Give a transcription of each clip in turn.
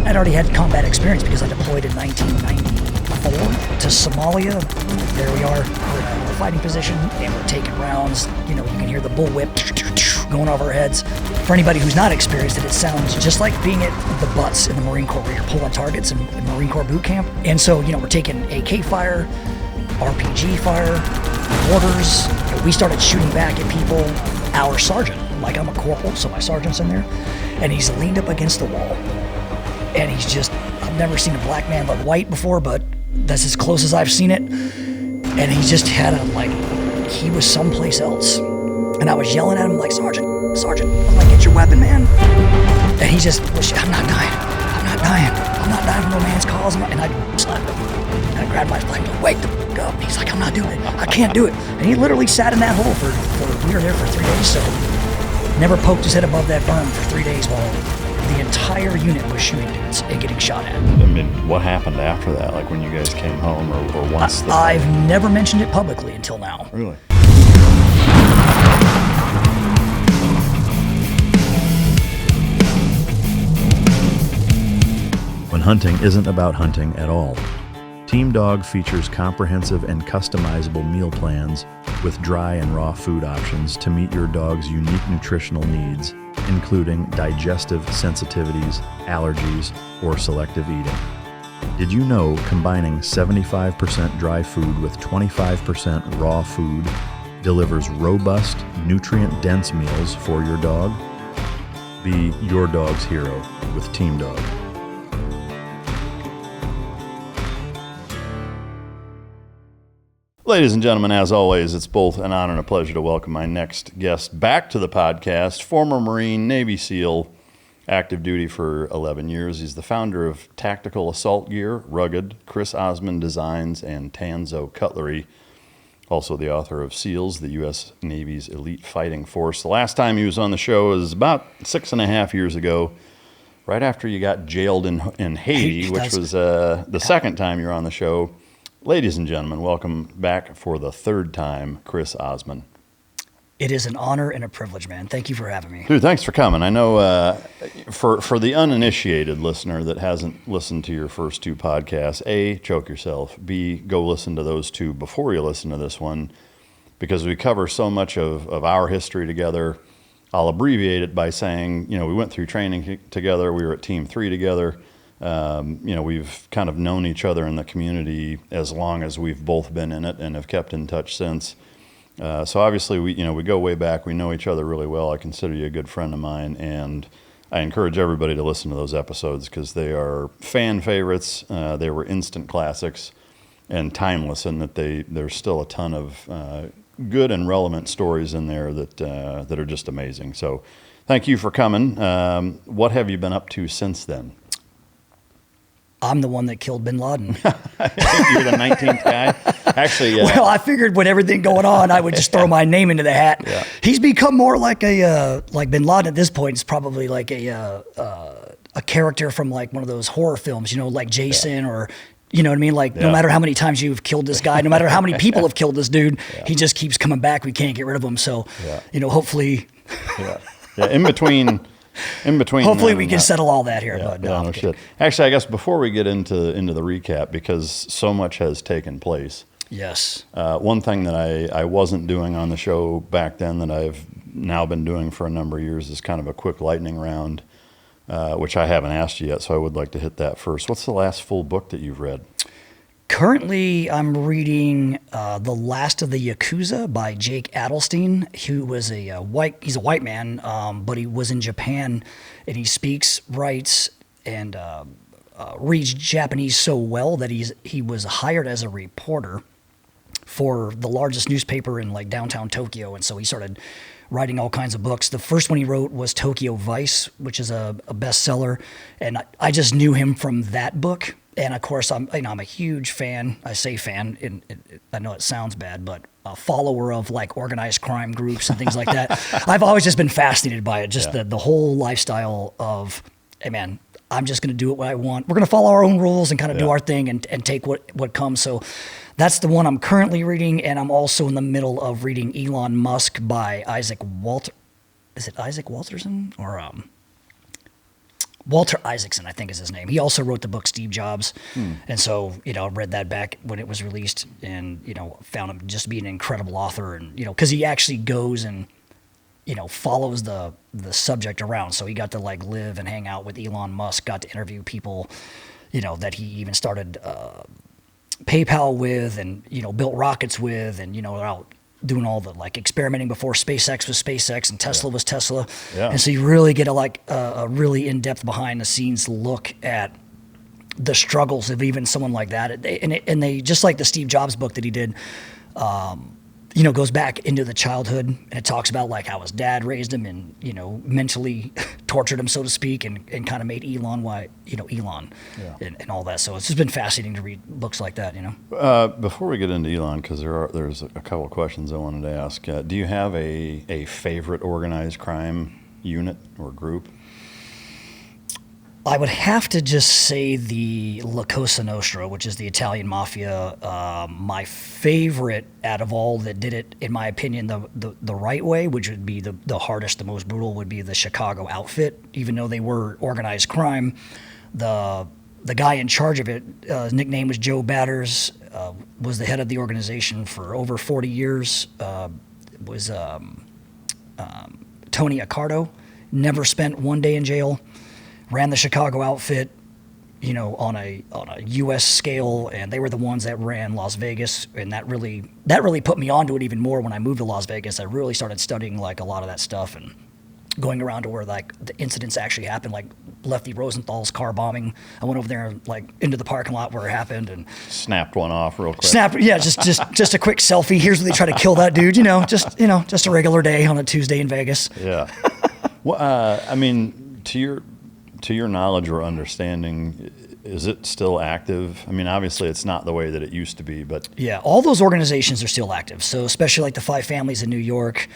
I'd already had combat experience because I deployed in 1994 to Somalia. There we are, we're in a fighting position, and we're taking rounds. You know, you can hear the bullwhip going over our heads. For anybody who's not experienced it sounds just like being at the butts in the Marine Corps, where you're pulling targets in Marine Corps boot camp. And so, you know, we're taking AK fire, RPG fire, mortars. We started shooting back at people. Our sergeant, like I'm a corporal, so my sergeant's in there, and he's leaned up against the wall. And he's just, I've never seen a black man look white before, but that's as close as I've seen it. And he just had he was someplace else. And I was yelling at him like, Sergeant, I'm like, get your weapon, man. And he just, I'm not dying for no man's cause. And I slapped him. And I grabbed my flag and wake the f*** up. And he's like, I'm not doing it. I can't do it. And he literally sat in that hole we were there for 3 days, so never poked his head above that berm for 3 days while the entire unit was shooting dudes and getting shot at. I mean, what happened after that? Like when you guys came home or once? I've never mentioned it publicly until now. Really? When hunting isn't about hunting at all. Team Dog features comprehensive and customizable meal plans with dry and raw food options to meet your dog's unique nutritional needs, including digestive sensitivities, allergies, or selective eating. Did you know combining 75% dry food with 25% raw food delivers robust, nutrient-dense meals for your dog? Be your dog's hero with Team Dog. Ladies and gentlemen, as always, it's both an honor and a pleasure to welcome my next guest back to the podcast, former Marine, Navy SEAL, active duty for 11 years. He's the founder of tactical assault gear, Rhuged, Chris Osman Designs, and Tanzo Cutlery. Also the author of SEALs, the U.S. Navy's elite fighting force. The last time he was on the show was about 6.5 years ago, right after you got jailed in Haiti, which was the second time you were on the show. Ladies and gentlemen, welcome back for the third time, Chris Osman. It is an honor and a privilege, man. Thank you for having me. Dude, thanks for coming. I know for the uninitiated listener that hasn't listened to your first two podcasts, A, choke yourself. B, go listen to those two before you listen to this one, because we cover so much of our history together. I'll abbreviate it by saying, we went through training together. We were at Team 3 together. We've kind of known each other in the community as long as we've both been in it and have kept in touch since. So obviously we go way back. We know each other really well. I consider you a good friend of mine, and I encourage everybody to listen to those episodes because they are fan favorites. They were instant classics and timeless in that there's still a ton of good and relevant stories in there that are just amazing. So thank you for coming. What have you been up to since then? I'm the one that killed bin Laden. You're the 19th guy? Actually, well, I figured with everything going on, I would just throw my name into the hat. Yeah. He's become more like like bin Laden at this point. It's probably like a character from like one of those horror films, like Jason or, you know what I mean? Like no matter how many times you've killed this guy, no matter how many people have killed this dude, he just keeps coming back. We can't get rid of him. So, hopefully. In between. Hopefully we can settle all that here. But no shit. Actually, I guess before we get into the recap, because so much has taken place. Yes. One thing that I wasn't doing on the show back then that I've now been doing for a number of years is kind of a quick lightning round, which I haven't asked you yet, so I would like to hit that first. What's the last full book that you've read? Currently, I'm reading The Last of the Yakuza by Jake Adelstein, who was he's a white man, but he was in Japan, and he speaks, writes, and reads Japanese so well that he was hired as a reporter for the largest newspaper in like downtown Tokyo, and so he started writing all kinds of books. The first one he wrote was Tokyo Vice, which is a bestseller, and I just knew him from that book. And of course, I'm a huge fan. I say fan, I know it sounds bad, but a follower of like organized crime groups and things like that. I've always just been fascinated by it. Just the whole lifestyle of, hey man, I'm just going to do what I want. We're going to follow our own rules and kind of do our thing and take what comes. So that's the one I'm currently reading, and I'm also in the middle of reading Elon Musk by Isaac Walter. Is it Isaac Walterson or Walter Isaacson, I think is his name. He also wrote the book Steve Jobs. And so, I read that back when it was released and, found him just being an incredible author. And, because he actually goes and, follows the subject around. So he got to like live and hang out with Elon Musk, got to interview people, that he even started PayPal with and, built rockets with and, out doing all the like experimenting before SpaceX was SpaceX and Tesla was Tesla. Yeah. And so you really get a really in-depth behind the scenes look at the struggles of even someone like that. And they just like the Steve Jobs book that he did, goes back into the childhood and it talks about like how his dad raised him and, mentally tortured him, so to speak, and kind of made Elon Elon and all that. So it's just been fascinating to read books like that, Before we get into Elon, because there's a couple of questions I wanted to ask. Do you have a favorite organized crime unit or group? I would have to just say the La Cosa Nostra, which is the Italian mafia. My favorite out of all that did it, in my opinion, the right way, which would be the hardest, the most brutal, would be the Chicago outfit. Even though they were organized crime, the guy in charge of it, his nickname was Joe Batters, was the head of the organization for over 40 years. Was Tony Accardo, never spent one day in jail. Ran the Chicago outfit, on a U.S. scale, and they were the ones that ran Las Vegas, and that really put me onto it even more when I moved to Las Vegas. I really started studying like a lot of that stuff and going around to where like the incidents actually happened, like Lefty Rosenthal's car bombing. I went over there and like into the parking lot where it happened and snapped one off real quick. Just a quick selfie. Here's where they try to kill that dude. Just a regular day on a Tuesday in Vegas. Yeah. Well, I mean, to your knowledge or understanding, is it still active? I mean, obviously it's not the way that it used to be, but... Yeah, all those organizations are still active. So especially like the Five Families in New York,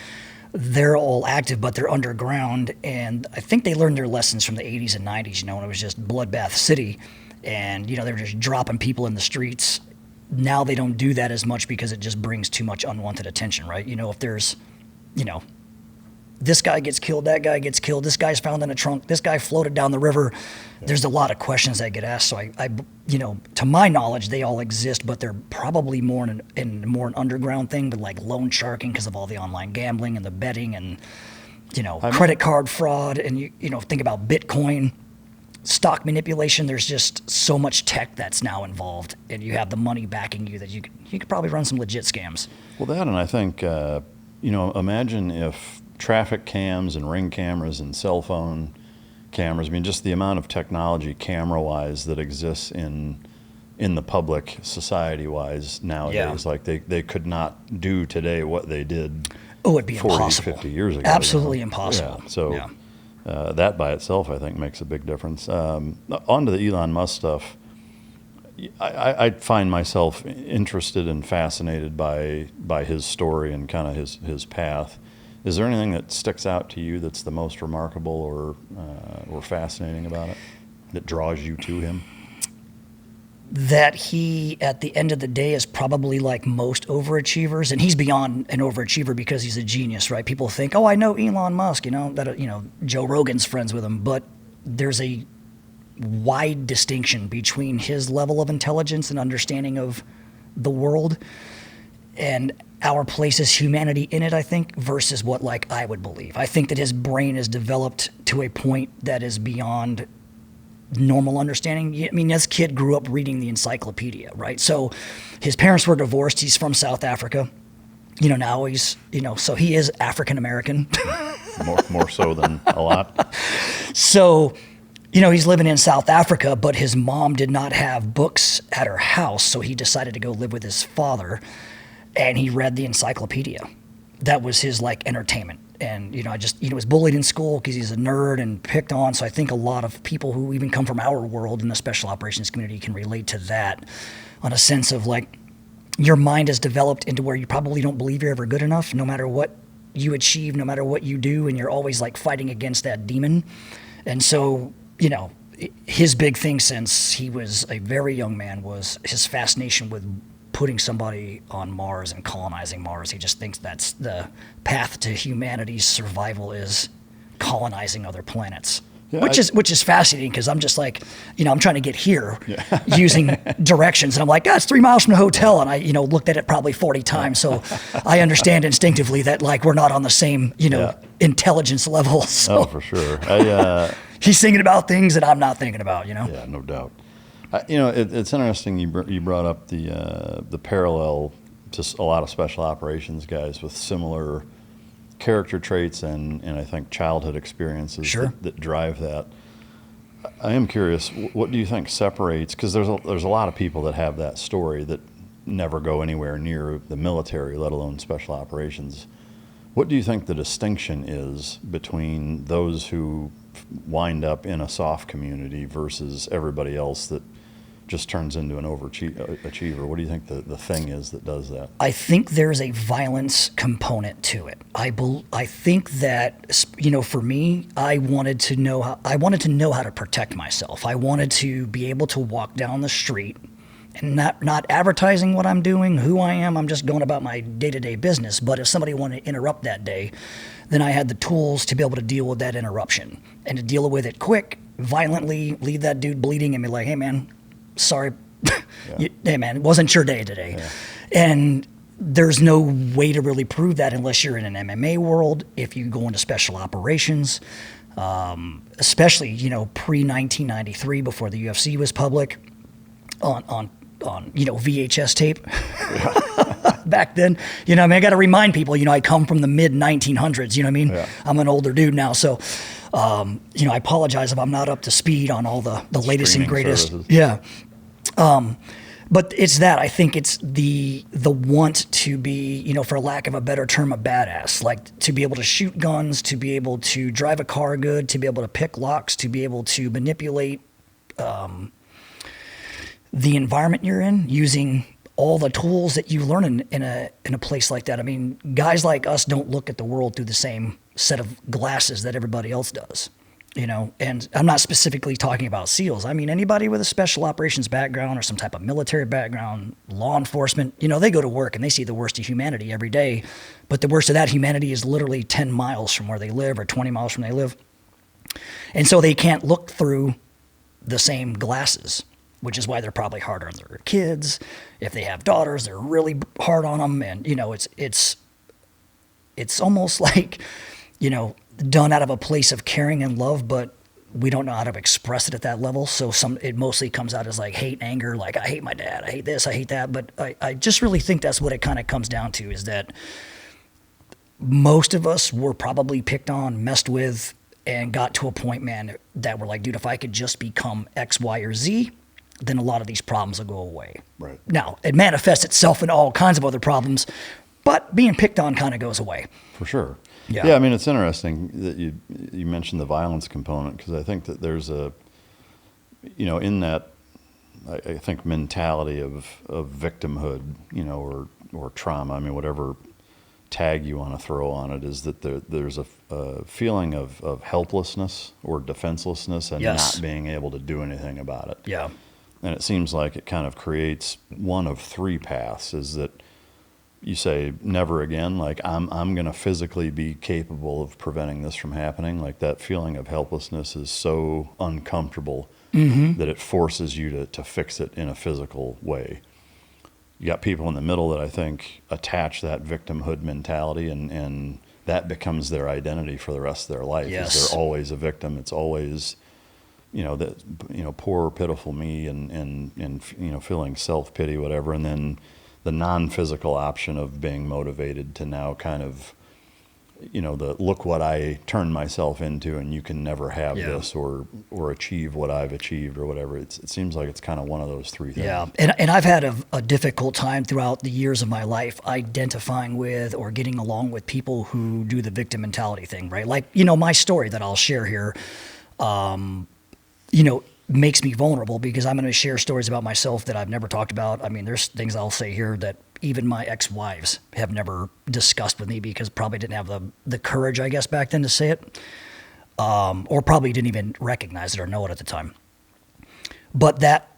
they're all active, but they're underground. And I think they learned their lessons from the 80s and 90s, when it was just Bloodbath City. And, they were just dropping people in the streets. Now they don't do that as much because it just brings too much unwanted attention, right? If there's, this guy gets killed, that guy gets killed, this guy's found in a trunk, this guy floated down the river. Yeah. There's a lot of questions that get asked. So I to my knowledge, they all exist, but they're probably more an underground thing, but like loan sharking because of all the online gambling and the betting and, credit card fraud. And, think about Bitcoin, stock manipulation. There's just so much tech that's now involved, and you have the money backing you that you could probably run some legit scams. Well, that, and I think, imagine if traffic cams and ring cameras and cell phone cameras, I mean, just the amount of technology camera-wise that exists in the public society-wise nowadays, like they could not do today what they did it'd be 40, impossible. 50 years ago. Absolutely impossible. Yeah. So that by itself, I think, makes a big difference. On to the Elon Musk stuff. I find myself interested and fascinated by his story and kind of his path. Is there anything that sticks out to you that's the most remarkable or fascinating about it, that draws you to him? That he, at the end of the day, is probably like most overachievers, and he's beyond an overachiever because he's a genius, right? People think, oh, I know Elon Musk, Joe Rogan's friends with him, but there's a wide distinction between his level of intelligence and understanding of the world and our place as humanity in it, I think, versus what like I would believe. I think that his brain is developed to a point that is beyond normal understanding. I mean, this kid grew up reading the encyclopedia, right? So his parents were divorced. He's from South Africa. Now he's, so he is African American. more so than a lot. So, he's living in South Africa, but his mom did not have books at her house, so he decided to go live with his father. And he read the encyclopedia. That was his like entertainment. And, was bullied in school because he's a nerd and picked on. So I think a lot of people who even come from our world in the special operations community can relate to that on a sense of like, your mind is developed into where you probably don't believe you're ever good enough, no matter what you achieve, no matter what you do. And you're always like fighting against that demon. And so, his big thing since he was a very young man was his fascination with putting somebody on Mars and colonizing Mars. He just thinks that's the path to humanity's survival, is colonizing other planets. Yeah, which is fascinating because I'm just like, I'm trying to get here using directions, and I'm like, it's 3 miles from the hotel, and I looked at it probably 40 times, so I understand instinctively that like we're not on the same intelligence level. So for sure. he's thinking about things that I'm not thinking about. Yeah, no doubt. It's interesting you brought up the parallel to a lot of special operations guys with similar character traits and I think childhood experiences that drive that. I am curious, what do you think separates, because there's a lot of people that have that story that never go anywhere near the military, let alone special operations. What do you think the distinction is between those who wind up in a soft community versus everybody else that just turns into an overachiever? What do you think the thing is that does that? I think there's a violence component to it. I think that, for me, I wanted to know how to protect myself. I wanted to be able to walk down the street and not advertising what I'm doing, who I am. I'm just going about my day-to-day business. But if somebody wanted to interrupt that day, then I had the tools to be able to deal with that interruption and to deal with it quick, violently, leave that dude bleeding and be like, hey, man, sorry, hey man, it wasn't your day today. Yeah. And there's no way to really prove that unless you're in an MMA world. If you go into special operations, especially pre-1993, before the UFC was public, on VHS tape. Back then, I got to remind people, I come from the mid 1900s. Yeah. I'm an older dude now, so. I apologize if I'm not up to speed on all the latest and greatest. Services. Yeah. But it's that. I think it's the want to be, for lack of a better term, a badass. Like to be able to shoot guns, to be able to drive a car good, to be able to pick locks, to be able to manipulate the environment you're in using all the tools that you learn in a place like that. I mean, guys like us don't look at the world through the same set of glasses that everybody else does, and I'm not specifically talking about SEALs. I mean, anybody with a special operations background or some type of military background, law enforcement, they go to work and they see the worst of humanity every day, but the worst of that humanity is literally 10 miles from where they live or 20 miles from where they live. And so they can't look through the same glasses, which is why they're probably harder on their kids. If they have daughters, they're really hard on them. And, it's almost like, done out of a place of caring and love, but we don't know how to express it at that level. So it mostly comes out as like hate and anger. Like, I hate my dad. I hate this. I hate that. But I just really think that's what it kind of comes down to, is that most of us were probably picked on, messed with, and got to a point, man, that we're like, dude, if I could just become X, Y, or Z, then a lot of these problems will go away. Right. Now, it manifests itself in all kinds of other problems, but being picked on kind of goes away. For sure. Yeah. I mean, it's interesting that you mentioned the violence component, because I think that there's in that, I think, mentality of victimhood, or trauma. I mean, whatever tag you want to throw on it, is that there's a feeling of helplessness or defenselessness and not being able to do anything about it. Yeah. And it seems like it kind of creates one of three paths, is that you say never again, like I'm going to physically be capable of preventing this from happening. Like that feeling of helplessness is so uncomfortable that it forces you to fix it in a physical way. You got people in the middle that I think attach that victimhood mentality, and that becomes their identity for the rest of their life. Yes. They're always a victim. It's always, poor, pitiful me, and feeling self-pity, whatever. And then the non-physical option of being motivated to now kind of, look what I turned myself into, and you can never have this or achieve what I've achieved or whatever. It seems like it's kind of one of those three things. Yeah, and I've had a difficult time throughout the years of my life identifying with or getting along with people who do the victim mentality thing, right? Like, my story that I'll share here, makes me vulnerable, because I'm going to share stories about myself that I've never talked about. I mean, there's things I'll say here that even my ex-wives have never discussed with me, because probably didn't have the courage, I guess, back then to say it, or probably didn't even recognize it or know it at the time. But that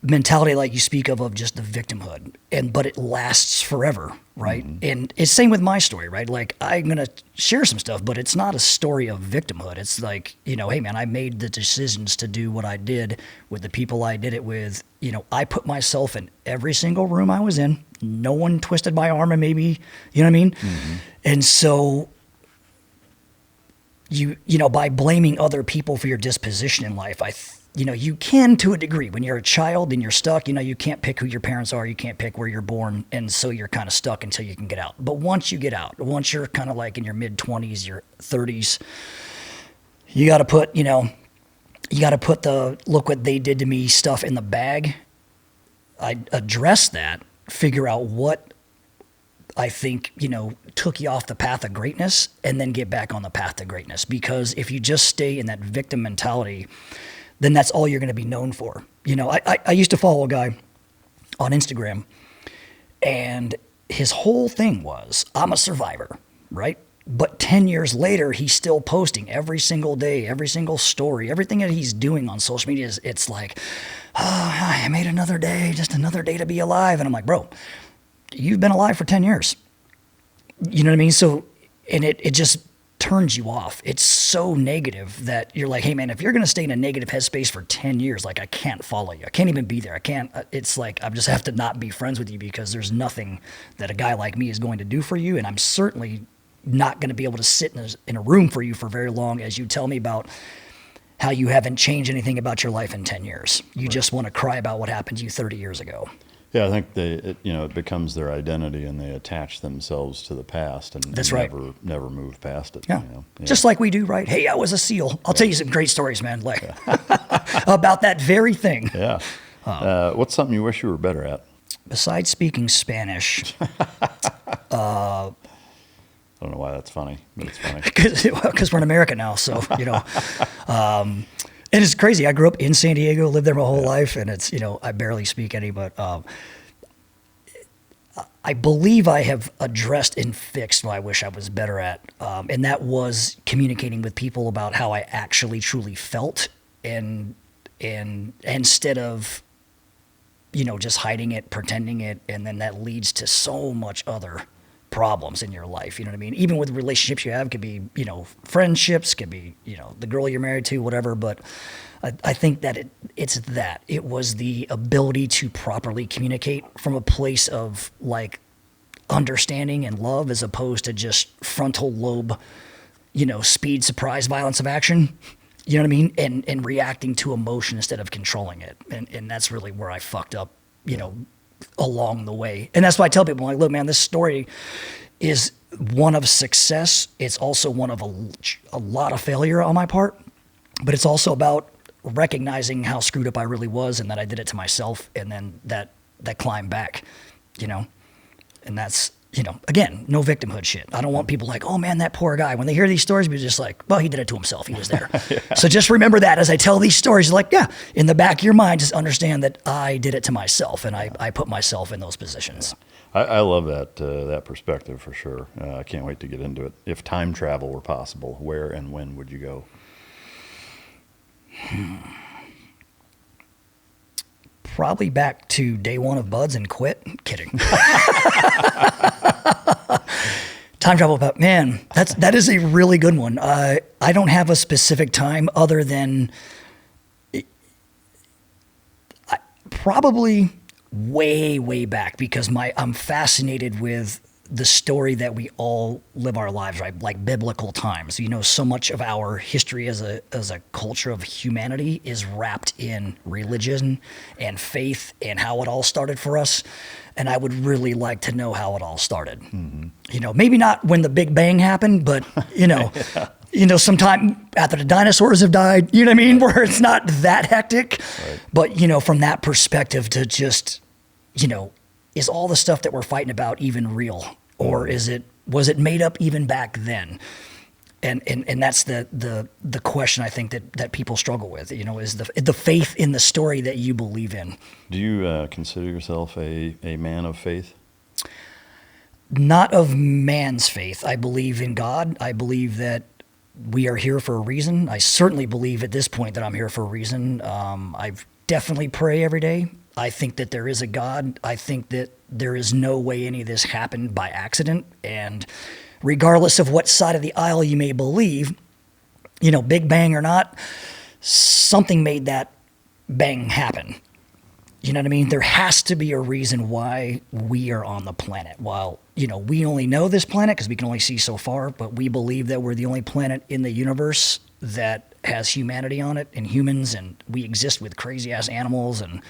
mentality like you speak of just the victimhood, but it lasts forever, right? And it's same with my story, right? Like I'm going to share some stuff, but it's not a story of victimhood. It's like, hey man, I made the decisions to do what I did with the people I did it with. I put myself in every single room I was in. No one twisted my arm and maybe, you know what I mean? And so by blaming other people for your disposition in life, you can to a degree. When you're a child and you're stuck, you can't pick who your parents are. You can't pick where you're born. And so you're kind of stuck until you can get out. But once you get out, once you're kind of like in your mid-20s, your 30s, you got to put, the look what they did to me stuff in the bag. I address that, figure out what I think, took you off the path of greatness, and then get back on the path to greatness. Because if you just stay in that victim mentality, then that's all you're going to be known for. I used to follow a guy on Instagram, and his whole thing was, I'm a survivor, right? But 10 years later, he's still posting every single day, every single story, everything that he's doing on social media. It's like, I made another day, just another day to be alive. And I'm like, bro, you've been alive for 10 years. You know what I mean? So, and it just turns you off. It's so negative that you're like, hey man, if you're going to stay in a negative headspace for 10 years, like I can't follow you. I can't even be there. I can't, it's like, I just have to not be friends with you because there's nothing that a guy like me is going to do for you. And I'm certainly not going to be able to sit in a room for you for very long as you tell me about how you haven't changed anything about your life in 10 years. You just want to cry about what happened to you 30 years ago. Yeah, I think it becomes their identity, and they attach themselves to the past, and That's right. never move past it. Yeah. Just like we do, right? Hey, I was a SEAL. I'll tell you some great stories, man, like about that very thing. Yeah. What's something you wish you were better at? Besides speaking Spanish. I don't know why that's funny, but it's funny. Because we're in America now, so, and it's crazy. I grew up in San Diego, lived there my whole life, and it's, I barely speak any, but I believe I have addressed and fixed what I wish I was better at, and that was communicating with people about how I actually truly felt, and instead of, just hiding it, pretending it, and then that leads to so much other problems in your life. You know what I mean? Even with relationships you have, could be, friendships, could be, the girl you're married to, whatever. But I think that it was the ability to properly communicate from a place of like understanding and love, as opposed to just frontal lobe, speed, surprise, violence of action. You know what I mean? And reacting to emotion instead of controlling it. And that's really where I fucked up, along the way. And that's why I tell people, I'm like, look, man, this story is one of success. It's also one of a lot of failure on my part, but it's also about recognizing how screwed up I really was, and that I did it to myself, and then that climb back, and that's, again, no victimhood shit. I don't want people like, oh man, that poor guy. When they hear these stories, we're just like, well, he did it to himself. He was there. Yeah. So just remember that as I tell these stories, like, yeah, in the back of your mind, just understand that I did it to myself, and I put myself in those positions. Yeah. I love that perspective for sure. I can't wait to get into it. If time travel were possible, where and when would you go? Probably back to day one of Buds and quit. Kidding. Time travel, but man, that is a really good one. I don't have a specific time other than probably way back, because I'm fascinated with the story that we all live our lives, right? Like biblical times. So much of our history as a culture of humanity is wrapped in religion and faith and how it all started for us. And I would really like to know how it all started. Mm-hmm. Maybe not when the Big Bang happened, but yeah. Sometime after the dinosaurs have died, you know what I mean? Where it's not that hectic. Right. But, from that perspective to just, is all the stuff that we're fighting about even real? Or was it made up even back then? And that's the question I think that people struggle with, is the faith in the story that you believe in. Do you consider yourself a man of faith? Not of man's faith. I believe in God. I believe that we are here for a reason. I certainly believe at this point that I'm here for a reason. I definitely pray every day. I think that there is a God. I think that there is no way any of this happened by accident. And regardless of what side of the aisle you may believe, Big Bang or not, something made that bang happen. You know what I mean? There has to be a reason why we are on the planet. While, we only know this planet because we can only see so far, but we believe that we're the only planet in the universe that has humanity on it and humans, and we exist with crazy ass animals, and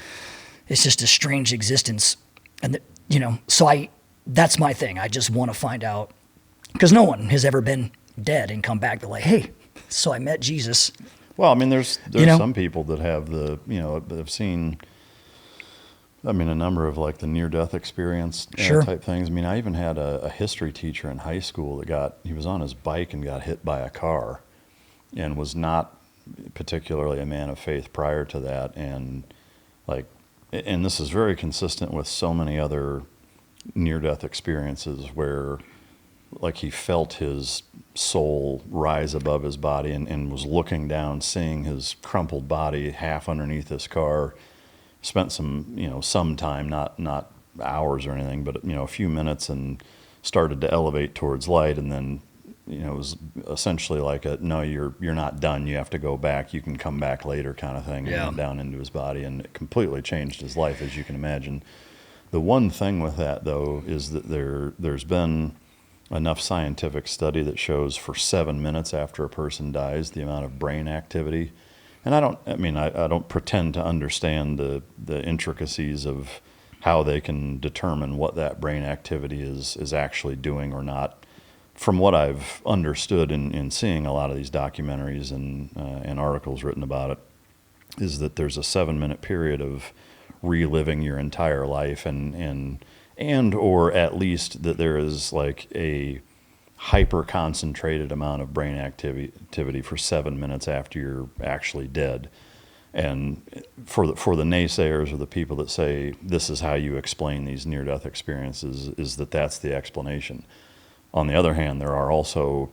it's just a strange existence. And, that's my thing. I just want to find out, because no one has ever been dead and come back to like, hey, so I met Jesus. Well, I mean, there's some people that have have seen, a number of like the near-death experience type things. I mean, I even had a history teacher in high school he was on his bike and got hit by a car and was not particularly a man of faith prior to that. And this is very consistent with so many other near-death experiences where like he felt his soul rise above his body and was looking down, seeing his crumpled body half underneath this car. Spent some time, not hours or anything, but a few minutes, and started to elevate towards light. And then it was essentially like no, you're not done, you have to go back, you can come back later kind of thing. Yeah. And down into his body, and it completely changed his life, as you can imagine. The one thing with that though is that there's been enough scientific study that shows for 7 minutes after a person dies, the amount of brain activity. And I don't pretend to understand the intricacies of how they can determine what that brain activity is actually doing or not. From what I've understood in seeing a lot of these documentaries and articles written about it, is that there's a 7-minute period of reliving your entire life and or at least that there is like a hyper concentrated amount of brain activity for 7 minutes after you're actually dead. And for the naysayers or the people that say this is how you explain these near-death experiences, is that's the explanation. On the other hand, there are also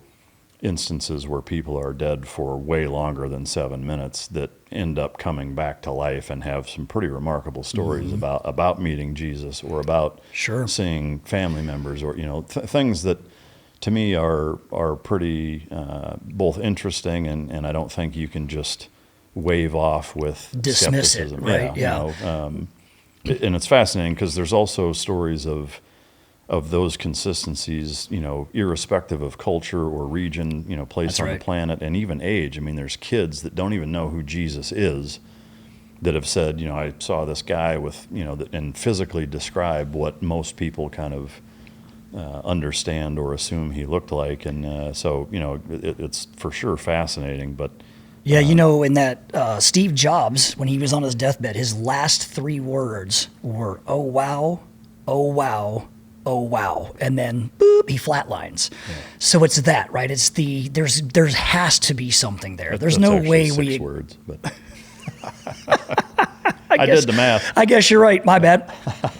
instances where people are dead for way longer than 7 minutes that end up coming back to life and have some pretty remarkable stories about meeting Jesus or about seeing family members or things that to me are pretty both interesting and I don't think you can just wave off with dismiss skepticism. It, right? Yeah. And it's fascinating because there's also stories of those consistencies, irrespective of culture or region, place on the planet, and even age. I mean, there's kids that don't even know who Jesus is that have said, I saw this guy with, and physically describe what most people kind of understand or assume he looked like. And so, it's for sure fascinating. But yeah, in that Steve Jobs, when he was on his deathbed, his last 3 words were, "Oh, wow, oh, wow. Oh wow," and then boop, he flatlines. Yeah. So it's that, right? It's there has to be something there. There's no way 6 words, but I did the math. I guess you're right. My bad.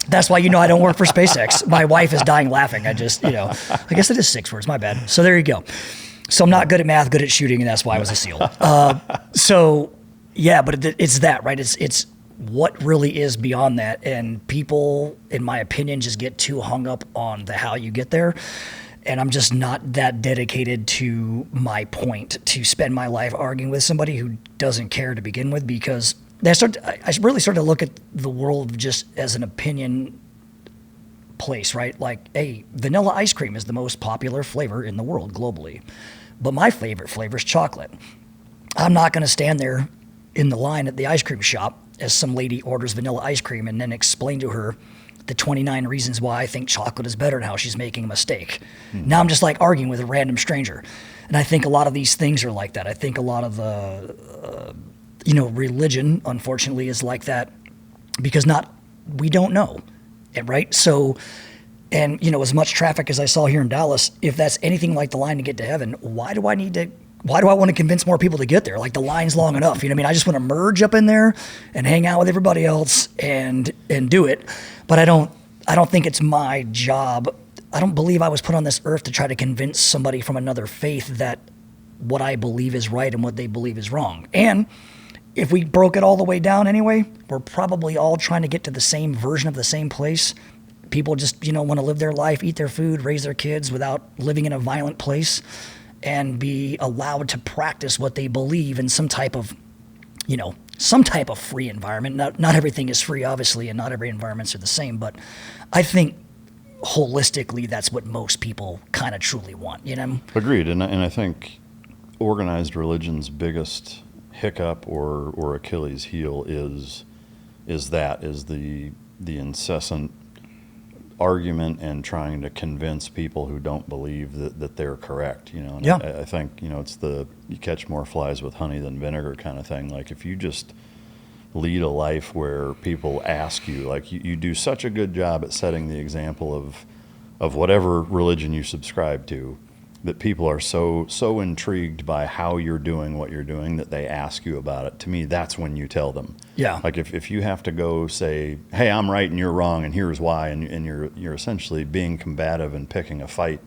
That's why I don't work for SpaceX. My wife is dying laughing. I just I guess it is 6 words. My bad. So there you go. So I'm not good at math, good at shooting, and that's why I was a SEAL. So yeah, but it's that, right? It's what really is beyond that, and people, in my opinion, just get too hung up on the how you get there, and I'm just not that dedicated to my point to spend my life arguing with somebody who doesn't care to begin with, because I really started to look at the world just as an opinion place, right? Like, hey, vanilla ice cream is the most popular flavor in the world globally, but my favorite flavor is chocolate. I'm not going to stand there in the line at the ice cream shop as some lady orders vanilla ice cream and then explain to her the 29 reasons why I think chocolate is better and how she's making a mistake. Mm-hmm. Now I'm just like arguing with a random stranger. And I think a lot of these things are like that. I think a lot of the, religion, unfortunately, is like that because we don't know, right? So, and, as much traffic as I saw here in Dallas, if that's anything like the line to get to heaven, why do I want to convince more people to get there? Like, the line's long enough. I just want to merge up in there and hang out with everybody else and do it. But I don't think it's my job. I don't believe I was put on this earth to try to convince somebody from another faith that what I believe is right and what they believe is wrong. And if we broke it all the way down anyway, we're probably all trying to get to the same version of the same place. People just, want to live their life, eat their food, raise their kids without living in a violent place, and be allowed to practice what they believe in some type of free environment. Not everything is free, obviously, and not every environments are the same, but I think holistically that's what most people kind of truly want, Agreed. And I think organized religion's biggest hiccup or Achilles heel is the incessant argument and trying to convince people who don't believe that they're correct, And Yeah. I think, it's the you catch more flies with honey than vinegar kind of thing. Like if you just lead a life where people ask you, like you do such a good job at setting the example of whatever religion you subscribe to, that people are so intrigued by how you're doing what you're doing that they ask you about it. To me, that's when you tell them. Yeah. Like if you have to go say, hey, I'm right and you're wrong and here's why, and you're essentially being combative and picking a fight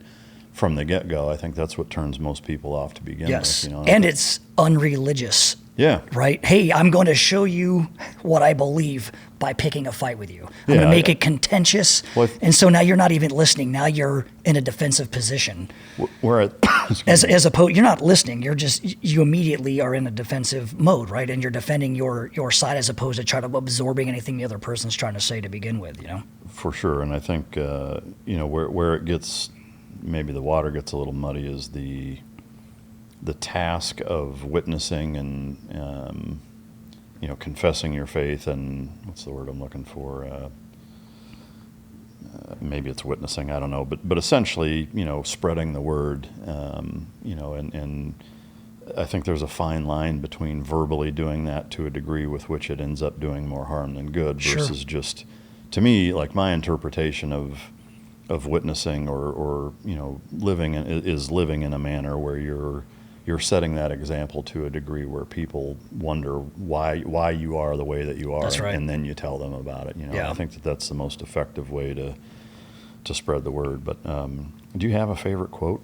from the get-go, I think that's what turns most people off to begin Yes. with. And it's unreligious. Yeah. Right? Hey, I'm going to show you what I believe by picking a fight with you. I'm going to make it contentious. And so now you're not even listening. Now you're in a defensive position. As opposed, you're not listening. You immediately are in a defensive mode, right? And you're defending your side as opposed to trying to absorbing anything the other person's trying to say to begin with, For sure. And I think, where it gets, maybe the water gets a little muddy is the task of witnessing and confessing your faith, and what's the word I'm looking for? Maybe it's witnessing, I don't know, but essentially, spreading the word, and I think there's a fine line between verbally doing that to a degree with which it ends up doing more harm than good versus just, to me, like my interpretation of witnessing or living is living in a manner where you're setting that example to a degree where people wonder why you are the way that you are. That's right. And then you tell them about it. I think that's the most effective way to spread the word. But do you have a favorite quote?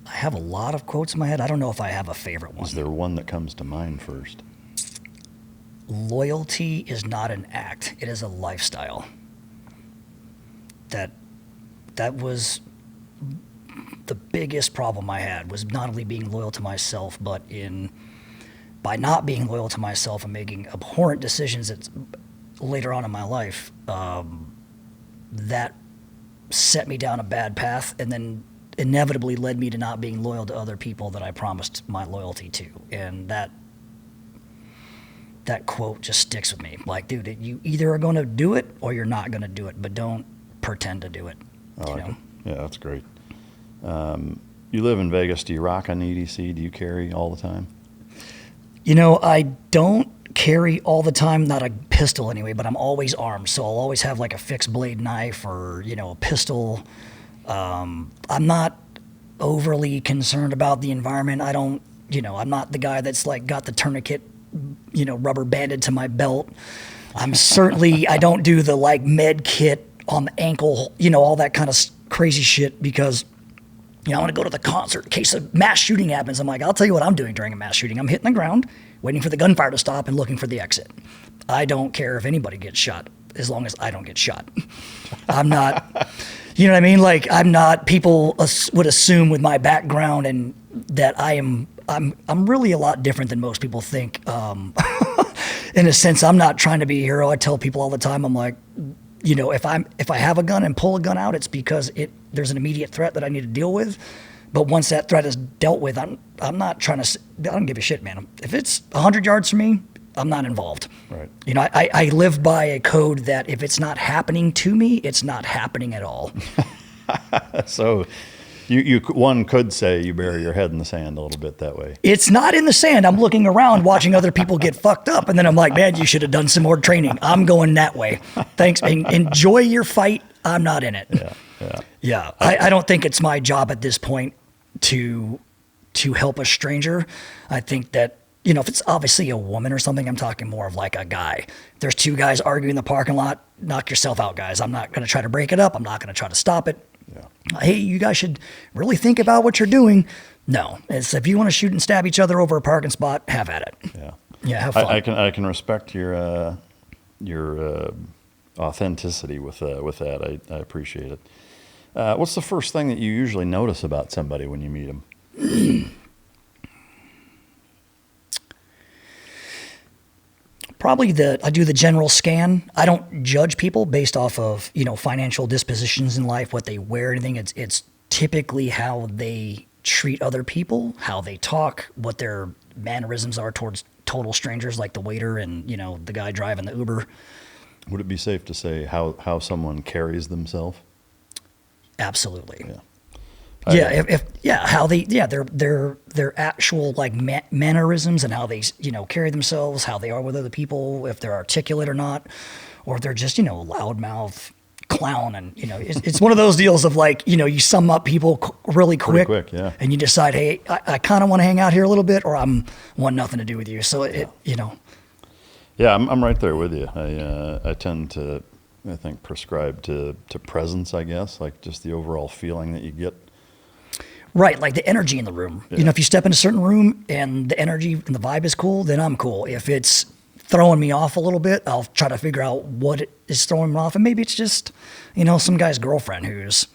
I have a lot of quotes in my head. I don't know if I have a favorite one. Is there one that comes to mind first? Loyalty is not an act. It is a lifestyle. That was the biggest problem I had, was not only being loyal to myself, but by not being loyal to myself and making abhorrent decisions later on in my life, that set me down a bad path and then inevitably led me to not being loyal to other people that I promised my loyalty to. And that quote just sticks with me. Like, dude, you either are going to do it or you're not going to do it, but don't pretend to do it. I like it. Yeah, that's great. You live in Vegas. Do you rock an EDC? Do you carry all the time? I don't carry all the time, not a pistol anyway, but I'm always armed. So I'll always have like a fixed blade knife or, a pistol. I'm not overly concerned about the environment. I'm not the guy that's like got the tourniquet, rubber banded to my belt. I don't do the like med kit on the ankle, all that kind of crazy shit because, I want to go to the concert in case a mass shooting happens. I'm like, I'll tell you what I'm doing during a mass shooting. I'm hitting the ground, waiting for the gunfire to stop and looking for the exit. I don't care if anybody gets shot as long as I don't get shot. I'm not, you know what I mean? Like people would assume with my background and that I'm really a lot different than most people think. In a sense, I'm not trying to be a hero. I tell people all the time, I'm like, if I have a gun and pull a gun out, it's because there's an immediate threat that I need to deal with. But once that threat is dealt with, I'm not trying to. I don't give a shit, man. If it's 100 yards from me, I'm not involved. Right. I live by a code that if it's not happening to me, it's not happening at all. So, one could say you bury your head in the sand a little bit that way. It's not in the sand. I'm looking around watching other people get fucked up. And then I'm like, man, you should have done some more training. I'm going that way. Thanks. Enjoy your fight. I'm not in it. Yeah. I don't think it's my job at this point to help a stranger. I think that, if it's obviously a woman or something, I'm talking more of like a guy. If there's two guys arguing in the parking lot, knock yourself out, guys. I'm not going to try to break it up. I'm not going to try to stop it. Hey, you guys should really think about what you're doing. No, it's if you want to shoot and stab each other over a parking spot, have at it. Yeah, have fun. I can respect your authenticity with that. I appreciate it. What's the first thing that you usually notice about somebody when you meet them? Probably I do the general scan. I don't judge people based off of, financial dispositions in life, what they wear, anything. It's typically how they treat other people, how they talk, what their mannerisms are towards total strangers like the waiter and, the guy driving the Uber. Would it be safe to say how someone carries themselves? Absolutely. Yeah. How they, their actual like mannerisms and how they, carry themselves, how they are with other people, if they're articulate or not, or if they're just, loudmouth clown. And, it's one of those deals of like, you sum up people really quick, yeah. And you decide, hey, I kind of want to hang out here a little bit, or want nothing to do with you. So Yeah, I'm right there with you. I tend to, I think, prescribe to presence, I guess, like just the overall feeling that you get. Right, like the energy in the room. Yeah. If you step in a certain room and the energy and the vibe is cool, then I'm cool. If it's throwing me off a little bit, I'll try to figure out what is throwing me off. And maybe it's just, some guy's girlfriend who's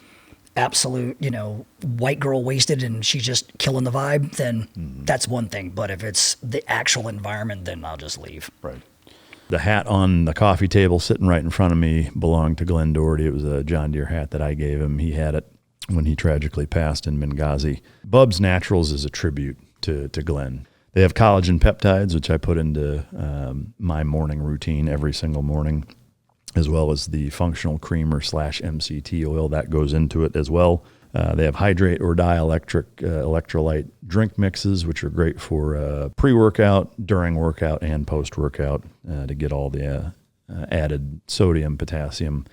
absolute, white girl wasted and she's just killing the vibe, then that's one thing. But if it's the actual environment, then I'll just leave. Right. The hat on the coffee table sitting right in front of me belonged to Glenn Doherty. It was a John Deere hat that I gave him. He had it when he tragically passed in Benghazi. Bubs Naturals is a tribute to Glenn. They have collagen peptides, which I put into my morning routine every single morning, as well as the functional creamer / MCT oil that goes into it as well. They have hydrate or dielectric electrolyte drink mixes, which are great for pre-workout, during workout, and post-workout to get all the added sodium, potassium,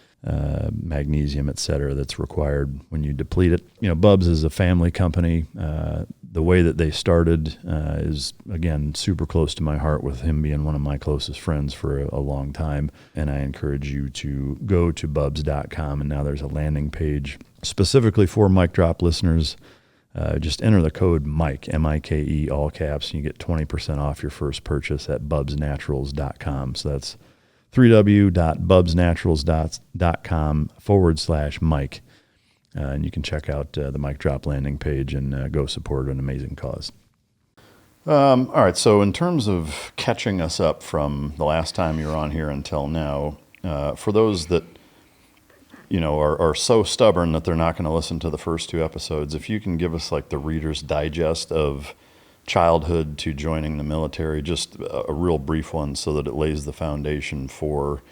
magnesium, et cetera, that's required when you deplete it. Bubs is a family company. The way that they started is, again, super close to my heart, with him being one of my closest friends for a long time. And I encourage you to go to bubs.com, and now there's a landing page specifically for Mic Drop listeners. Just enter the code Mike, M-I-K-E, all caps, and you get 20% off your first purchase at bubsnaturals.com. So that's www.bubsnaturals.com/Mike. And you can check out the Mic Drop landing page and go support an amazing cause. All right, so in terms of catching us up from the last time you were on here until now, for those that are so stubborn that they're not going to listen to the first 2 episodes, if you can give us like the Reader's Digest of childhood to joining the military, just a real brief one, so that it lays the foundation for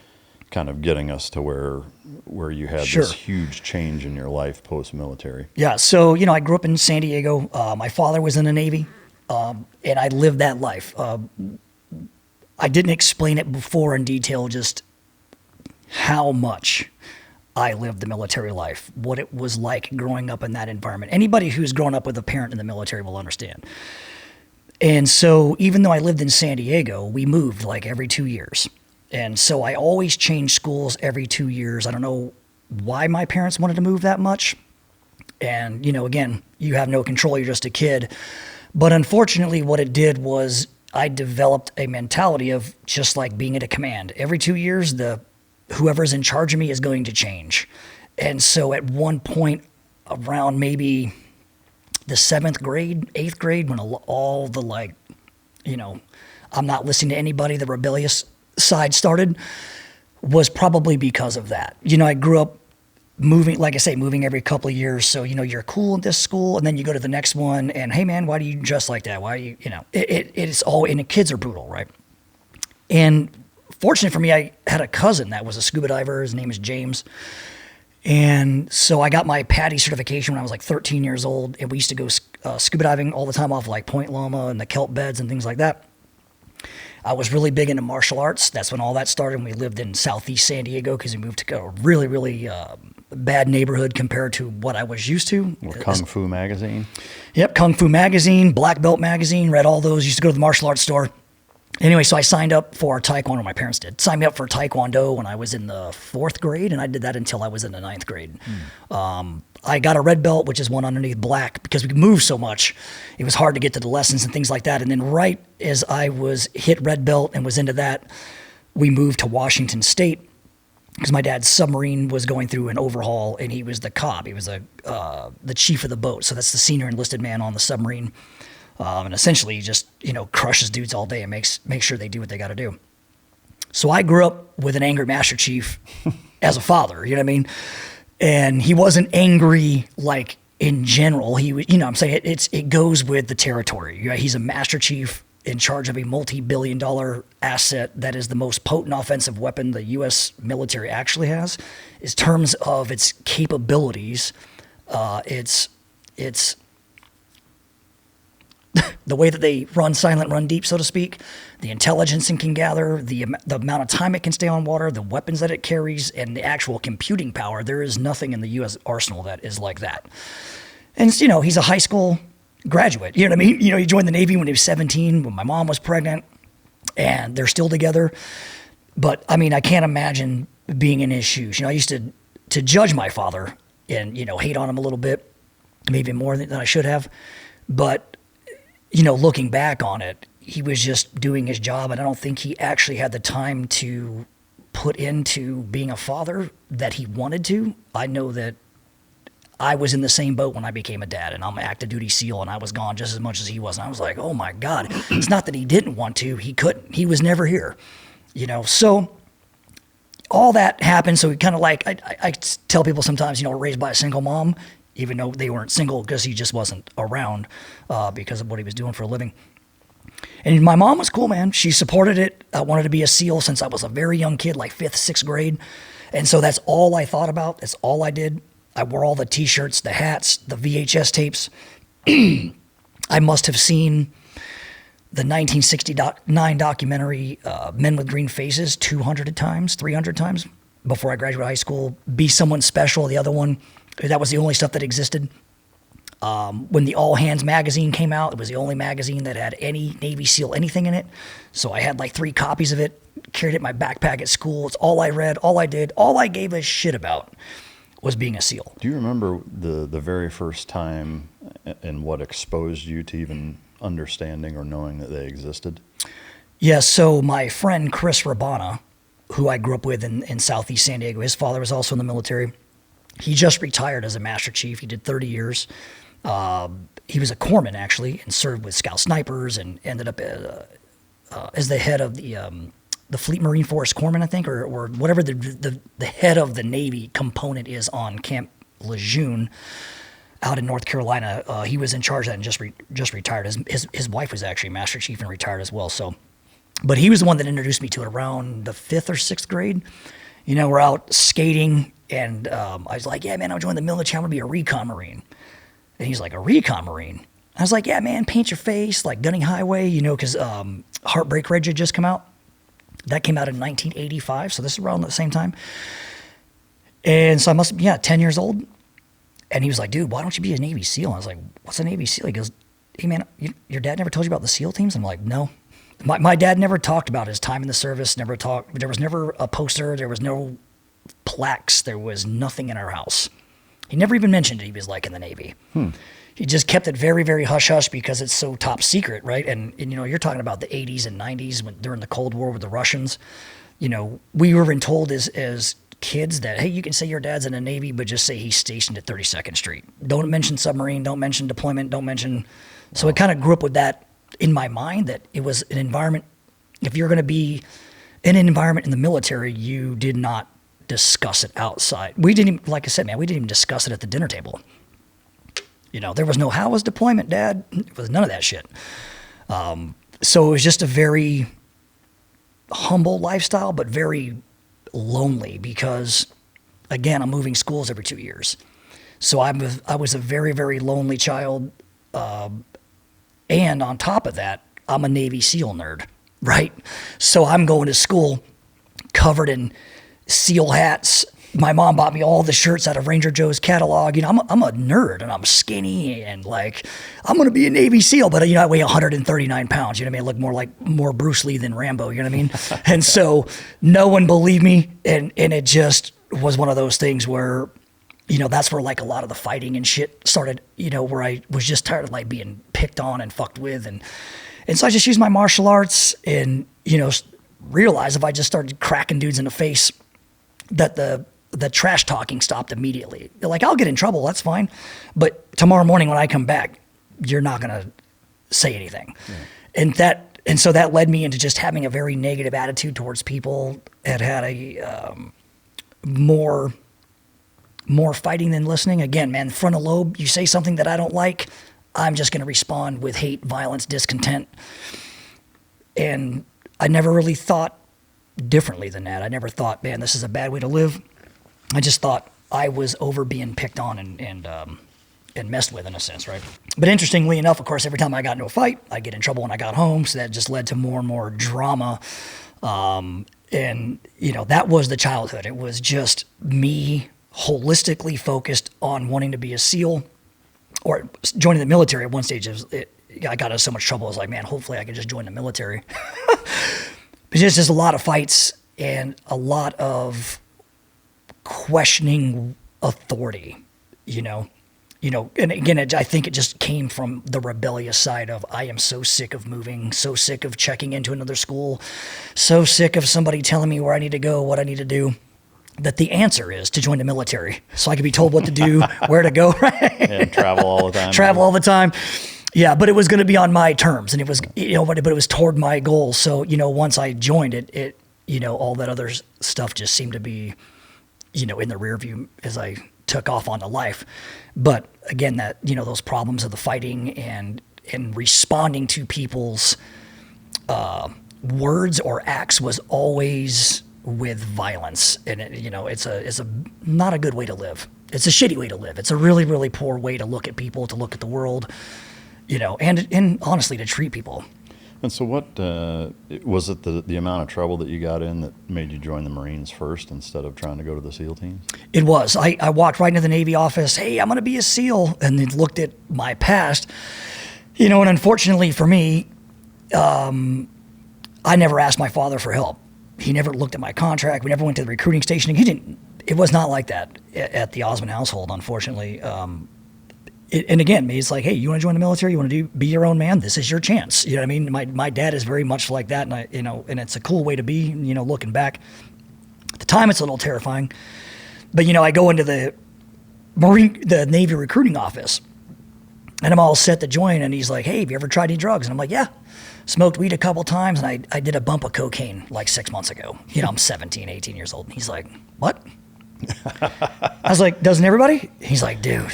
kind of getting us to where you had this huge change in your life post-military. Yeah, so, I grew up in San Diego. My father was in the Navy, and I lived that life. I didn't explain it before in detail, just how much I lived the military life, what it was like growing up in that environment. Anybody who's grown up with a parent in the military will understand. And so even though I lived in San Diego, we moved like every 2 years. And so I always changed schools every 2 years. I don't know why my parents wanted to move that much. And, again, you have no control. You're just a kid. But unfortunately, what it did was I developed a mentality of just like being at a command. Every 2 years, whoever's in charge of me is going to change. And so at one point around maybe the 7th grade, 8th grade, when all the I'm not listening to anybody, the rebellious side started, was probably because of that. I grew up moving, like I say, moving every couple of years. So, you're cool at this school, and then you go to the next one, and hey man, why do you dress like that? Why do you, it's all, and the kids are brutal, right? And fortunate for me, I had a cousin that was a scuba diver. His name is James. And so I got my PADI certification when I was like 13 years old, and we used to go scuba diving all the time off like Point Loma and the kelp beds and things like that. I was really big into martial arts. That's when all that started. And we lived in Southeast San Diego because we moved to a really, really bad neighborhood compared to what I was used to. Kung Fu magazine. Yep, Kung Fu magazine, Black Belt magazine, read all those. Used to go to the martial arts store. Anyway, so I signed up for Taekwondo. My parents did. Signed me up for Taekwondo when I was in the 4th grade, and I did that until I was in the 9th grade. I got a red belt, which is one underneath black, because we moved so much. It was hard to get to the lessons and things like that. And then right as I was hit red belt and was into that, we moved to Washington State because my dad's submarine was going through an overhaul, and he was the cop. He was the chief of the boat. So that's the senior enlisted man on the submarine. And essentially he just, crushes dudes all day and makes sure they do what they got to do. So I grew up with an angry Master Chief as a father, you know what I mean? And he wasn't angry like in general. He was, I'm saying it goes with the territory. He's a Master Chief in charge of a multi-billion-dollar asset that is the most potent offensive weapon the U.S. military actually has. In terms of its capabilities, it's the way that they run silent, run deep, so to speak, the intelligence it can gather, the amount of time it can stay on water, the weapons that it carries, and the actual computing power. There is nothing in the U.S. arsenal that is like that. And, he's a high school graduate. You know what I mean? He joined the Navy when he was 17, when my mom was pregnant, and they're still together. But, I can't imagine being in his shoes. I used to judge my father and, hate on him a little bit, maybe more than I should have. But looking back on it, he was just doing his job, and I don't think he actually had the time to put into being a father that he wanted to. I know that I was in the same boat when I became a dad, and I'm an active duty SEAL, and I was gone just as much as he was. And I was like, oh my God, it's not that he didn't want to, he couldn't. He was never here, So all that happened. So he kind of like, I tell people sometimes, raised by a single mom, even though they weren't single, because he just wasn't around because of what he was doing for a living. And my mom was cool, man. She supported it. I wanted to be a SEAL since I was a very young kid, like 5th, 6th grade. And so that's all I thought about. That's all I did. I wore all the T-shirts, the hats, the VHS tapes. I must have seen the 1969 documentary Men with Green Faces 200 times, 300 times before I graduated high school. Be Someone Special, the other one. That was the only stuff that existed. When the All Hands magazine came out, it was the only magazine that had any Navy SEAL anything in it. So I had like 3 copies of it, carried it in my backpack at school. It's all I read, all I did, all I gave a shit about was being a SEAL. Do you remember the very first time and what exposed you to even understanding or knowing that they existed? Yeah, so my friend Chris Rabana, who I grew up with in Southeast San Diego, his father was also in the military. He just retired as a Master Chief. He did 30 years. He was a corpsman, actually, and served with Scout Snipers and ended up as the head of the Fleet Marine Force Corpsman, I think, or whatever the head of the Navy component is on Camp Lejeune out in North Carolina. He was in charge of that and just retired. His wife was actually Master Chief and retired as well. So, but he was the one that introduced me to it around the 5th or 6th grade. We're out skating, and I was like, yeah, man, I'm joining the military. I'm going to be a Recon Marine. And he's like, a Recon Marine? I was like, yeah, man, paint your face, like Gunning Highway, because Heartbreak Ridge had just come out. That came out in 1985, so this is around the same time. And so I must have been, 10 years old. And he was like, dude, why don't you be a Navy SEAL? And I was like, what's a Navy SEAL? He goes, hey, man, your dad never told you about the SEAL teams? I'm like, no. My dad never talked about his time in the service, never talked. There was never a poster. There was no plaques. There was nothing in our house. He never even mentioned it. He was like in the Navy. He just kept it very, very hush-hush because it's so top secret, right? And you're talking about the 80s and 90s during the Cold War with the Russians. We were told as kids that, hey, you can say your dad's in the Navy, but just say he's stationed at 32nd Street. Don't mention submarine. Don't mention deployment. Don't mention. So I kind of grew up with that in my mind, that it was an environment. If you're going to be in an environment in the military, you did not discuss it outside. We didn't even, like I said, man, we didn't even discuss it at the dinner table. There was no, how was deployment, Dad? It was none of that shit. So it was just a very humble lifestyle, but very lonely because, again, I'm moving schools every 2 years. So I was a very, very lonely child. And on top of that, I'm a Navy SEAL nerd, right? So I'm going to school covered in SEAL hats. My mom bought me all the shirts out of Ranger Joe's catalog. I'm a nerd, and I'm skinny, and like, I'm going to be a Navy SEAL, but I weigh 139 pounds. You know what I mean? I look more Bruce Lee than Rambo. You know what I mean? And so no one believed me, and it just was one of those things where that's where like a lot of the fighting and shit started, where I was just tired of like being picked on and fucked with. And so I just used my martial arts and, realized if I just started cracking dudes in the face that the trash talking stopped immediately. They're like, I'll get in trouble. That's fine. But tomorrow morning when I come back, you're not going to say anything. Yeah. And so that led me into just having a very negative attitude towards people that had a more fighting than listening. Again, man, frontal lobe, you say something that I don't like, I'm just going to respond with hate, violence, discontent. And I never really thought differently than that. I never thought, man, this is a bad way to live. I just thought I was over being picked on and messed with in a sense, right? But interestingly enough, of course, every time I got into a fight, I'd get in trouble when I got home. So that just led to more and more drama. And, that was the childhood. It was just me holistically focused on wanting to be a SEAL or joining the military. At one stage, I got into so much trouble. I was like, man, hopefully I can just join the military. But it's just a lot of fights and a lot of questioning authority, and again, I think it just came from the rebellious side of, I am so sick of moving, so sick of checking into another school, so sick of somebody telling me where I need to go, what I need to do, that the answer is to join the military. So I can be told what to do, where to go, right? And travel all the time. Travel all the time. Yeah, but it was going to be on my terms, and it was, but it was toward my goals. So, once I joined it, all that other stuff just seemed to be, in the rear view as I took off onto life. But again, that, those problems of the fighting and responding to people's words or acts was always with violence. And it's a not a good way to live. It's a shitty way to live. It's a really, really poor way to look at people, to look at the world, and honestly to treat people. And so what, was it the amount of trouble that you got in that made you join the Marines first instead of trying to go to the SEAL teams? It was. I walked right into the Navy office. Hey, I'm going to be a SEAL. And then looked at my past, and unfortunately for me, I never asked my father for help. He never looked at my contract. We never went to the recruiting station. It was not like that at the Osman household, unfortunately. And again, it's like, hey, you want to join the military? You want to be your own man? This is your chance. You know what I mean? My dad is very much like that, and and it's a cool way to be. Looking back, at the time, it's a little terrifying. But I go into the Navy recruiting office, and I'm all set to join. And he's like, hey, have you ever tried any drugs? And I'm like, yeah, smoked weed a couple times, and I did a bump of cocaine like 6 months ago. I'm 17, 18 years old. And he's like, what? I was like, doesn't everybody? He's like, dude.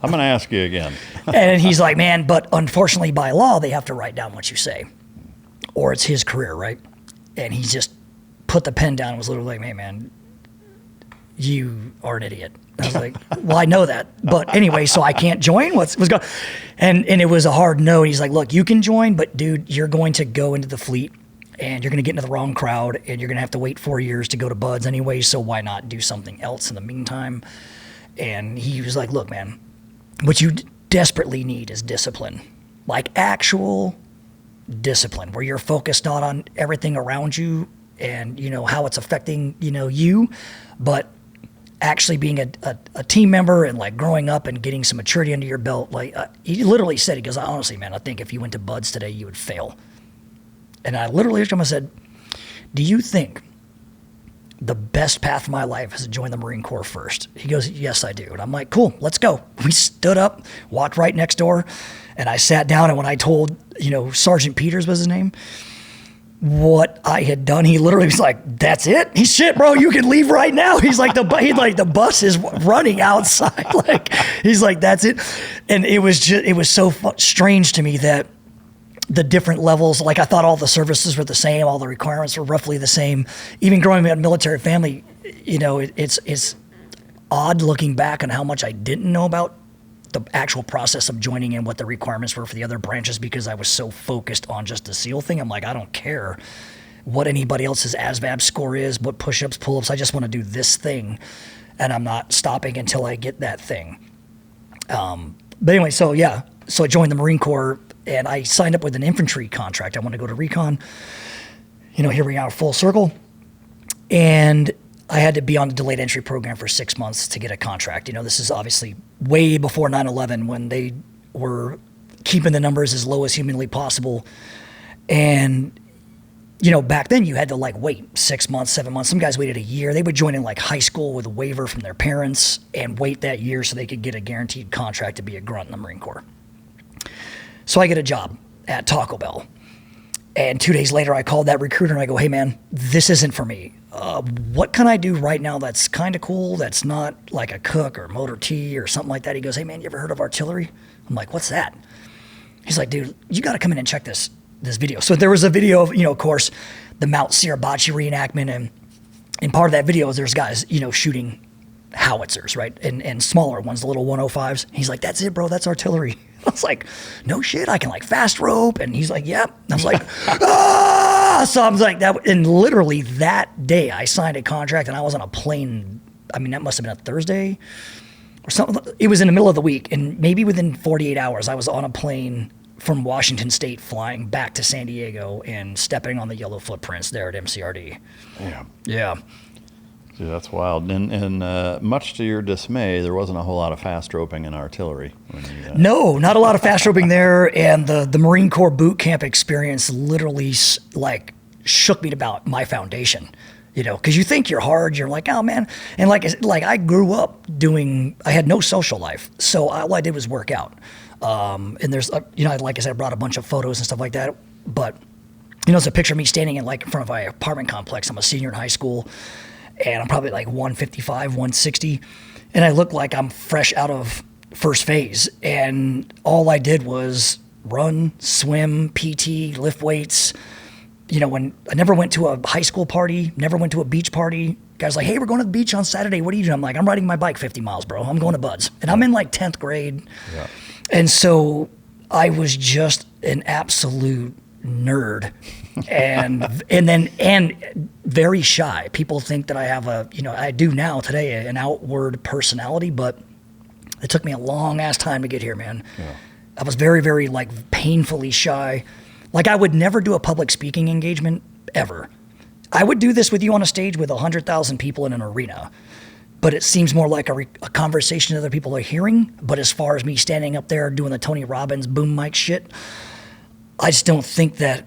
I'm going to ask you again. And he's like, man, but unfortunately by law, they have to write down what you say, or it's his career, right? And he just put the pen down and was literally like, hey, man, you are an idiot. I was like, well, I know that. But anyway, so I can't join? What's going on? And it was a hard no. He's like, look, you can join, but dude, you're going to go into the fleet and you're going to get into the wrong crowd and you're going to have to wait 4 years to go to BUD/S anyway. So why not do something else in the meantime? And he was like, look, man, what you desperately need is discipline, like actual discipline, where you're focused not on everything around you and, how it's affecting, you, but actually being a team member and like growing up and getting some maturity under your belt. Like he literally said, he goes, honestly, man, I think if you went to BUD/S today, you would fail. And I literally looked at him and said, do you think the best path for my life is to join the Marine Corps first? He goes, yes, I do. And I'm like, cool, let's go. We stood up, walked right next door, and I sat down. And when I told, Sergeant Peters was his name, what I had done, he literally was like, that's it? He's shit, bro, you can leave right now. He's like, the bus is running outside. Like, he's like, that's it. And it was so strange to me that the different levels, like I thought all the services were the same, all the requirements were roughly the same. Even growing up in a military family, it's odd looking back on how much I didn't know about the actual process of joining and what the requirements were for the other branches, because I was so focused on just the SEAL thing. I'm like, I don't care what anybody else's ASVAB score is, what push-ups, pull-ups. I just want to do this thing, and I'm not stopping until I get that thing. But anyway, so I joined the Marine Corps, and I signed up with an infantry contract. I want to go to Recon. Here we are, full circle. And I had to be on the delayed entry program for 6 months to get a contract. This is obviously way before 9/11 when they were keeping the numbers as low as humanly possible. And, back then you had to wait 6 months, 7 months. Some guys waited a year. They would join in high school with a waiver from their parents and wait that year so they could get a guaranteed contract to be a grunt in the Marine Corps. So I get a job at Taco Bell. And 2 days later, I called that recruiter and I go, hey, man, this isn't for me. What can I do right now that's kind of cool, that's not like a cook or motor T or something like that? He goes, hey, man, you ever heard of artillery? I'm like, what's that? He's like, dude, you got to come in and check this video. So there was a video of, of course, the Mount Suribachi reenactment. And part of that video is there's guys, shooting howitzers, right? And smaller ones, the little 105s. He's like, that's it, bro. That's artillery. I was like, no shit, I can fast rope. And he's like, yep. I was like, ah! So I was like, that. And literally that day I signed a contract and I was on a plane. I mean, that must have been a Thursday or something. It was in the middle of the week. And maybe within 48 hours, I was on a plane from Washington State flying back to San Diego and stepping on the yellow footprints there at MCRD. Yeah. Yeah. Dude, that's wild. And much to your dismay, there wasn't a whole lot of fast roping in artillery. No, not a lot of fast roping there. And the Marine Corps boot camp experience literally shook me about my foundation. Because you think you're hard, you're like, oh man. And I grew up I had no social life. So all I did was work out. And there's, like I said, I brought a bunch of photos and stuff like that. But, it's a picture of me standing in front of my apartment complex. I'm a senior in high school. And I'm probably 155, 160. And I look like I'm fresh out of first phase. And all I did was run, swim, PT, lift weights. When I never went to a high school party, never went to a beach party. Guys like, hey, we're going to the beach on Saturday. What are you doing? I'm like, I'm riding my bike 50 miles, bro. I'm going to Bud's. And I'm in 10th grade. Yeah. And so I was just an absolute nerd. and very shy. People think that I have I do now today, an outward personality, but it took me a long ass time to get here, man. Yeah. I was very, very painfully shy. I would never do a public speaking engagement ever. I would do this with you on a stage with 100,000 people in an arena, but it seems more like a conversation other people are hearing. But as far as me standing up there doing the Tony Robbins boom mic shit, I just don't think that,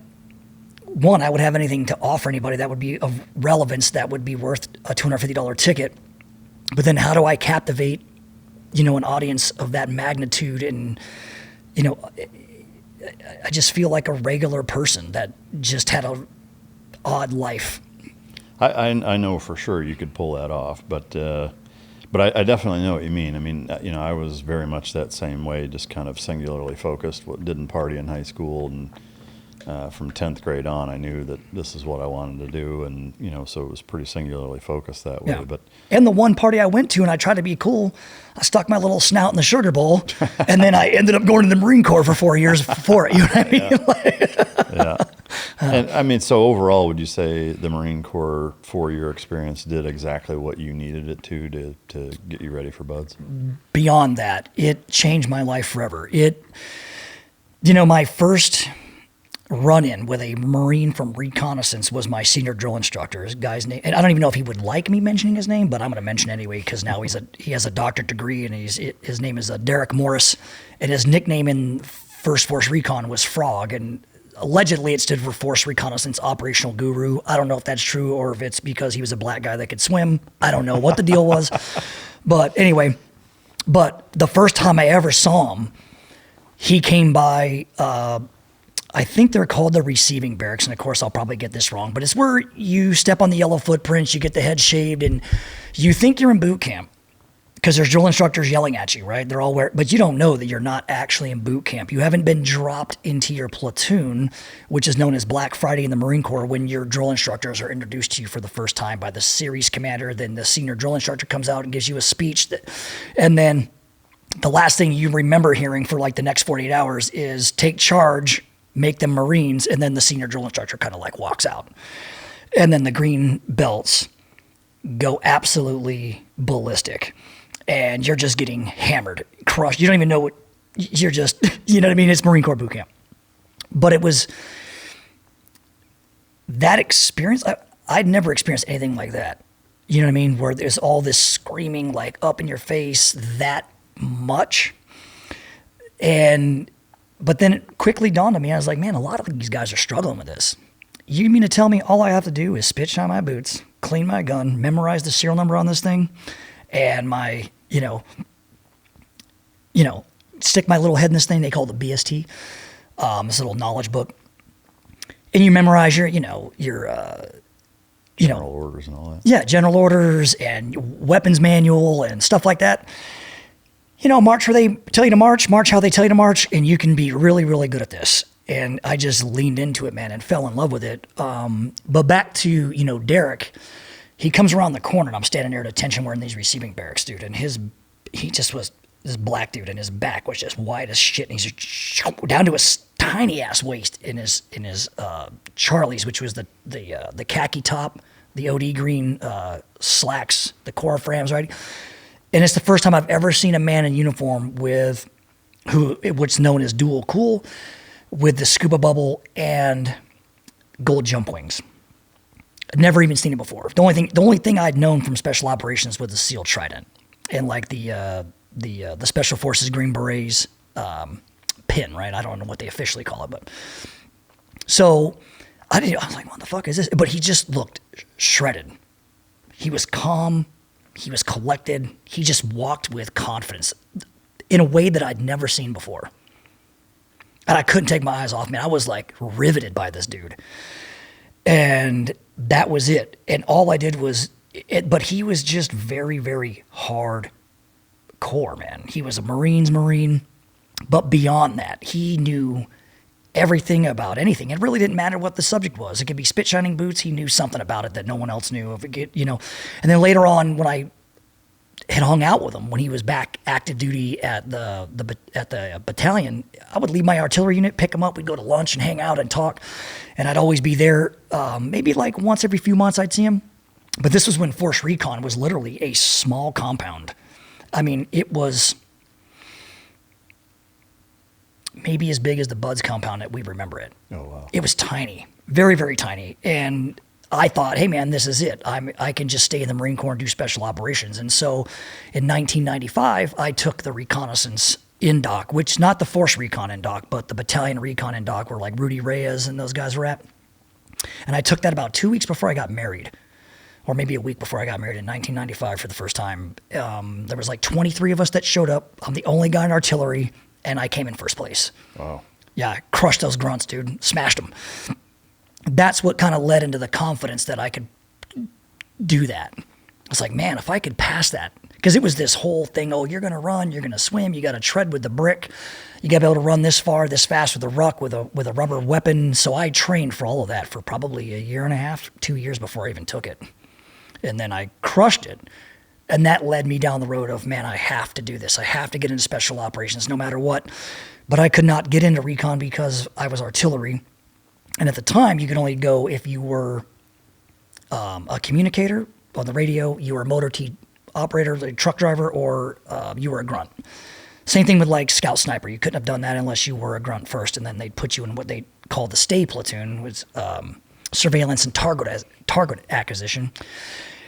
one, I would have anything to offer anybody that would be of relevance, that would be worth a $250 ticket. But then how do I captivate, an audience of that magnitude? And, I just feel like a regular person that just had a odd life. I know for sure you could pull that off, but I definitely know what you mean. I mean, I was very much that same way, just kind of singularly focused. Didn't party in high school, and from 10th grade on, I knew that this is what I wanted to do, and so it was pretty singularly focused that way. Yeah. And the one party I went to, and I tried to be cool, I stuck my little snout in the sugar bowl, and then I ended up going to the Marine Corps for 4 years before it. You know what I mean? Yeah. And I mean, so overall, would you say the Marine Corps 4-year experience did exactly what you needed it to get you ready for Buds? Beyond that, it changed my life forever. My first run-in with a Marine from reconnaissance was my senior drill instructor. His guy's name, and I don't even know if he would like me mentioning his name, but I'm going to mention it anyway because now he has a doctorate degree, and his name is Derek Morris, and his nickname in First Force Recon was Frog, and allegedly it stood for Force Reconnaissance Operational Guru. I don't know if that's true or if it's because he was a black guy that could swim. I don't know what the deal was, but anyway. But the first time I ever saw him, he came by. I think they're called the receiving barracks, and of course I'll probably get this wrong, but it's where you step on the yellow footprints, you get the head shaved, and you think you're in boot camp because there's drill instructors yelling at you, right? They're all but you don't know that you're not actually in boot camp. You haven't been dropped into your platoon, which is known as Black Friday in the Marine Corps, when your drill instructors are introduced to you for the first time by the series commander. Then the senior drill instructor comes out and gives you a speech, and then the last thing you remember hearing for the next 48 hours is take charge, make them Marines, and then the senior drill instructor kind of walks out. And then the green belts go absolutely ballistic. And you're just getting hammered, crushed. You don't even know what, you're just, you know what I mean? It's Marine Corps boot camp. But it was that experience, I'd never experienced anything like that. You know what I mean? Where there's all this screaming like up in your face that much. But then it quickly dawned on me, I was like, man, a lot of these guys are struggling with this. You mean to tell me all I have to do is spit shine my boots, clean my gun, memorize the serial number on this thing, and my, stick my little head in this thing they call the BST, this little knowledge book, and you memorize your General orders and all that. Yeah, general orders and weapons manual and stuff like that. March where they tell you to march how they tell you to march, and you can be really, really good at this. And I just leaned into it, man, and fell in love with it. But back to, Derek, he comes around the corner, and I'm standing there at attention wearing these receiving barracks, dude. And he just was this black dude, and his back was just white as shit. And he's just down to his tiny ass waist in his Charlies, which was the khaki top, the OD green slacks, the core frames, right? And it's the first time I've ever seen a man in uniform with what's known as dual cool, with the scuba bubble and gold jump wings. I'd never even seen it before. The only thing I'd known from special operations was the SEAL Trident and like the Special Forces Green Berets pin, right? I don't know what they officially call it, but so I was like, what the fuck is this? But he just looked shredded. He was calm. He was collected. He just walked with confidence in a way that I'd never seen before. And I couldn't take my eyes off, man. I was like riveted by this dude. And that was it. And all I did was, but he was just very, very hardcore, man. He was a Marine. But beyond that, he knew everything about anything. It really didn't matter what the subject was. It could be spit shining boots. He knew something about it that no one else knew. And then later on, when I had hung out with him, when he was back active duty at the battalion, I would leave my artillery unit, pick him up. We'd go to lunch and hang out and talk. And I'd always be there. Maybe like once every few months I'd see him. But this was when Force Recon was literally a small compound. I mean, it was maybe as big as the Buds compound that we remember it. Oh, wow. It was tiny, very, very tiny. And I thought, hey, man, this is it. I can just stay in the Marine Corps and do special operations. And so in 1995, I took the reconnaissance in-doc, which not the Force Recon in-doc, but the battalion Recon in-doc where like Rudy Reyes and those guys were at. And I took that about 2 weeks before I got married, or maybe a week before I got married in 1995 for the first time. There was like 23 of us that showed up. I'm the only guy in artillery, and I came in first place. Wow. Yeah, I crushed those grunts, dude. Smashed them. That's what kind of led into the confidence that I could do that. I was like, man, if I could pass that, because it was this whole thing, oh, you're going to run, you're going to swim, you got to tread with the brick, you got to be able to run this far, this fast with a ruck, with a rubber weapon. So I trained for all of that for probably a year and a half, 2 years before I even took it. And then I crushed it. And that led me down the road of, man, I have to do this. I have to get into special operations no matter what. But I could not get into recon because I was artillery. And at the time, you could only go if you were a communicator on the radio, you were a motor T operator, a truck driver, or you were a grunt. Same thing with like scout sniper. You couldn't have done that unless you were a grunt first, and then they'd put you in what they called the stay platoon, was surveillance and target acquisition.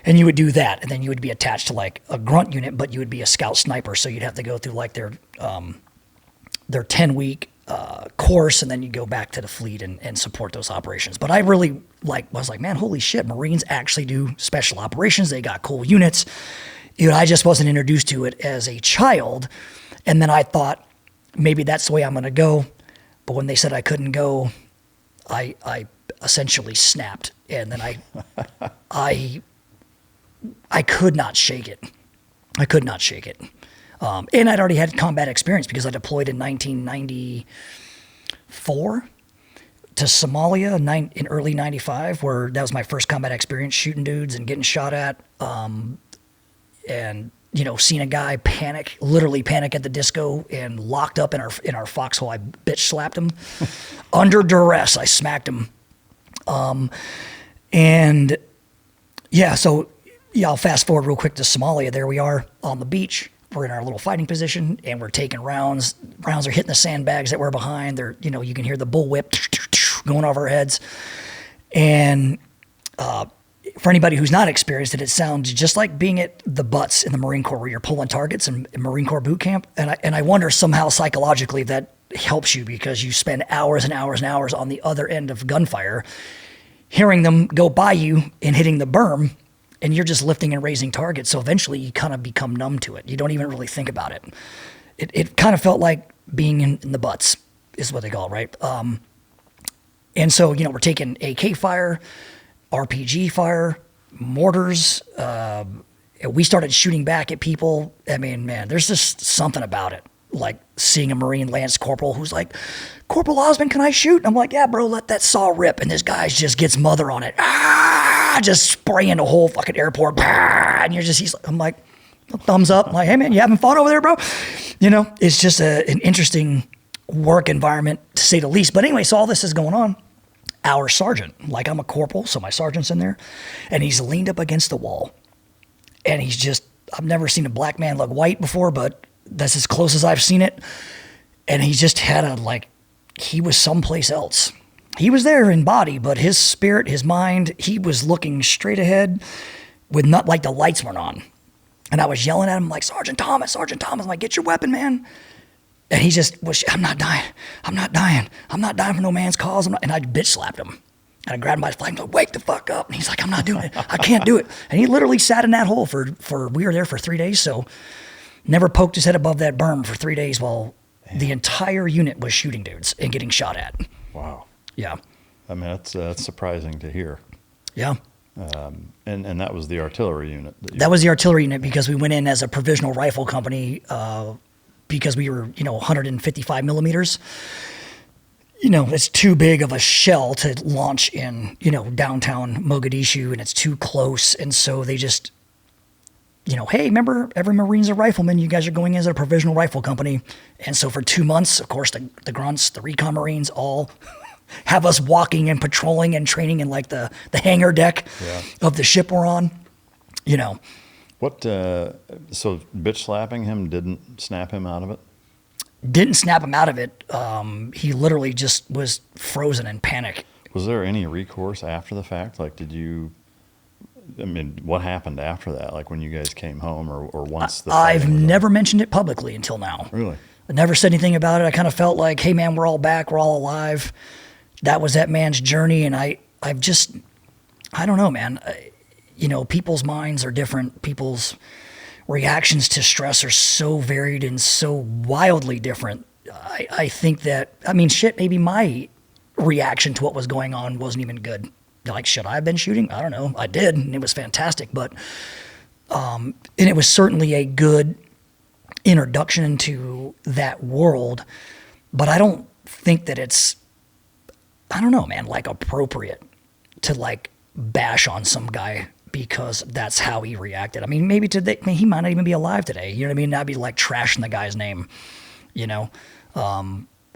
And you would do that, and then you would be attached to like a grunt unit, but you would be a scout sniper. So you'd have to go through like their 10-week course, and then you go back to the fleet and support those operations. But I really was like, man, holy shit, Marines actually do special operations. They got cool units. I just wasn't introduced to it as a child. And then I thought maybe that's the way I'm going to go. But when they said I couldn't go, I essentially snapped. And then I could not shake it. I could not shake it. And I'd already had combat experience because I deployed in 1994 to Somalia in early 95, where that was my first combat experience, shooting dudes and getting shot at. And, seeing a guy literally panic at the disco and locked up in our foxhole. I bitch slapped him. Under duress, I smacked him. And yeah, so I'll fast forward real quick to Somalia. There we are on the beach. We're in our little fighting position, and we're taking rounds. Rounds are hitting the sandbags that we're behind. They're, you can hear the bullwhip going over our heads. And for anybody who's not experienced it, it sounds just like being at the butts in the Marine Corps where you're pulling targets in Marine Corps boot camp. And I wonder somehow psychologically that helps you because you spend hours and hours and hours on the other end of gunfire, hearing them go by you and hitting the berm, and you're just lifting and raising targets. So eventually you kind of become numb to it. You don't even really think about it. It kind of felt like being in the butts is what they call it, right? And so, we're taking AK fire, RPG fire, mortars. We started shooting back at people. I mean, man, there's just something about it. Like seeing a Marine Lance Corporal who's like, Corporal Osman, can I shoot? And I'm like, yeah, bro, let that saw rip. And this guy just gets mother on it. Just spraying the whole fucking airport. And I'm like, thumbs up. I'm like, hey man, you having fun over there, bro? It's just an interesting work environment to say the least. But anyway, so all this is going on. Our sergeant, like I'm a corporal, so my sergeant's in there, and he's leaned up against the wall. And I've never seen a black man look white before, but that's as close as I've seen it. And he just had he was someplace else. He was there in body, but his spirit, his mind, he was looking straight ahead with not like the lights weren't on. And I was yelling at him like, Sergeant Thomas, I'm like, get your weapon, man. And he just was, I'm not dying for no man's cause. And I bitch slapped him. And I grabbed him by his flag and I was like, wake the fuck up. And he's like, I'm not doing it. I can't do it. And he literally sat in that hole we were there for 3 days. So never poked his head above that berm for 3 days while the entire unit was shooting dudes and getting shot at. Wow. Yeah. I mean, that's surprising to hear. Yeah. And that was the artillery unit. That was the artillery unit because we went in as a provisional rifle company because we were, 155 millimeters. It's too big of a shell to launch in, downtown Mogadishu, and it's too close. And so they just, hey, remember, every Marine's a rifleman. You guys are going as a provisional rifle company. And so for 2 months, of course, the grunts, the Recon Marines all have us walking and patrolling and training in like the hangar deck of the ship we're on, What, so bitch slapping him didn't snap him out of it? Didn't snap him out of it. He literally just was frozen in panic. Was there any recourse after the fact? Like, what happened after that? Like when you guys came home or once the I've never mentioned it publicly until now. Really? I never said anything about it. I kind of felt like, hey man, we're all back. We're all alive. That was that man's journey. And I don't know, man. People's minds are different. People's reactions to stress are so varied and so wildly different. I think that, maybe my reaction to what was going on wasn't even good. Like, should I have been shooting? I don't know. I did, and it was fantastic. But, and it was certainly a good introduction into that world. But I don't think that it's, I don't know, man, like appropriate to like bash on some guy because that's how he reacted. Maybe today, he might not even be alive today. You know what I mean? I'd be like trashing the guy's name,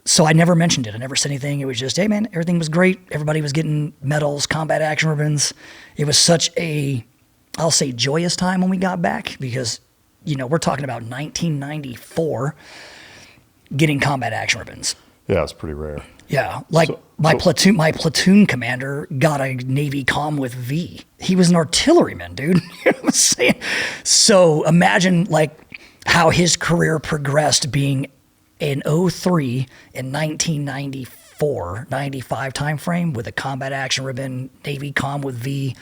So I never mentioned it. I never said anything. It was just, hey man, everything was great. Everybody was getting medals, combat action ribbons. It was such a, I'll say, joyous time when we got back because, we're talking about 1994 getting combat action ribbons. Yeah, it's pretty rare. Yeah, my platoon commander got a Navy comm with V. He was an artilleryman, dude. You know what I'm saying? So imagine like how his career progressed being in 03 in 1994, 95 time frame with a combat action ribbon, Navy comm with V.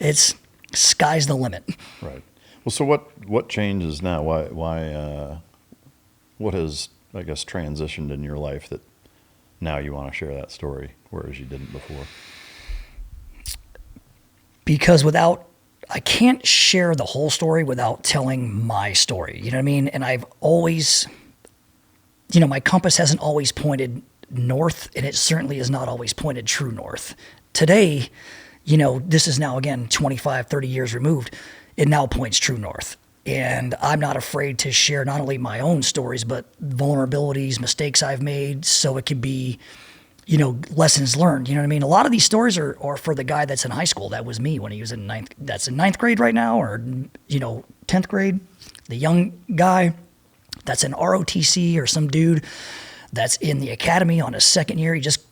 It's sky's the limit. Right. Well, so what changes now? Why what has, I guess, transitioned in your life that now you want to share that story, whereas you didn't before? Because I can't share the whole story without telling my story. You know what I mean? And I've always, my compass hasn't always pointed north, and it certainly is not always pointed true north. Today, this is now, again, 25, 30 years removed. It now points true north. And I'm not afraid to share not only my own stories, but vulnerabilities, mistakes I've made, so it could be, lessons learned. You know what I mean? A lot of these stories are for the guy that's in high school. That was me when he was in ninth grade right now, or, 10th grade. The young guy that's in ROTC, or some dude that's in the academy on his second year. He just,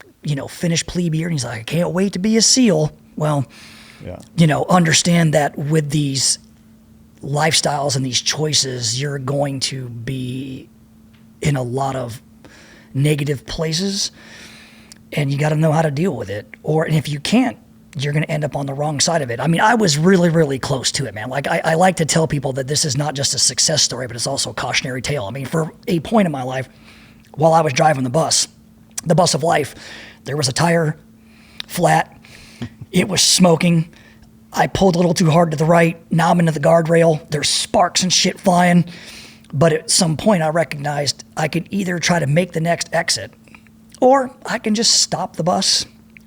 finished plebe year, and he's like, I can't wait to be a SEAL. Well, Understand that with these lifestyles and these choices, you're going to be in a lot of negative places, and you got to know how to deal with it. And if you can't, you're going to end up on the wrong side of it. I mean, I was really, really close to it, man. Like, I like to tell people that this is not just a success story, but it's also a cautionary tale. I mean, for a point in my life, while I was driving the bus of life, there was a tire flat. It was smoking. I pulled a little too hard to the right. Now I'm into the guardrail. There's sparks and shit flying. But at some point, I recognized I could either try to make the next exit, or I can just stop the bus,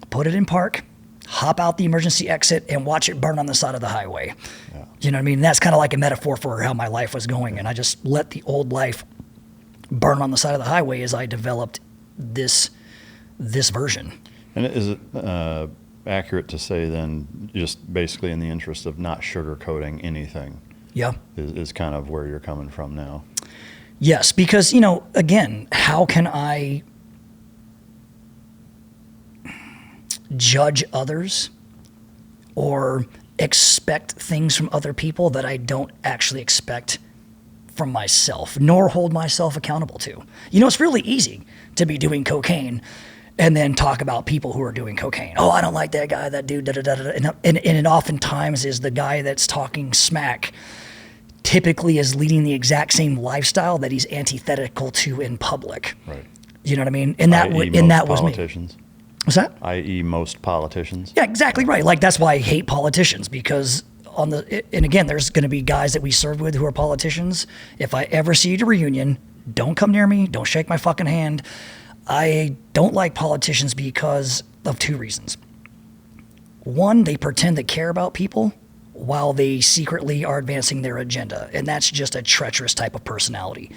put it in park, hop out the emergency exit, and watch it burn on the side of the highway. Yeah. You know what I mean? That's kind of like a metaphor for how my life was going. And I just let the old life burn on the side of the highway as I developed this version. And is it accurate to say then, just basically in the interest of not sugarcoating anything, is kind of where you're coming from now? Yes, because, again, how can I judge others or expect things from other people that I don't actually expect from myself, nor hold myself accountable to? It's really easy to be doing cocaine and then talk about people who are doing cocaine. Oh, I don't like that guy, that dude, da-da-da-da. And it oftentimes is the guy that's talking smack typically is leading the exact same lifestyle that he's antithetical to in public. Right. You know what I mean? And that was me. What's that? I.e. most politicians. Yeah, exactly right. Like, that's why I hate politicians, because and again, there's going to be guys that we served with who are politicians. If I ever see you at a reunion, don't come near me. Don't shake my fucking hand. I don't like politicians because of two reasons. One, they pretend to care about people while they secretly are advancing their agenda. And that's just a treacherous type of personality.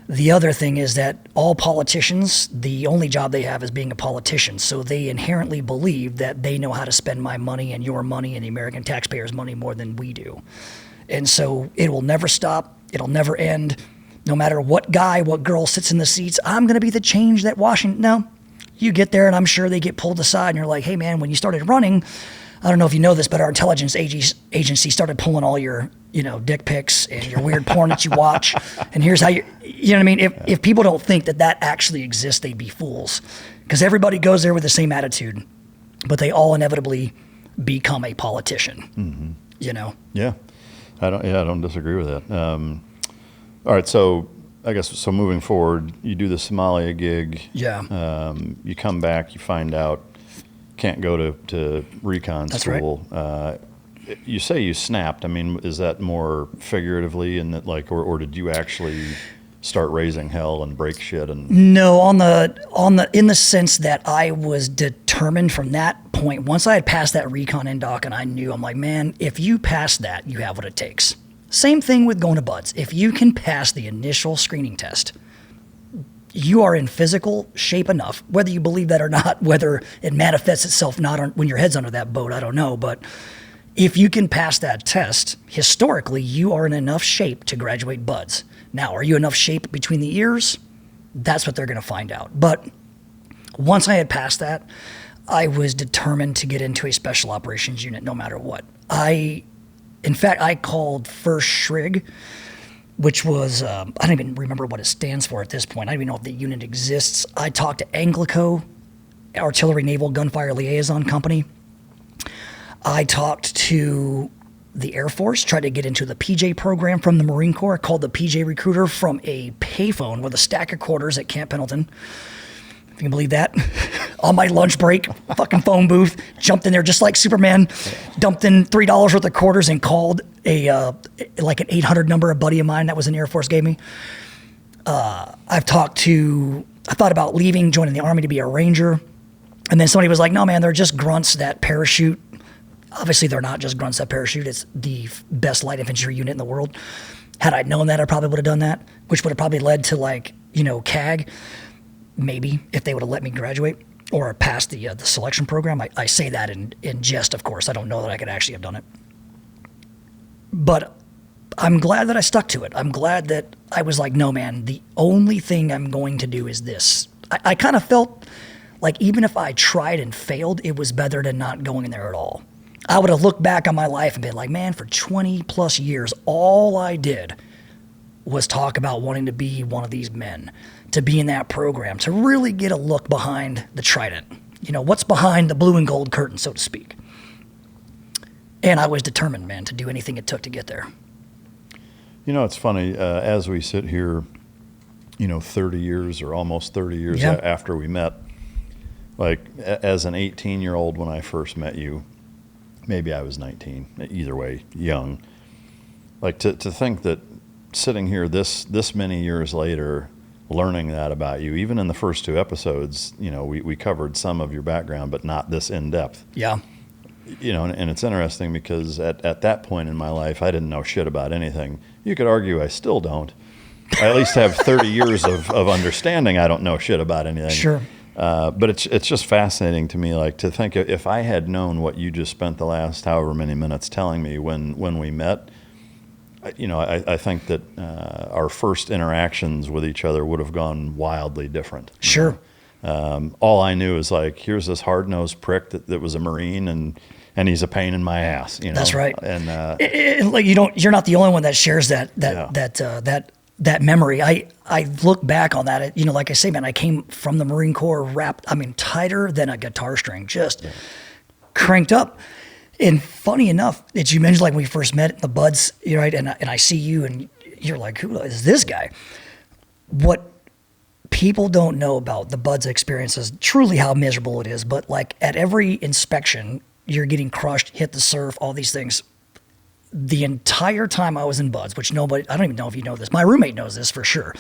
The other thing is that all politicians, the only job they have is being a politician. So they inherently believe that they know how to spend my money and your money and the American taxpayers' money more than we do. And so it will never stop. It'll never end. No matter what guy, what girl sits in the seats, I'm going to be the change that Washington. No, you get there and I'm sure they get pulled aside and you're like, hey man, when you started running, I don't know if you know this, but our intelligence agency started pulling all your, dick pics and your weird porn that you watch. And here's how you know what I mean? If people don't think that actually exists, they'd be fools, because everybody goes there with the same attitude, but they all inevitably become a politician, Yeah. I don't disagree with that. All right. So I guess, moving forward, you do the Somalia gig. Yeah. You come back, you find out can't go to Recon school. Right. You say you snapped. I mean, is that more figuratively, and that or did you actually start raising hell and break shit? And no, in the sense that I was determined from that point. Once I had passed that Recon indoc, and I knew, I'm like, man, if you pass that, you have what it takes. Same thing with going to Buds. If you can pass the initial screening test, you are in physical shape enough, whether you believe that or not, whether it manifests itself when your head's under that boat, I don't know. But if you can pass that test, historically, you are in enough shape to graduate Buds. Now, are you enough shape between the ears? That's what they're going to find out. But once I had passed that, I was determined to get into a special operations unit no matter what. In fact, I called First Shrig, which was, I don't even remember what it stands for at this point. I don't even know if the unit exists. I talked to Anglico, Artillery Naval Gunfire Liaison Company. I talked to the Air Force, tried to get into the PJ program from the Marine Corps, called the PJ Recruiter from a payphone with a stack of quarters at Camp Pendleton. If you can believe that. On my lunch break, fucking phone booth, jumped in there just like Superman, dumped in $3 worth of quarters and called an 800 number a buddy of mine that was in the Air Force gave me. I thought about leaving, joining the Army to be a Ranger. And then somebody was like, no, man, they're just grunts that parachute. Obviously, they're not just grunts that parachute. It's the best light infantry unit in the world. Had I known that, I probably would have done that, which would have probably led to CAG, maybe, if they would have let me graduate or pass the selection program. I say that in jest, of course. I don't know that I could actually have done it. But I'm glad that I stuck to it. I'm glad that I was like, no, man, the only thing I'm going to do is this. I kind of felt like even if I tried and failed, it was better than not going in there at all. I would have looked back on my life and been like, man, for 20 plus years, all I did was talk about wanting to be one of these men, to be in that program, to really get a look behind the trident. You know, what's behind the blue and gold curtain, so to speak. And I was determined, man, to do anything it took to get there. You know, it's funny, as we sit here, 30 years or almost 30 years Yeah. after we met, like as an 18-year-old when I first met you, maybe I was 19, either way, young. Like to think that sitting here this many years later, learning that about you, even in the first 2 episodes, we covered some of your background, but not this in depth. Yeah. And it's interesting because at that point in my life, I didn't know shit about anything. You could argue I still don't. I at least have 30 years of understanding I don't know shit about anything. Sure. But it's just fascinating to me, like to think if I had known what you just spent the last however many minutes telling me when we met, I think that our first interactions with each other would have gone wildly different. Sure. All I knew is like, here's this hard-nosed prick that was a Marine and he's a pain in my ass. That's right. And like you're not the only one that shares that memory. I look back on that. Like I say, man, I came from the Marine Corps wrapped. I mean, tighter than a guitar string, just cranked up. And funny enough, that you mentioned like when we first met, the buds, right? And I see you, and you're like, who is this guy? What people don't know about the buds experience is truly how miserable it is. But like at every inspection, you're getting crushed, hit the surf, all these things. The entire time I was in buds, which nobody, I don't even know if you know this. My roommate knows this for sure.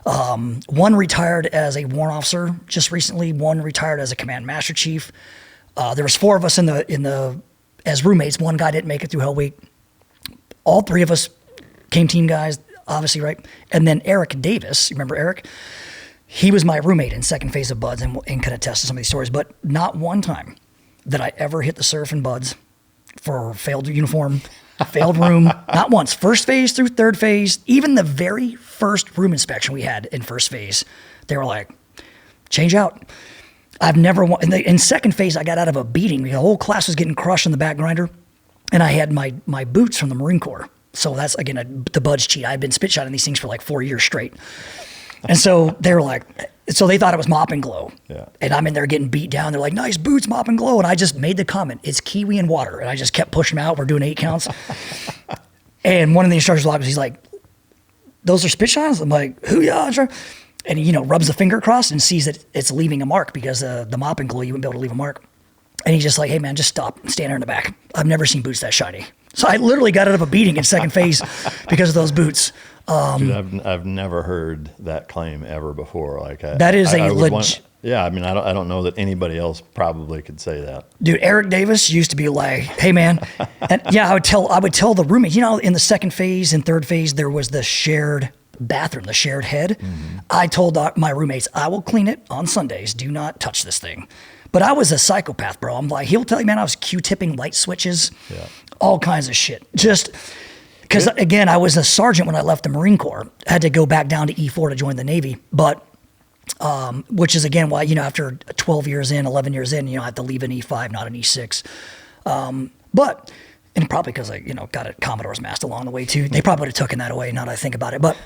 One retired as a warrant officer just recently. One retired as a command master chief. There was 4 of us in the as roommates. One guy didn't make it through Hell Week. All 3 of us came team guys, obviously, right? And then Eric Davis, you remember Eric? He was my roommate in second phase of buds and can attest to some of these stories. But not one time that I ever hit the surf in buds for failed uniform, failed room. Not once. First phase through third phase, even the very first room inspection we had in first phase, they were like, change out. I've never in second phase, I got out of a beating. The whole class was getting crushed in the back grinder, and I had my boots from the Marine Corps. So that's, again, the buds cheat. I've been spit shotting these things for like 4 years straight. And so they were like, so they thought it was mop and glow. Yeah. And I'm in there getting beat down. They're like, nice boots, mop and glow. And I just made the comment, it's kiwi and water. And I just kept pushing them out. We're doing 8 counts. And one of the instructors logged, he's like, those are spit shots? I'm like, who ya? And he, rubs the finger across and sees that it's leaving a mark because the mop and glow, you wouldn't be able to leave a mark. And he's just like, hey man, just stop and stand there in the back. I've never seen boots that shiny. So I literally got out of a beating in second phase because of those boots. Dude, I've never heard that claim ever before. Like that is a legit. Yeah, I mean, I don't know that anybody else probably could say that. Dude, Eric Davis used to be like, hey man, and yeah, I would tell the roommate, in the second phase and third phase, there was the shared bathroom, the shared head. Mm-hmm. I told my roommates, I will clean it on Sundays. Do not touch this thing. But I was a psychopath, bro. I'm like, he'll tell you, man, I was Q-tipping light switches, all kinds of shit. Just because, again, I was a sergeant when I left the Marine Corps. I had to go back down to E4 to join the Navy. But, which is, again, why, after 12 years in, 11 years in, I have to leave an E5, not an E6. But, and probably because I, got a Commodore's mast along the way too. They probably would have taken that away now that I think about it. But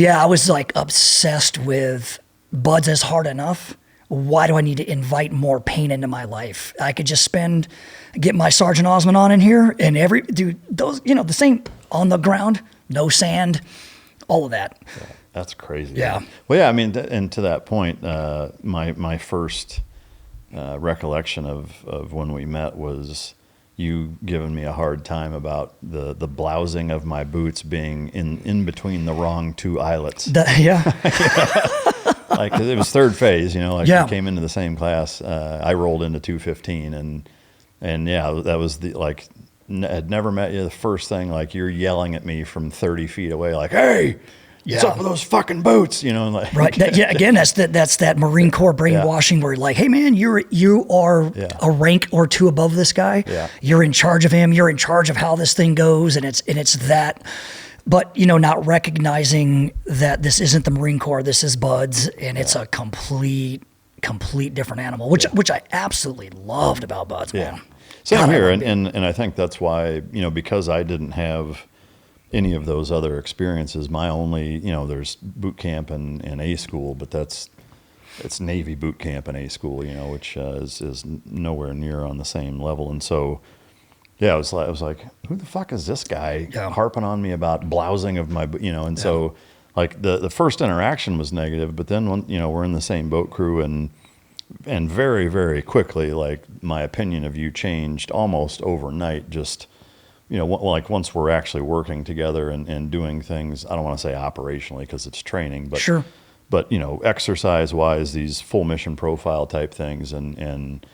yeah, I was like obsessed with buds as hard enough. Why do I need to invite more pain into my life? I could just get my Sergeant Osman on in here and those, the same on the ground, no sand, all of that. Yeah, that's crazy. Yeah. Man. Well, yeah, I mean, and to that point, my first recollection of when we met was you giving me a hard time about the blousing of my boots being in between the wrong 2 eyelets. Like, 'cause it was third phase, we came into the same class. I rolled into 215 and yeah, that was had never met you. The first thing, like, you're yelling at me from 30 feet away, like, hey, what's up with those fucking boots? Like, right. Again, that's that Marine Corps brainwashing where like, hey man, you are a rank or 2 above this guy. Yeah. You're in charge of him. You're in charge of how this thing goes. And it's that, but not recognizing that this isn't the Marine Corps, this is buds, and it's a complete complete different animal, which I absolutely loved about buds, man. Same God, here, and I think that's why, because I didn't have any of those other experiences. My only, there's boot camp and A school, but it's Navy boot camp and A school, which is nowhere near on the same level. And so, I was like, who the fuck is this guy harping on me about blousing of my, and so like the first interaction was negative, but then when, we're in the same boat crew and very, very quickly, like my opinion of you changed almost overnight, just, like once we're actually working together and doing things, I don't want to say operationally because it's training, but sure. But exercise wise, these full mission profile type things, and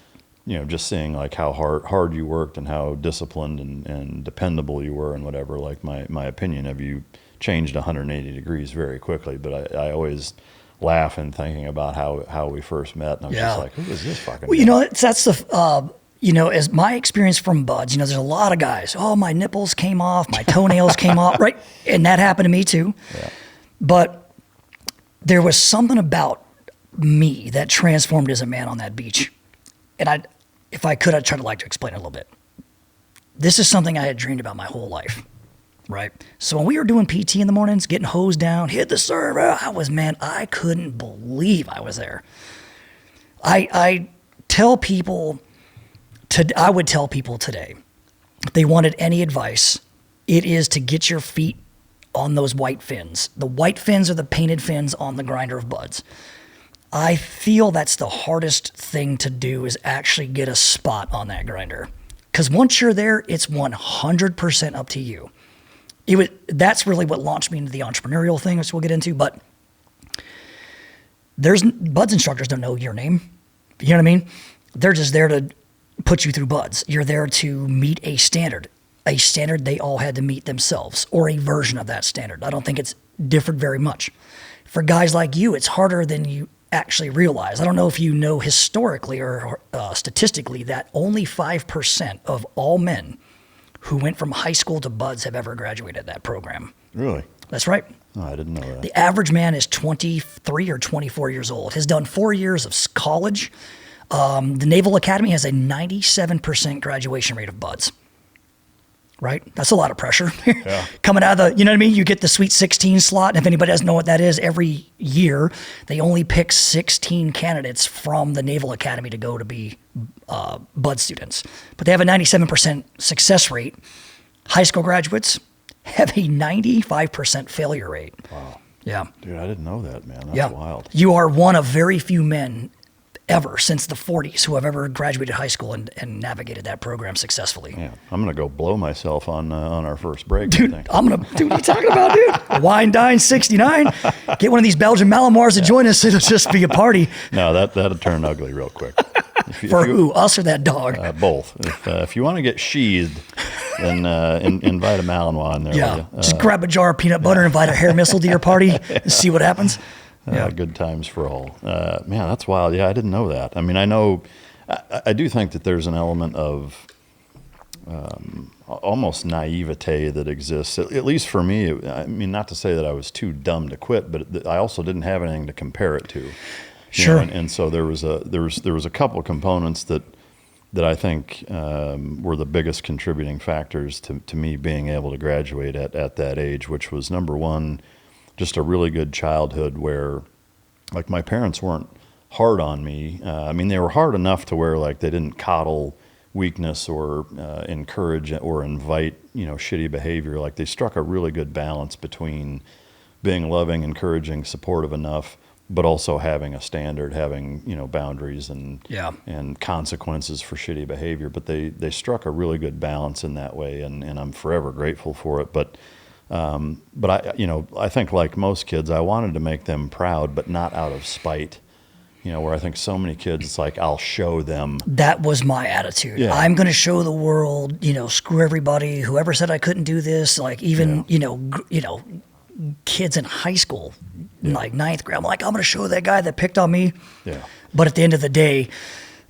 just seeing like how hard you worked and how disciplined and dependable you were and whatever. Like my opinion of you changed 180 degrees very quickly. But I always laugh in thinking about how we first met, and I was just like, who is this fucking? Well, that's the. As my experience from buds, there's a lot of guys, oh, my nipples came off, my toenails came off, right? And that happened to me too. Yeah. But there was something about me that transformed as a man on that beach. And if I could, I'd try to explain it a little bit. This is something I had dreamed about my whole life, right? So when we were doing PT in the mornings, getting hosed down, hit the server, I couldn't believe I was there. I would tell people today, if they wanted any advice, it is to get your feet on those white fins. The white fins are the painted fins on the grinder of buds. I feel that's the hardest thing to do, is actually get a spot on that grinder. Because once you're there, it's 100% up to you. That's really what launched me into the entrepreneurial thing, which we'll get into. But buds instructors don't know your name. You know what I mean? They're just there to put you through buds. You're there to meet a standard they all had to meet themselves, or a version of that standard. I don't think it's differed very much. For guys like you, it's harder than you actually realize. I don't know if you know historically or statistically that only 5% of all men who went from high school to buds have ever graduated that program. Really? That's right. Oh, I didn't know that. The average man is 23 or 24 years old, has done 4 years of college. The Naval Academy has a 97% graduation rate of buds. Right? That's a lot of pressure. Yeah. Coming out of you get the Sweet 16 slot. And if anybody doesn't know what that is, every year they only pick 16 candidates from the Naval Academy to go to be bud students. But they have a 97% success rate. High school graduates have a 95% failure rate. Wow. Yeah. Dude, I didn't know that, man. That's wild. You are one of very few men ever since the 40s who have ever graduated high school and navigated that program successfully. Yeah, I'm going to go blow myself on our first break. Dude, what are you talking about, dude? Wine Dine 69. Get one of these Belgian Malamars to join us. It'll just be a party. No, that'll turn ugly real quick. Who, us or that dog? Both. If you want to get sheathed, then invite a Malinois in there. Yeah, just grab a jar of peanut butter, invite a hair missile to your party, and see what happens. Good times for all. Man, that's wild. Yeah, I didn't know that. I mean, I do think that there's an element of almost naivete that exists, at least for me. I mean, not to say that I was too dumb to quit, but I also didn't have anything to compare it to. Sure. And so there was a couple of components that I think were the biggest contributing factors to me being able to graduate at that age, which was, number one, just a really good childhood where, like, my parents weren't hard on me. I mean, they were hard enough to where, like, they didn't coddle weakness or encourage or invite, shitty behavior. Like, they struck a really good balance between being loving, encouraging, supportive enough, but also having a standard, having, boundaries and consequences for shitty behavior. But they struck a really good balance in that way, and I'm forever grateful for it. But I think, like most kids, I wanted to make them proud, but not out of spite. Where I think so many kids, it's like, I'll show them. That was my attitude. Yeah. I'm going to show the world, screw everybody. Whoever said I couldn't do this, like even, kids in high school, like ninth grade, I'm like, I'm going to show that guy that picked on me. Yeah. But at the end of the day,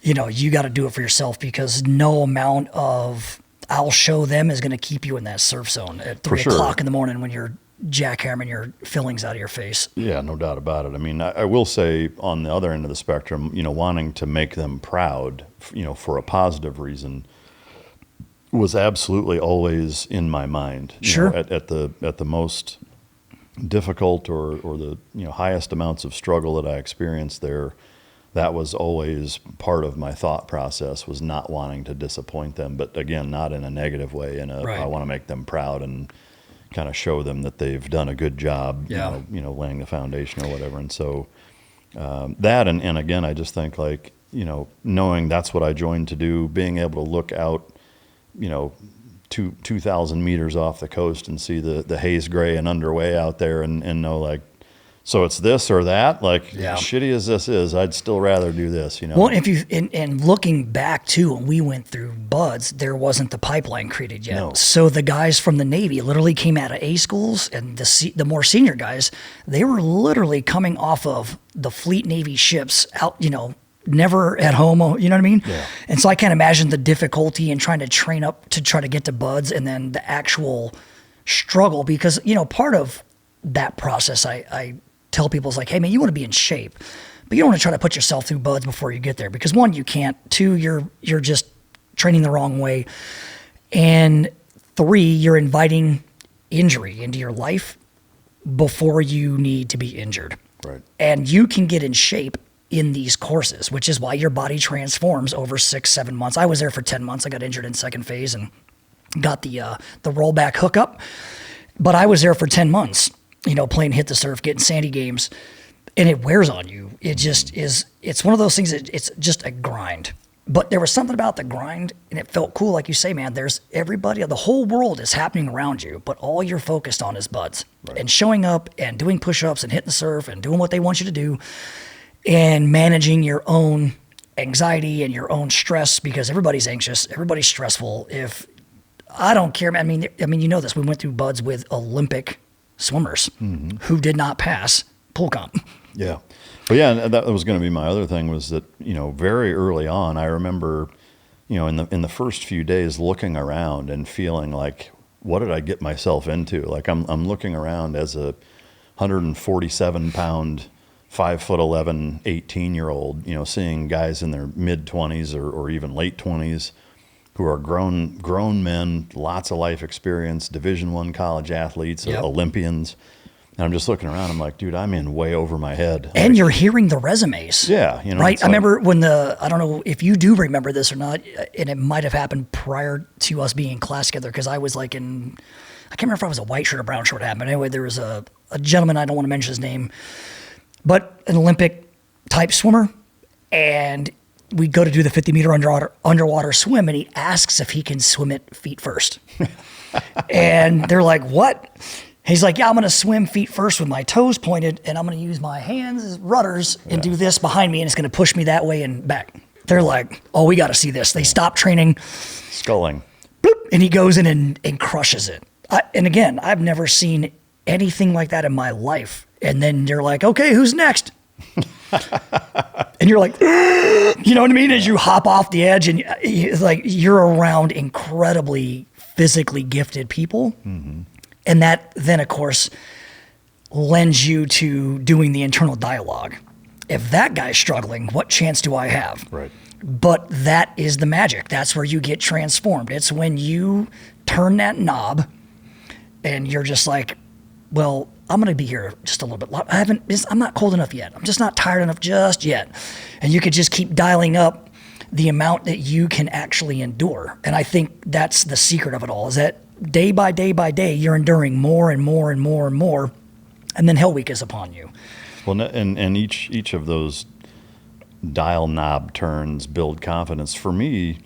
you got to do it for yourself, because no amount of I'll show them is going to keep you in that surf zone at 3 o'clock in the morning when you're jackhammering your fillings out of your face. Yeah, no doubt about it. I mean, I will say on the other end of the spectrum, wanting to make them proud, for a positive reason, was absolutely always in my mind. Sure. At the most difficult or the highest amounts of struggle that I experienced there, that was always part of my thought process, was not wanting to disappoint them, but again, not in a negative way. Right. I want to make them proud and kind of show them that they've done a good job, Yeah. laying the foundation or whatever. And so that, and again, I just think like, knowing that's what I joined to do, being able to look out, 2,000 meters off the coast and see the haze gray and underway out there and know like, so it's this or that, like shitty as this is, I'd still rather do this, Well, if you and looking back too, when we went through buds, there wasn't the pipeline created yet. No. So the guys from the Navy literally came out of A schools, and the more senior guys, they were literally coming off of the Fleet Navy ships out, never at home, you know what I mean? Yeah. And so I can't imagine the difficulty in trying to train up to try to get to buds, and then the actual struggle, because part of that process, I tell people, is like, hey man, you want to be in shape, but you don't want to try to put yourself through buds before you get there, because one, you can't, two, you're just training the wrong way, and three, you're inviting injury into your life before you need to be injured. Right. And you can get in shape in these courses, which is why your body transforms over 6-7 months. I was there for 10 months. I got injured in second phase and got the rollback hookup, but I was there for 10 months, playing hit the surf, getting sandy games, and it wears on you. It just is, it's one of those things that it's just a grind. But there was something about the grind, and it felt cool. Like you say, man, there's everybody, the whole world is happening around you, but all you're focused on is buds. Right. And showing up and doing push-ups and hitting the surf and doing what they want you to do, and managing your own anxiety and your own stress, because everybody's anxious, everybody's stressful. I don't care, man. I mean, this, we went through buds with Olympic swimmers who did not pass pool comp. Yeah. But yeah, that was going to be my other thing, was that, very early on, I remember, in the first few days looking around and feeling like, what did I get myself into? Like I'm looking around as a 147 pound, 5'11", 18-year-old, seeing guys in their mid 20s or even late 20s who are grown men, lots of life experience, Division I college athletes, Yep. Olympians. And I'm just looking around. I'm like, dude, I'm in way over my head. And you're hearing the resumes. Yeah. Right. I remember when I don't know if you do remember this or not, and it might have happened prior to us being in class together, because I was like I can't remember if I was a white shirt or brown shirt. What happened. Anyway, there was a gentleman, I don't want to mention his name, but an Olympic type swimmer, and we go to do the 50-meter underwater swim, and he asks if he can swim it feet first. And they're like, what? He's like, yeah, I'm going to swim feet first with my toes pointed, and I'm going to use my hands as rudders and do this behind me, and it's going to push me that way and back. They're like, oh, we got to see this. They stop training. Sculling. Bloop, and he goes in and crushes it. And again, I've never seen anything like that in my life. And then they're like, okay, who's next? And you're like, you know what I mean? As you hop off the edge, and it's like you're around incredibly physically gifted people. Mm-hmm. And that then, of course, lends you to doing the internal dialogue. If that guy's struggling, what chance do I have? Right. But that is the magic. That's where you get transformed. It's when you turn that knob and you're just like, well, I'm going to be here just a little bit. I'm not cold enough yet. I'm just not tired enough just yet. And you could just keep dialing up the amount that you can actually endure. And I think that's the secret of it all, is that day by day by day, you're enduring more and more and more and more. And then Hell Week is upon you. Well, and each of those dial knob turns build confidence. For me,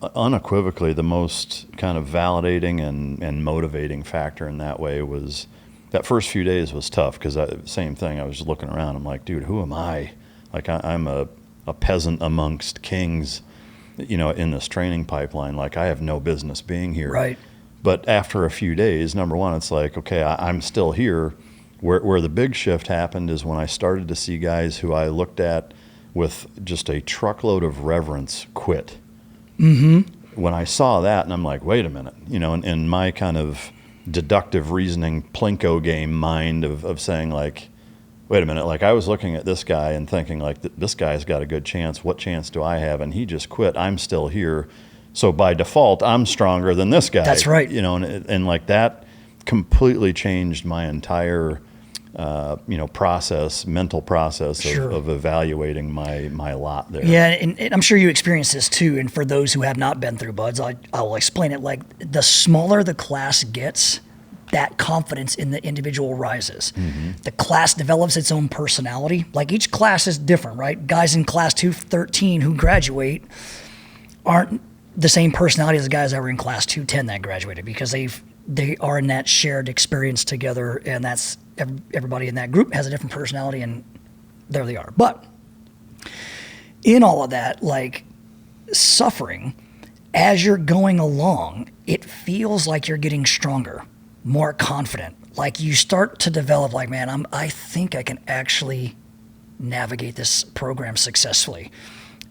unequivocally, the most kind of validating and motivating factor in that way was that first few days was tough, because same thing. I was just looking around. I'm like, dude, who am I? Like I'm a peasant amongst kings, in this training pipeline. Like I have no business being here. Right. But after a few days, number one, it's like, okay, I'm still here. Where the big shift happened is when I started to see guys who I looked at with just a truckload of reverence quit. Mm-hmm. When I saw that, and I'm like, wait a minute, and my kind of deductive reasoning Plinko game mind of saying like, wait a minute, like I was looking at this guy and thinking like this guy's got a good chance. What chance do I have? And he just quit. I'm still here. So by default, I'm stronger than this guy. That's right. You know, and like that completely changed my entire, mental process of evaluating my lot there. Yeah, and I'm sure you experience this too. And for those who have not been through BUDS, I will explain it. Like the smaller the class gets, that confidence in the individual rises. Mm-hmm. The class develops its own personality. Like each class is different, right? Guys in class 213 who graduate aren't the same personality as the guys that were in class 210 that graduated, because they are in that shared experience together, and that's everybody in that group has a different personality, and there they are. But in all of that, like suffering, as you're going along, it feels like you're getting stronger, more confident. Like you start to develop like, man, I think I can actually navigate this program successfully.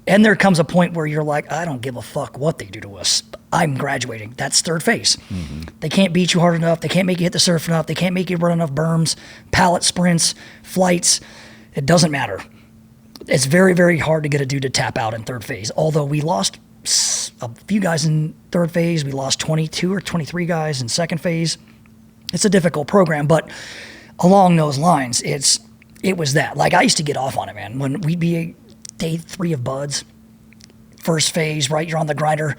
And there comes a point where you're like, I don't give a fuck what they do to us. I'm graduating. That's third phase. Mm-hmm. They can't beat you hard enough. They can't make you hit the surf enough. They can't make you run enough berms, pallet sprints, flights. It doesn't matter. It's very, very hard to get a dude to tap out in third phase. Although we lost a few guys in third phase. We lost 22 or 23 guys in second phase. It's a difficult program, but along those lines, it was that. Like I used to get off on it, man. When we'd be day 3 of BUDS, first phase, right? You're on the grinder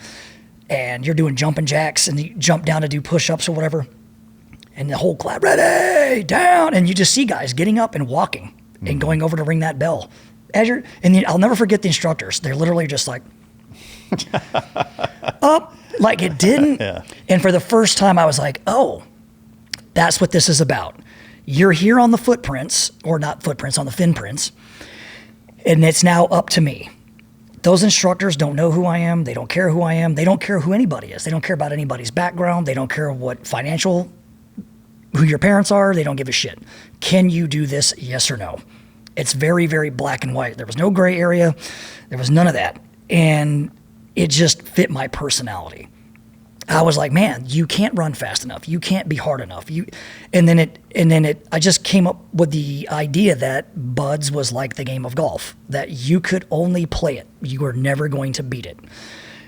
and you're doing jumping jacks and you jump down to do push-ups or whatever. And the whole class, ready, down. And you just see guys getting up and walking and going over to ring that bell. I'll never forget the instructors. They're literally just like, up, like it didn't. Yeah. And for the first time I was like, oh, that's what this is about. You're here on the footprints, or not footprints, on the fin prints. And it's now up to me. Those instructors don't know who I am. They don't care who I am. They don't care who anybody is. They don't care about anybody's background. They don't care who your parents are. They don't give a shit. Can you do this? Yes or no? It's very, very black and white. There was no gray area. There was none of that. And it just fit my personality. I was like, man, you can't run fast enough. You can't be hard enough. I just came up with the idea that BUDS was like the game of golf, that you could only play it. You were never going to beat it.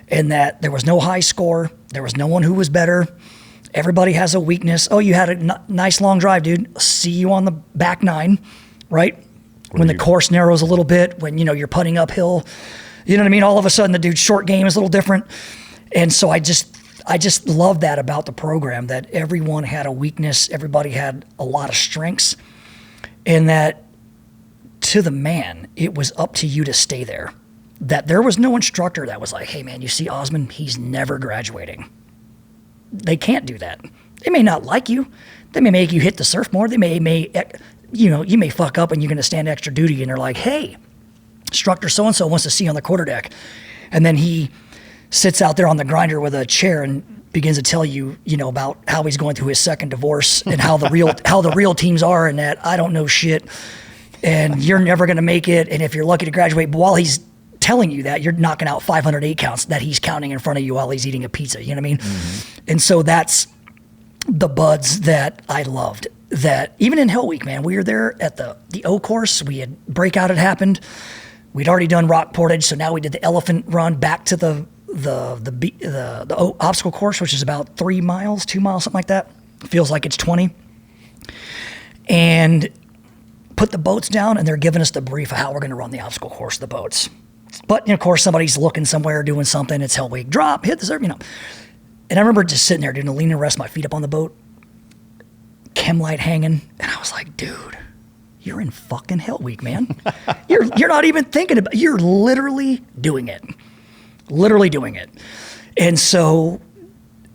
And that there was no high score. There was no one who was better. Everybody has a weakness. Oh, you had a nice long drive, dude. See you on the back 9, right? When the course narrows a little bit, when, you're putting uphill, you know what I mean? All of a sudden the dude's short game is a little different. And so I just love that about the program, that everyone had a weakness, everybody had a lot of strengths, and that to the man, it was up to you to stay there. That there was no instructor that was like, hey man, you see Osman, he's never graduating. They can't do that. They may not like you. They may make you hit the surf more. They may you may fuck up and you're going to stand extra duty, and they're like, hey, instructor so-and-so wants to see you on the quarterdeck. And then he sits out there on the grinder with a chair and begins to tell you, about how he's going through his second divorce and how the real teams are, and that I don't know shit and you're never going to make it. And if you're lucky to graduate, but while he's telling you that, you're knocking out 508 counts that he's counting in front of you while he's eating a pizza. You know what I mean? Mm-hmm. And so that's the BUDS that I loved. That even in Hell Week, man, we were there at the O course. We had breakout had happened. We'd already done rock portage, so now we did the elephant run back to the obstacle course, which is about 3 miles, 2 miles, something like that. Feels like it's 20. And put the boats down, and they're giving us the brief of how we're going to run the obstacle course, the boats. But, of course, somebody's looking somewhere, doing something. It's Hell Week. Drop, hit the surf, And I remember just sitting there, doing a lean and rest my feet up on the boat, chem light hanging, and I was like, dude, you're in fucking Hell Week, man. You're not even thinking about it. You're literally doing it. Literally doing it. And so,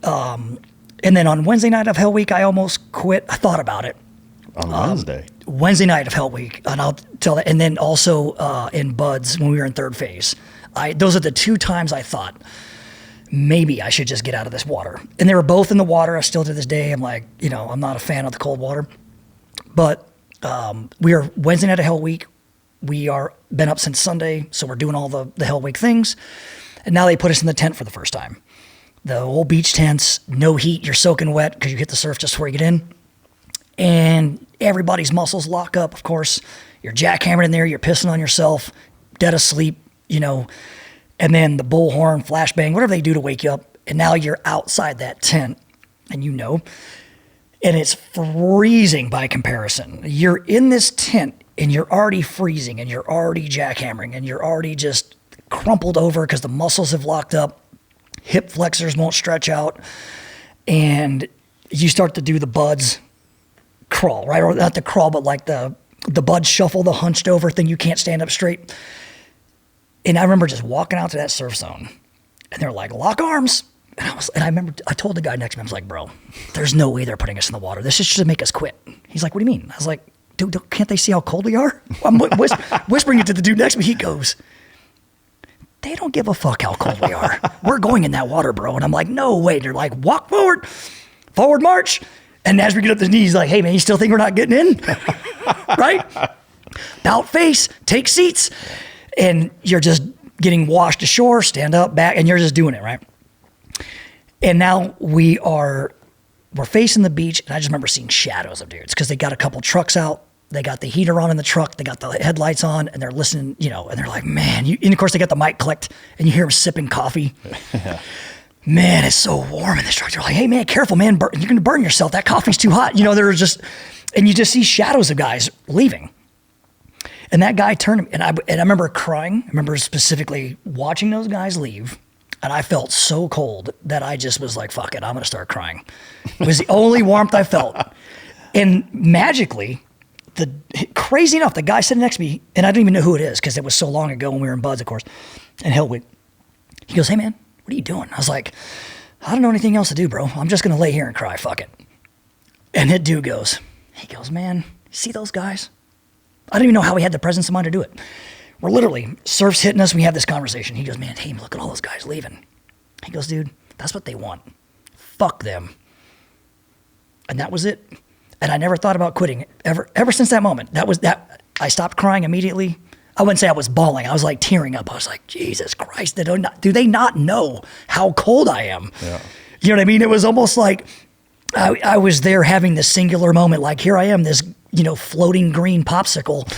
and then on Wednesday night of Hell Week, I almost quit. I thought about it. On Wednesday? Wednesday night of Hell Week. And I'll tell that. And then also in BUDS when we were in third phase. Those are the 2 times I thought, maybe I should just get out of this water. And they were both in the water. I still to this day, I'm like, I'm not a fan of the cold water. But we are Wednesday night of Hell Week. We are been up since Sunday, so we're doing all the Hell Week things. And now they put us in the tent for the first time. the old beach tents, no heat, you're soaking wet because you hit the surf just before you get in. And everybody's muscles lock up, of course. You're jackhammered in there, you're pissing on yourself, dead asleep, you know. And then the bullhorn, flashbang, whatever they do to wake you up. And now you're outside that tent, and you know. And it's freezing by comparison. You're in this tent, and you're already freezing, and you're already jackhammering, and you're already just crumpled over because the muscles have locked up. Hip flexors won't stretch out, and you start to do the buds crawl, right? Or not the crawl, but like the buds shuffle, the hunched over thing. You can't stand up straight. And I remember just walking out to that surf zone, and they're like, lock arms. And I remember I told the guy next to me, I was like, bro, there's no way they're putting us in the water. This is just to make us quit. He's like, what do you mean? I was like, dude, can't they see how cold we are? I'm whispering it to the dude next to me. He goes, they don't give a fuck how cold we are. We're going in that water, bro. And I'm like, no way. They're like, walk forward, forward march. And as we get up to the knees, like, hey man, you still think we're not getting in? Right? About face, take seats. And you're just getting washed ashore, stand up, back, and you're just doing it, right? And now we're facing the beach, and I just remember seeing shadows of dudes because they got a couple trucks out. They got the heater on in the truck. They got the headlights on, and they're listening, you know, and they're like, man, and of course they got the mic clicked, and you hear them sipping coffee. Yeah. Man, it's so warm in this truck. They're like, hey man, careful, man. You're going to burn yourself. That coffee's too hot. You know, and you just see shadows of guys leaving. And that guy turned, and I remember crying. I remember specifically watching those guys leave. And I felt so cold that I just was like, fuck it, I'm going to start crying. It was the only warmth I felt. And magically, crazy enough, the guy sitting next to me, and I don't even know who it is because it was so long ago when we were in Buds, of course, and Hell Week. He goes, hey man, what are you doing? I was like, I don't know anything else to do, bro. I'm just going to lay here and cry. Fuck it. And that dude goes, man, you see those guys? I don't even know how he had the presence of mind to do it. We're literally, surf's hitting us, and we have this conversation. He goes, man, hey, look at all those guys leaving. He goes, dude, that's what they want. Fuck them. And that was it. And I never thought about quitting ever since that moment. I stopped crying immediately. I wouldn't say I was bawling. I was like tearing up. I was like, Jesus Christ, do they not know how cold I am? Yeah. You know what I mean? It was almost like I was there having this singular moment, like here I am, this, you know, floating green popsicle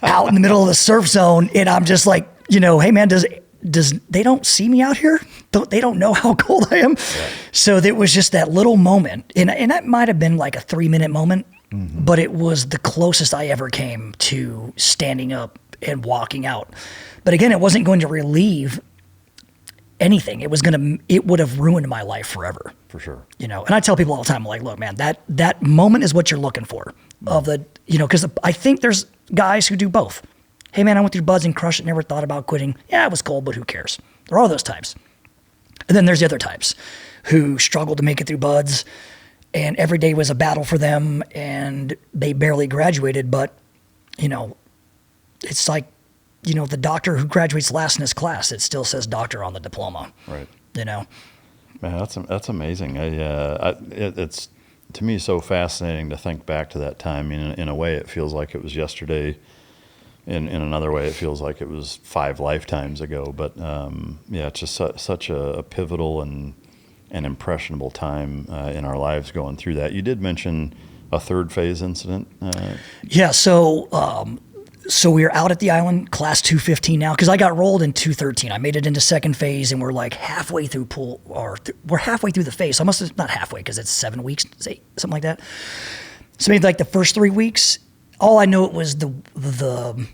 out in the middle of the surf zone. And I'm just like, you know, hey man, they don't see me out here? They don't know how cold I am. Yeah. So it was just that little moment. And that might've been like a 3-minute moment, but it was the closest I ever came to standing up and walking out. But again, it wasn't going to relieve anything. It would have ruined my life forever. For sure. You know, and I tell people all the time, I'm like, look, man, that moment is what you're looking for because I think there's guys who do both. Hey man, I went through Buds and crushed it, never thought about quitting. Yeah, it was cold, but who cares? There are those types. And then there's the other types who struggled to make it through Buds and every day was a battle for them and they barely graduated, but you know, it's like, you know, the doctor who graduates last in his class, it still says doctor on the diploma. Right. You know? Man, that's amazing. It's to me so fascinating to think back to that time. In a way, it feels like it was yesterday. In another way, it feels like it was 5 lifetimes ago. But yeah, it's just such a pivotal and impressionable time in our lives going through that. You did mention a third phase incident. Yeah. So we are out at the island, class 215 now, because I got rolled in 213. I made it into second phase, and we're like halfway through we're halfway through the phase. So I must have, not halfway, because it's 7 weeks, something like that. So maybe like the first 3 weeks, all I know it was the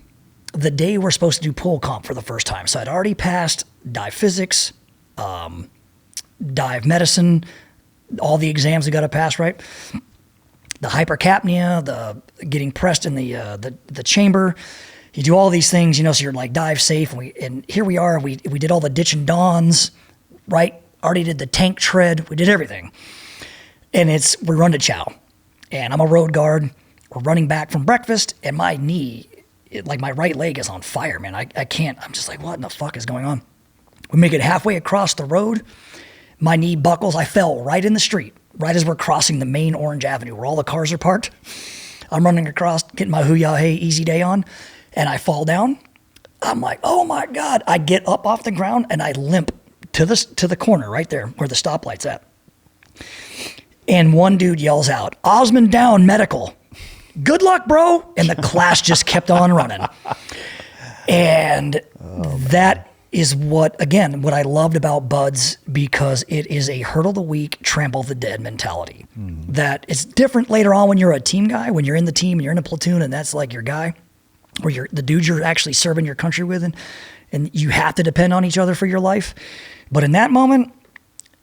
day we're supposed to do pool comp for the first time. So I'd already passed dive physics, dive medicine, all the exams we got to pass, right? The hypercapnia, the getting pressed in the chamber. You do all these things, you know, so you're like dive safe. And here we are. We did all the ditch and dawns, right? Already did the tank tread. We did everything. And we run to chow. And I'm a road guard. We're running back from breakfast, and my knee, like my right leg is on fire, man. I can't. I'm just like, what in the fuck is going on? We make it halfway across the road. My knee buckles. I fell right in the street, right as we're crossing the main Orange Avenue where all the cars are parked. I'm running across, getting my Hoo-Yah Hey Easy Day on, and I fall down. I'm like, oh my God. I get up off the ground, and I limp to the corner right there where the stoplight's at. And one dude yells out, "Osman down, medical. Good luck, bro." And the class just kept on running. And that is what I loved about Buds, because it is a hurdle the weak, trample the dead mentality. That it's different later on when you're a team guy, when you're in the team and you're in a platoon and that's like your guy, or you're the dude you're actually serving your country with, and you have to depend on each other for your life. But in that moment,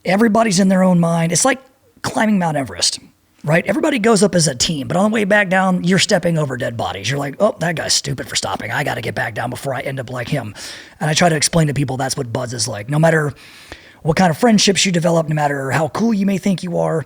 everybody's in their own mind. It's like climbing Mount Everest, right? Everybody goes up as a team, but on the way back down, you're stepping over dead bodies. You're like, oh, that guy's stupid for stopping. I got to get back down before I end up like him. And I try to explain to people that's what Buds is like. No matter what kind of friendships you develop, no matter how cool you may think you are,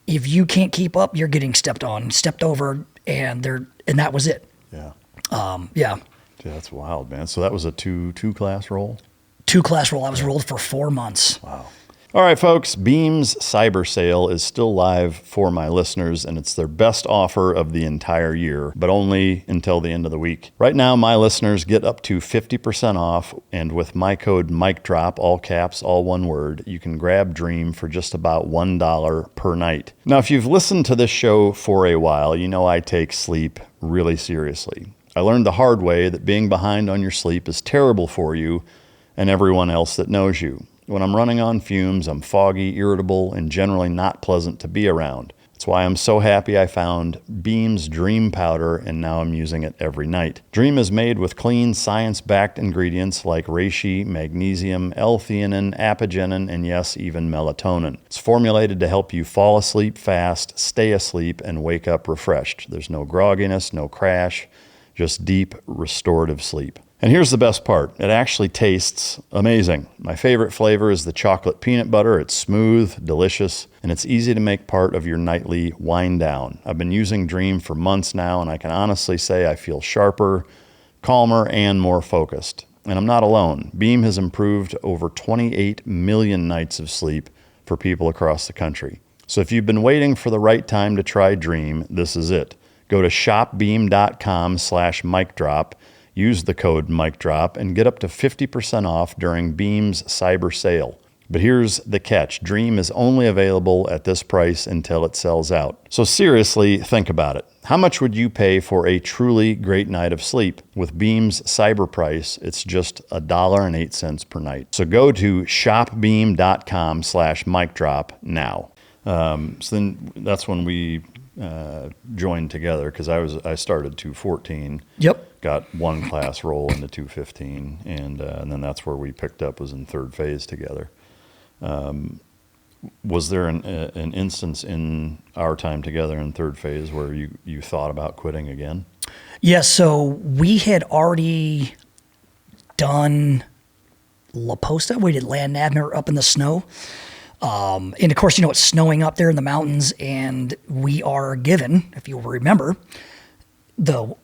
if you can't keep up, you're getting stepped over, and that was it. Yeah. Yeah. Yeah, that's wild, man. So that was a two class roll? 2-class roll. I was rolled for 4 months. Wow. All right, folks, Beam's cyber sale is still live for my listeners, and it's their best offer of the entire year, but only until the end of the week. Right now, my listeners get up to 50% off, and with my code MICDROP, all caps, all one word, you can grab Dream for just about $1 per night. Now, if you've listened to this show for a while, you know I take sleep really seriously. I learned the hard way that being behind on your sleep is terrible for you and everyone else that knows you. When I'm running on fumes, I'm foggy, irritable, and generally not pleasant to be around. That's why I'm so happy I found Beam's Dream Powder, and now I'm using it every night. Dream is made with clean, science-backed ingredients like reishi, magnesium, L-theanine, apigenin, and yes, even melatonin. It's formulated to help you fall asleep fast, stay asleep, and wake up refreshed. There's no grogginess, no crash, just deep, restorative sleep. And here's the best part. It actually tastes amazing. My favorite flavor is the chocolate peanut butter. It's smooth, delicious, and it's easy to make part of your nightly wind down. I've been using Dream for months now, and I can honestly say I feel sharper, calmer, and more focused. And I'm not alone. Beam has improved over 28 million nights of sleep for people across the country. So if you've been waiting for the right time to try Dream, this is it. Go to shopbeam.com/micdrop. Use the code MICDROP and get up to 50% off during Beam's cyber sale. But here's the catch. Dream is only available at this price until it sells out. So seriously, think about it. How much would you pay for a truly great night of sleep? With Beam's cyber price, it's just $1.08 per night. So go to shopbeam.com/micdrop now. So then that's when we joined together, because I started 214. Yep. Got 1 class roll into 215, and then that's where we picked up, was in third phase together. Was there an instance in our time together in third phase where you thought about quitting again? Yeah, so we had already done La Posta. We did land nav up in the snow. And of course, it's snowing up there in the mountains, and we are given, if you'll remember, the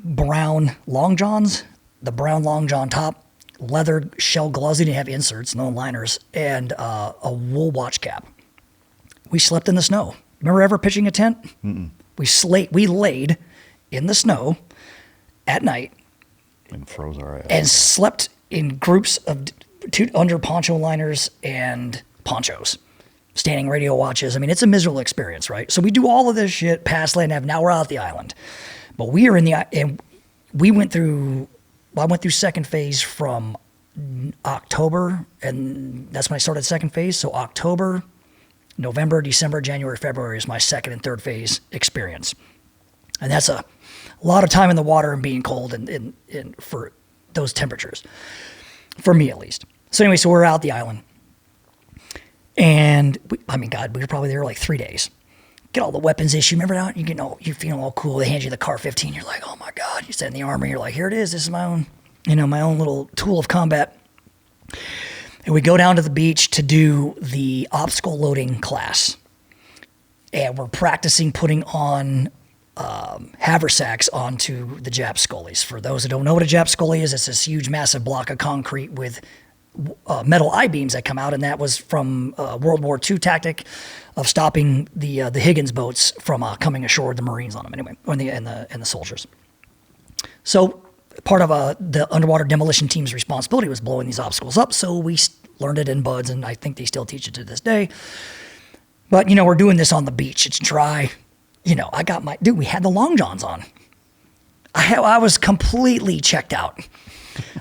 brown long johns, the brown long john top, leather shell gloves. They didn't have inserts, no liners, and a wool watch cap. We slept in the snow. Remember ever pitching a tent? Mm-mm. We laid in the snow at night And froze our ass. and slept in groups of under poncho liners and ponchos, standing radio watches. I mean, it's a miserable experience, right? So we do all of this shit past land nav. Now we're out the island. But we are and I went through second phase from October, and that's when I started second phase. So October, November, December, January, February is my second and third phase experience. And that's a lot of time in the water and being cold and for those temperatures, for me at least. So anyway, so we're out the island. And we were probably there like 3 days. Get all the weapons issued. Remember that? You're feeling all cool. They hand you the Car 15. You're like, oh my God. You sit in the armor. You're like, here it is. This is my own, my own little tool of combat. And we go down to the beach to do the obstacle loading class. And we're practicing putting on haversacks onto the Jap scullies. For those who don't know what a Jap scully is, it's this huge, massive block of concrete with metal I-beams that come out, and that was from World War II tactic of stopping the Higgins boats from coming ashore with the Marines on them, anyway, and the soldiers. So part of the underwater demolition team's responsibility was blowing these obstacles up. So we learned it in buds, and I think they still teach it to this day. But, you know, we're doing this on the beach. It's dry. You know, we had the long johns on. I was completely checked out.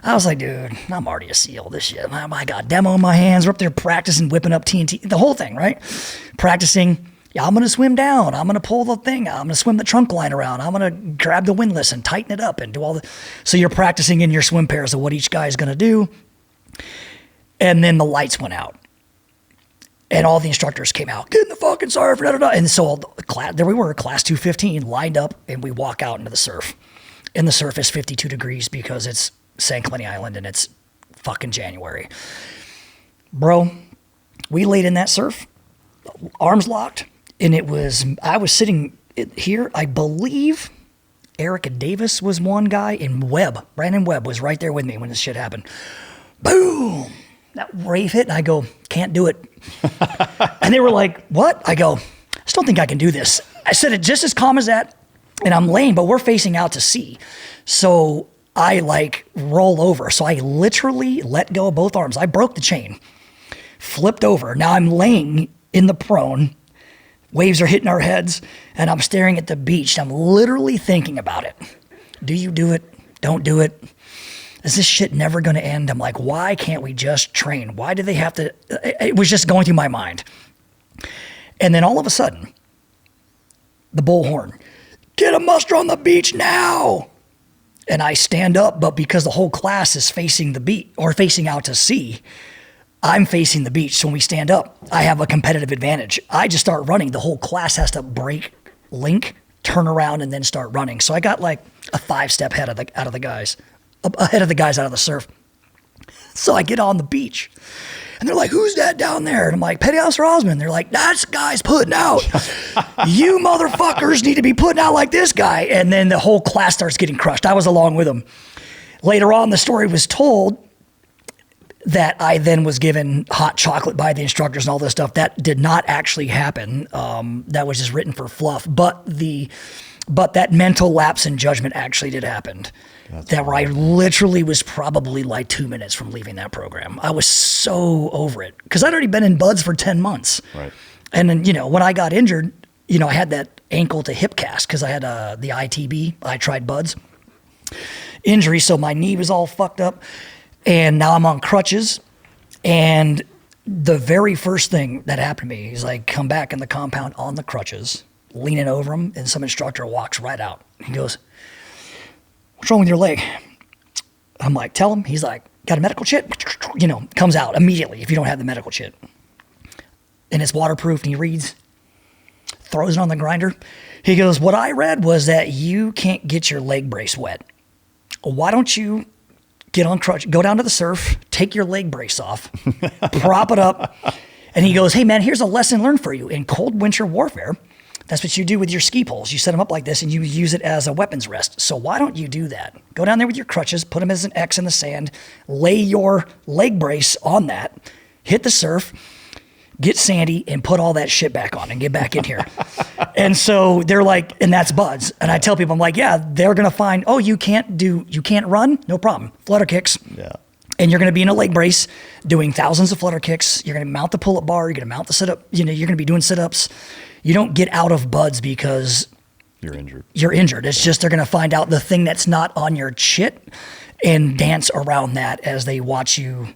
I was like, dude, I'm already a SEAL. This shit. I got demo in my hands. We're up there practicing, whipping up TNT, the whole thing, right? Practicing. Yeah, I'm going to swim down. I'm going to pull the thing out. I'm going to swim the trunk line around. I'm going to grab the windlass and tighten it up and do all the. So you're practicing in your swim pairs of what each guy's going to do. And then the lights went out. And all the instructors came out, get in the fucking surf, da, da, da. And so there we were, class 215, lined up, and we walk out into the surf. And the surf is 52 degrees because it's San Clemente Island and it's fucking January. Bro, we laid in that surf, arms locked, and I was sitting here, I believe Erica Davis was one guy, and Brandon Webb was right there with me when this shit happened. Boom! That wave hit, and I go, can't do it. And they were like, what? I go, I just don't think I can do this. I said it just as calm as that, and I'm laying, but we're facing out to sea. So I like roll over. So I literally let go of both arms. I broke the chain, flipped over. Now I'm laying in the prone. Waves are hitting our heads, and I'm staring at the beach. I'm literally thinking about it. Do you do it? Don't do it. Is this shit never going to end? I'm like, why can't we just train? Why do they have to? It was just going through my mind. And then all of a sudden, the bullhorn, get a muster on the beach now. And I stand up, but because the whole class is facing the beach or facing out to sea, I'm facing the beach. So when we stand up, I have a competitive advantage. I just start running. The whole class has to break, link, turn around, and then start running. So I got like a 5-step ahead of the guys out of the surf. So I get on the beach, and they're like, who's that down there? And I'm like, Petty Officer Osman. They're like, that's guy's putting out. You motherfuckers need to be putting out like this guy. And then the whole class starts getting crushed. I was along with them. Later on, the story was told that I then was given hot chocolate by the instructors and all this stuff. That did not actually happen. That was just written for fluff. But that mental lapse in judgment actually did happen. Where I literally was probably like 2 minutes from leaving that program. I was so over it because I'd already been in buds for 10 months. Right. And then, you know, when I got injured, you know, I had that ankle to hip cast because I had the ITB, I tried buds injury. So my knee was all fucked up. And now I'm on crutches. And the very first thing that happened to me is I come back in the compound on the crutches, leaning over him, and some instructor walks right out. He goes, what's wrong with your leg? I'm like, tell him. He's like, got a medical chit? You know, comes out immediately if you don't have the medical chit. And it's waterproof, and he reads, throws it on the grinder. He goes, what I read was that you can't get your leg brace wet. Why don't you get on crutch, go down to the surf, take your leg brace off, prop it up. And he goes, hey man, here's a lesson learned for you. In cold winter warfare, that's what you do with your ski poles. You set them up like this and you use it as a weapons rest. So why don't you do that? Go down there with your crutches, put them as an X in the sand, lay your leg brace on that, hit the surf, get sandy, and put all that shit back on and get back in here. And so they're like, and that's buds. And I tell people, I'm like, yeah, they're going to find, oh, you can't run? No problem. Flutter kicks. Yeah. And you're going to be in a leg brace doing thousands of flutter kicks. You're going to mount the pull-up bar. You're going to mount the sit-up. You know, you're going to be doing sit-ups. You don't get out of buds because you're injured. It's just they're going to find out the thing that's not on your chit and dance around that as they watch you,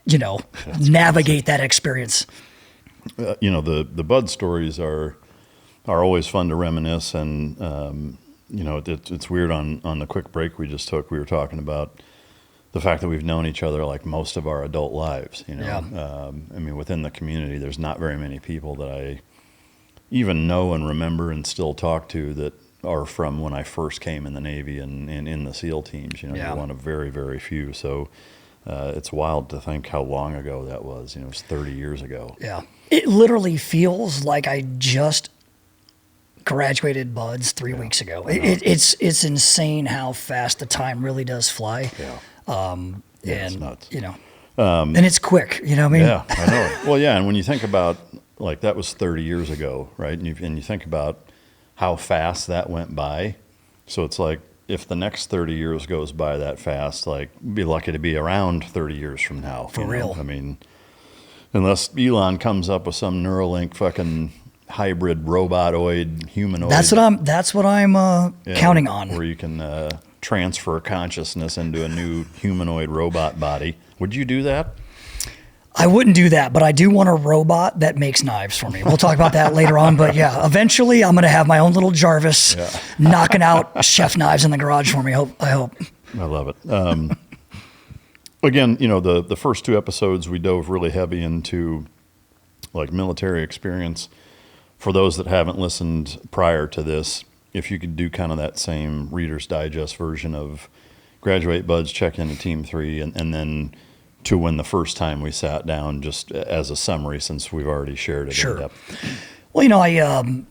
you know, navigate that experience. You know, the bud stories are always fun to reminisce. And, you know, it's weird on the quick break we just took, we were talking about the fact that we've known each other like most of our adult lives, you know. Yeah. I mean, within the community, there's not very many people that I even know and remember and still talk to that are from when I first came in the Navy and in the SEAL teams. You know, Yeah. you're one of very, very few. So it's wild to think how long ago that was. You know, it was 30 years ago. Yeah. It literally feels like I just graduated buds 3 weeks ago. It's insane how fast the time really does fly. Yeah. And it's nuts. You know, and it's quick, you know what I mean? Yeah, I know. Well, yeah. And when you think about, like, that was 30 years ago, right? And you think about how fast that went by. So it's like, if the next 30 years goes by that fast, like, be lucky to be around 30 years from now. For real. I mean, Unless Elon comes up with some Neuralink fucking hybrid robotoid humanoid. That's what I'm counting on. Where you can transfer consciousness into a new humanoid robot body. Would you do that? I wouldn't do that, but I do want a robot that makes knives for me. We'll talk about that later on, but yeah, eventually I'm going to have my own little Jarvis knocking out chef knives in the garage for me. I hope. I love it. Again, you know, the first 2 episodes, we dove really heavy into like military experience. For those that haven't listened prior to this, if you could do kind of that same Reader's Digest version of graduate buds, check into Team 3, and then to when the first time we sat down, just as a summary, since we've already shared it in depth. Well, you know, I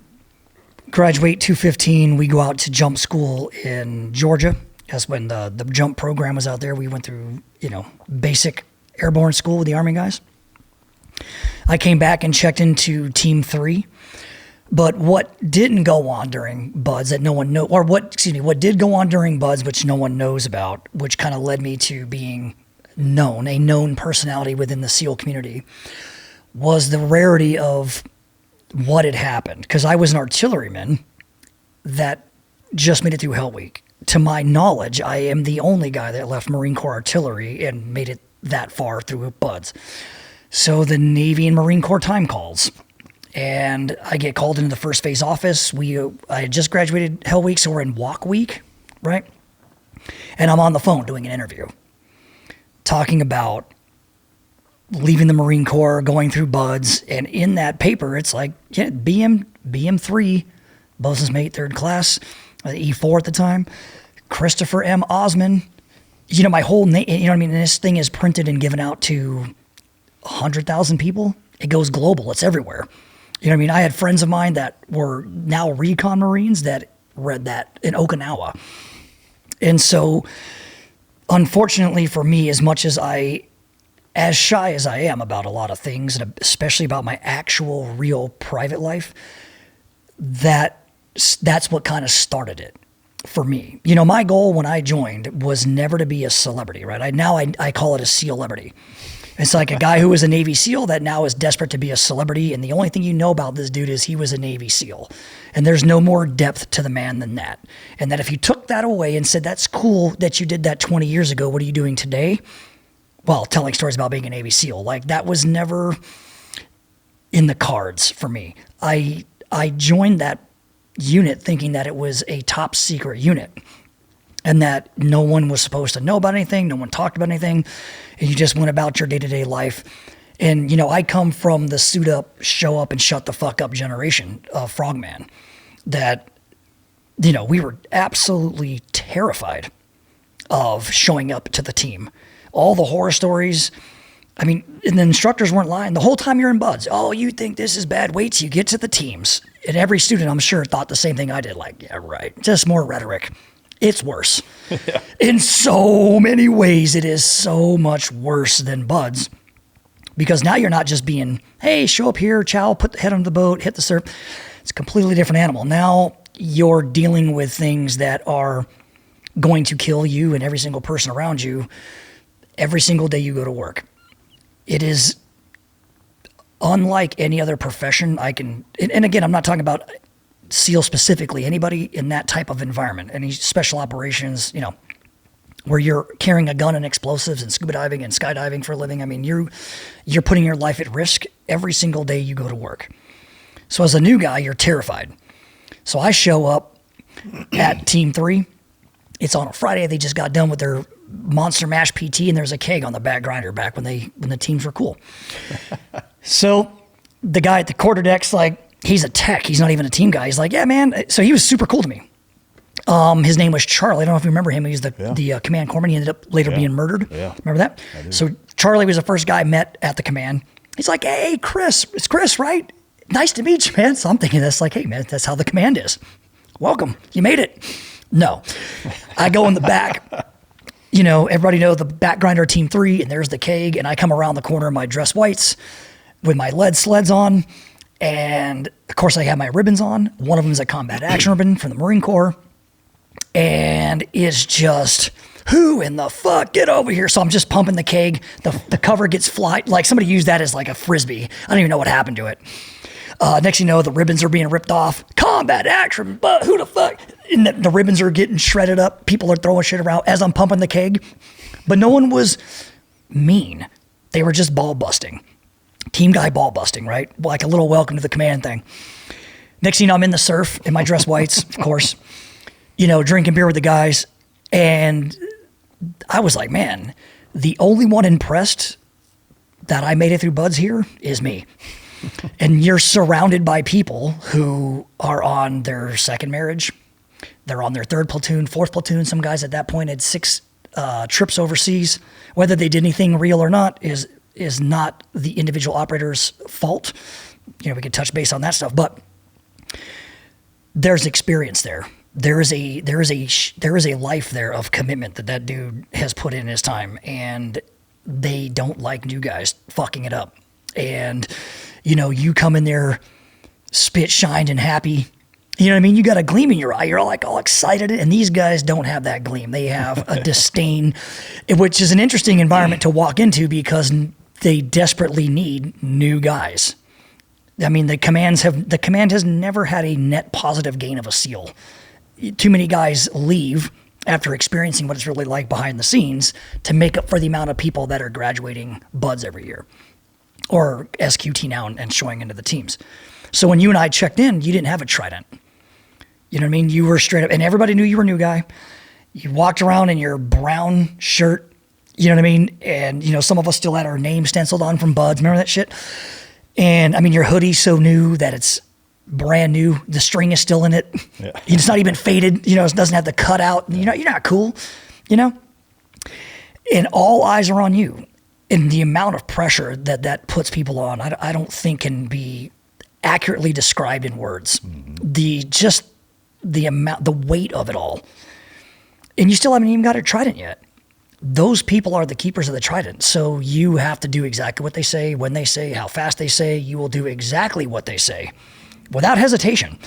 graduate 215. We go out to jump school in Georgia. That's when the jump program was out there. We went through, you know, basic airborne school with the Army guys. I came back and checked into Team 3. But what didn't go on during buds that no one knows, or what did go on during buds, which no one knows about, which kind of led me to being a known personality within the SEAL community, was the rarity of what had happened. Because I was an artilleryman that just made it through Hell Week. To my knowledge, I am the only guy that left Marine Corps artillery and made it that far through buds. So the Navy and Marine Corps time calls. And I get called into the first phase office. I had just graduated Hell Week, so we're in walk week, right? And I'm on the phone doing an interview, talking about leaving the Marine Corps, going through buds. And in that paper, it's like, yeah, BM3, bosun's mate, 3rd class, E4 at the time, Christopher M. Osman. You know, my whole name, you know what I mean? And this thing is printed and given out to 100,000 people. It goes global. It's everywhere. You know what I mean? I had friends of mine that were now Recon Marines that read that in Okinawa. And so, unfortunately for me, as much as as shy as I am about a lot of things, and especially about my actual real private life, that's what kind of started it for me. You know, my goal when I joined was never to be a celebrity, right? I call it a celebrity. It's like a guy who was a Navy SEAL that now is desperate to be a celebrity, and the only thing you know about this dude is he was a Navy SEAL. And there's no more depth to the man than that. And that if you took that away and said, that's cool that you did that 20 years ago, what are you doing today? Well, telling stories about being a Navy SEAL. Like, that was never in the cards for me. I joined that unit thinking that it was a top secret unit, and that no one was supposed to know about anything, no one talked about anything, and you just went about your day-to-day life. And, you know, I come from the suit up, show up, and shut the fuck up generation of frogman that, you know, we were absolutely terrified of showing up to the team. All the horror stories, I mean, and the instructors weren't lying. The whole time you're in buds, oh, you think this is bad, wait till you get to the teams. And every student, I'm sure, thought the same thing I did, like, yeah, right, just more rhetoric. It's worse. Yeah. In so many ways, it is so much worse than buds, because now you're not just being, hey, show up here, chow, put the head on the boat, hit the surf. It's a completely different animal. Now you're dealing with things that are going to kill you and every single person around you every single day you go to work. It is unlike any other profession I can, and again, I'm not talking about SEAL specifically, anybody in that type of environment, any special operations, you know, where you're carrying a gun and explosives and scuba diving and skydiving for a living. I mean, you're putting your life at risk every single day you go to work. So as a new guy, you're terrified. So I show up at Team 3. It's on a Friday. They just got done with their Monster Mash PT, and there's a keg on the back grinder back when the teams were cool. So the guy at the quarterdeck's like, he's a tech. He's not even a team guy. He's like, yeah, man. So he was super cool to me. His name was Charlie. I don't know if you remember him. He was the command corpsman. He ended up later being murdered. Yeah. Remember that? I do. So Charlie was the first guy I met at the command. He's like, hey, Chris. It's Chris, right? Nice to meet you, man. So I'm thinking that's like, hey, man, that's how the command is. Welcome. You made it. No. I go in the back. You know, everybody knows the back grinder Team 3, and there's the keg, and I come around the corner in my dress whites with my lead sleds on, and of course I have my ribbons on. One of them is a combat action ribbon from the Marine Corps, and it's just who in the fuck, get over here. So I'm just pumping the keg. The cover gets flight. Like somebody used that as like a Frisbee. I don't even know what happened to it. Next thing you know, the ribbons are being ripped off. Combat action, but who the fuck? And the ribbons are getting shredded up. People are throwing shit around as I'm pumping the keg. But no one was mean. They were just ball busting. Team guy ball busting, right? Like a little welcome to the command thing. Next thing you know, I'm in the surf in my dress whites, of course, drinking beer with the guys. And I was like, man, the only one impressed that I made it through buds here is me. And you're surrounded by people who are on their second marriage. They're on their third platoon, fourth platoon. Some guys at that point had 6 trips overseas. Whether they did anything real or not is not the individual operator's fault. We could touch base on that stuff, but there's experience there. There is a life there of commitment that dude has put in his time, and they don't like new guys fucking it up. And you come in there spit shined and happy. You know what I mean? You got a gleam in your eye. You're like all excited. And these guys don't have that gleam. They have a disdain, which is an interesting environment to walk into because they desperately need new guys. I mean, the command has never had a net positive gain of a SEAL. Too many guys leave after experiencing what it's really like behind the scenes to make up for the amount of people that are graduating buds every year or SQT now and showing into the teams. So when you and I checked in, you didn't have a trident. You know what I mean? You were straight up, and everybody knew you were a new guy. You walked around in your brown shirt, you know what I mean? And, some of us still had our name stenciled on from buds. Remember that shit? And I mean, your hoodie's so new that it's brand new. The string is still in it. Yeah. It's not even faded. It doesn't have the cutout. You're not cool, And all eyes are on you. And the amount of pressure that puts people on, I don't think can be accurately described in words. Mm-hmm. The weight of it all. And you still haven't even got a trident yet. Those people are the keepers of the trident. So you have to do exactly what they say, when they say, how fast they say. You will do exactly what they say without hesitation.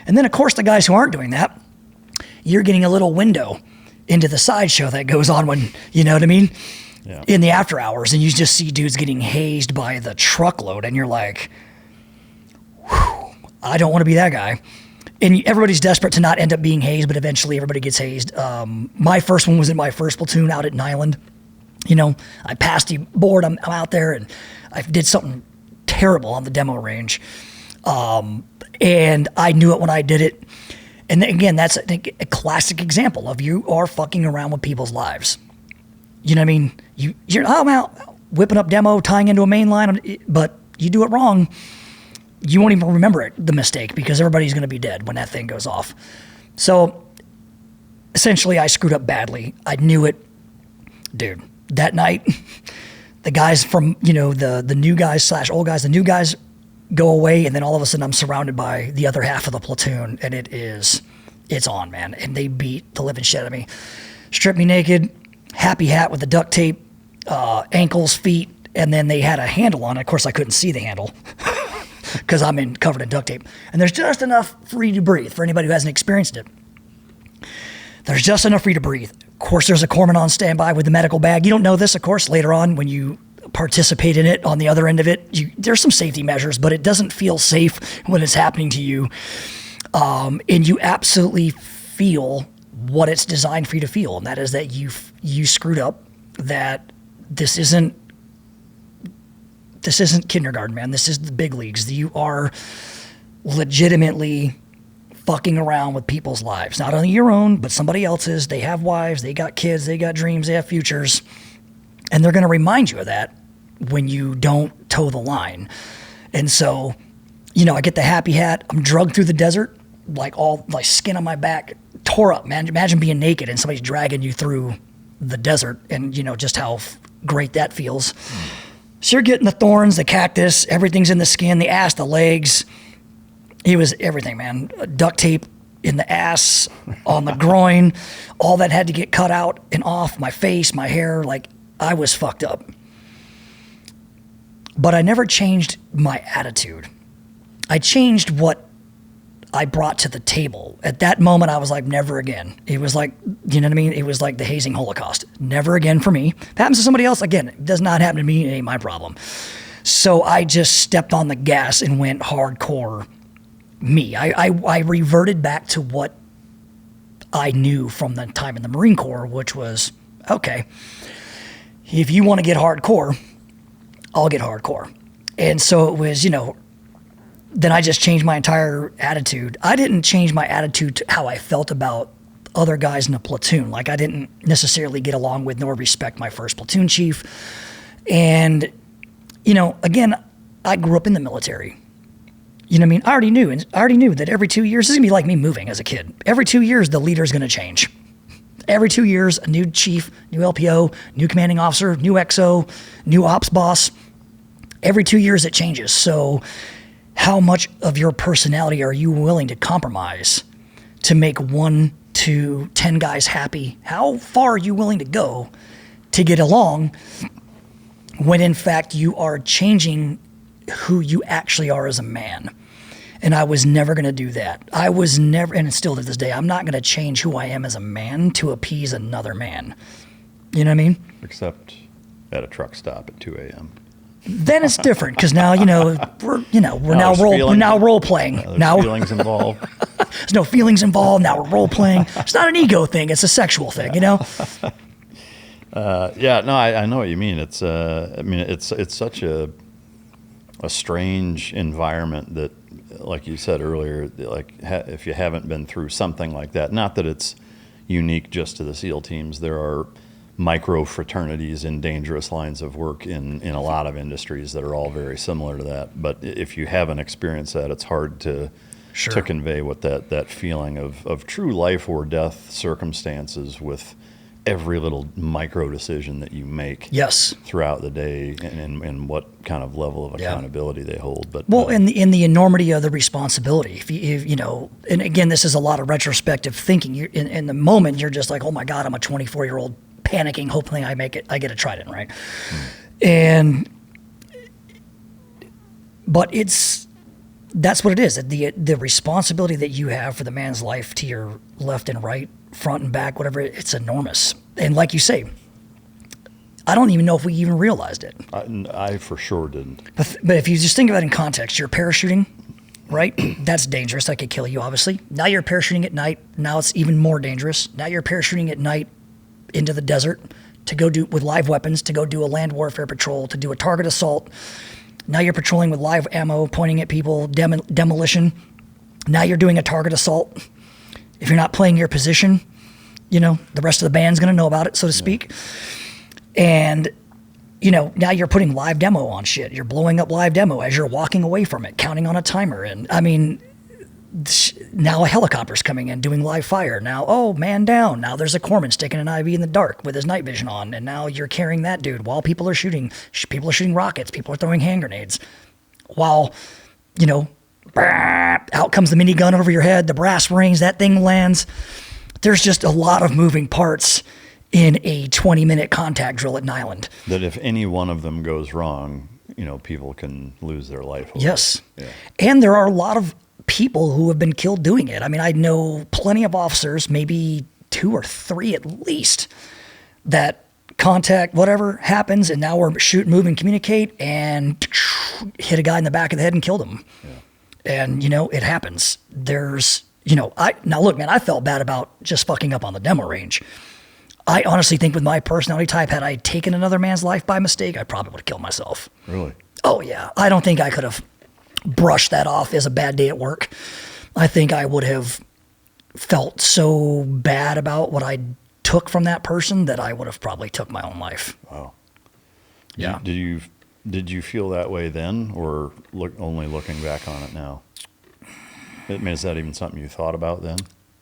And then, of course, the guys who aren't doing that, you're getting a little window into the sideshow that goes on when, you know what I mean? Yeah. In the after hours. And you just see dudes getting hazed by the truckload. And you're like, whew, I don't want to be that guy. And everybody's desperate to not end up being hazed, but eventually everybody gets hazed. My first one was in my first platoon out at Nyland. I passed the board. I'm out there, and I did something terrible on the demo range. And I knew it when I did it. And again, that's I think a classic example of you are fucking around with people's lives. You know what I mean? You're out whipping up demo, tying into a main line, but you do it wrong. You won't even remember the mistake because everybody's going to be dead when that thing goes off. So essentially I screwed up badly. I knew it. Dude, that night, the guys from, the new guys / old guys, the new guys go away. And then all of a sudden I'm surrounded by the other half of the platoon, and it's on, man. And they beat the living shit out of me. Stripped me naked, happy hat with the duct tape, ankles, feet. And then they had a handle on it. Of course, I couldn't see the handle. Because I'm covered in duct tape. And there's just enough for you to breathe for anybody who hasn't experienced it. There's just enough for you to breathe. Of course, there's a corpsman on standby with the medical bag. You don't know this, of course, later on when you participate in it on the other end of it. There's some safety measures, but it doesn't feel safe when it's happening to you. And you absolutely feel what it's designed for you to feel. And that is that you screwed up, that this isn't kindergarten, man. This is the big leagues. You are legitimately fucking around with people's lives. Not only your own, but somebody else's. They have wives, they got kids, they got dreams, they have futures. And they're going to remind you of that when you don't toe the line. And so, I get the happy hat. I'm drugged through the desert, like skin on my back, tore up, man. Imagine being naked and somebody's dragging you through the desert and, just how great that feels. So you're getting the thorns, the cactus, everything's in the skin, the ass, the legs. It was everything, man. Duct tape in the ass, on the groin, all that had to get cut out and off, my face, my hair, like I was fucked up. But I never changed my attitude. I changed what I brought to the table. At that moment, I was like, never again. It was like, you know what I mean? It was like the hazing Holocaust. Never again for me. If it happens to somebody else, again, it does not happen to me. It ain't my problem. So I just stepped on the gas and went hardcore me. I reverted back to what I knew from the time in the Marine Corps, which was, okay, if you want to get hardcore, I'll get hardcore. And so it was, then I just changed my entire attitude. I didn't change my attitude to how I felt about other guys in the platoon. Like, I didn't necessarily get along with nor respect my first platoon chief. And, again, I grew up in the military. You know what I mean? I already knew that every 2 years, this is going to be like me moving as a kid. Every 2 years, the leader's going to change. Every 2 years, a new chief, new LPO, new commanding officer, new XO, new ops boss. Every 2 years, it changes. So how much of your personality are you willing to compromise to make 1 to 10 guys happy? How far are you willing to go to get along when in fact you are changing who you actually are as a man? And I was never going to do that. I was never, and still to this day, I'm not going to change who I am as a man to appease another man. You know what I mean? Except at a truck stop at 2 a.m. Then it's different because now we're now role playing. There's feelings involved. There's no feelings involved. Now we're role playing. It's not an ego thing. It's a sexual thing. I know what you mean. It's such a strange environment that, like you said earlier, if you haven't been through something like that, not that it's unique just to the SEAL teams. There are micro fraternities in dangerous lines of work in a lot of industries that are all very similar to that. But if you haven't experienced that, it's hard to convey what that feeling of true life or death circumstances with every little micro decision that you make throughout the day and what kind of level of accountability they hold. But in the enormity of the responsibility, if and again, this is a lot of retrospective thinking. In the moment, you're just like, oh my God, I'm a 24-year-old panicking, hoping I get a trident, right? But that's what it is. The responsibility that you have for the man's life to your left and right, front and back, whatever, it's enormous. And like you say, I don't even know if we even realized it. I for sure didn't. But if you just think about it in context, you're parachuting, right? That's dangerous. That could kill you, obviously. Now you're parachuting at night. Now it's even more dangerous. Now you're parachuting at night into the desert to go do with live weapons, to go do a land warfare patrol, to do a target assault. Now you're patrolling with live ammo, pointing at people, demolition. Now you're doing a target assault. If you're not playing your position, the rest of the band's going to know about it, so to speak. And, now you're putting live demo on shit. You're blowing up live demo as you're walking away from it, counting on a timer. And now a helicopter's coming in doing live fire. Now, oh, man down. Now there's a corpsman sticking an IV in the dark with his night vision on. And now you're carrying that dude while people are shooting. People are shooting rockets. People are throwing hand grenades. While, out comes the minigun over your head. The brass rings. That thing lands. There's just a lot of moving parts in a 20-minute contact drill at an island. That if any one of them goes wrong, people can lose their life. Yes. Yeah. And there are a lot of people who have been killed doing it. I know plenty of officers, maybe 2 or 3 at least, that contact, whatever happens, and now we're shoot, move, and communicate, and hit a guy in the back of the head and killed him. Yeah. And, it happens. There's, now look, man, I felt bad about just fucking up on the demo range. I honestly think with my personality type, had I taken another man's life by mistake, I probably would have killed myself. Really? Oh, yeah. I don't think I could have brushed that off as a bad day at work. I think I would have felt so bad about what I took from that person that I would have probably took my own life. Wow. Yeah. Did you feel that way then, or only looking back on it now? Is that even something you thought about then?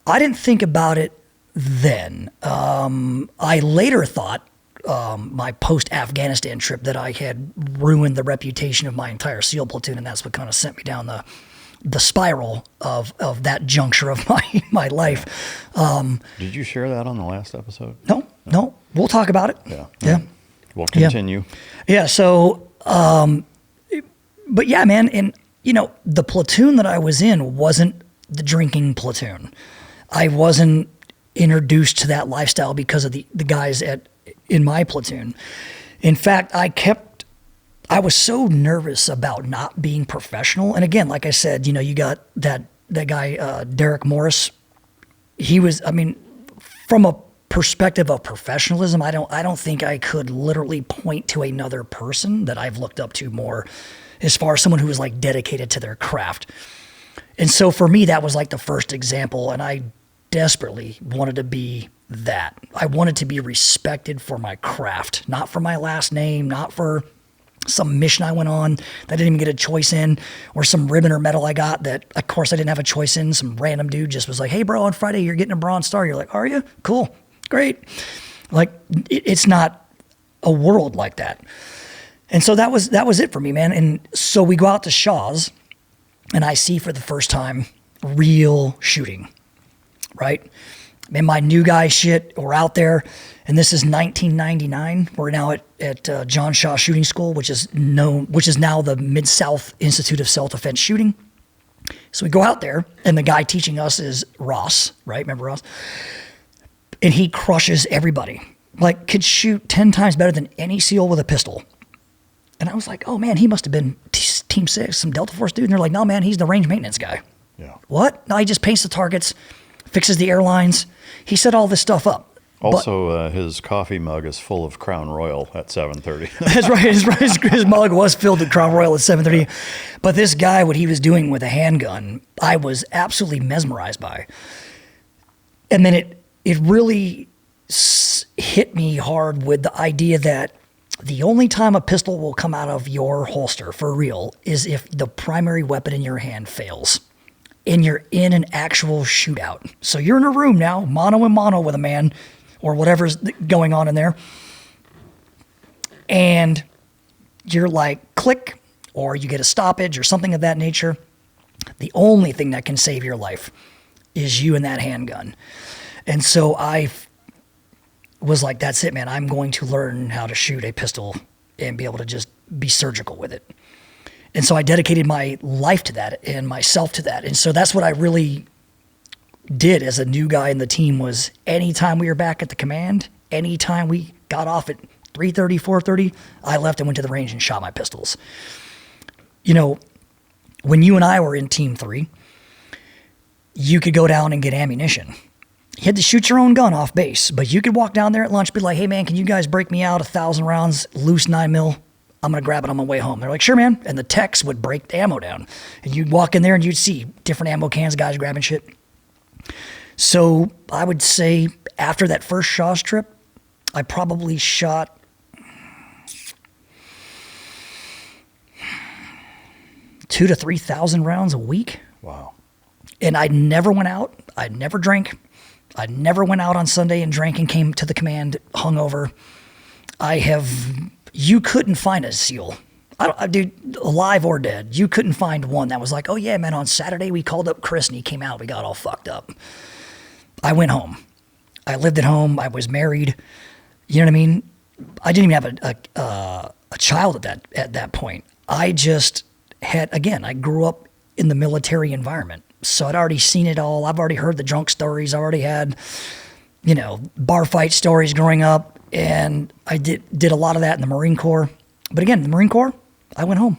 I didn't think about it then. I later thought my post-Afghanistan trip that I had ruined the reputation of my entire SEAL platoon, and that's what kind of sent me down the spiral of that juncture of my life. Did you share that on the last episode? No. We'll talk about it. Yeah. We'll continue. Yeah. So, but yeah, man, and the platoon that I was in wasn't the drinking platoon. I wasn't introduced to that lifestyle because of the guys in my platoon. In fact, I was so nervous about not being professional. And again, like I said, you got that guy, Derek Morris. He was, from a perspective of professionalism, I don't think I could literally point to another person that I've looked up to more as far as someone who was like dedicated to their craft. And so for me, that was like the first example. And I desperately wanted to be that. I wanted to be respected for my craft, not for my last name, not for some mission I went on that I didn't even get a choice in, or some ribbon or medal I got that, of course, I didn't have a choice in. Some random dude just was like, hey, bro, on Friday, you're getting a Bronze Star. You're like, are you? Cool. Great. Like, it's not a world like that. And so that was it for me, man. And so we go out to Shaw's, and I see for the first time real shooting, right? Man, my new guy shit, we're out there, and this is 1999. We're now at John Shaw Shooting School, which is now the Mid-South Institute of Self-Defense Shooting. So we go out there, and the guy teaching us is Ross, right? Remember Ross? And he crushes everybody. Like, could shoot 10 times better than any SEAL with a pistol. And I was like, oh, man, he must have been Team 6, some Delta Force dude. And they're like, no, man, he's the range maintenance guy. Yeah. What? No, he just paints the targets, fixes the airlines. He set all this stuff up. Also, his coffee mug is full of Crown Royal at 7:30. That's right. His mug was filled with Crown Royal at 7:30. But this guy, what he was doing with a handgun, I was absolutely mesmerized by. And then it really hit me hard with the idea that the only time a pistol will come out of your holster for real is if the primary weapon in your hand fails and you're in an actual shootout. So you're in a room now, mano a mano with a man or whatever's going on in there, and you're like, click, or you get a stoppage or something of that nature. The only thing that can save your life is you and that handgun. And so I was like, that's it, man. I'm going to learn how to shoot a pistol and be able to just be surgical with it. And so I dedicated my life to that and myself to that. And so that's what I really did as a new guy in the team was anytime we were back at the command, anytime we got off at 3:30, 4:30, I left and went to the range and shot my pistols. When you and I were in Team 3, you could go down and get ammunition. You had to shoot your own gun off base, but you could walk down there at lunch, be like, hey man, can you guys break me out 1,000 rounds, loose 9mm? I'm going to grab it on my way home. They're like, sure, man. And the techs would break the ammo down. And you'd walk in there and you'd see different ammo cans, guys grabbing shit. So I would say after that first Shaw's trip, I probably shot 2,000 to 3,000 rounds a week. Wow. And I never went out. I never drank. I never went out on Sunday and drank and came to the command hungover. You couldn't find a SEAL, dude, alive or dead. You couldn't find one that was like, oh yeah, man, on Saturday we called up Chris and he came out. We got all fucked up. I went home. I lived at home. I was married. You know what I mean? I didn't even have a child at that point. I just I grew up in the military environment. So I'd already seen it all. I've already heard the drunk stories. I already had, bar fight stories growing up. And I did a lot of that in the Marine Corps. But again, the Marine Corps, I went home.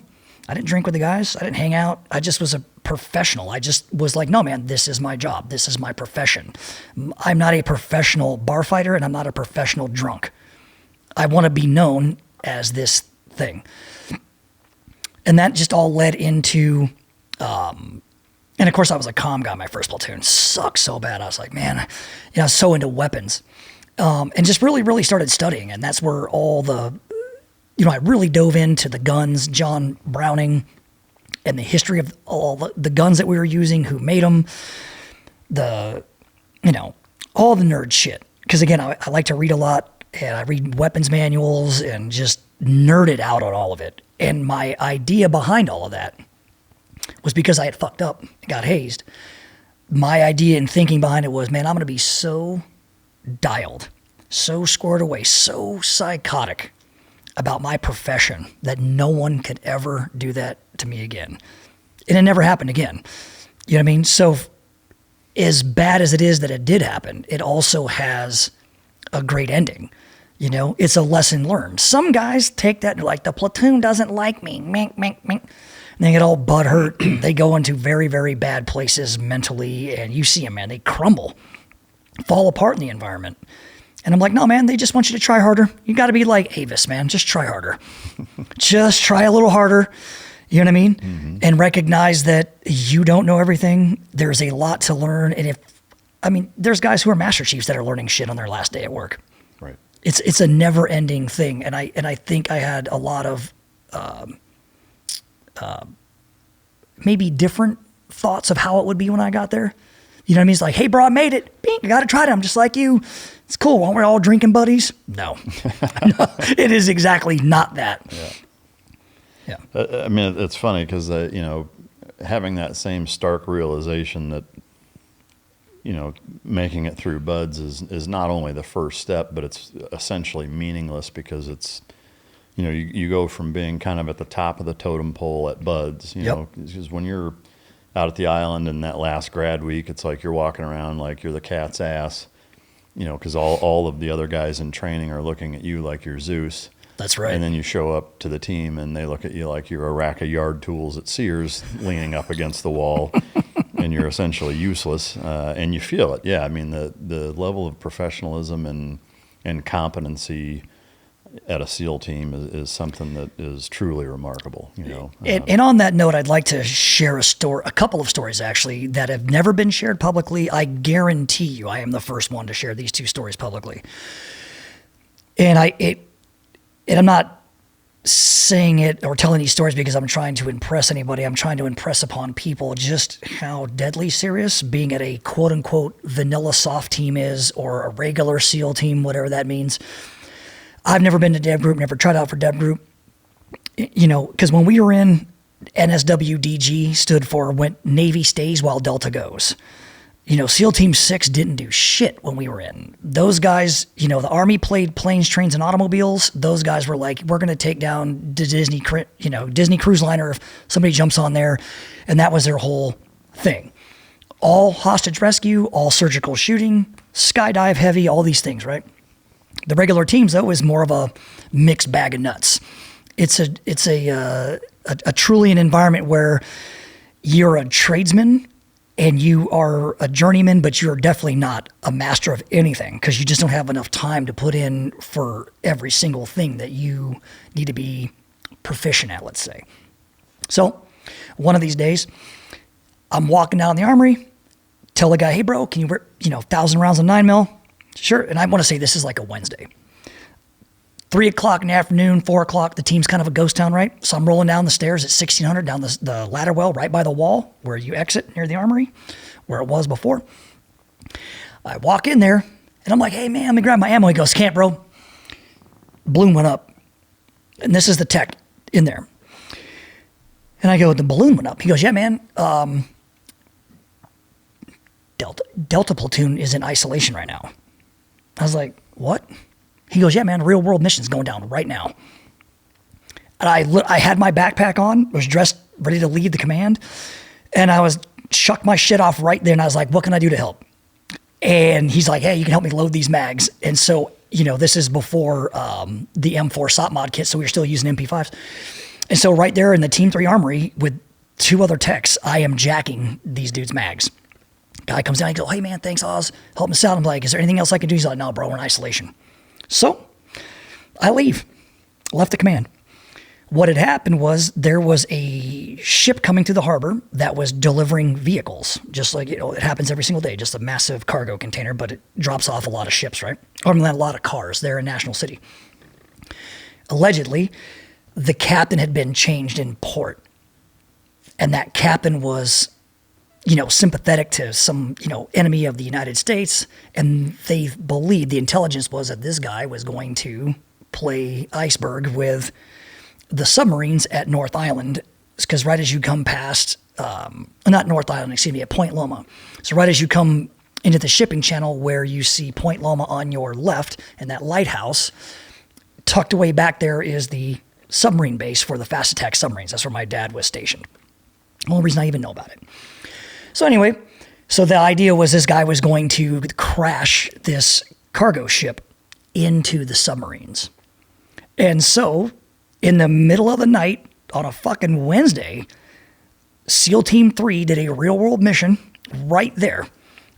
I didn't drink with the guys. I didn't hang out. I just was a professional. I just was like, no, man, this is my job. This is my profession. I'm not a professional bar fighter, and I'm not a professional drunk. I want to be known as this thing. And that just all led into... and of course, I was a comm guy. My first platoon sucked so bad. I was like, man, I was so into weapons. And just really, really started studying. And that's where all I really dove into the guns, John Browning, and the history of all the guns that we were using, who made them, all the nerd shit. Because again, I like to read a lot, and I read weapons manuals and just nerded out on all of it. And my idea behind all of that was because I had fucked up and got hazed. My idea and thinking behind it was, man, I'm going to be so dialed, so squared away, so psychotic about my profession that no one could ever do that to me again. And it never happened again. You know what I mean? So as bad as it is that it did happen, it also has a great ending. You know, it's a lesson learned. Some guys take that like, the platoon doesn't like me, mink, mink, mink. And they get all butthurt. They go into very, very bad places mentally, and you see them, man, they crumble, fall apart in the environment. And I'm like, no, man, they just want you to try harder. You got to be like Avis, man, just try harder. Just try a little harder. You know what I mean? Mm-hmm. And recognize that you don't know everything. There's a lot to learn. And there's guys who are Master Chiefs that are learning shit on their last day at work. Right. It's a never ending thing. And I think I had a lot of maybe different thoughts of how it would be when I got there. You know what I mean? It's like, hey, bro, I made it. Bing, I got to try it. I'm just like you. It's cool. Aren't we all drinking buddies? No. No, it is exactly not that. Yeah. I mean, it's funny because, having that same stark realization that, making it through buds is not only the first step, but it's essentially meaningless because it's, you go from being kind of at the top of the totem pole at buds, because when you're out at the island in that last grad week, it's like you're walking around like you're the cat's ass, because all of the other guys in training are looking at you like you're Zeus. That's right. And then you show up to the team and they look at you like you're a rack of yard tools at Sears leaning up against the wall and you're essentially useless. And you feel it. Yeah. I mean, the level of professionalism and competency at a SEAL team is something that is truly remarkable, And on that note, I'd like to share a couple of stories actually that have never been shared publicly. I guarantee you I am the first one to share these two stories publicly. And I'm not saying it or telling these stories because I'm trying to impress anybody. I'm trying to impress upon people just how deadly serious being at a quote unquote vanilla soft team is, or a regular SEAL team, whatever that means. I've never been to DEVGRU, never tried out for DEVGRU, because when we were in, NSWDG stood for when Navy stays while Delta goes. SEAL Team 6 didn't do shit when we were in. Those guys, the Army played planes, trains, and automobiles. Those guys were like, we're going to take down the Disney cruise liner if somebody jumps on there. And that was their whole thing. All hostage rescue, all surgical shooting, skydive heavy, all these things, right? The regular teams, though, is more of a mixed bag of nuts. It's a truly an environment where you're a tradesman and you are a journeyman, but you're definitely not a master of anything because you just don't have enough time to put in for every single thing that you need to be proficient at, let's say. So one of these days, I'm walking down the armory, tell the guy, hey, bro, can you, 1,000 rounds of 9mm? Sure. And I want to say this is like a Wednesday. 3 o'clock in the afternoon, 4 o'clock, the team's kind of a ghost town, right? So I'm rolling down the stairs at 1600 down the ladder well right by the wall where you exit near the armory, where it was before. I walk in there and I'm like, hey, man, let me grab my ammo. He goes, can't, bro. Balloon went up. And this is the tech in there. And I go, the balloon went up. He goes, yeah, man. Delta platoon is in isolation right now. I was like, what? He goes, yeah, man, real world mission's going down right now. And I had my backpack on, was dressed, ready to leave the command. And I chucked my shit off right there. And I was like, what can I do to help? And he's like, hey, you can help me load these mags. And so, this is before the M4 SOP mod kit. So we were still using MP5s. And so right there in the Team 3 armory with 2 other techs, I am jacking these dudes' mags. Guy comes down, he goes, hey man, thanks Oz, help us out. I'm like, is there anything else I can do? He's like, no bro, we're in isolation. So I left the command. What had happened was there was a ship coming through the harbor that was delivering vehicles, just like, it happens every single day, just a massive cargo container, but it drops off a lot of ships, right? Or a lot of cars there in National City. Allegedly, the captain had been changed in port. And that captain was sympathetic to some, enemy of the United States. And they believed, the intelligence was that this guy was going to play iceberg with the submarines at North Island. Because right as you come past, not North Island, at Point Loma. So right as you come into the shipping channel where you see Point Loma on your left and that lighthouse, tucked away back there is the submarine base for the fast attack submarines. That's where my dad was stationed. The only reason I even know about it. So anyway, So the idea was this guy was going to crash this cargo ship into the submarines. And so in the middle of the night on a fucking Wednesday, SEAL Team 3 did a real world mission right there,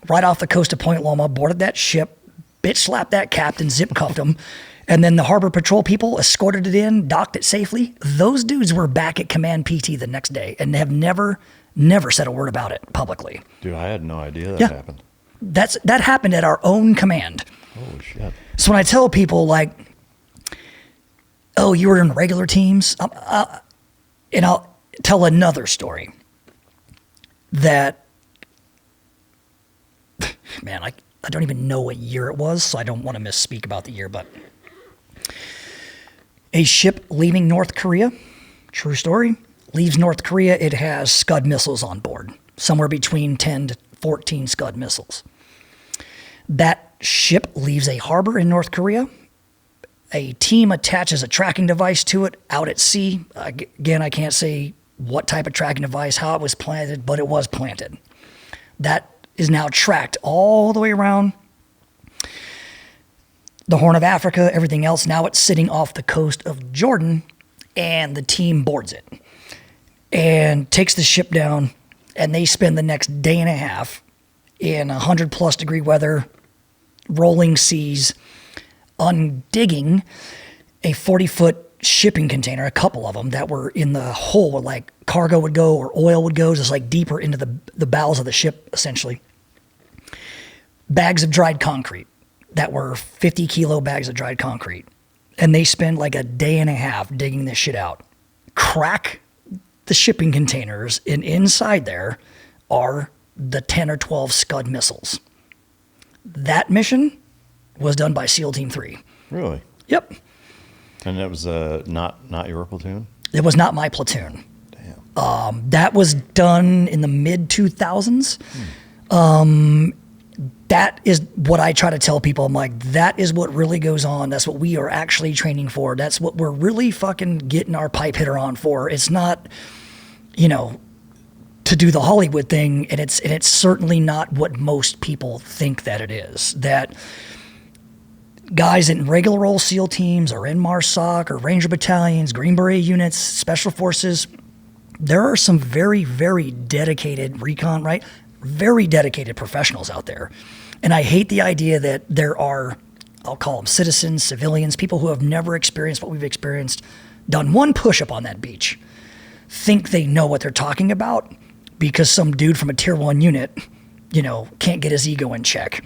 right off the coast of Point Loma, boarded that ship, bitch slapped that captain, zip cuffed him, and then the harbor patrol people escorted it in, docked it safely. Those dudes were back at Command PT the next day and have never said a word about it publicly. Dude, I had no idea that happened. That happened at our own command. Holy shit. So when I tell people like, oh, you were in regular teams, and I'll tell another story that, man, I don't even know what year it was, so I don't want to misspeak about the year, but a ship leaving North Korea, true story, leaves North Korea. It has Scud missiles on board, somewhere between 10 to 14 Scud missiles. That ship leaves a harbor in North Korea. A team attaches a tracking device to it out at sea. Again, I can't say what type of tracking device, how it was planted, but it was planted. That is now tracked all the way around the Horn of Africa, everything else. Now it's sitting off the coast of Jordan, and the team boards it and takes the ship down, and they spend the next day and a half in 100+ degree weather, rolling seas, undigging a 40-foot shipping container, a couple of them that were in the hole where like cargo would go or oil would go, just like deeper into the bowels of the ship, essentially. Bags of dried concrete that were 50-kilo bags of dried concrete. And they spend like a day and a half digging this shit out. Crack the shipping containers, and inside there are the 10 or 12 Scud missiles. That mission was done by SEAL Team 3. Really? Yep. And that was not your platoon? It was not my platoon. Damn. That was done in the mid-2000s. That is what I try to tell people. I'm like, that is what really goes on. That's what we are actually training for. That's what we're really fucking getting our pipe hitter on for. It's not, to do the Hollywood thing, and it's certainly not what most people think that it is. That guys in regular old SEAL teams or in MARSOC or Ranger battalions, Green Beret units, Special Forces, there are some very, very dedicated recon, right? Very dedicated professionals out there. And I hate the idea that there are, I'll call them citizens, civilians, people who have never experienced what we've experienced, done one push-up on that beach, think they know what they're talking about because some dude from a tier 1 unit, can't get his ego in check.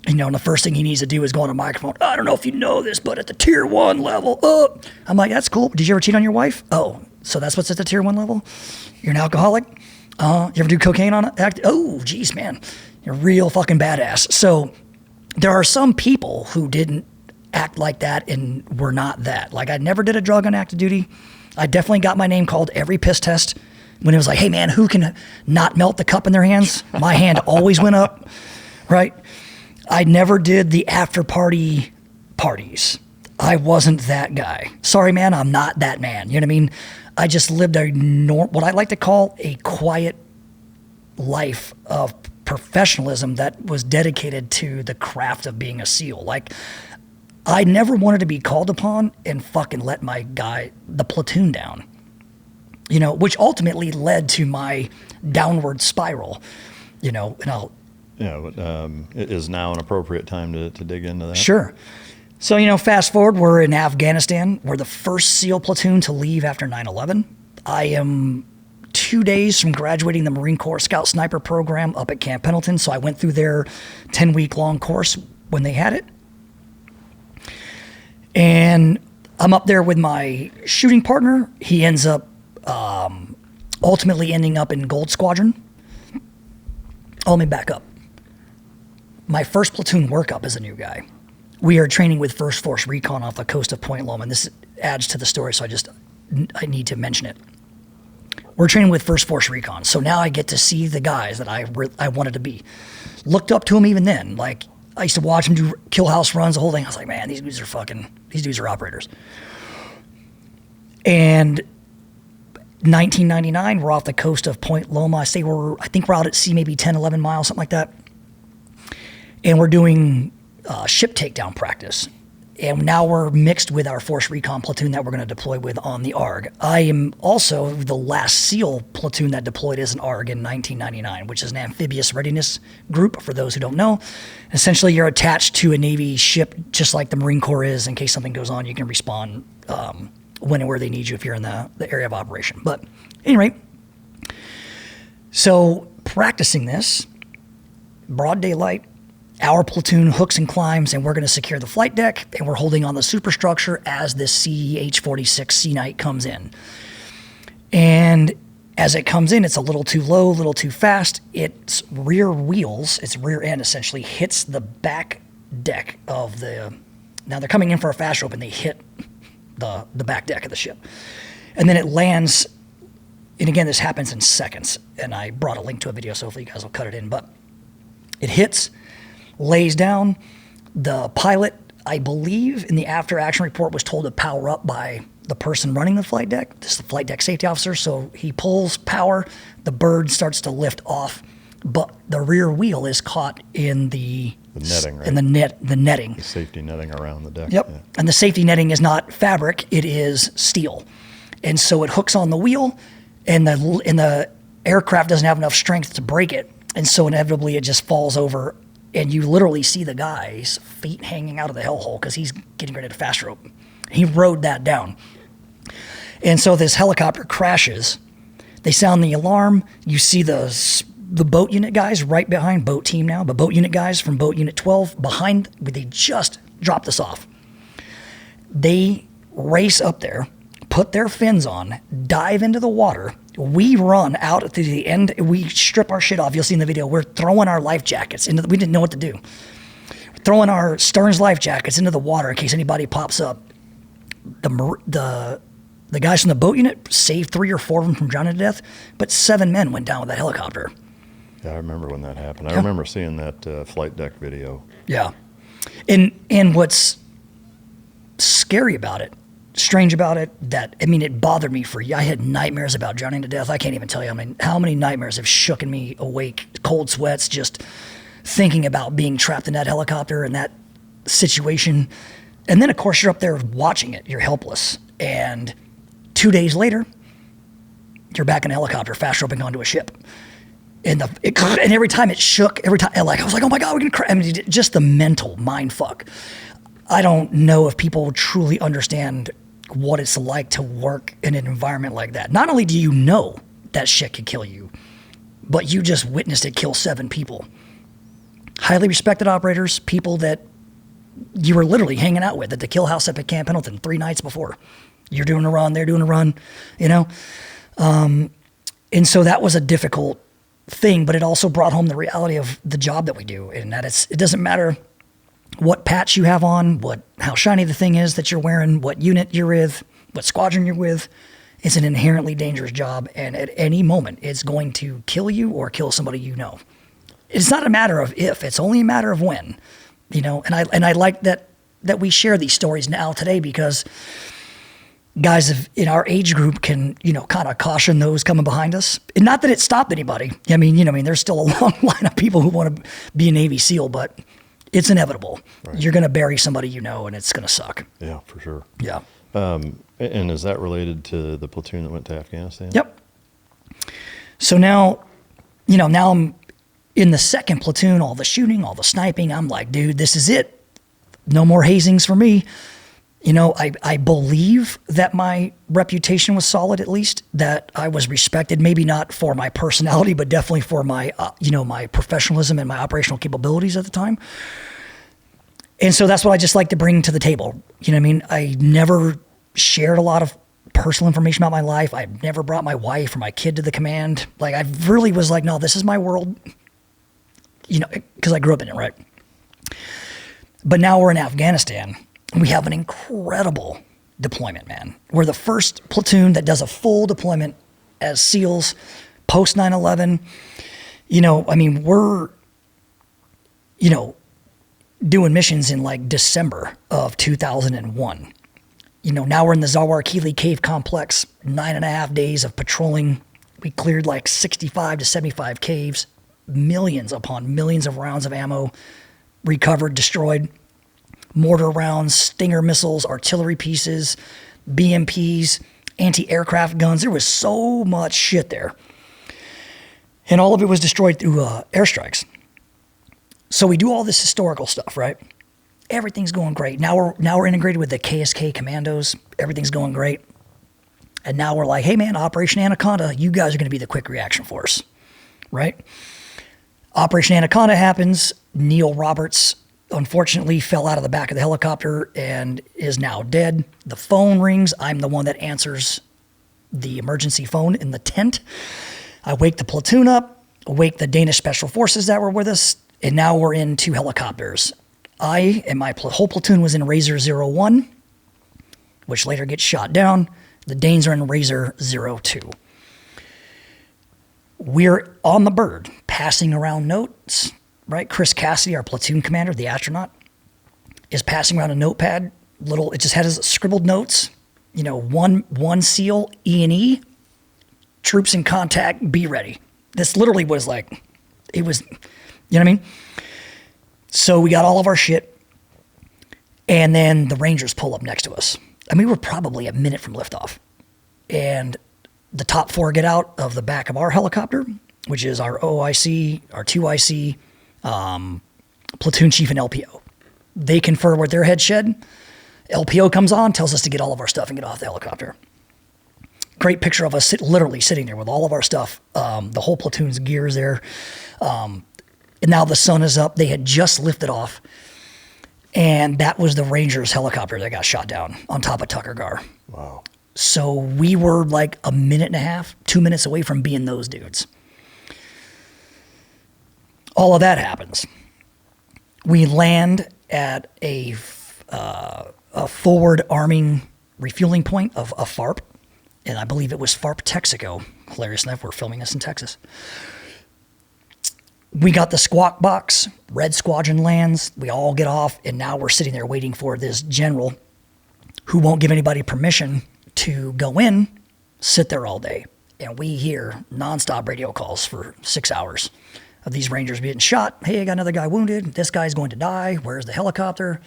And the first thing he needs to do is go on a microphone. I don't know if you know this, but at the tier 1 level, I'm like, that's cool. Did you ever cheat on your wife? Oh, so that's what's at the tier 1 level? You're an alcoholic? You ever do cocaine on it? Oh, geez, man. You're real fucking badass. So there are some people who didn't act like that and were not that. Like, I never did a drug on active duty. I definitely got my name called every piss test. When it was like, hey, man, who can not melt the cup in their hands? My hand always went up, right? I never did the after-party parties. I wasn't that guy. Sorry, man, I'm not that man. You know what I mean? I just lived what I like to call a quiet life of professionalism that was dedicated to the craft of being a SEAL. Like, I never wanted to be called upon and fucking let the platoon down, which ultimately led to my downward spiral, and I'll... is now an appropriate time to dig into that? Sure. So, fast forward, we're in Afghanistan. We're the first SEAL platoon to leave after 9/11. I am 2 days from graduating the Marine Corps Scout Sniper program up at Camp Pendleton. So I went through their 10-week long course when they had it. And I'm up there with my shooting partner. He ends up ultimately ending up in Gold Squadron. Let me back up. My first platoon workup as a new guy. We are training with 1st Force Recon off the coast of Point Loma, and this adds to the story, so I need to mention it. We're training with 1st Force Recon, so now I get to see the guys that I wanted to be. Looked up to them even then. Like, I used to watch them do kill house runs, the whole thing. I was like, man, these dudes are operators. And 1999, we're off the coast of Point Loma. I think we're out at sea, maybe 10, 11 miles, something like that. And we're doing ship takedown practice. And now we're mixed with our Force Recon platoon that we're going to deploy with on the ARG. I am also the last SEAL platoon that deployed as an ARG in 1999, which is an amphibious readiness group, for those who don't know. Essentially, you're attached to a Navy ship, just like the Marine Corps is. In case something goes on, you can respond when and where they need you if you're in the area of operation. But at any rate, so practicing this, broad daylight, our platoon hooks and climbs, and we're going to secure the flight deck, and we're holding on the superstructure as this CH-46 Sea Knight comes in. And as it comes in, it's a little too low, a little too fast. Its rear wheels, its rear end essentially hits the back deck of the... Now they're coming in for a fast rope, and they hit the back deck of the ship. And then it lands, and again, this happens in seconds, and I brought a link to a video, so hopefully you guys will cut it in, but it hits... lays down. The pilot, I believe, in the after action report was told to power up by the person running the flight deck. This is the flight deck safety officer. So he pulls power, the bird starts to lift off, but the rear wheel is caught in the netting, right? In the netting. The safety netting around the deck. Yep. Yeah. And the safety netting is not fabric, it is steel. And so it hooks on the wheel, and the aircraft doesn't have enough strength to break it. And so inevitably it just falls over. And you literally see the guy's feet hanging out of the hellhole because he's getting ready to fast rope. He rode that down. And so this helicopter crashes. They sound the alarm. You see the boat unit guys right behind, boat team now, but boat unit guys from boat unit 12 behind, they just dropped us off. They race up there, put their fins on, dive into the water. We run out to the end. We strip our shit off. You'll see in the video. We're throwing our life jackets into. We didn't know what to do. We're throwing our Stearns life jackets into the water in case anybody pops up. The guys from the boat unit saved 3 or 4 of them from drowning to death, but 7 men went down with that helicopter. Yeah, I remember when that happened. Yeah. I remember seeing that flight deck video. Yeah, and what's scary about it, strange about it, it bothered me I had nightmares about drowning to death. I can't even tell you how many nightmares have shooken me awake, cold sweats, just thinking about being trapped in that helicopter and that situation. And then, of course, you're up there watching it. You're helpless. And 2 days later, you're back in a helicopter, fast roping onto a ship. And every time it shook, I was like, oh my God, we're going to crash. Just the mental mind fuck. I don't know if people truly understand what it's like to work in an environment like that. Not only do you know that shit could kill you, but you just witnessed it kill 7 people. Highly respected operators, people that you were literally hanging out with at the kill house up at Camp Pendleton 3 nights before. You're doing a run, they're doing a run, And so that was a difficult thing, but it also brought home the reality of the job that we do, and that it doesn't matter what patch you have on, how shiny the thing is that you're wearing, what unit you're with, what squadron you're with. It's an inherently dangerous job, and at any moment, it's going to kill you or kill somebody you know. It's not a matter of if; it's only a matter of when. And I like that we share these stories now today, because guys in our age group can kind of caution those coming behind us. And not that it stopped anybody. There's still a long line of people who want to be a Navy SEAL, but it's inevitable. Right. You're going to bury somebody and it's going to suck. Yeah, for sure. Yeah. And is that related to the platoon that went to Afghanistan? Yep. So now I'm in the 2nd platoon, all the shooting, all the sniping. I'm like, dude, this is it. No more hazings for me. I believe that my reputation was solid, at least, that I was respected, maybe not for my personality, but definitely for my, my professionalism and my operational capabilities at the time. And so that's what I just like to bring to the table. I never shared a lot of personal information about my life. I never brought my wife or my kid to the command. Like, I really was like, no, this is my world, because I grew up in it, right? But now we're in Afghanistan. We have an incredible deployment, man. We're the first platoon that does a full deployment as SEALs post 9/11. We're, doing missions in like December of 2001. Now we're in the Zawar-Kili Cave Complex, 9.5 days of patrolling. We cleared like 65 to 75 caves, millions upon millions of rounds of ammo, recovered, destroyed, mortar rounds, Stinger missiles, artillery pieces, BMPs, anti-aircraft guns. There was so much shit there. And all of it was destroyed through airstrikes. So we do all this historical stuff, right? Everything's going great. Now we're integrated with the KSK commandos. Everything's going great. And now we're like, hey man, Operation Anaconda, you guys are going to be the quick reaction force, right? Operation Anaconda happens. Neil Roberts, unfortunately, fell out of the back of the helicopter and is now dead. The phone rings. I'm the one that answers the emergency phone in the tent. I wake the platoon up, wake the Danish Special Forces that were with us, and now we're in 2 helicopters. I and my whole platoon was in Razor 01, which later gets shot down. The Danes are in Razor 02. We're on the bird, passing around notes, right? Chris Cassidy, our platoon commander, the astronaut, is passing around a notepad. It just has scribbled notes. One SEAL, E&E, troops in contact, be ready. This literally was like, it was, you know what I mean? So we got all of our shit, and then the Rangers pull up next to us. And we were probably a minute from liftoff. And the top 4 get out of the back of our helicopter, which is our OIC, our 2IC, platoon chief, and LPO. They confer with their head shed. LPO comes on, tells us to get all of our stuff and get off the helicopter. Great picture of us literally sitting there with all of our stuff. The whole platoon's gear is there. And now the sun is up. They had just lifted off. And that was the Rangers helicopter that got shot down on top of Tucker Gar. Wow. So we were like a minute and a half, 2 minutes away from being those dudes. All of that happens. We land at a forward arming refueling point of a FARP. And I believe it was FARP Texaco. Hilarious enough, we're filming this in Texas. We got the squawk box, Red Squadron lands, we all get off, and now we're sitting there waiting for this general who won't give anybody permission to go in, sit there all day. And we hear nonstop radio calls for 6 hours of these Rangers being shot. Hey, I got another guy wounded. This guy's going to die. Where's the helicopter?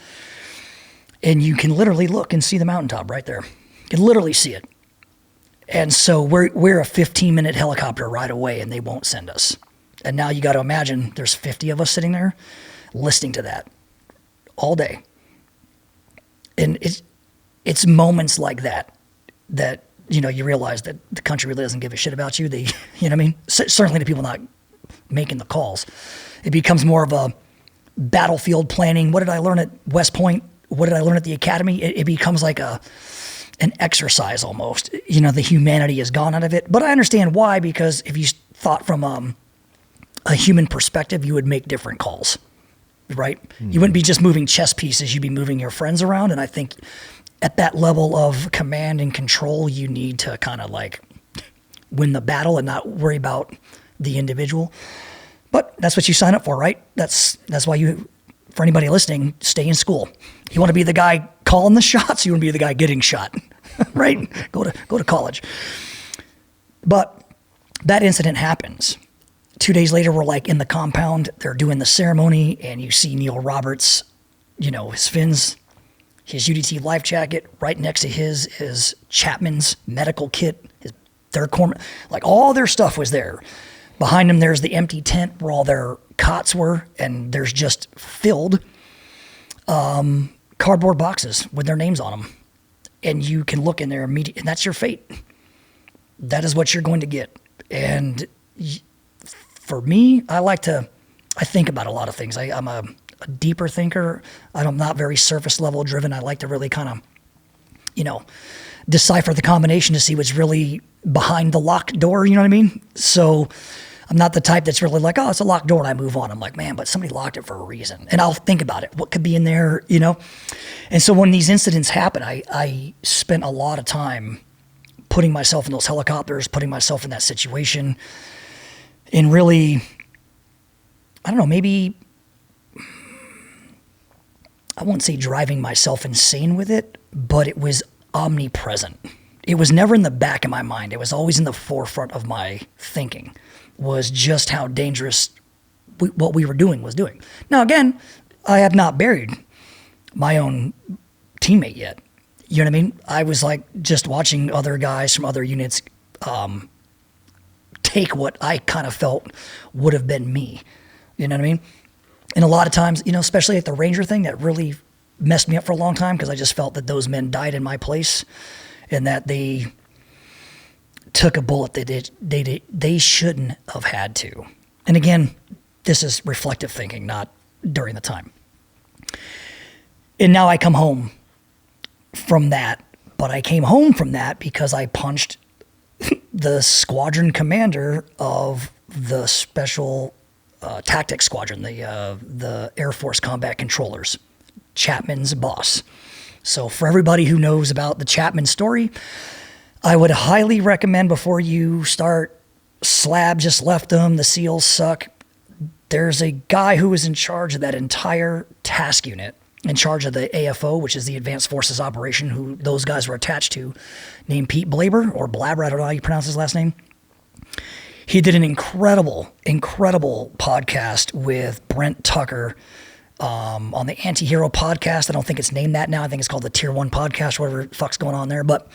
And you can literally look and see the mountaintop right there. You can literally see it. And so we're a 15-minute helicopter ride away, and they won't send us. And now you got to imagine there's 50 of us sitting there listening to that all day. And it's moments like that you realize that the country really doesn't give a shit about you. They, you know what I mean? Certainly the people not making the calls. It becomes more of a battlefield planning. What did I learn at West Point? What did I learn at the academy? It becomes like an exercise almost. The humanity is gone out of it. But I understand why, because if you thought from a human perspective, you would make different calls, right? Mm-hmm. You wouldn't be just moving chess pieces. You'd be moving your friends around. And I think at that level of command and control, you need to kind of like win the battle and not worry about the individual. But that's what you sign up for, right? That's why you, for anybody listening, stay in school. You want to be the guy calling the shots. You want to be the guy getting shot, right? Go to college. But that incident happens. 2 days later, we're like in the compound. They're doing the ceremony, and you see Neil Roberts, his fins, his UDT life jacket. Right next to his is Chapman's medical kit, his third corpsman. Like all their stuff was there. Behind him, there's the empty tent where all their cots were, and there's just filled cardboard boxes with their names on them. And you can look in there immediately, and that's your fate. That is what you're going to get. And for me, I think about a lot of things. I'm a deeper thinker. I'm not very surface level driven. I like to really kind of, decipher the combination to see what's really behind the locked door. You know what I mean? So I'm not the type that's really like, oh, it's a locked door and I move on. I'm like, man, but somebody locked it for a reason. And I'll think about it. What could be in there, And so when these incidents happen, I spent a lot of time putting myself in those helicopters, putting myself in that situation, and really, I don't know, maybe, I won't say driving myself insane with it, but it was omnipresent. It was never in the back of my mind. It was always in the forefront of my thinking, was just how dangerous what we were doing was doing. Now, again, I have not buried my own teammate yet. You know what I mean? I was like just watching other guys from other units take what I kind of felt would have been me. You know what I mean? And a lot of times, you know, especially at the Ranger thing, that really messed me up for a long time because I just felt that those men died in my place and that they took a bullet that they shouldn't have had to. And again, this is reflective thinking, not during the time. And now I come home from that, but I came home from that because I punched the squadron commander of the special tactics squadron, the Air Force combat controllers, Chapman's boss. So for everybody who knows about the Chapman story, I would highly recommend before you start Slab just left them, the SEALs suck. There's a guy who was in charge of that entire task unit, in charge of the AFO, which is the Advanced Forces Operation, who those guys were attached to, named Pete Blaber, or Blabber, I don't know how you pronounce his last name. He did an incredible podcast with Brent Tucker on the Anti-Hero podcast. I don't think it's named that now. I think it's called the Tier 1 podcast, whatever the fuck's going on there. But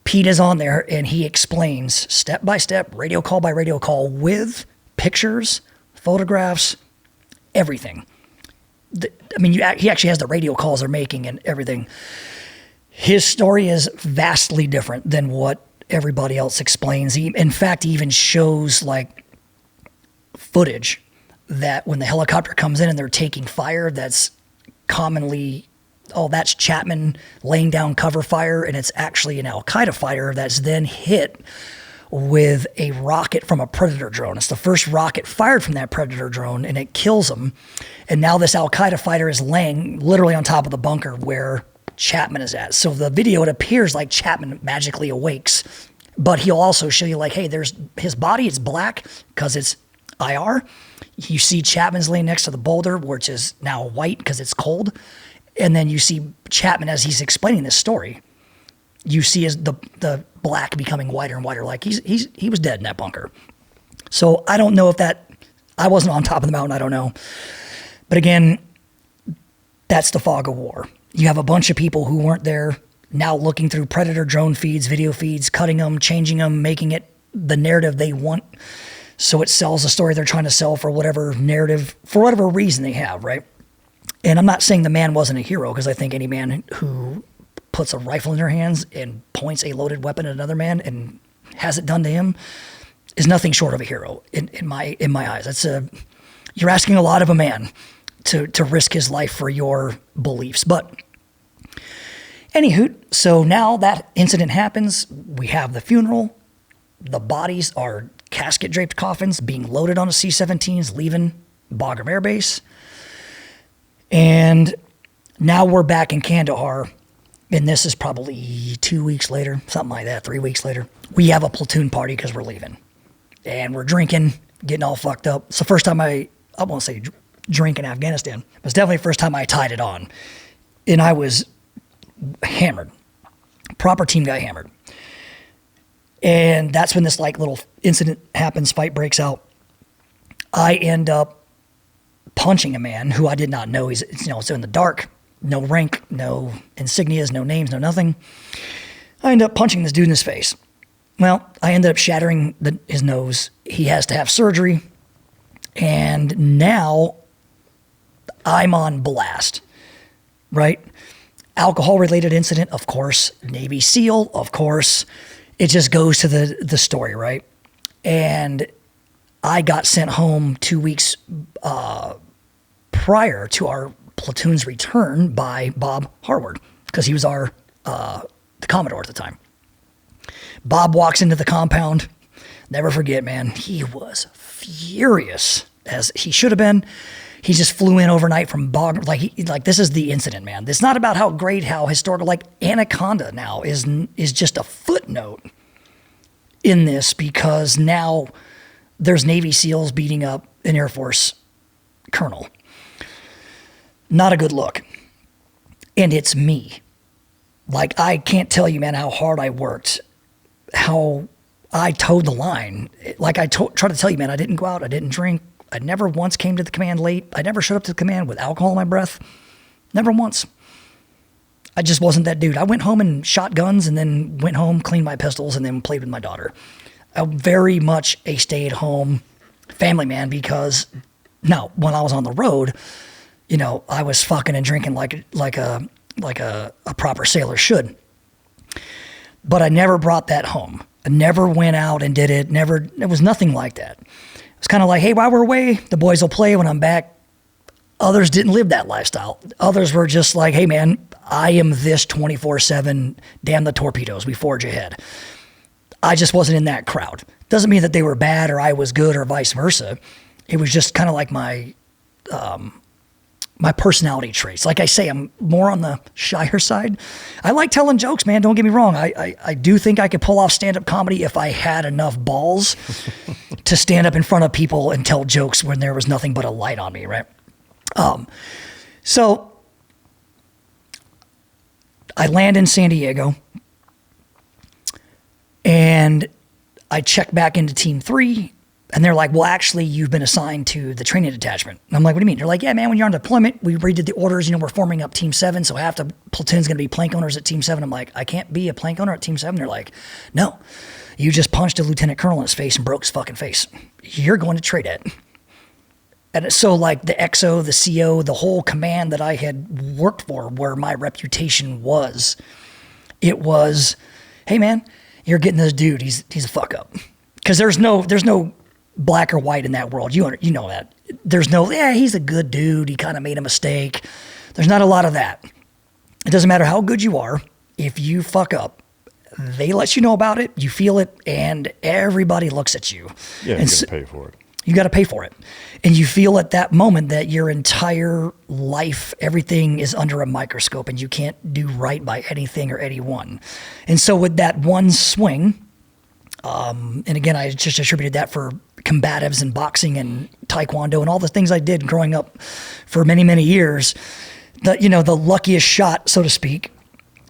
Pete is on there, and he explains step by step, radio call by radio call, with pictures, photographs, everything. He actually has the radio calls they're making and everything. His story is vastly different than what everybody else explains. In fact, he even shows like footage that when the helicopter comes in and they're taking fire, that's commonly, that's Chapman laying down cover fire, and it's actually an Al-Qaeda fighter that's then hit with a rocket from a Predator drone. It's the first rocket fired from that Predator drone, and it kills him. And now this Al-Qaeda fighter is laying literally on top of the bunker where Chapman is at. So the video, it appears like Chapman magically awakes, but he'll also show you like, hey, there's his body, it's black because it's IR. You see Chapman's laying next to the boulder, which is now white because it's cold. And then you see Chapman as he's explaining this story. You see as the black becoming whiter and whiter, like he was dead in that bunker. So I don't know if I wasn't on top of the mountain, I don't know. But again, that's the fog of war. You have a bunch of people who weren't there now looking through Predator drone feeds, video feeds, cutting them, changing them, making it the narrative they want. So it sells the story they're trying to sell for whatever narrative, for whatever reason they have, right? And I'm not saying the man wasn't a hero, because I think any man who puts a rifle in their hands and points a loaded weapon at another man and has it done to him is nothing short of a hero in my eyes. You're asking a lot of a man to risk his life for your beliefs. But anywho, so now that incident happens, we have the funeral. The bodies are casket draped coffins being loaded onto C-17s, leaving Bagram Air Base. And now we're back in Kandahar. And this is probably 2 weeks later, something like that, 3 weeks later. We have a platoon party because we're leaving. And we're drinking, getting all fucked up. It's the first time I won't say drink in Afghanistan. It was definitely the first time I tied it on. And I was hammered. Proper team guy hammered. And that's when this like little incident happens, fight breaks out. I end up punching a man who I did not know. He's, so in the dark. No rank, no insignias, no names, no nothing. I end up punching this dude in his face. Well, I ended up shattering his nose. He has to have surgery. And now I'm on blast, right? Alcohol-related incident, of course. Navy SEAL, of course. It just goes to the story, right? And I got sent home 2 weeks prior to our platoon's return by Bob Harward, because he was the Commodore at the time. Bob walks into the compound. Never forget, man. He was furious, as he should have been. He just flew in overnight from Bog. Like this is the incident, man. It's not about how great, how historical. Like Anaconda now is just a footnote in this, because now there's Navy SEALs beating up an Air Force colonel. Not a good look. And it's me. Like, I can't tell you, man, how hard I worked, how I towed the line. Like, try to tell you, man, I didn't go out, I didn't drink. I never once came to the command late. I never showed up to the command with alcohol in my breath. Never once. I just wasn't that dude. I went home and shot guns and then went home, cleaned my pistols, and then played with my daughter. I'm very much a stay-at-home family man because now when I was on the road, you know, I was fucking and drinking like a proper sailor should. But I never brought that home. I never went out and did it. It was nothing like that. It's kind of like, hey, while we're away, the boys will play. When I'm back, others didn't live that lifestyle. Others were just like, hey, man, I am this 24/7. Damn the torpedoes. We forge ahead. I just wasn't in that crowd. Doesn't mean that they were bad or I was good or vice versa. It was just kind of like my personality traits. Like I say, I'm more on the shyer side. I like telling jokes, man. Don't get me wrong. I do think I could pull off stand-up comedy if I had enough balls to stand up in front of people and tell jokes when there was nothing but a light on me, right? So I land in San Diego and I check back into Team 3. And they're like, well, actually, you've been assigned to the training detachment. And I'm like, what do you mean? They're like, yeah, man, when you're on deployment, we redid the orders. You know, we're forming up Team 7, so half the platoon's going to be plank owners at Team 7. I'm like, I can't be a plank owner at Team 7. They're like, no, you just punched a lieutenant colonel in his face and broke his fucking face. You're going to trade it. And so, like, the XO, the CO, the whole command that I had worked for, where my reputation was, it was, hey, man, you're getting this dude. He's a fuck up. Because there's no black or white in that world. You know that. There's no, yeah, he's a good dude. He kind of made a mistake. There's not a lot of that. It doesn't matter how good you are. If you fuck up, they let you know about it. You feel it, and everybody looks at you. Yeah, and you got to pay for it. You got to pay for it. And you feel at that moment that your entire life, everything is under a microscope, and you can't do right by anything or anyone. And so with that one swing, and again, I just attributed that for combatives and boxing and taekwondo and all the things I did growing up for many, many years. The luckiest shot, so to speak,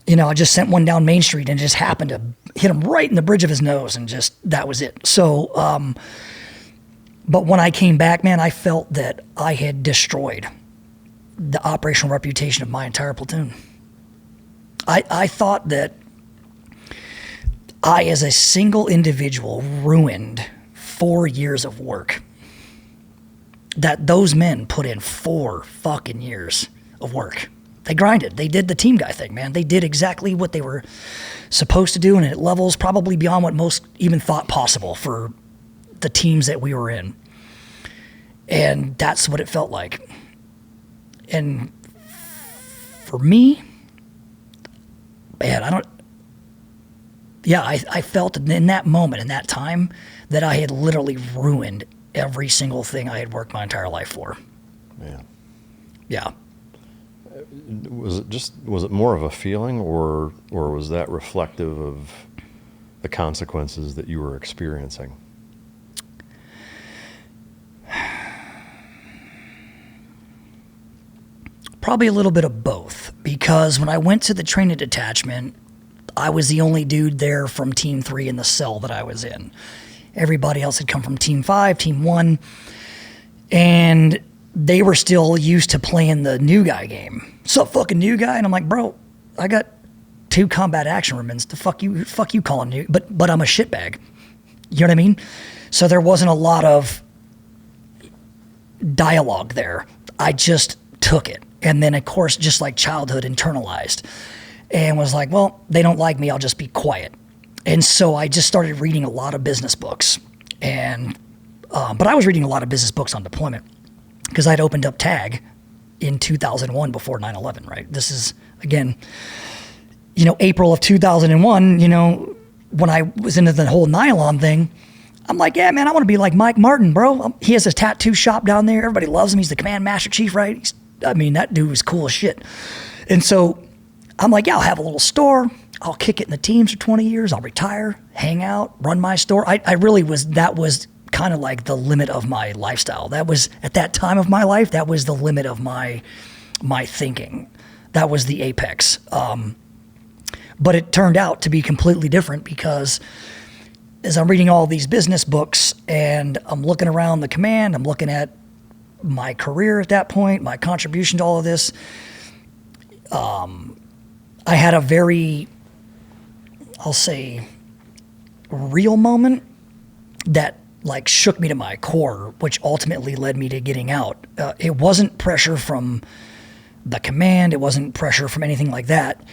I just sent one down Main Street and it just happened to hit him right in the bridge of his nose, and just, that was it. So, but when I came back, man, I felt that I had destroyed the operational reputation of my entire platoon. I thought that I, as a single individual, ruined 4 years of work. That those men put in 4 fucking years of work. They grinded. They did the team guy thing, man. They did exactly what they were supposed to do, and at levels probably beyond what most even thought possible for the teams that we were in. And that's what it felt like. And for me, man, I felt in that moment, in that time, that I had literally ruined every single thing I had worked my entire life for. Man. Yeah. Was it more of a feeling, or was that reflective of the consequences that you were experiencing? Probably a little bit of both, because when I went to the training detachment, I was the only dude there from Team 3 in the cell that I was in. Everybody else had come from Team 5, Team 1, and they were still used to playing the new guy game. Sup, fucking new guy? And I'm like, bro, I got 2 combat action remnants. The fuck you calling new? But I'm a shitbag. You know what I mean? So there wasn't a lot of dialogue there. I just took it. And then, of course, just like childhood, internalized. And was like, well, they don't like me, I'll just be quiet. And so I just started reading a lot of business books. And but I was reading a lot of business books on deployment because I'd opened up TAG in 2001 before 9/11, right? This is, again, April of 2001, when I was into the whole nylon thing, I'm like, yeah, man, I want to be like Mike Martin, bro. He has a tattoo shop down there. Everybody loves him. He's the command master chief, right? That dude was cool as shit. And so I'm like, yeah, I'll have a little store. I'll kick it in the teams for 20 years. I'll retire, hang out, run my store. I really was, that was kind of like the limit of my lifestyle. That was, at that time of my life, that was the limit of my thinking. That was the apex. But it turned out to be completely different because as I'm reading all these business books and I'm looking around the command, I'm looking at my career at that point, my contribution to all of this, I had a very, I'll say, real moment that like shook me to my core, which ultimately led me to getting out. It wasn't pressure from the command. It wasn't pressure from anything like that.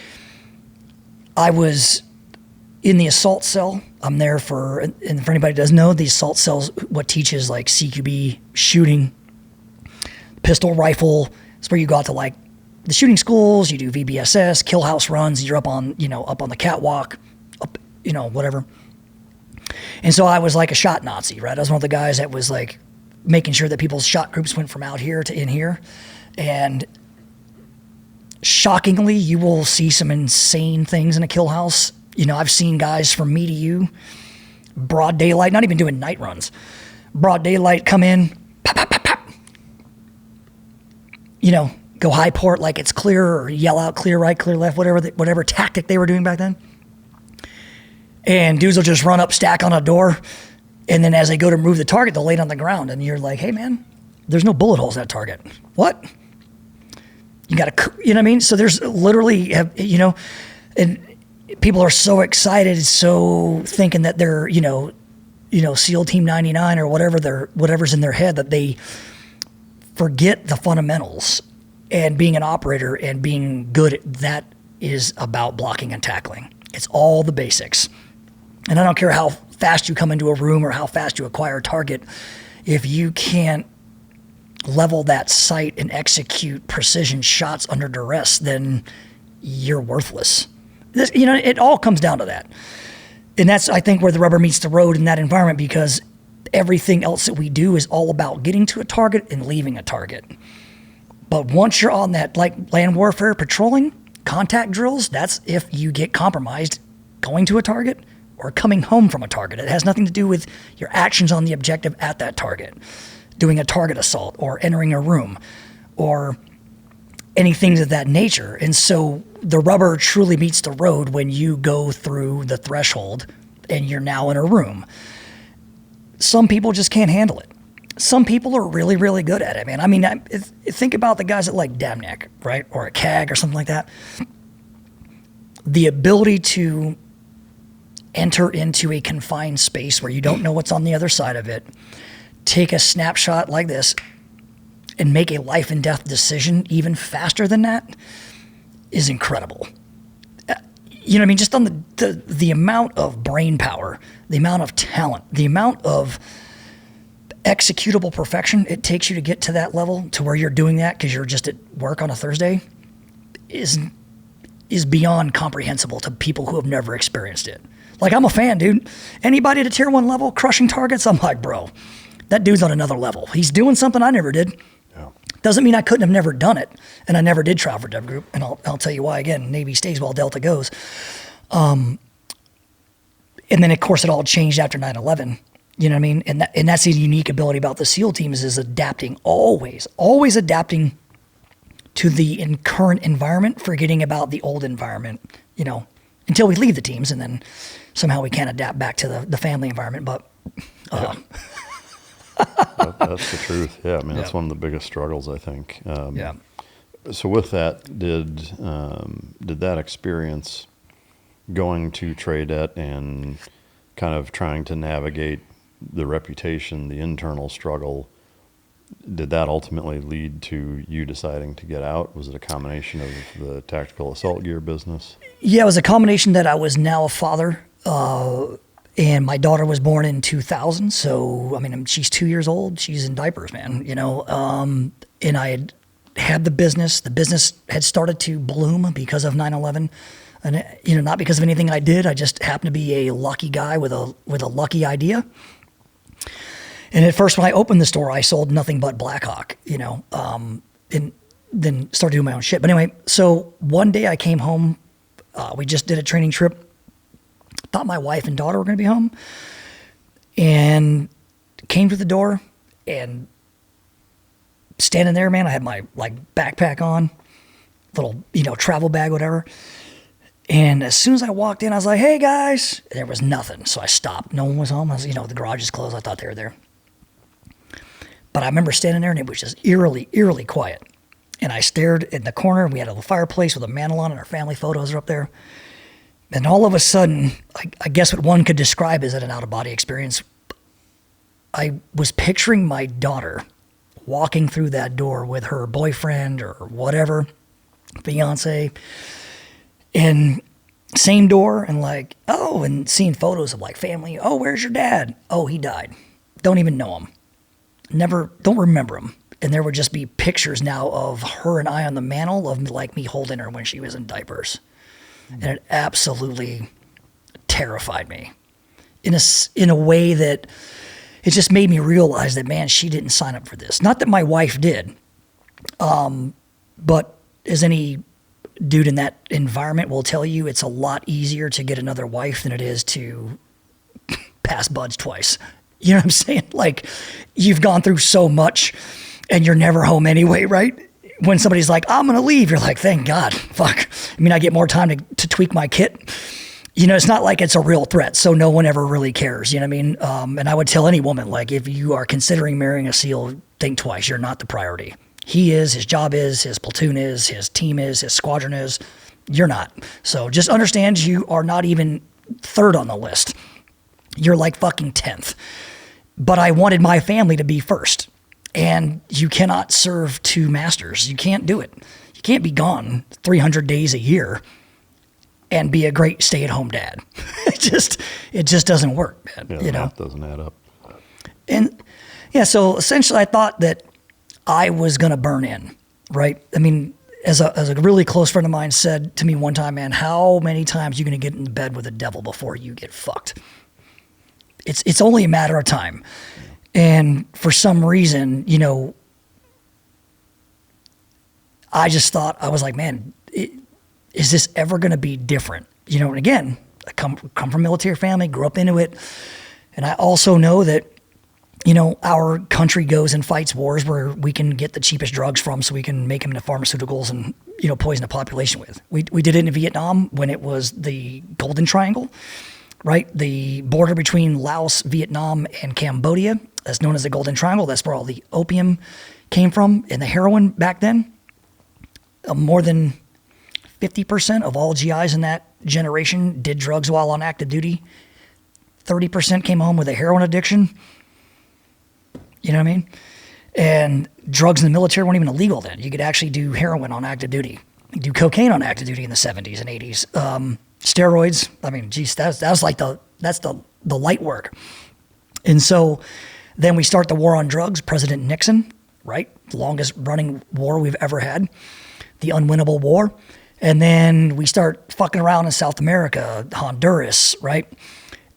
I was in the assault cell. I'm there for, and for anybody who doesn't know, the assault cell's what teaches like CQB shooting, pistol, rifle. It's where you go out to like the shooting schools, you do VBSS, kill house runs, you're up on the catwalk, up, whatever. And so I was like a shot Nazi, right? I was one of the guys that was like making sure that people's shot groups went from out here to in here. And shockingly, you will see some insane things in a kill house. I've seen guys from me to you, broad daylight, not even doing night runs, broad daylight come in, pop, pop, pop, pop. Go high port like it's clear, or yell out clear right, clear left, whatever tactic they were doing back then. And dudes will just run up, stack on a door, and then as they go to move the target, they'll lay it on the ground, and you're like, hey man, there's no bullet holes in that target. What? You got to, you know what I mean? So there's literally, and people are so excited, so thinking that they're, SEAL Team 99 or whatever's in their head, that they forget the fundamentals. And being an operator and being good at that is about blocking and tackling. It's all the basics. And I don't care how fast you come into a room or how fast you acquire a target, if you can't level that sight and execute precision shots under duress, then you're worthless. It all comes down to that. And that's, I think, where the rubber meets the road in that environment, because everything else that we do is all about getting to a target and leaving a target. But once you're on that, like land warfare, patrolling, contact drills, that's if you get compromised going to a target or coming home from a target. It has nothing to do with your actions on the objective at that target, doing a target assault or entering a room or anything of that nature. And so the rubber truly meets the road when you go through the threshold and you're now in a room. Some people just can't handle it. Some people are really, really good at it, man. I mean, think about the guys at like Damnek, right? Or a CAG or something like that. The ability to enter into a confined space where you don't know what's on the other side of it, take a snapshot like this, and make a life and death decision even faster than that is incredible. You know what I mean? Just on the amount of brain power, the amount of talent, the amount of executable perfection it takes you to get to that level, to where you're doing that because you're just at work on a Thursday, is beyond comprehensible to people who have never experienced it. Like, I'm a fan, dude. Anybody at a tier 1 level crushing targets, I'm like, bro, that dude's on another level. He's doing something I never did. Yeah. Doesn't mean I couldn't have never done it. And I never did travel for DEVGRU. And I'll tell you why again. Navy stays while Delta goes. And then, of course, it all changed after 9/11. You know what I mean? And that's the unique ability about the SEAL teams, is adapting, always adapting to the current environment, forgetting about the old environment, until we leave the teams, and then somehow we can adapt back to the family environment. But that's the truth. Yeah, I mean, that's one of the biggest struggles, I think. So with that, did that experience going to TRADET and kind of trying to navigate the reputation, the internal struggle, did that ultimately lead to you deciding to get out? Was it a combination of the tactical assault gear business? Yeah, it was a combination that I was now a father, and my daughter was born in 2000. So, I mean, she's 2 years old. She's in diapers, man, and I had the business. The business had started to bloom because of 9/11. And, not because of anything I did. I just happened to be a lucky guy with a lucky idea. And at first, when I opened the store, I sold nothing but Blackhawk, and then started doing my own shit. But anyway, so one day I came home. We just did a training trip. Thought my wife and daughter were going to be home, and came to the door, and standing there, man, I had my backpack on, little travel bag, whatever. And as soon as I walked in, I was like, hey, guys. There was nothing. So I stopped. No one was home. I was, the garage is closed. I thought they were there. But I remember standing there, and it was just eerily, eerily quiet. And I stared in the corner, and we had a fireplace with a mantle on it. Our family photos are up there. And all of a sudden, I guess what one could describe as an out-of-body experience, I was picturing my daughter walking through that door with her boyfriend or whatever, fiance, and same door, and and seeing photos of family. Oh, where's your dad? Oh, he died. Don't even know him. Don't remember him. And there would just be pictures now of her and I on the mantle of me holding her when she was in diapers. And it absolutely terrified me in a way that it just made me realize that, man, she didn't sign up for this. Not that my wife did, but as any dude in that environment will tell you, it's a lot easier to get another wife than it is to pass buds twice. You know what I'm saying? You've gone through so much and you're never home anyway, right? When somebody's like, I'm going to leave, you're like, thank God, fuck. I get more time to tweak my kit. It's not like it's a real threat, so no one ever really cares, you know what I mean? And I would tell any woman, if you are considering marrying a SEAL, think twice. You're not the priority. He is, his job is, his platoon is, his team is, his squadron is. You're not. So just understand you are not even third on the list. You're fucking 10th. But I wanted my family to be first. And you cannot serve two masters. You can't do it. You can't be gone 300 days a year and be a great stay-at-home dad. It just doesn't work, man. Yeah, that doesn't add up. And yeah, so essentially I thought that I was going to burn in, right? As a really close friend of mine said to me one time, man, how many times are you going to get in bed with the devil before you get fucked? It's only a matter of time. And for some reason, I just thought, I was like, man, is this ever going to be different? And again, I come from a military family, grew up into it. And I also know that, our country goes and fights wars where we can get the cheapest drugs from so we can make them into pharmaceuticals and, poison the population with. We did it in Vietnam when it was the Golden Triangle, right? The border between Laos, Vietnam, and Cambodia. That's known as the Golden Triangle. That's where all the opium came from and the heroin back then. More than 50% of all GIs in that generation did drugs while on active duty. 30% came home with a heroin addiction. You know what I mean? And drugs in the military weren't even illegal then. You could actually do heroin on active duty. You could do cocaine on active duty in the 70s and 80s. Steroids, that's the light work. And so then we start the war on drugs. President Nixon, right? The longest running war we've ever had. The unwinnable war. And then we start fucking around in South America, Honduras, right?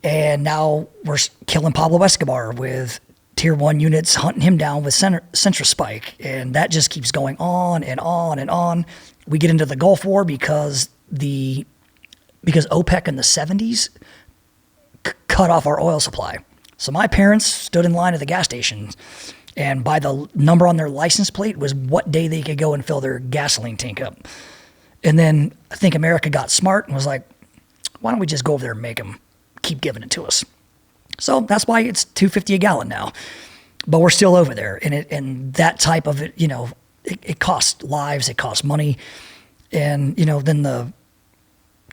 And now we're killing Pablo Escobar with Tier 1 units, hunting him down with Centrospike. And that just keeps going on and on and on. We get into the Gulf War because OPEC in the 70s cut off our oil supply. So my parents stood in line at the gas station, and by the number on their license plate was what day they could go and fill their gasoline tank up. And then I think America got smart and was like, why don't we just go over there and make them keep giving it to us? So that's why it's $2.50 a gallon now. But we're still over there. And that type of it, it costs lives, it costs money. And, then the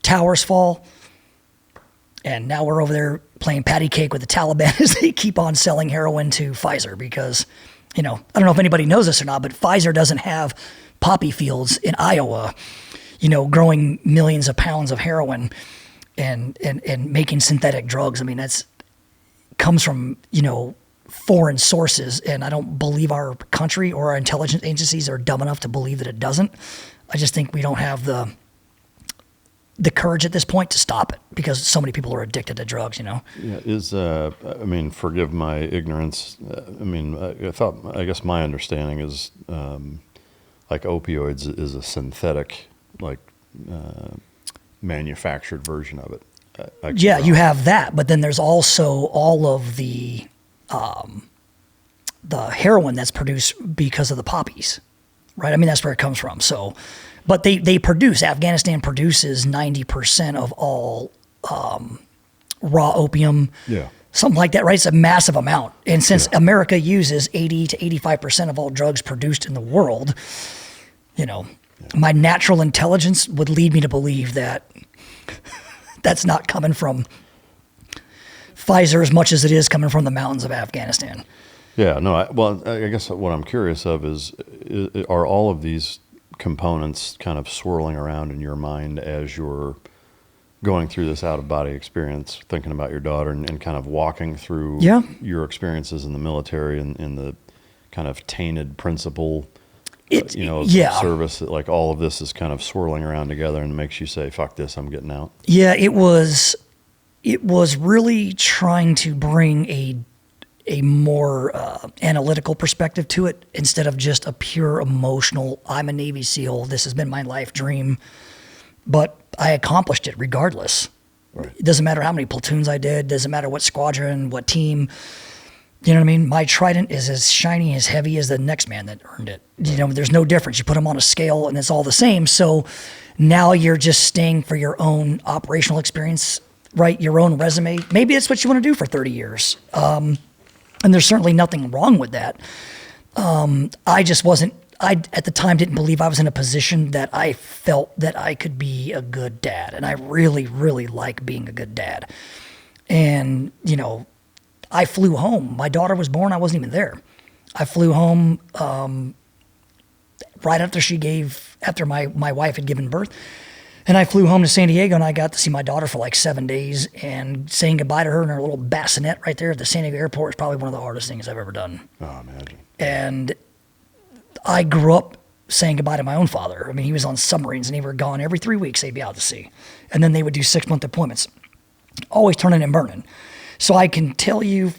towers fall. And now we're over there playing patty cake with the Taliban as they keep on selling heroin to Pfizer because, I don't know if anybody knows this or not, but Pfizer doesn't have poppy fields in Iowa, growing millions of pounds of heroin and making synthetic drugs. That's comes from, foreign sources. And I don't believe our country or our intelligence agencies are dumb enough to believe that it doesn't. I just think we don't have the courage at this point to stop it because so many people are addicted to drugs, Yeah, forgive my ignorance. I guess my understanding is opioids is a synthetic, manufactured version of it. Yeah, you have that, but then there's also all of the heroin that's produced because of the poppies. right? I mean, that's where it comes from. So, but Afghanistan produces 90% of all raw opium. Yeah. Something like that, right? It's a massive amount. And since America uses 80 to 85% of all drugs produced in the world, my natural intelligence would lead me to believe that that's not coming from Pfizer as much as it is coming from the mountains of Afghanistan. Yeah, no, I guess what I'm curious of is are all of these components kind of swirling around in your mind as you're going through this out-of-body experience, thinking about your daughter and kind of walking through your experiences in the military and the kind of tainted principle, of service, like all of this is kind of swirling around together and makes you say, fuck this, I'm getting out? Yeah, it was really trying to bring a more analytical perspective to it instead of just a pure emotional, I'm a Navy SEAL, this has been my life dream. But I accomplished it regardless. Right. It doesn't matter how many platoons I did. Doesn't matter what squadron, what team. You know what I mean? My trident is as shiny, as heavy as the next man that earned it. There's no difference. You put them on a scale and it's all the same. So now you're just staying for your own operational experience, right? Your own resume. Maybe that's what you want to do for 30 years. And there's certainly nothing wrong with that. I just wasn't. I, at the time, didn't believe I was in a position that I felt that I could be a good dad. And I really, really like being a good dad. And, I flew home. My daughter was born. I wasn't even there. I flew home right after my wife had given birth. And I flew home to San Diego, and I got to see my daughter for like 7 days. And saying goodbye to her in her little bassinet right there at the San Diego airport was probably one of the hardest things I've ever done. Oh, imagine. And I grew up saying goodbye to my own father. I mean, he was on submarines and they were gone every 3 weeks. They'd be out to sea. And then they would do 6-month deployments, always turning and burning. So I can tell you,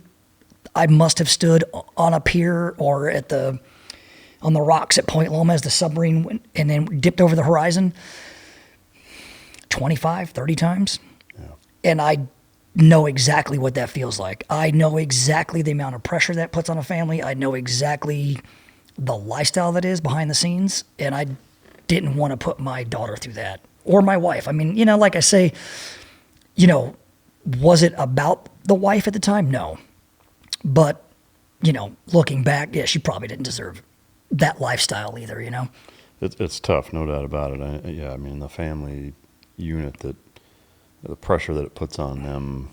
I must have stood on a pier or on the rocks at Point Loma as the submarine went and then dipped over the horizon 25, 30 times. Yeah. And I know exactly what that feels like. I know exactly the amount of pressure that puts on a family. I know exactly the lifestyle that is behind the scenes, and I didn't want to put my daughter through that or my wife. I mean, like I say, was it about the wife at the time? No. But, looking back, yeah, she probably didn't deserve that lifestyle either, It's tough, no doubt about it. I mean, the family unit the pressure that it puts on them,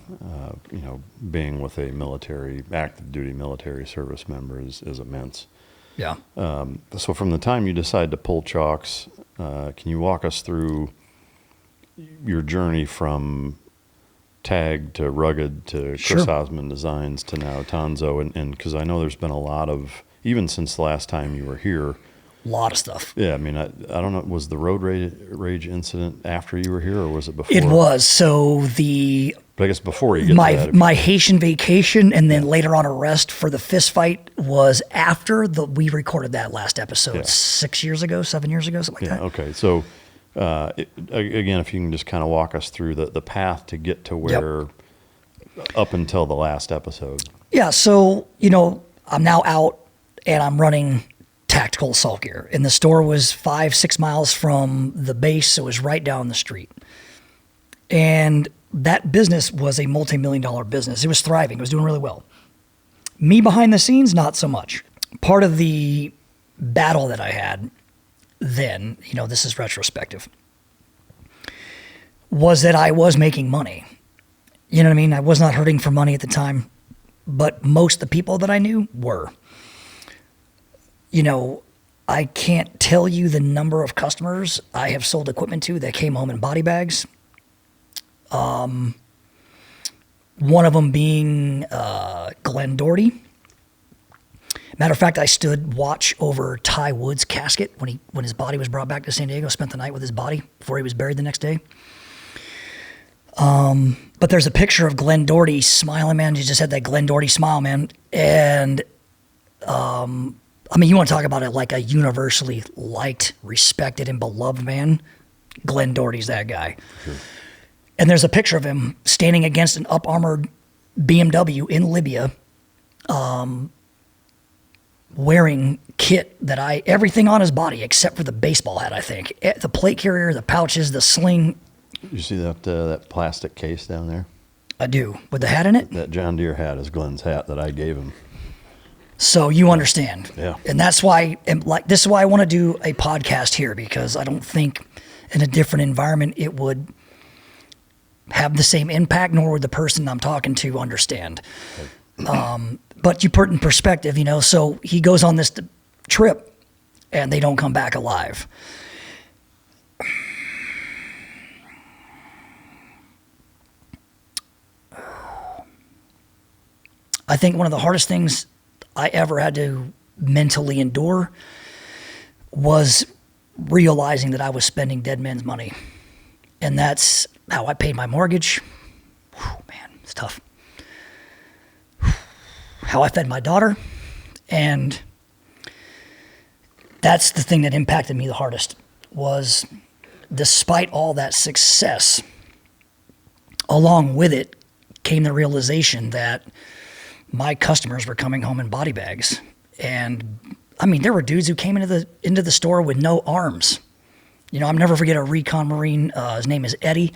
being with a active duty military service member is immense. Yeah. So from the time you decide to pull chocks, can you walk us through your journey from Tag to Rhuged to Chris Osman Designs to now Tanzo? And because I know there's been a lot of, even since the last time you were here. A lot of stuff. Yeah, I mean, I don't know, was the road rage incident after you were here or was it before? It was. So But I guess before you get to that. My Haitian vacation and then later on arrest for the fist fight was after we recorded that last episode 7 years ago, something like that. Okay. So, again, if you can just kind of walk us through the path to get to where up until the last episode. Yeah. So, I'm now out and I'm running tactical assault gear. And the store was 5-6 miles from the base. So it was right down the street. And that business was a multi-million-dollar business. It was thriving. It was doing really well. Me behind the scenes, not so much. Part of the battle that I had then, this is retrospective, was that I was making money. You know what I mean? I was not hurting for money at the time, but most of the people that I knew were. I can't tell you the number of customers I have sold equipment to that came home in body bags. One of them being Glenn Doherty. Matter of fact, I stood watch over Ty Wood's casket when his body was brought back to San Diego. Spent the night with his body before he was buried the next day. But there's a picture of Glenn Doherty smiling, man. He just had that Glenn Doherty smile, man. And you want to talk about it like a universally liked, respected, and beloved man. Glenn Doherty's that guy. Sure. And there's a picture of him standing against an up-armored BMW in Libya, wearing kit that everything on his body except for the baseball hat, I think. The plate carrier, the pouches, the sling. You see that plastic case down there? I do. With the hat in it? That John Deere hat is Glenn's hat that I gave him. So you understand. Yeah. And that's why, this is why I want to do a podcast here, because I don't think in a different environment it would have the same impact, nor would the person I'm talking to understand. But you put it in perspective, so he goes on this trip and they don't come back alive. I think one of the hardest things I ever had to mentally endure was realizing that I was spending dead men's money. And that's how I paid my mortgage. Whew, man, it's tough. How I fed my daughter. And that's the thing that impacted me the hardest, was despite all that success, along with it came the realization that my customers were coming home in body bags. And I mean, there were dudes who came into the store with no arms. I'll never forget a Recon Marine. His name is Eddie.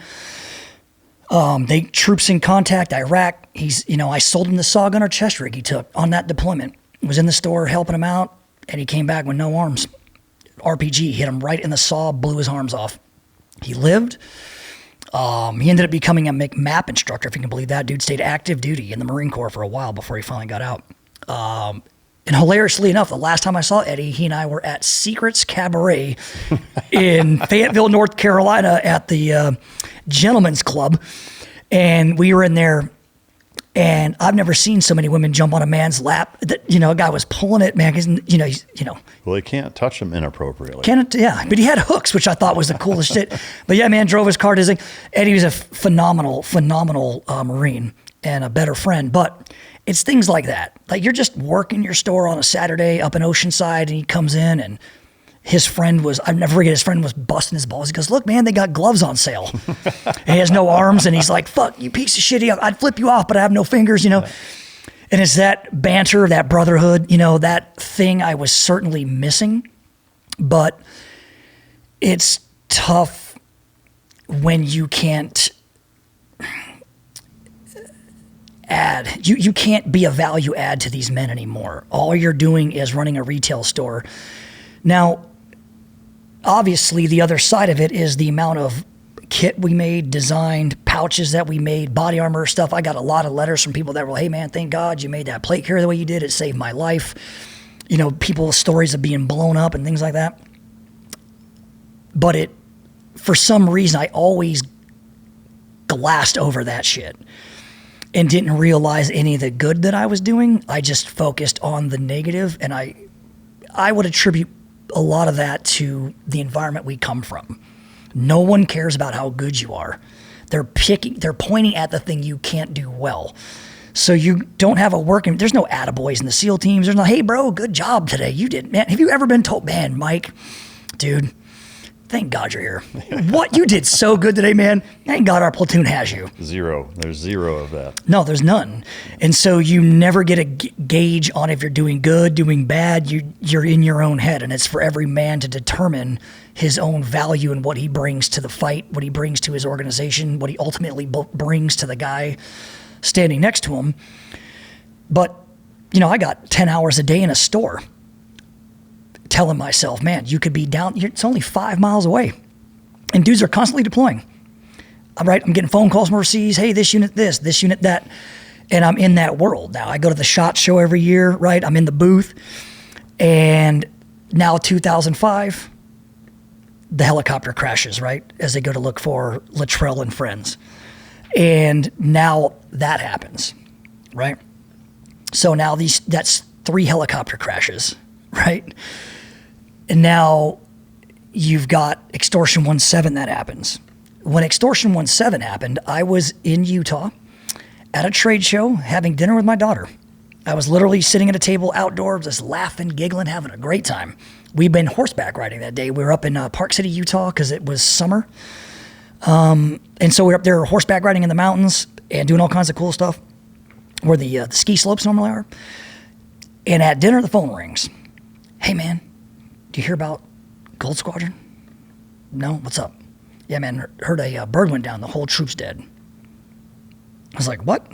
They troops in contact, Iraq. I sold him the saw gunner chest rig he took on that deployment. Was in the store helping him out, and he came back with no arms. RPG hit him right in the saw, blew his arms off. He lived. He ended up becoming a MAP instructor, if you can believe that. Dude stayed active duty in the Marine Corps for a while before he finally got out. And hilariously enough, the last time I saw Eddie, he and I were at Secrets Cabaret in Fayetteville, North Carolina at the Gentlemen's Club. And we were in there, and I've never seen so many women jump on a man's lap. That, a guy was pulling it, man. Well, they can't touch him inappropriately. Yeah, but he had hooks, which I thought was the coolest shit. But yeah, man, drove his car to Hazing. Eddie was a phenomenal Marine and a better friend. But it's things like that. Like, you're just working your store on a Saturday up in Oceanside, and he comes in, and his friend was, I'll never forget, his friend was busting his balls. He goes, "Look, man, they got gloves on sale." And he has no arms, and he's like, "Fuck, you piece of shit. I'd flip you off, but I have no fingers, And it's that banter, that brotherhood, that thing I was certainly missing. But it's tough when you can't add. You can't be a value add to these men anymore. All you're doing is running a retail store. Now, obviously, the other side of it is the amount of kit we made, designed, pouches that we made, body armor stuff. I got a lot of letters from people that were like, "Hey, man, thank God you made that plate carrier the way you did. It saved my life." People's stories of being blown up and things like that. But for some reason, I always glassed over that shit and didn't realize any of the good that I was doing. I just focused on the negative, and I would attribute a lot of that to the environment we come from. No one cares about how good you are. They're pointing at the thing you can't do well. So you don't have there's no attaboys in the SEAL teams. There's no, "Hey bro, good job today. You did, man." Have you ever been told, "Man, Mike, dude, thank God you're here. What? You did so good today, man. Thank God our platoon has you." Zero. There's zero of that. No, there's none. And so you never get a gauge on if you're doing good, doing bad. You're in your own head, and it's for every man to determine his own value and what he brings to the fight, what he brings to his organization, what he ultimately brings to the guy standing next to him. But, I got 10 hours a day in a store telling myself, man, you could be down, it's only 5 miles away. And dudes are constantly deploying. I'm getting phone calls from overseas. "Hey, this unit this unit that." And I'm in that world. Now, I go to the SHOT Show every year, right? I'm in the booth. And now 2005, the helicopter crashes, right? As they go to look for Luttrell and friends. And now that happens, right? So now that's 3 helicopter crashes, right? And now you've got Extortion 17 that happens. When Extortion 17 happened, I was in Utah at a trade show having dinner with my daughter. I was literally sitting at a table outdoors, just laughing, giggling, having a great time. We'd been horseback riding that day. We were up in Park City, Utah, because it was summer. And so we were up there horseback riding in the mountains and doing all kinds of cool stuff where the ski slopes normally are. And at dinner, the phone rings. Hey, man, do you hear about Gold Squadron? No? What's up? Yeah, man, heard a bird went down. The whole troop's dead. I was like, what?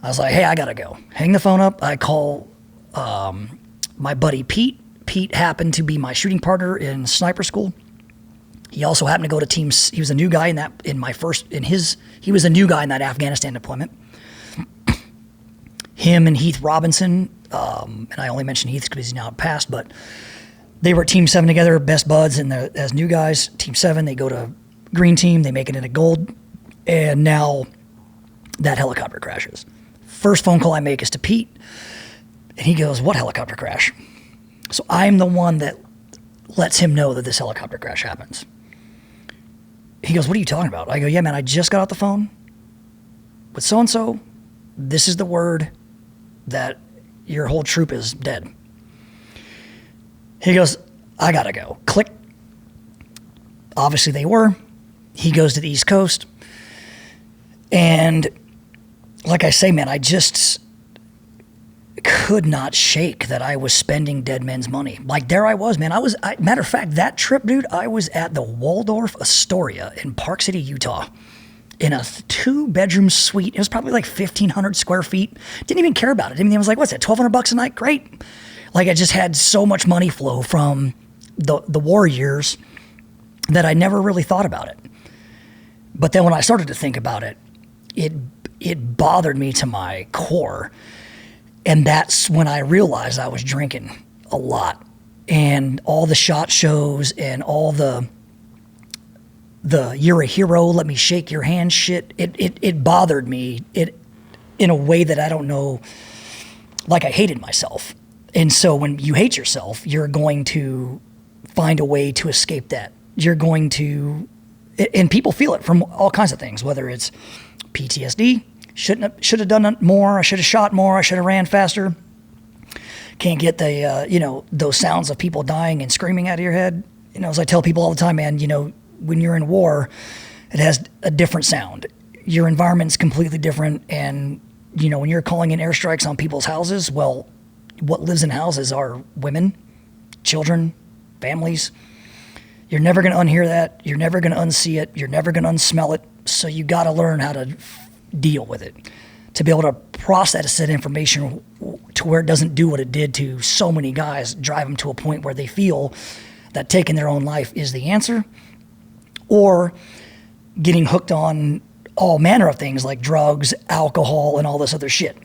I was like, hey, I gotta go. Hang the phone up. I call my buddy Pete. Pete happened to be my shooting partner in sniper school. He also happened to go to teams. He was a new guy he was a new guy in that Afghanistan deployment. Him and Heath Robinson, and I only mention Heath because he's now passed, but they were at Team 7 together, best buds, and as new guys. Team 7, they go to green team, they make it into gold, and now that helicopter crashes. First phone call I make is to Pete, and he goes, what helicopter crash? So I'm the one that lets him know that this helicopter crash happens. He goes, what are you talking about? I go, yeah, man, I just got off the phone with so-and-so. This is the word that your whole troop is dead. He goes, I gotta go. Click. Obviously they were. He goes to the East Coast. And like I say, man, I just could not shake that I was spending dead men's money. Like there I was, man. Matter of fact, that trip, dude, I was at the Waldorf Astoria in Park City, Utah, in a 2-bedroom suite. It was probably like 1,500 square feet. Didn't even care about it. I mean, I was like, what's that, $1,200 a night? Great. Like I just had so much money flow from the war years that I never really thought about it. But then when I started to think about it, it bothered me to my core. And that's when I realized I was drinking a lot. And all the SHOT shows and all the you're a hero, let me shake your hand shit, it bothered me in a way that I don't know, like I hated myself. And so when you hate yourself, you're going to find a way to escape that. You're going to, and people feel it from all kinds of things, whether it's PTSD, should have done more, I should have shot more, I should have ran faster. Can't get the, those sounds of people dying and screaming out of your head. As I tell people all the time, man, when you're in war, it has a different sound. Your environment's completely different. And, when you're calling in airstrikes on people's houses, well, what lives in houses are women, children, families. You're never going to unhear that. You're never going to unsee it. You're never going to unsmell it. So you got to learn how to deal with it, to be able to process that information to where it doesn't do what it did to so many guys, drive them to a point where they feel that taking their own life is the answer, or getting hooked on all manner of things like drugs, alcohol, and all this other shit.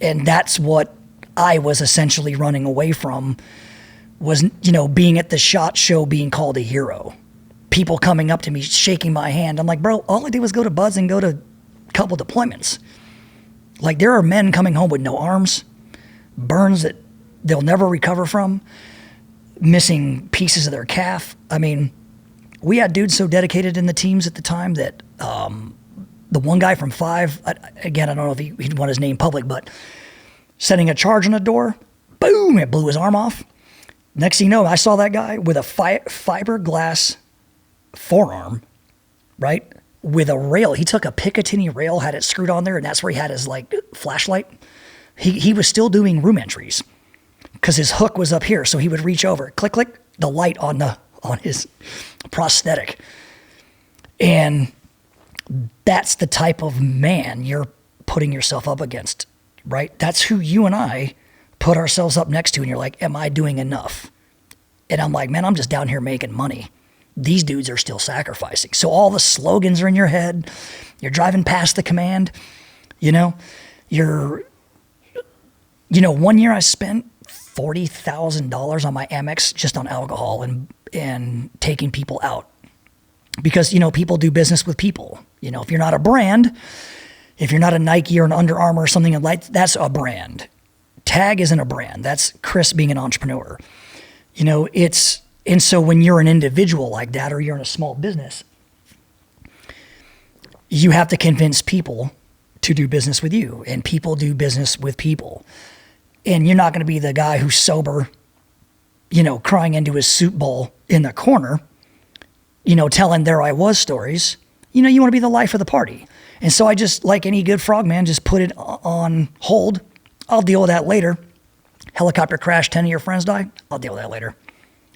And that's what I was essentially running away from, was, being at the SHOT show, being called a hero. People coming up to me, shaking my hand. I'm like, bro, all I did was go to Buzz and go to a couple deployments. Like, there are men coming home with no arms, burns that they'll never recover from, missing pieces of their calf. I mean, we had dudes so dedicated in the teams at the time that the one guy from 5, again, I don't know if he'd want his name public, but setting a charge on a door, boom, it blew his arm off. Next thing you know, I saw that guy with a fiberglass forearm, right, with a rail. He took a Picatinny rail, had it screwed on there, and that's where he had his flashlight. He was still doing room entries because his hook was up here, so he would reach over, click, click, the light on his prosthetic. And that's the type of man you're putting yourself up against, right? That's who you and I put ourselves up next to, and you're like, am I doing enough? And I'm like, man, I'm just down here making money. These dudes are still sacrificing. So all the slogans are in your head. You're driving past the command. One year I spent $40,000 on my Amex just on alcohol and taking people out. Because, people do business with people. If you're not a brand, if you're not a Nike or an Under Armour or something like that's a brand. Tag isn't a brand. That's Chris being an entrepreneur. And so when you're an individual like that, or you're in a small business, you have to convince people to do business with you, and people do business with people. And you're not going to be the guy who's sober, crying into his soup bowl in the corner, telling there I was stories. You want to be the life of the party. And so I just, like any good frogman, just put it on hold. I'll deal with that later. Helicopter crash, 10 of your friends die? I'll deal with that later.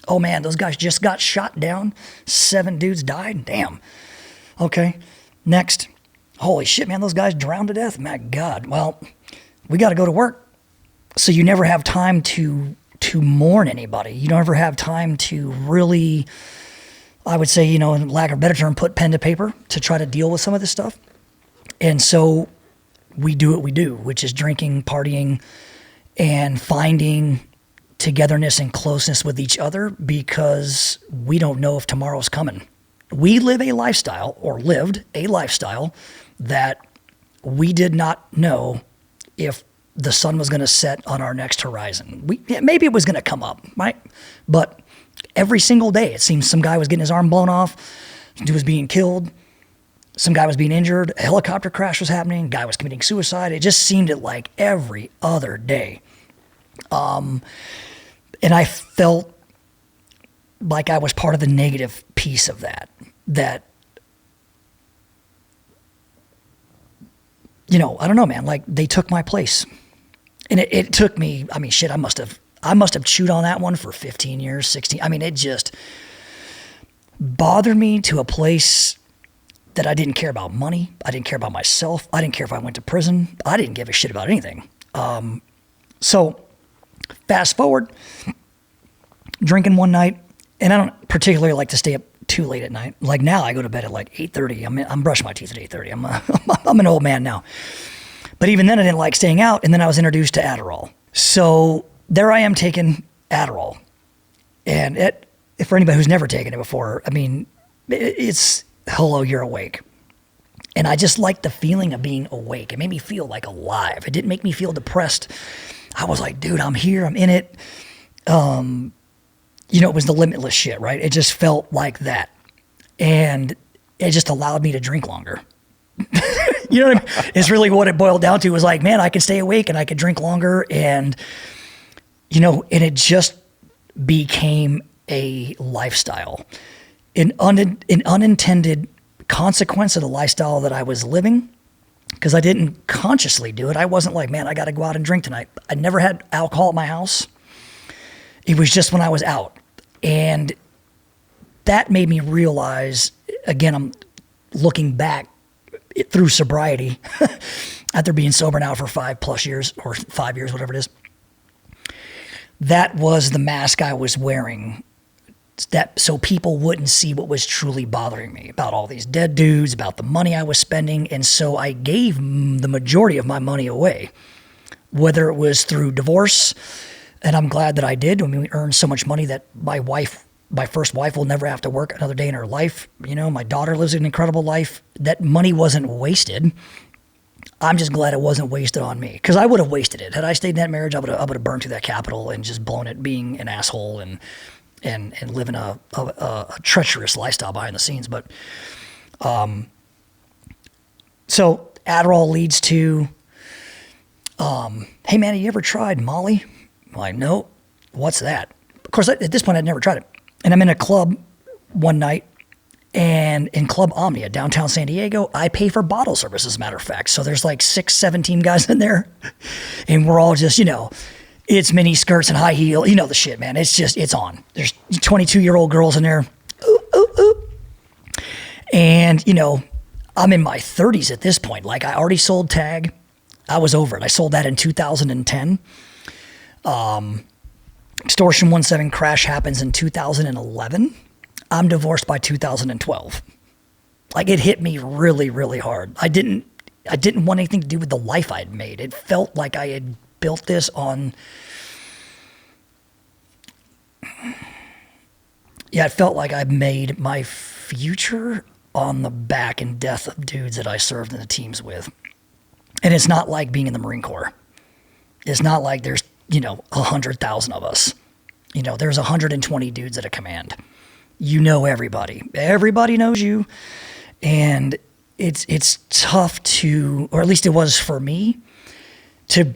Oh man, those guys just got shot down. 7 dudes died? Damn. Okay, next. Holy shit, man, those guys drowned to death? My God. Well, we got to go to work. So you never have time to mourn anybody. You don't ever have time to really, I would say, in lack of a better term, put pen to paper to try to deal with some of this stuff. And so we do what we do, which is drinking, partying, and finding togetherness and closeness with each other because we don't know if tomorrow's coming. We live a lifestyle, or lived a lifestyle, that we did not know if the sun was going to set on our next horizon. Maybe it was going to come up, right? But every single day, it seems some guy was getting his arm blown off, some dude was being killed, some guy was being injured, a helicopter crash was happening, guy was committing suicide. It just seemed like every other day. And I felt like I was part of the negative piece of that, I don't know, man, like they took my place. And it took me, I mean, shit, I must have chewed on that one for 15 years, 16. I mean, it just bothered me to a place that I didn't care about money. I didn't care about myself. I didn't care if I went to prison. I didn't give a shit about anything. So fast forward, drinking one night, and I don't particularly like to stay up too late at night. Like now I go to bed at like 8:30. I'm brushing my teeth at 8:30. I'm an old man now. But even then I didn't like staying out, and then I was introduced to Adderall. So there I am taking Adderall. And for anybody who's never taken it before, I mean, it's, hello, you're awake. And I just liked the feeling of being awake. It made me feel like alive. It didn't make me feel depressed. I was like, dude, I'm here, I'm in it. It was the limitless shit, right? It just felt like that. And it just allowed me to drink longer. You know what I mean? It's really what it boiled down to, was like, man, I can stay awake and I could drink longer. And, and it just became a lifestyle. An unintended consequence of the lifestyle that I was living, because I didn't consciously do it. I wasn't like, man, I got to go out and drink tonight. I never had alcohol at my house. It was just when I was out. And that made me realize, again, I'm looking back through sobriety after being sober now for 5+ years, or 5 years, whatever it is. That was the mask I was wearing, that so people wouldn't see what was truly bothering me about all these dead dudes, about the money I was spending. And so I gave the majority of my money away, whether it was through divorce. And I'm glad that I did. I mean, we earned so much money that my first wife will never have to work another day in her life. My daughter lives an incredible life. That money wasn't wasted. I'm just glad it wasn't wasted on me, because I would have wasted it. Had I stayed in that marriage, I would have burned through that capital and just blown it being an asshole and living a treacherous lifestyle behind the scenes. But so Adderall leads to, hey man, have you ever tried Molly? I'm like, no. What's that? Of course, at this point, I'd never tried it. And I'm in a club one night, and in Club Omnia, downtown San Diego, I pay for bottle service, as a matter of fact. So there's like 6-7 team guys in there, and we're all just, it's mini skirts and high heel. You know the shit, man. It's on. There's 22-year-old girls in there. Ooh, ooh, ooh. And, I'm in my 30s at this point. Like, I already sold Tag. I was over it. I sold that in 2010. Extortion 1-7 crash happens in 2011. I'm divorced by 2012. Like, it hit me really, really hard. I didn't want anything to do with the life I'd made. It felt like I had built this on, it felt like I made my future on the back and death of dudes that I served in the teams with. And it's not like being in the Marine Corps. It's not like there's 100,000 of us. There's 120 dudes at a command. Everybody. Everybody knows you. And it's tough to, or at least it was for me, to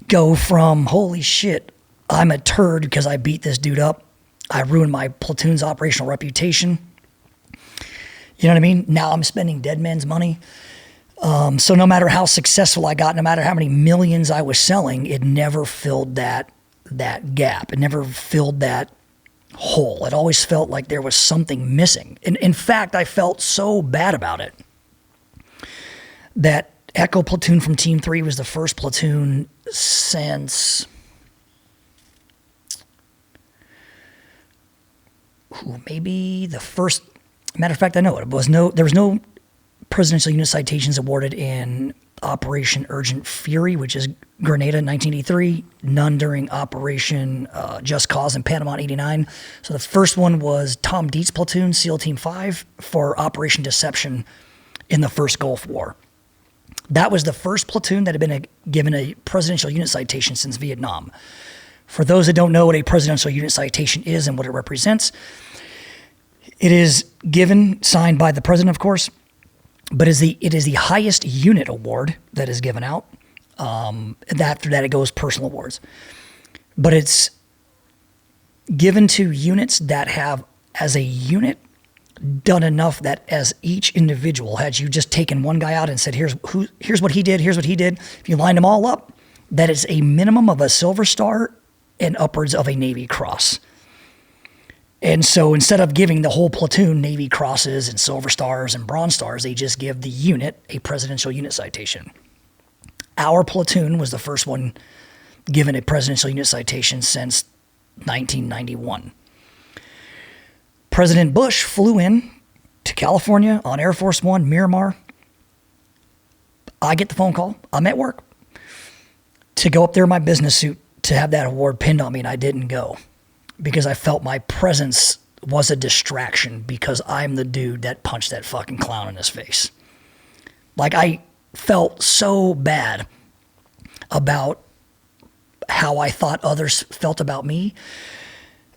go from, holy shit, I'm a turd because I beat this dude up. I ruined my platoon's operational reputation. You know what I mean? Now I'm spending dead men's money. So no matter how successful I got, no matter how many millions I was selling, it never filled that that gap. It never filled that hole. It always felt like there was something missing. And in fact, I felt so bad about it that Echo Platoon from Team 3 was the first platoon since maybe the first. Matter of fact, I know it. There was no Presidential Unit Citations awarded in Operation Urgent Fury, which is Grenada in 1983, none during Operation Just Cause in Panama in 89. So the first one was Tom Dietz platoon, SEAL Team 5, for Operation Deception in the first Gulf War. That was the first platoon that had been given a Presidential Unit Citation since Vietnam. For those that don't know what a Presidential Unit Citation is and what it represents, it is given, signed by the President, of course, but it is the highest unit award that is given out. And after that, it goes personal awards. But it's given to units that have, as a unit, done enough that as each individual, had you just taken one guy out and said, here's what he did, here's what he did, if you lined them all up, that is a minimum of a Silver Star and upwards of a Navy Cross. And so instead of giving the whole platoon Navy Crosses and Silver Stars and Bronze Stars, they just give the unit a Presidential Unit Citation. Our platoon was the first one given a Presidential Unit Citation since 1991. President Bush flew in to California on Air Force One, Miramar. I get the phone call. I'm at work to go up there in my business suit to have that award pinned on me, and I didn't go because I felt my presence was a distraction because I'm the dude that punched that fucking clown in his face. Like, I felt so bad about how I thought others felt about me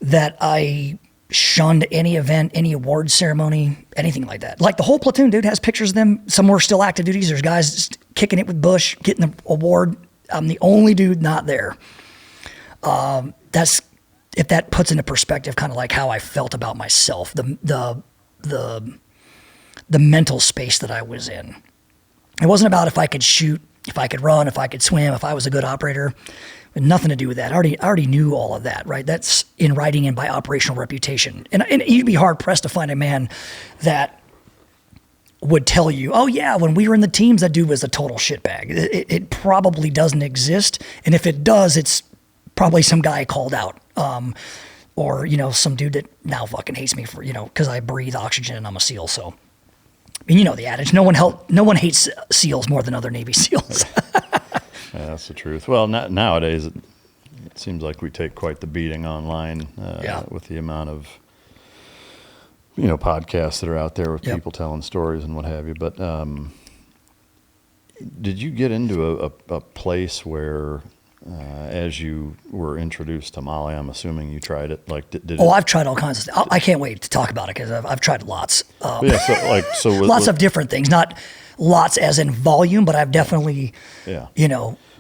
that I shunned any event, any award ceremony, anything like that. Like, the whole platoon, dude, has pictures of them. Some were still active duties. There's guys kicking it with Bush, getting the award. I'm the only dude not there. That's, if that puts into perspective kind of like how I felt about myself, the mental space that I was in. It wasn't about if I could shoot, if I could run, if I could swim, if I was a good operator. It had nothing to do with that. I already knew all of that, right? That's in writing and by operational reputation. And you'd be hard pressed to find a man that would tell you, oh yeah, when we were in the teams, that dude was a total shitbag. It probably doesn't exist. And if it does, it's probably some guy called out. Or, some dude that now fucking hates me for, because I breathe oxygen and I'm a SEAL. So, I mean, the adage, no one hates SEALs more than other Navy SEAls. Yeah, that's the truth. Well, nowadays, it seems like we take quite the beating online with the amount of, podcasts that are out there with people telling stories and what have you. But did you get into a place where, as you were introduced to Molly, I'm assuming you tried it? Like, I've tried all kinds of stuff. I can't wait to talk about it because I've tried lots. Lots of different things. Not lots as in volume, but I've definitely,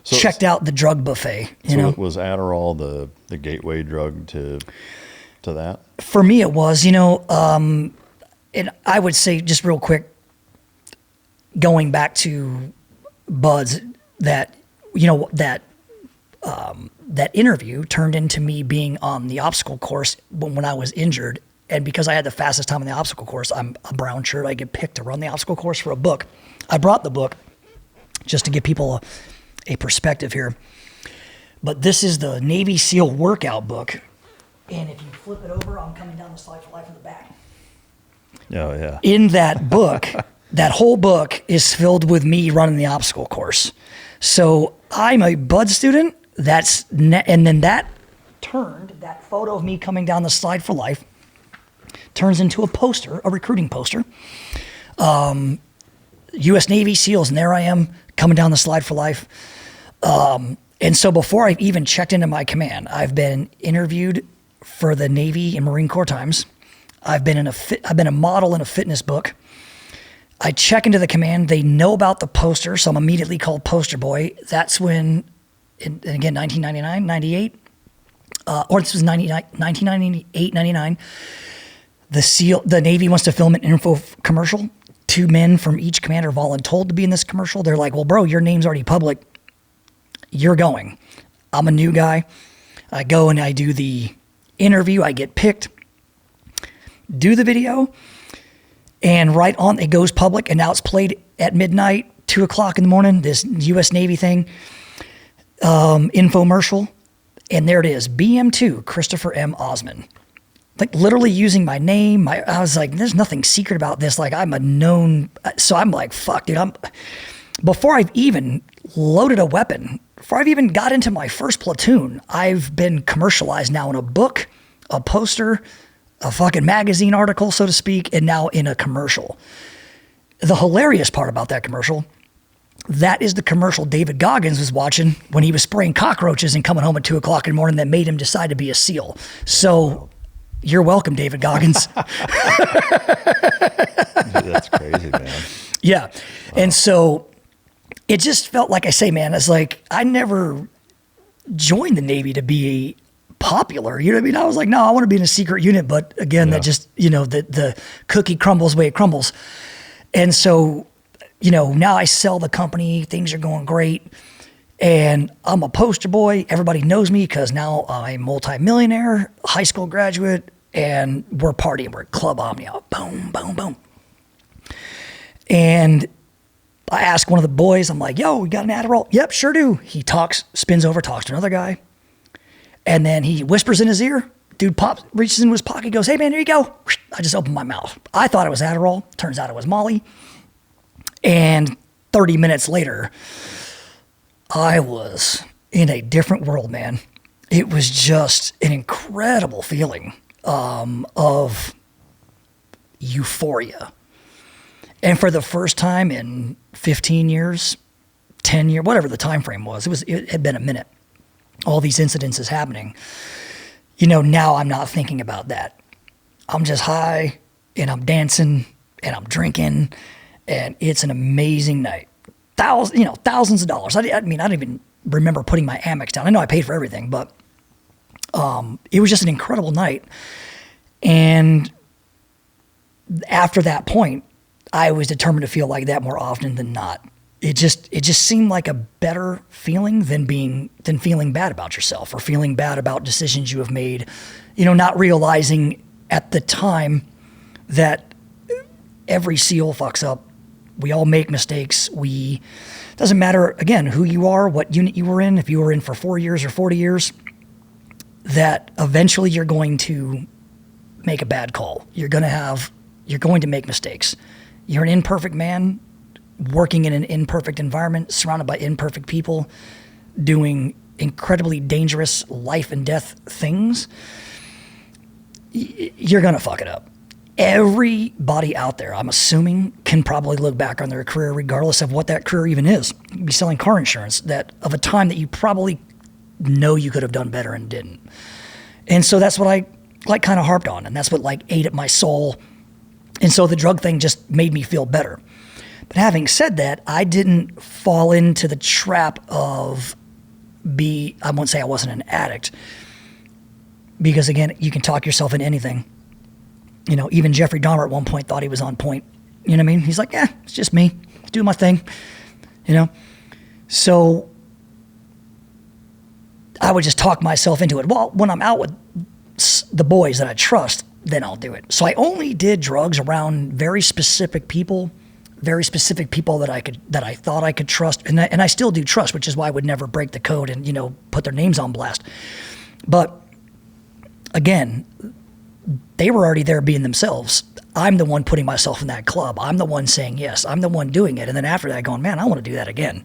checked out the drug buffet. Was Adderall the gateway drug to that? For me, it was. And I would say just real quick, going back to Bud's, that interview turned into me being on the obstacle course when I was injured. And because I had the fastest time on the obstacle course, I'm a brown shirt, I get picked to run the obstacle course for a book. I brought the book just to give people a perspective here. But this is the Navy SEAL workout book. And if you flip it over, I'm coming down the slide for life in the back. Oh, yeah. In that book, that whole book is filled with me running the obstacle course. So I'm a Bud student. And then that photo of me coming down the slide for life turns into a poster, a recruiting poster. U.S. Navy SEALs, and there I am coming down the slide for life. And so before I even checked into my command, I've been interviewed for the Navy and Marine Corps Times. I've been a model in a fitness book. I check into the command. They know about the poster, so I'm immediately called poster boy. That's when, and again, 1999, 98, or this was 1998, 99. The Navy wants to film an info commercial. 2 men from each command are voluntold to be in this commercial. They're like, well, bro, your name's already public. You're going. I'm a new guy. I go and I do the interview. I get picked, do the video, and right on, it goes public, and now it's played at midnight, 2 o'clock in the morning, this U.S. Navy thing, infomercial, and there it is, BM2, Christopher M. Osman. Like literally using my name. I was like, there's nothing secret about this. Like I'm a known, so I'm like, fuck, dude. Before I've even loaded a weapon, before I've even got into my first platoon, I've been commercialized now in a book, a poster, a fucking magazine article, so to speak, and now in a commercial. The hilarious part about that commercial, that is the commercial David Goggins was watching when he was spraying cockroaches and coming home at 2 o'clock in the morning that made him decide to be a SEAL. So you're welcome, David Goggins. That's crazy, man. Yeah. Wow. And so it just felt like, I say, man, it's like I never joined the Navy to be popular. You know what I mean? I was like, no, I want to be in a secret unit. But again, that just, the cookie crumbles the way it crumbles. And so, now I sell the company. Things are going great. And I'm a poster boy. Everybody knows me because now I'm a multimillionaire, high school graduate, and we're partying. We're at Club Omnia. Boom, boom, boom. And I ask one of the boys, I'm like, yo, you got an Adderall? Yep, sure do. He spins over, talks to another guy. And then he whispers in his ear. Dude reaches into his pocket, goes, hey man, here you go. I just opened my mouth. I thought it was Adderall. Turns out it was Molly. And 30 minutes later, I was in a different world, man. It was just an incredible feeling of euphoria. And for the first time in 15 years, 10 years, whatever the time frame was, it had been a minute. All these incidences happening. Now I'm not thinking about that. I'm just high and I'm dancing and I'm drinking, and it's an amazing night. Thousands of dollars. I didn't even remember putting my Amex down. I know I paid for everything, but it was just an incredible night. And after that point, I was determined to feel like that more often than not. It just seemed like a better feeling than feeling bad about yourself or feeling bad about decisions you have made. Not realizing at the time that every SEAL fucks up. We all make mistakes. Doesn't matter, again, who you are, what unit you were in, if you were in for 4 years or 40 years, that eventually you're going to make a bad call. You're going to make mistakes. You're an imperfect man working in an imperfect environment, surrounded by imperfect people, doing incredibly dangerous life and death things. You're going to fuck it up. Everybody out there, I'm assuming, can probably look back on their career, regardless of what that career even is. You could be selling car insurance of a time that you probably know you could have done better and didn't. And so that's what I kind of harped on, and that's what ate at my soul. And so the drug thing just made me feel better. But having said that, I didn't fall into the trap of I won't say I wasn't an addict, because again, you can talk yourself into anything. Even Jeffrey Dahmer at one point thought he was on point. You know what I mean? He's like, yeah, it's just me. Do my thing. So I would just talk myself into it. Well, when I'm out with the boys that I trust, then I'll do it. So I only did drugs around very specific people that I thought I could trust. And I still do trust, which is why I would never break the code and, put their names on blast. But again, they were already there being themselves. I'm the one putting myself in that club. I'm the one saying yes. I'm the one doing it. And then after that going, man, I want to do that again.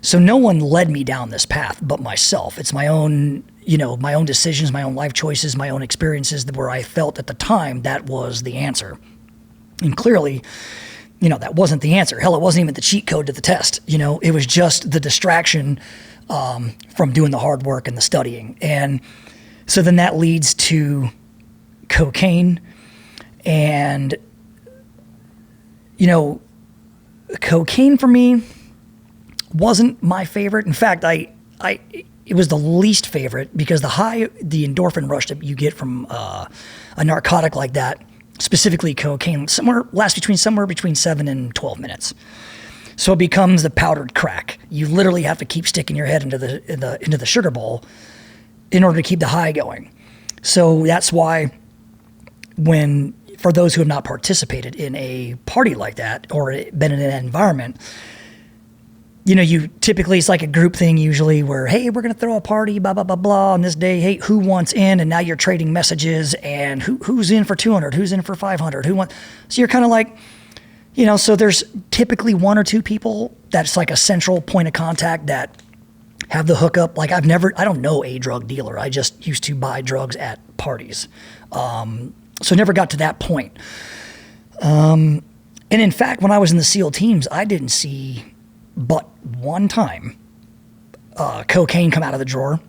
So no one led me down this path but myself. It's my own, my own decisions, my own life choices, my own experiences where I felt at the time that was the answer. And clearly, that wasn't the answer. Hell, it wasn't even the cheat code to the test. It was just the distraction from doing the hard work and the studying. And so then that leads to cocaine, and cocaine for me wasn't my favorite. In fact, it was the least favorite because the endorphin rush that you get from a narcotic like that, specifically cocaine, lasts somewhere between 7 and 12 minutes. So it becomes the powdered crack. You literally have to keep sticking your head into the sugar bowl in order to keep the high going. So that's why for those who have not participated in a party like that or been in an environment, you typically, it's like a group thing usually where, hey, we're going to throw a party, blah, blah, blah, blah, on this day. Hey, who wants in? And now you're trading messages and who's in for 200, who's in for 500, so you're kind of like, so there's typically one or two people that's like a central point of contact that have the hookup. Like I don't know a drug dealer. I just used to buy drugs at parties. So never got to that point. And in fact, when I was in the SEAL teams, I didn't see but one time cocaine come out of the drawer.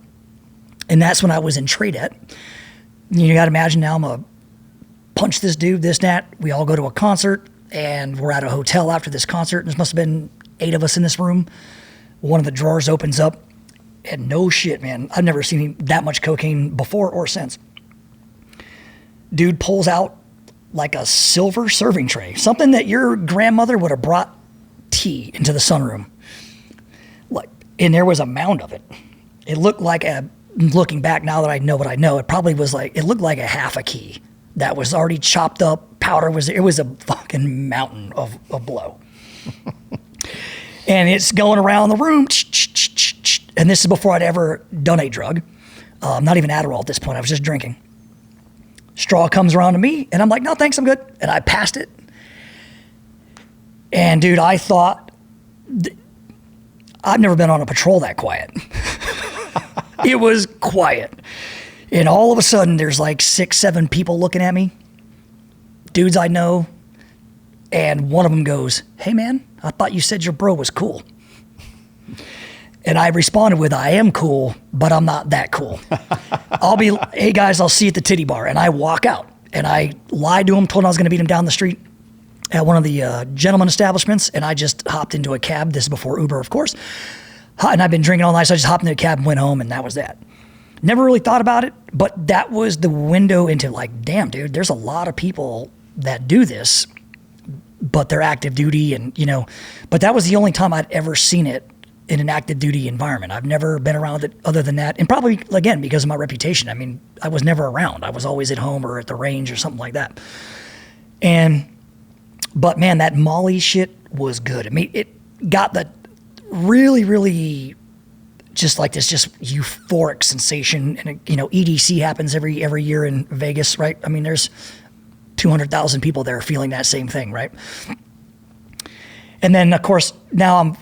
And that's when I was in TRADET. You got to imagine now I'm a punch this dude, this, that. We all go to a concert and we're at a hotel after this concert. There must have been 8 of us in this room. One of the drawers opens up and no shit, man. I've never seen that much cocaine before or since. Dude pulls out like a silver serving tray, something that your grandmother would have brought tea into the sunroom. And there was a mound of it. It looked like looking back now that I know what I know, it probably was it looked like a half a key that was already chopped up. Powder was there. It was a fucking mountain of blow. And it's going around the room. And this is before I'd ever done a drug. Not even Adderall at this point. I was just drinking. Straw comes around to me, and I'm like, no, thanks, I'm good. And I passed it. And, dude, I thought, I've never been on a patrol that quiet. It was quiet. And all of a sudden, there's like 6, 7 people looking at me, dudes I know, and one of them goes, hey, man, I thought you said your bro was cool. And I responded with, I am cool, but I'm not that cool. Hey guys, I'll see you at the titty bar. And I walk out. And I lied to him, told him I was going to meet him down the street at one of the gentleman establishments. And I just hopped into a cab. This is before Uber, of course. And I've been drinking all night, so I just hopped into a cab and went home, and that was that. Never really thought about it, but that was the window into like, damn, dude, there's a lot of people that do this, but they're active duty and, but that was the only time I'd ever seen it in an active duty environment. I've never been around it other than that. And probably, again, because of my reputation. I mean, I was never around. I was always at home or at the range or something like that. But man, that Molly shit was good. I mean, it got the really, really just like this just euphoric sensation. And, EDC happens every year in Vegas, right? I mean, there's 200,000 people there feeling that same thing, right? And then, of course, now I'm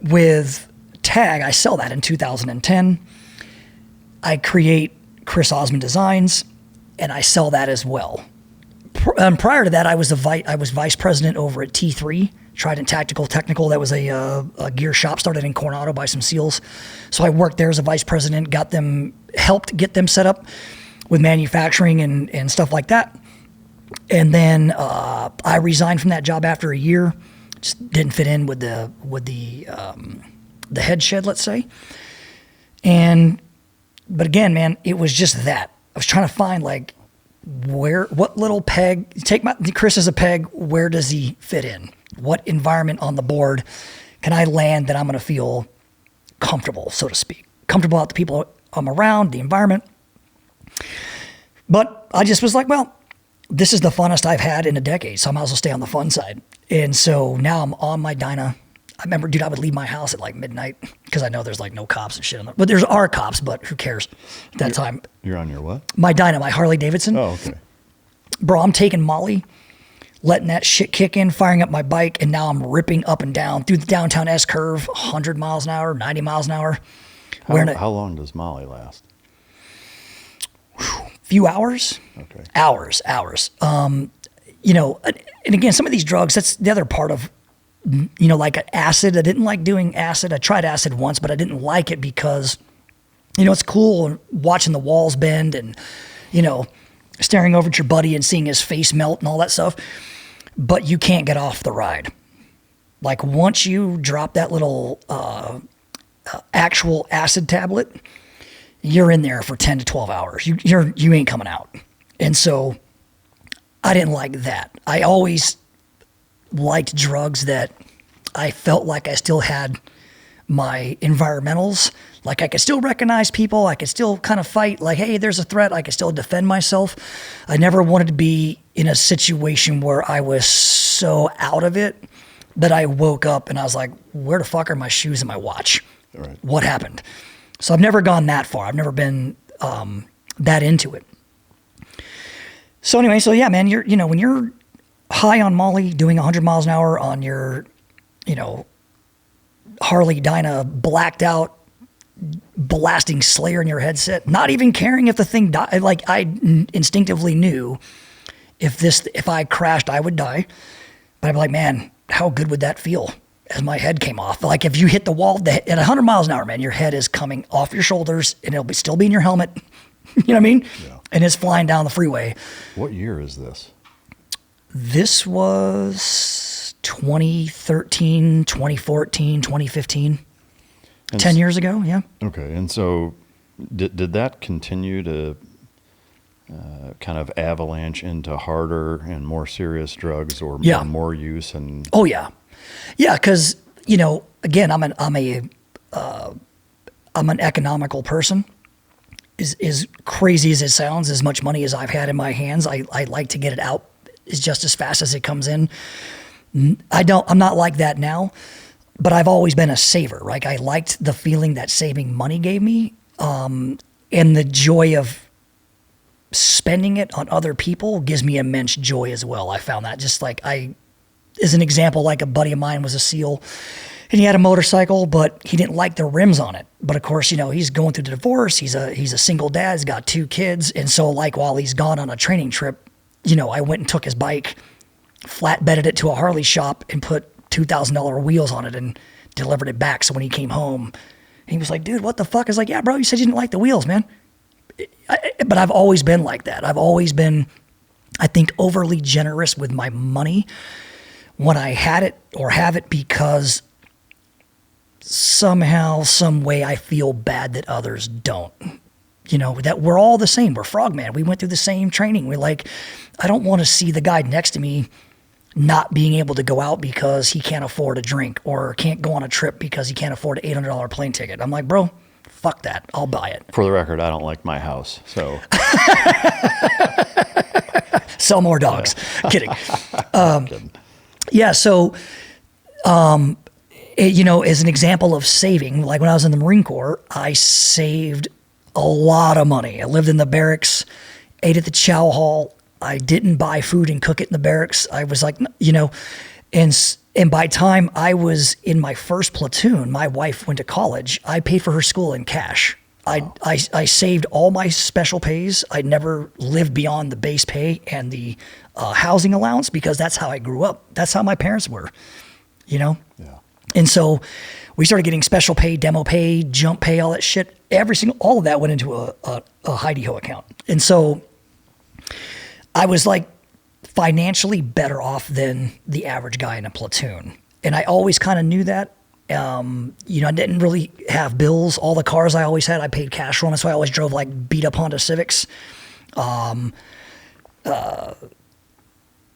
with Tag. I sell that in 2010. I create Chris Osman designs, and I sell that as well. Prior to that, I was vice president over at T3, Trident Tactical Technical. That was a gear shop started in Coronado by some SEALs. So I worked there as a vice president, helped get them set up with manufacturing and stuff like that. And then I resigned from that job after a year. Just didn't fit in with the head shed, let's say. But again, man, it was just that. I was trying to find like what little peg, take Chris as a peg, where does he fit in? What environment on the board can I land that I'm going to feel comfortable, so to speak? Comfortable with the people I'm around, the environment. But I just was like, well, this is the funnest I've had in a decade, so I might as well stay on the fun side. And so now I'm on my Dyna. I remember, dude, I would leave my house at like midnight because I know there's like no cops and shit. But there's our cops, but who cares at that time? You're on your what? My Dyna, my Harley Davidson. Oh, okay. Bro, I'm taking Molly, letting that shit kick in, firing up my bike, and now I'm ripping up and down through the downtown S-curve, 100 miles an hour, 90 miles an hour. How long does Molly last? Few hours. Okay. Hours. And again, some of these drugs, that's the other part of, like acid. I didn't like doing acid. I tried acid once, but I didn't like it because, it's cool watching the walls bend and, staring over at your buddy and seeing his face melt and all that stuff. But you can't get off the ride. Like once you drop that little actual acid tablet, you're in there for 10 to 12 hours. You ain't coming out. And so I didn't like that. I always liked drugs that I felt like I still had my environmentals, Like I could still recognize people. I could still kind of fight. Like, hey, there's a threat. I could still defend myself. I never wanted to be in a situation where I was so out of it that I woke up and I was like, where the fuck are my shoes and my watch? Right. What happened? So I've never gone that far. I've never been that into it. So anyway, so yeah, man, when you're high on Molly doing 100 miles an hour on your, Harley Dyna blacked out, blasting Slayer in your headset, not even caring if the thing died. Like I instinctively knew if I crashed, I would die. But I'd be like, man, how good would that feel as my head came off? Like if you hit the wall at 100 miles an hour, man, your head is coming off your shoulders and it'll still be in your helmet. You know what I mean? Yeah. And it's flying down the freeway. What year is this? This was 2013, 2014, 2015. And 10 years ago, yeah. Okay. And so did that continue to kind of avalanche into harder and more serious drugs or Yeah. more use? And Oh, yeah. Yeah, because, again, I'm an economical person. As crazy as it sounds, as much money as I've had in my hands, I like to get it out just as fast as it comes in. I'm not like that now, but I've always been a saver. Like I liked the feeling that saving money gave me, and the joy of spending it on other people gives me immense joy as well. I found that just like as an example, like a buddy of mine was a SEAL and he had a motorcycle, but he didn't like the rims on it. But of course, he's going through the divorce. He's a single dad. He's got 2 kids. And so like while he's gone on a training trip, I went and took his bike, flatbedded it to a Harley shop and put $2,000 wheels on it and delivered it back. So when he came home, he was like, dude, what the fuck? I was like, yeah, bro, you said you didn't like the wheels, man. But I've always been like that. I've always been, I think, overly generous with my money when I had it or have it because somehow, some way I feel bad that others don't. That we're all the same. We're frogman. We went through the same training. I don't want to see the guy next to me not being able to go out because he can't afford a drink or can't go on a trip because he can't afford an $800 plane ticket. I'm like, bro, fuck that. I'll buy it. For the record, I don't like my house, so. Sell more dogs. Kidding. Kidding. Yeah. So, as an example of saving, like when I was in the Marine Corps, I saved a lot of money. I lived in the barracks, ate at the chow hall. I didn't buy food and cook it in the barracks. I was like, and by time I was in my first platoon, my wife went to college. I paid for her school in cash. Wow. I saved all my special pays. I never lived beyond the base pay and the housing allowance because that's how I grew up. That's how my parents were, Yeah. And so we started getting special pay, demo pay, jump pay, all that shit. All of that went into a Heidi-Ho account. And so I was like financially better off than the average guy in a platoon. And I always kind of knew that. I didn't really have bills. All the cars I always had, I paid cash for them. So I always drove like beat up Honda Civics.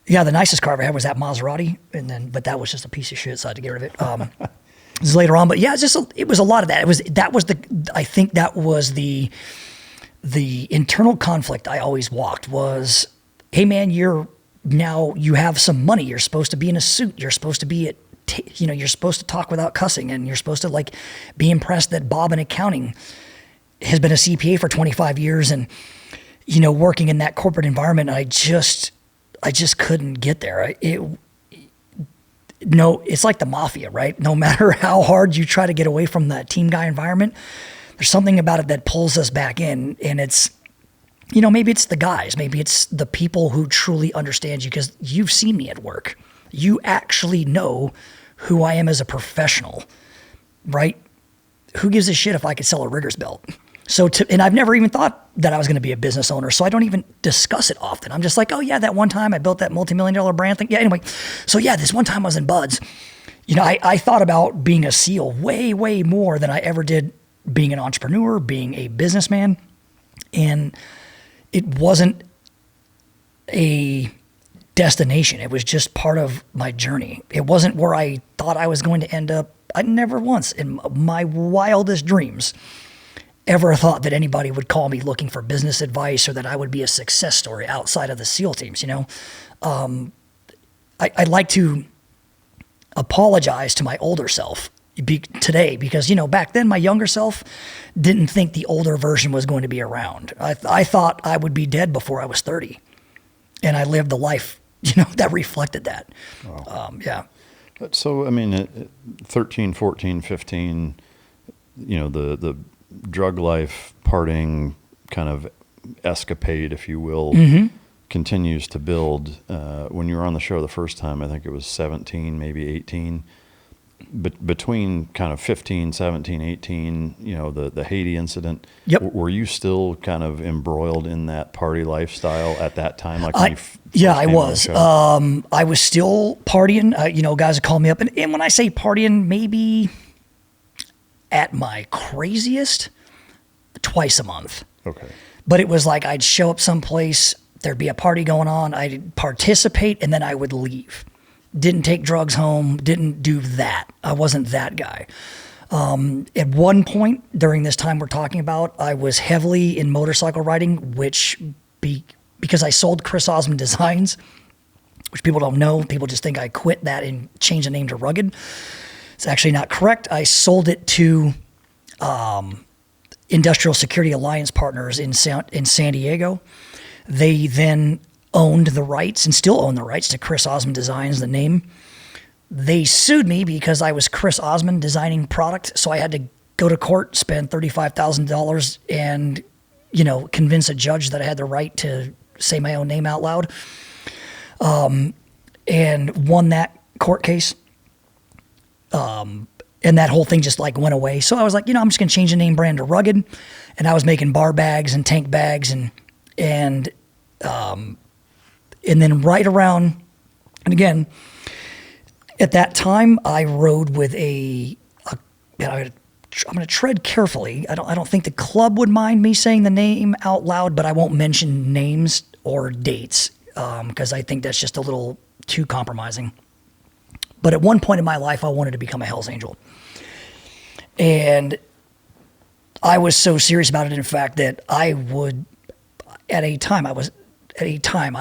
Yeah, the nicest car I ever had was that Maserati, but that was just a piece of shit, so I had to get rid of it. This is later on, but yeah, it was a lot of that. I think that was the internal conflict I always walked was, hey man, you have some money. You're supposed to be in a suit. You're supposed to be you're supposed to talk without cussing, and you're supposed to like be impressed that Bob in accounting has been a CPA for 25 years, and working in that corporate environment, I just couldn't get there. It's like the mafia, right? No matter how hard you try to get away from that team guy environment, there's something about it that pulls us back in. And it's, maybe it's the guys, maybe it's the people who truly understand you because you've seen me at work. You actually know who I am as a professional, right? Who gives a shit if I could sell a rigger's belt? And I've never even thought that I was going to be a business owner, so I don't even discuss it often. I'm just like, oh yeah, that one time I built that multi-million-dollar brand thing. Yeah, anyway. So yeah, this one time I was in Buds. I thought about being a SEAL way, way more than I ever did being an entrepreneur, being a businessman. And it wasn't a destination. It was just part of my journey. It wasn't where I thought I was going to end up. I never once in my wildest dreams ever thought that anybody would call me looking for business advice or that I would be a success story outside of the SEAL teams, you know. I'd like to apologize to my older self today because, you know, back then my younger self didn't think the older version was going to be around. I thought I would be dead before I was 30. And I lived the life, you know, that reflected that. Wow. Yeah. So, I mean, at 13, 14, 15, you know, the drug life, partying kind of escapade, if you will, continues to build. When you were on the show the first time, I think it was 17, maybe 18. But between kind of 15, 17, 18, you know, the Haiti incident, Yep. Were you still kind of embroiled in that party lifestyle at that time? Like I was. I was still partying. You know, guys would call me up. And when I say partying, maybe at my craziest, twice a month. Okay. But it was like I'd show up someplace, there'd be a party going on, I'd participate, and then I would leave. Didn't take drugs home, didn't do that. I wasn't that guy. At one point during this time we're talking about, I was heavily in motorcycle riding, which because I sold Chris Osman Designs, which people don't know. People just think I quit that and changed the name to Rhuged. It's actually not correct. I sold it to Industrial Security Alliance Partners in San Diego. They then owned the rights and still own the rights to Chris Osman Designs, the name. They sued me because I was Chris Osman designing product, so I had to go to court, spend $35,000 and, you know, convince a judge that I had the right to say my own name out loud, and won that court case. And that whole thing just like went away. So I was like, you know, I'm just going to change the name brand to Rhuged. And I was making bar bags and tank bags and then right around, and again, at that time I rode with I'm going to tread carefully. I don't think the club would mind me saying the name out loud, but I won't mention names or dates because I think that's just a little too compromising. But at one point in my life, I wanted to become a Hell's Angel. And I was so serious about it, in fact, that I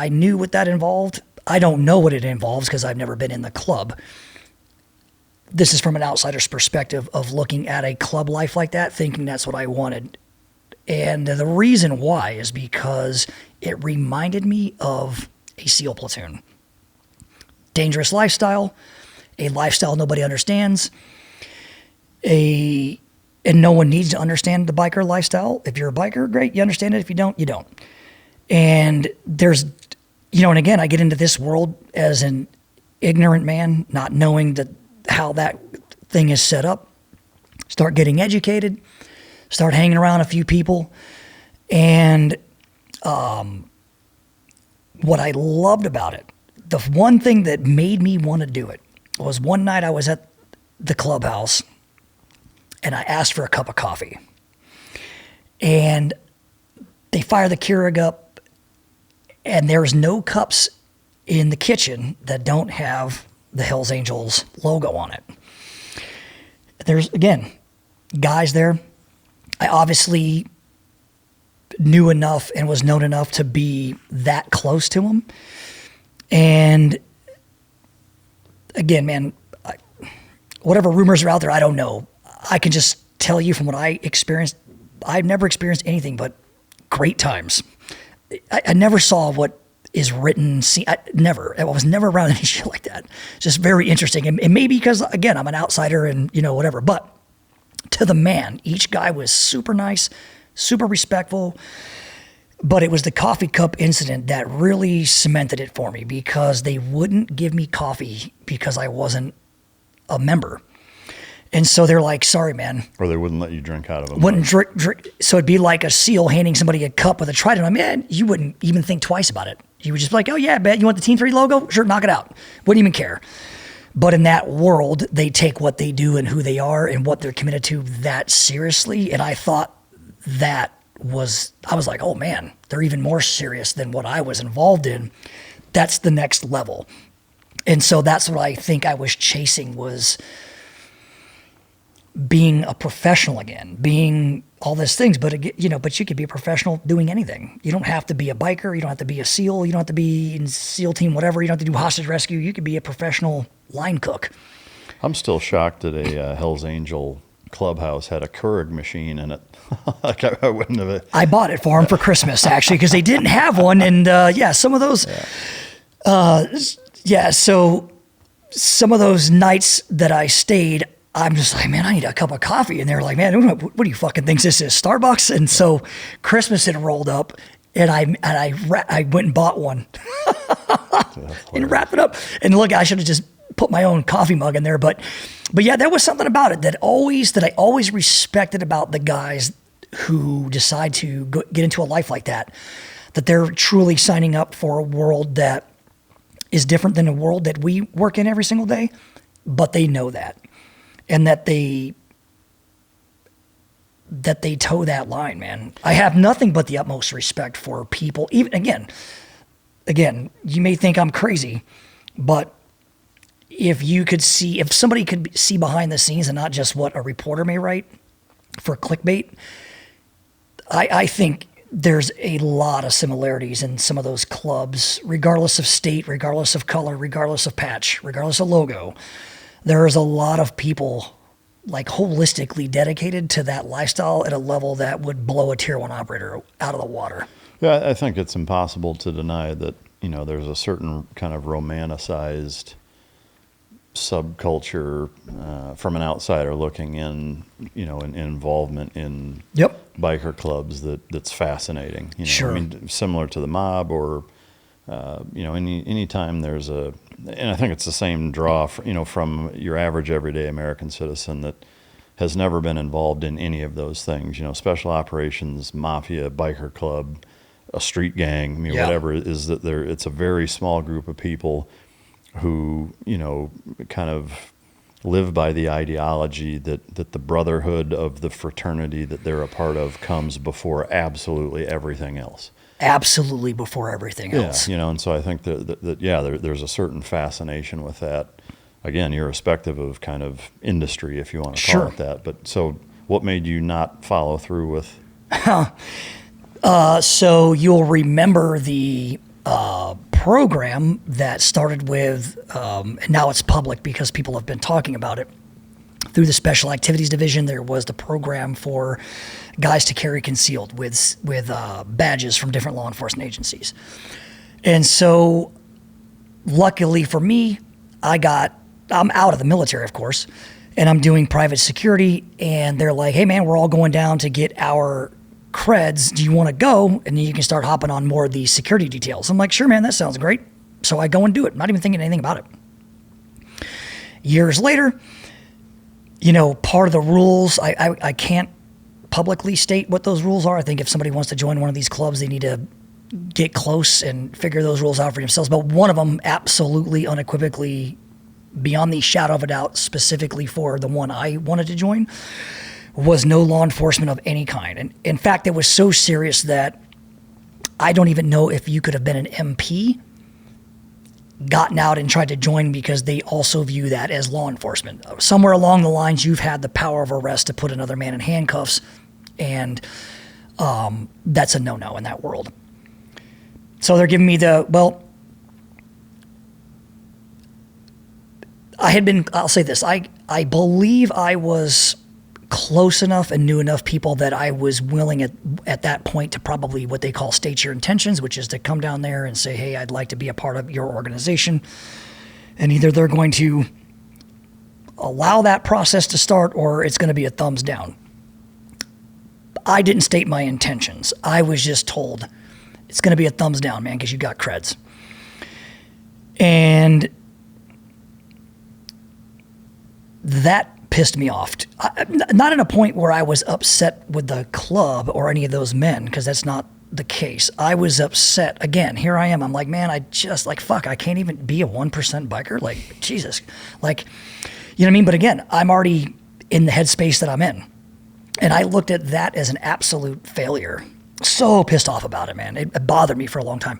knew what that involved. I don't know what it involves because I've never been in the club. This is from an outsider's perspective of looking at a club life like that, thinking that's what I wanted. And the reason why is because it reminded me of a SEAL platoon. Dangerous lifestyle, a lifestyle nobody understands, and no one needs to understand the biker lifestyle. If you're a biker, great, you understand it. If you don't, you don't. And there's, you know, and again, I get into this world as an ignorant man, not knowing how that thing is set up. Start getting educated, start hanging around a few people. And what I loved about it, the one thing that made me want to do it was one night I was at the clubhouse and I asked for a cup of coffee. And they fire the Keurig up and there's no cups in the kitchen that don't have the Hells Angels logo on it. There's, again, guys there. I obviously knew enough and was known enough to be that close to them. And again, man, whatever rumors are out there, I don't know. I can just tell you from what I experienced, I've never experienced anything but great times. I never saw what is written. I was never around any shit like that. It's just very interesting. And maybe because, again, I'm an outsider and, you know, whatever. But to the man, each guy was super nice, super respectful. But it was the coffee cup incident that really cemented it for me because they wouldn't give me coffee because I wasn't a member. And so they're like, sorry, man. Or they wouldn't let you drink out of them. Wouldn't drink. So it'd be like a SEAL handing somebody a cup with a trident. I mean, you wouldn't even think twice about it. You would just be like, oh, yeah, bet you want the Team 3 logo? Sure, knock it out. Wouldn't even care. But in that world, they take what they do and who they are and what they're committed to that seriously. And I thought I was like, oh, man, they're even more serious than what I was involved in. That's the next level. And so that's what I think I was chasing was being a professional again, being all these things, but but you could be a professional doing anything. You don't have to be a biker. You don't have to be a SEAL. You don't have to be in SEAL team, whatever. You don't have to do hostage rescue. You could be a professional line cook. I'm still shocked that a Hell's Angel clubhouse had a Keurig machine in it. Like I wouldn't have. I bought it for him for Christmas, actually, because they didn't have one. And some of those, so some of those nights that I stayed, I'm just like, man, I need a cup of coffee. And they're like, man, what do you fucking think this is, Starbucks? And so Christmas had rolled up, and I went and bought one and wrapped it up. And look, I should have just put my own coffee mug in there, but yeah, there was something about it that I always respected about the guys who decide to get into a life like that they're truly signing up for a world that is different than the world that we work in every single day, but they know that, and that they toe that line, man. I have nothing but the utmost respect for people. Even again, you may think I'm crazy, but if somebody could see behind the scenes and not just what a reporter may write for clickbait, I think there's a lot of similarities in some of those clubs, regardless of state, regardless of color, regardless of patch, regardless of logo. There is a lot of people like holistically dedicated to that lifestyle at a level that would blow a tier 1 operator out of the water. Yeah, I think it's impossible to deny that, there's a certain kind of romanticized subculture from an outsider looking in, an involvement in biker clubs that's fascinating. Sure. I mean, similar to the mob or, any time there's and I think it's the same draw, from your average everyday American citizen that has never been involved in any of those things, special operations, mafia, biker club, a street gang, whatever it is that it's a very small group of people who, kind of live by the ideology that the brotherhood of the fraternity that they're a part of comes before absolutely everything else. Absolutely before everything else. Yeah, and so I think there's a certain fascination with that. Again, irrespective of kind of industry, if you want to call it that. But so what made you not follow through with? So you'll remember the program that started with, and now it's public because people have been talking about it, through the Special Activities Division. There was the program for guys to carry concealed with badges from different law enforcement agencies. And so luckily for me, I'm out of the military, of course, and I'm doing private security, and they're like, hey man, we're all going down to get our creds. Do you want to go? And then you can start hopping on more of these security details. I'm like, sure, man, that sounds great. So I go and do it, not even thinking anything about it. Years later, part of the rules, I can't publicly state what those rules are. I think if somebody wants to join one of these clubs, they need to get close and figure those rules out for themselves. But one of them, absolutely, unequivocally, beyond the shadow of a doubt, specifically for the one I wanted to join, was no law enforcement of any kind. And in fact, it was so serious that I don't even know if you could have been an MP, gotten out and tried to join, because they also view that as law enforcement. Somewhere along the lines, you've had the power of arrest to put another man in handcuffs, and that's a no-no in that world. So they're giving me I'll say this, I believe I was close enough and knew enough people that I was willing at that point to probably what they call state your intentions, which is to come down there and say, hey, I'd like to be a part of your organization. And either they're going to allow that process to start or it's going to be a thumbs down. I didn't state my intentions. I was just told it's going to be a thumbs down, man, because you got creds. And that pissed me off. Not in a point where I was upset with the club or any of those men, because that's not the case. I was upset. Again, here I am. I'm like, man, I can't even be a 1% biker. Like, Jesus. Like, you know what I mean? But again, I'm already in the headspace that I'm in. And I looked at that as an absolute failure. So pissed off about it, man. It bothered me for a long time.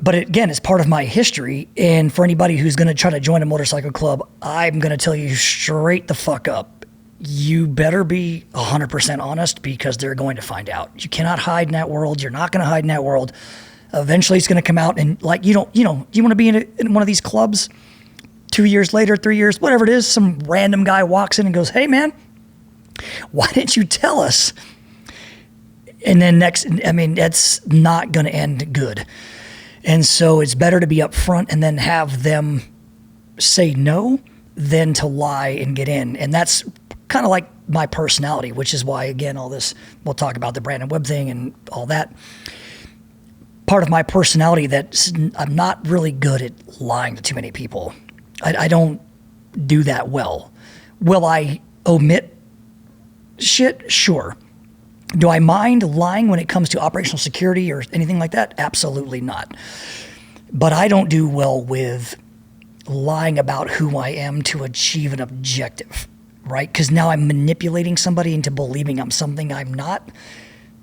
But again, it's part of my history. And for anybody who's going to try to join a motorcycle club, I'm going to tell you straight the fuck up. you better be 100% honest because they're going to find out. You cannot hide in that world. You're not going to hide in that world. Eventually it's going to come out, and like, you want to be in one of these clubs 2 years later, 3 years, whatever it is, some random guy walks in and goes, hey man, why didn't you tell us? And then that's not going to end good. And so it's better to be upfront and then have them say no than to lie and get in. And that's kind of like my personality, which is why, again, all this, we'll talk about the Brandon Webb thing and all that. Part of my personality that I'm not really good at lying to too many people. I don't do that well. Will I omit shit? Sure. Do I mind lying when it comes to operational security or anything like that? Absolutely not. But I don't do well with lying about who I am to achieve an objective, right? Because now I'm manipulating somebody into believing I'm something I'm not.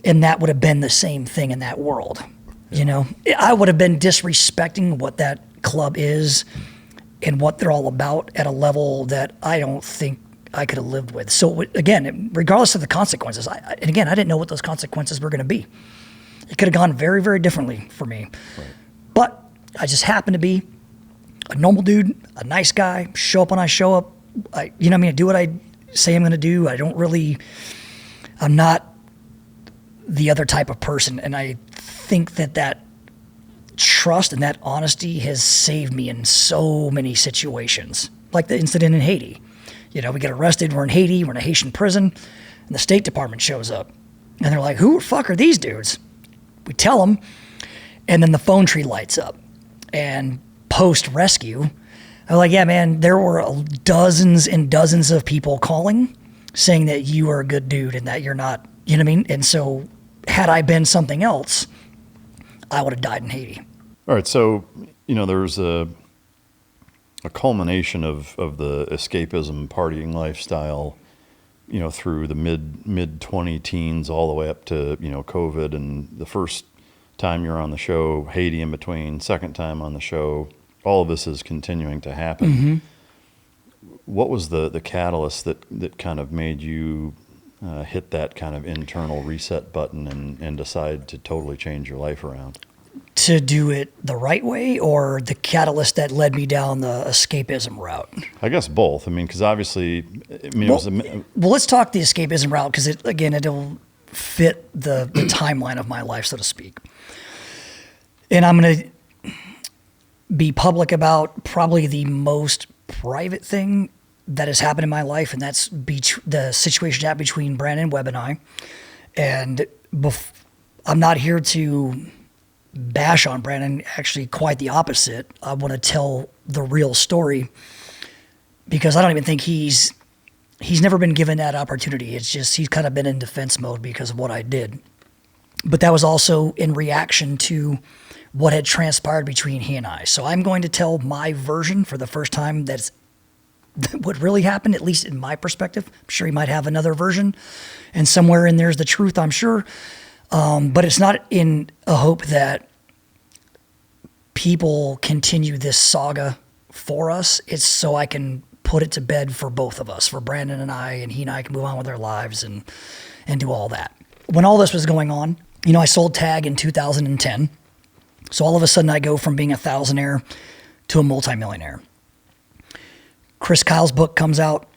And that would have been the same thing in that world. Yeah. I would have been disrespecting what that club is and what they're all about at a level that I don't think I could have lived with. So again, regardless of the consequences, I didn't know what those consequences were going to be. It could have gone very, very differently for me. Right. But I just happened to be a normal dude, a nice guy, show up when I show up. I do what I say I'm going to do. I'm not the other type of person. And I think that trust and that honesty has saved me in so many situations, like the incident in Haiti. We get arrested, we're in Haiti, we're in a Haitian prison, and the State Department shows up. And they're like, who the fuck are these dudes? We tell them, and then the phone tree lights up. And post-rescue, I'm like, yeah, man, there were dozens and dozens of people calling saying that you are a good dude and that you're not, you know what I mean? And so had I been something else, I would have died in Haiti. All right, so, there's a culmination of the escapism partying lifestyle, through the mid 20-teens all the way up to, COVID, and the first time you're on the show, Haiti in between, second time on the show, all of this is continuing to happen. Mm-hmm. What was the catalyst that kind of made you hit that kind of internal reset button and decide to totally change your life around? To do it the right way, or the catalyst that led me down the escapism route? I guess both. Because obviously, let's talk the escapism route, because it'll fit the timeline of my life, so to speak. And I'm going to be public about probably the most private thing that has happened in my life, and that's the situation between Brandon Webb and I. And I'm not here to bash on Brandon, actually quite the opposite. I want to tell the real story, because I don't even think he's never been given that opportunity. It's just he's kind of been in defense mode because of what I did. But that was also in reaction to what had transpired between he and I. So I'm going to tell my version for the first time. That's what really happened, at least in my perspective. I'm sure he might have another version, and somewhere in there's the truth, I'm sure. But it's not in a hope that people continue this saga for us. It's so I can put it to bed for both of us, for Brandon and I, and he and I can move on with our lives and do all that. When all this was going on, I sold Tag in 2010. So all of a sudden I go from being a thousandaire to a multimillionaire. Chris Kyle's book comes out.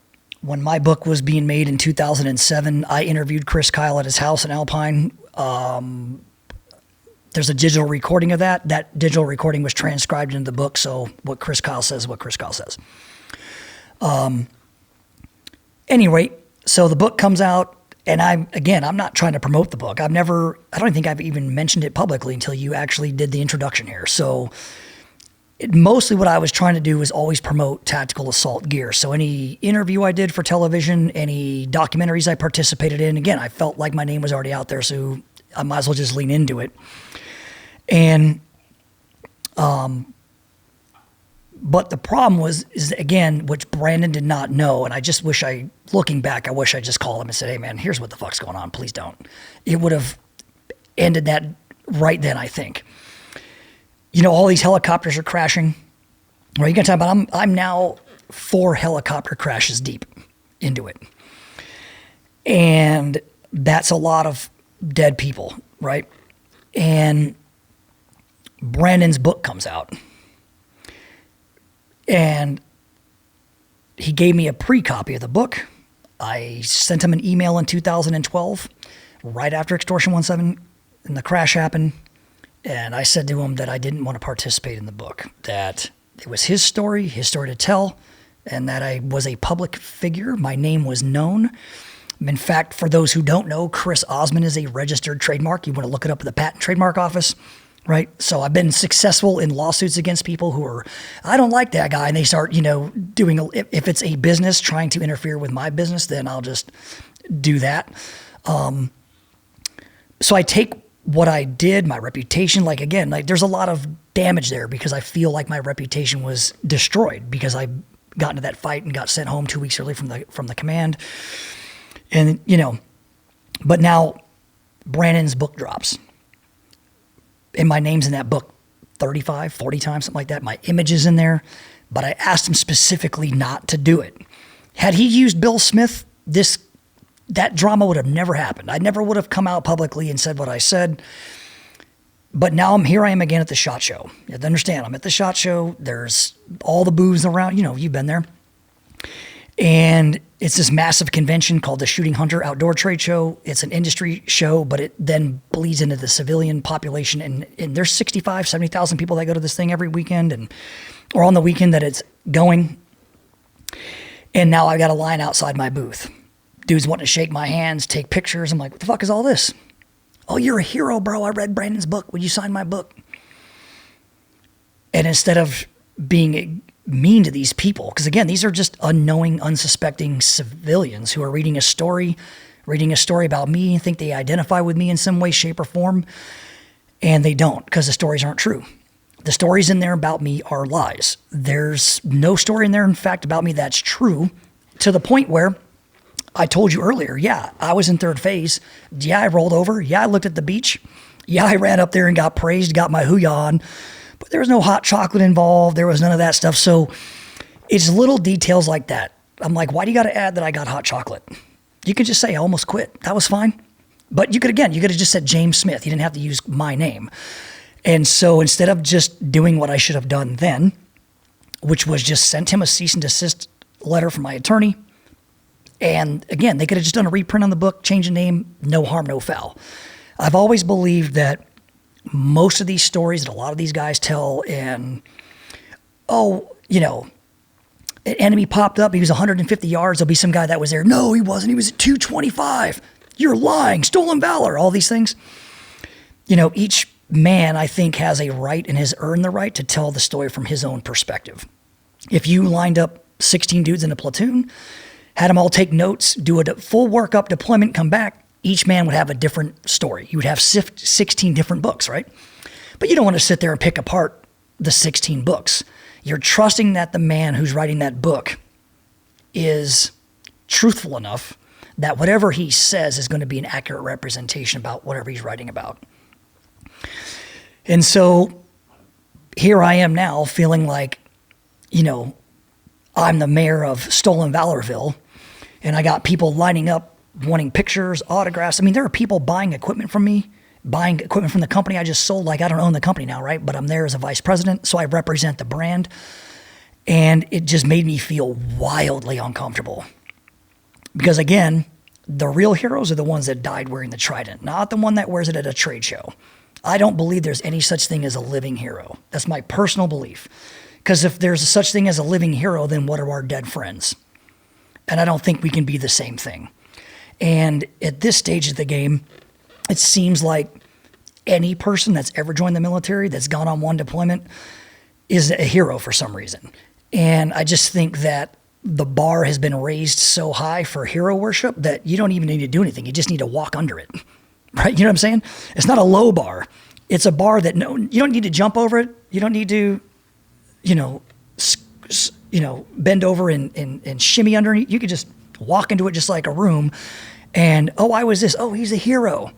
When my book was being made in 2007, I interviewed Chris Kyle at his house in Alpine. There's a digital recording of that. That digital recording was transcribed into the book, so what Chris Kyle says is what Chris Kyle says. Anyway, so the book comes out, and I'm not trying to promote the book. I don't think I've even mentioned it publicly until you actually did the introduction here. So mostly what I was trying to do was always promote tactical assault gear. So any interview I did for television, any documentaries I participated in, again, I felt like my name was already out there, so I might as well just lean into it. And, but the problem is again, which Brandon did not know, and I just wish looking back, I wish I just called him and said, hey man, here's what the fuck's going on, please don't. It would have ended that right then, I think. All these helicopters are crashing. Right, you got to talk about, I'm now 4 helicopter crashes deep into it. And that's a lot of dead people, right? And Brandon's book comes out. And he gave me a pre-copy of the book. I sent him an email in 2012, right after Extortion 17 and the crash happened. And I said to him that I didn't want to participate in the book, that it was his story to tell, and that I was a public figure. My name was known. In fact, for those who don't know, Chris Osman is a registered trademark. You want to look it up at the Patent Trademark Office, right? So I've been successful in lawsuits against people who are, I don't like that guy. And they start, doing, if it's a business trying to interfere with my business, then I'll just do that. So I take what I did, my reputation, there's a lot of damage there because I feel like my reputation was destroyed because I got into that fight and got sent home 2 weeks early from the command. And, but now Brandon's book drops. And my name's in that book 35, 40 times, something like that. My image is in there. But I asked him specifically not to do it. Had he used Bill Smith, that drama would have never happened. I never would have come out publicly and said what I said. But now I am again at the SHOT Show. You have to understand, I'm at the SHOT Show. There's all the booths around. You've been there. And it's this massive convention called the Shooting Hunter Outdoor Trade Show. It's an industry show, but it then bleeds into the civilian population. And there's 65, 70,000 people that go to this thing every weekend or on the weekend that it's going. And now I've got a line outside my booth. Dudes wanting to shake my hands, take pictures. I'm like, what the fuck is all this? Oh, you're a hero, bro. I read Brandon's book. Would you sign my book? And instead of being mean to these people, because again, these are just unknowing, unsuspecting civilians who are reading a story about me and think they identify with me in some way, shape, or form, and they don't, because the stories aren't true. The stories in there about me are lies. There's no story in there, in fact, about me that's true, to the point where I told you earlier, yeah, I was in third phase. Yeah, I rolled over. Yeah, I looked at the beach. Yeah, I ran up there and got praised, got my hoo-yah on. But there was no hot chocolate involved. There was none of that stuff. So it's little details like that. I'm like, why do you got to add that I got hot chocolate? You could just say I almost quit. That was fine. But you could have just said James Smith. You didn't have to use my name. And so instead of just doing what I should have done then, which was just sent him a cease and desist letter from my attorney, and again, they could have just done a reprint on the book, change the name, no harm, no foul. I've always believed that most of these stories that a lot of these guys tell, and, an enemy popped up, he was 150 yards, there'll be some guy that was there. No, he wasn't. He was at 225. You're lying. Stolen valor. All these things. Each man, I think, has a right and has earned the right to tell the story from his own perspective. If you lined up 16 dudes in a platoon, had them all take notes, do a full workup deployment, come back, each man would have a different story. You would have 16 different books, right? But you don't want to sit there and pick apart the 16 books. You're trusting that the man who's writing that book is truthful enough that whatever he says is going to be an accurate representation about whatever he's writing about. And so here I am now feeling like, I'm the mayor of Stolen Valorville, and I got people lining up wanting pictures, autographs. I mean, there are people buying equipment from me, buying equipment from the company I just sold. Like, I don't own the company now, right? But I'm there as a vice president, so I represent the brand. And it just made me feel wildly uncomfortable. Because again, the real heroes are the ones that died wearing the trident, not the one that wears it at a trade show. I don't believe there's any such thing as a living hero. That's my personal belief. Because if there's such thing as a living hero, then what are our dead friends? And I don't think we can be the same thing. And at this stage of the game, it seems like any person that's ever joined the military, that's gone on one deployment, is a hero for some reason. And I just think that the bar has been raised so high for hero worship that you don't even need to do anything. You just need to walk under it, right? You know what I'm saying? It's not a low bar. It's a bar that you don't need to jump over it. You don't need to, bend over and shimmy underneath. You could just walk into it just like a room and, I was this. Oh, he's a hero.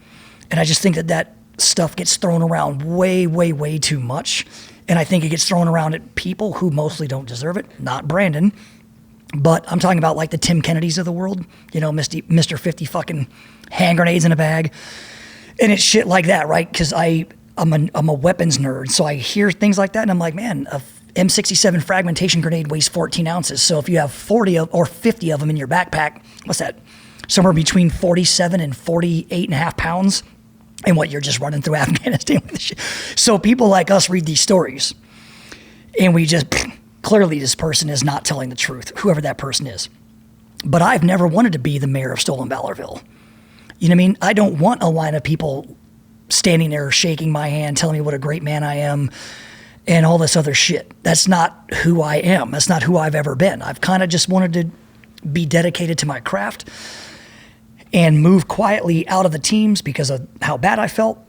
And I just think that stuff gets thrown around way, way, way too much. And I think it gets thrown around at people who mostly don't deserve it. Not Brandon, But I'm talking about like the Tim Kennedys of the world, you know, Mr. 50 fucking hand grenades in a bag. And it's shit like that, right? Because I'm a weapons nerd, so I hear things like that, and I'm like, man, a M67 fragmentation grenade weighs 14 ounces. So if you have 40 or 50 of them in your backpack, what's that? Somewhere between 47 and 48 and a half pounds. And what, you're just running through Afghanistan with this shit. So people like us read these stories, and we just, clearly this person is not telling the truth, whoever that person is. But I've never wanted to be the mayor of Stolen Valorville. You know what I mean? I don't want a line of people standing there shaking my hand, telling me what a great man I am, and all this other shit. That's not who I am. That's not who I've ever been. I've kind of just wanted to be dedicated to my craft and move quietly out of the teams because of how bad I felt,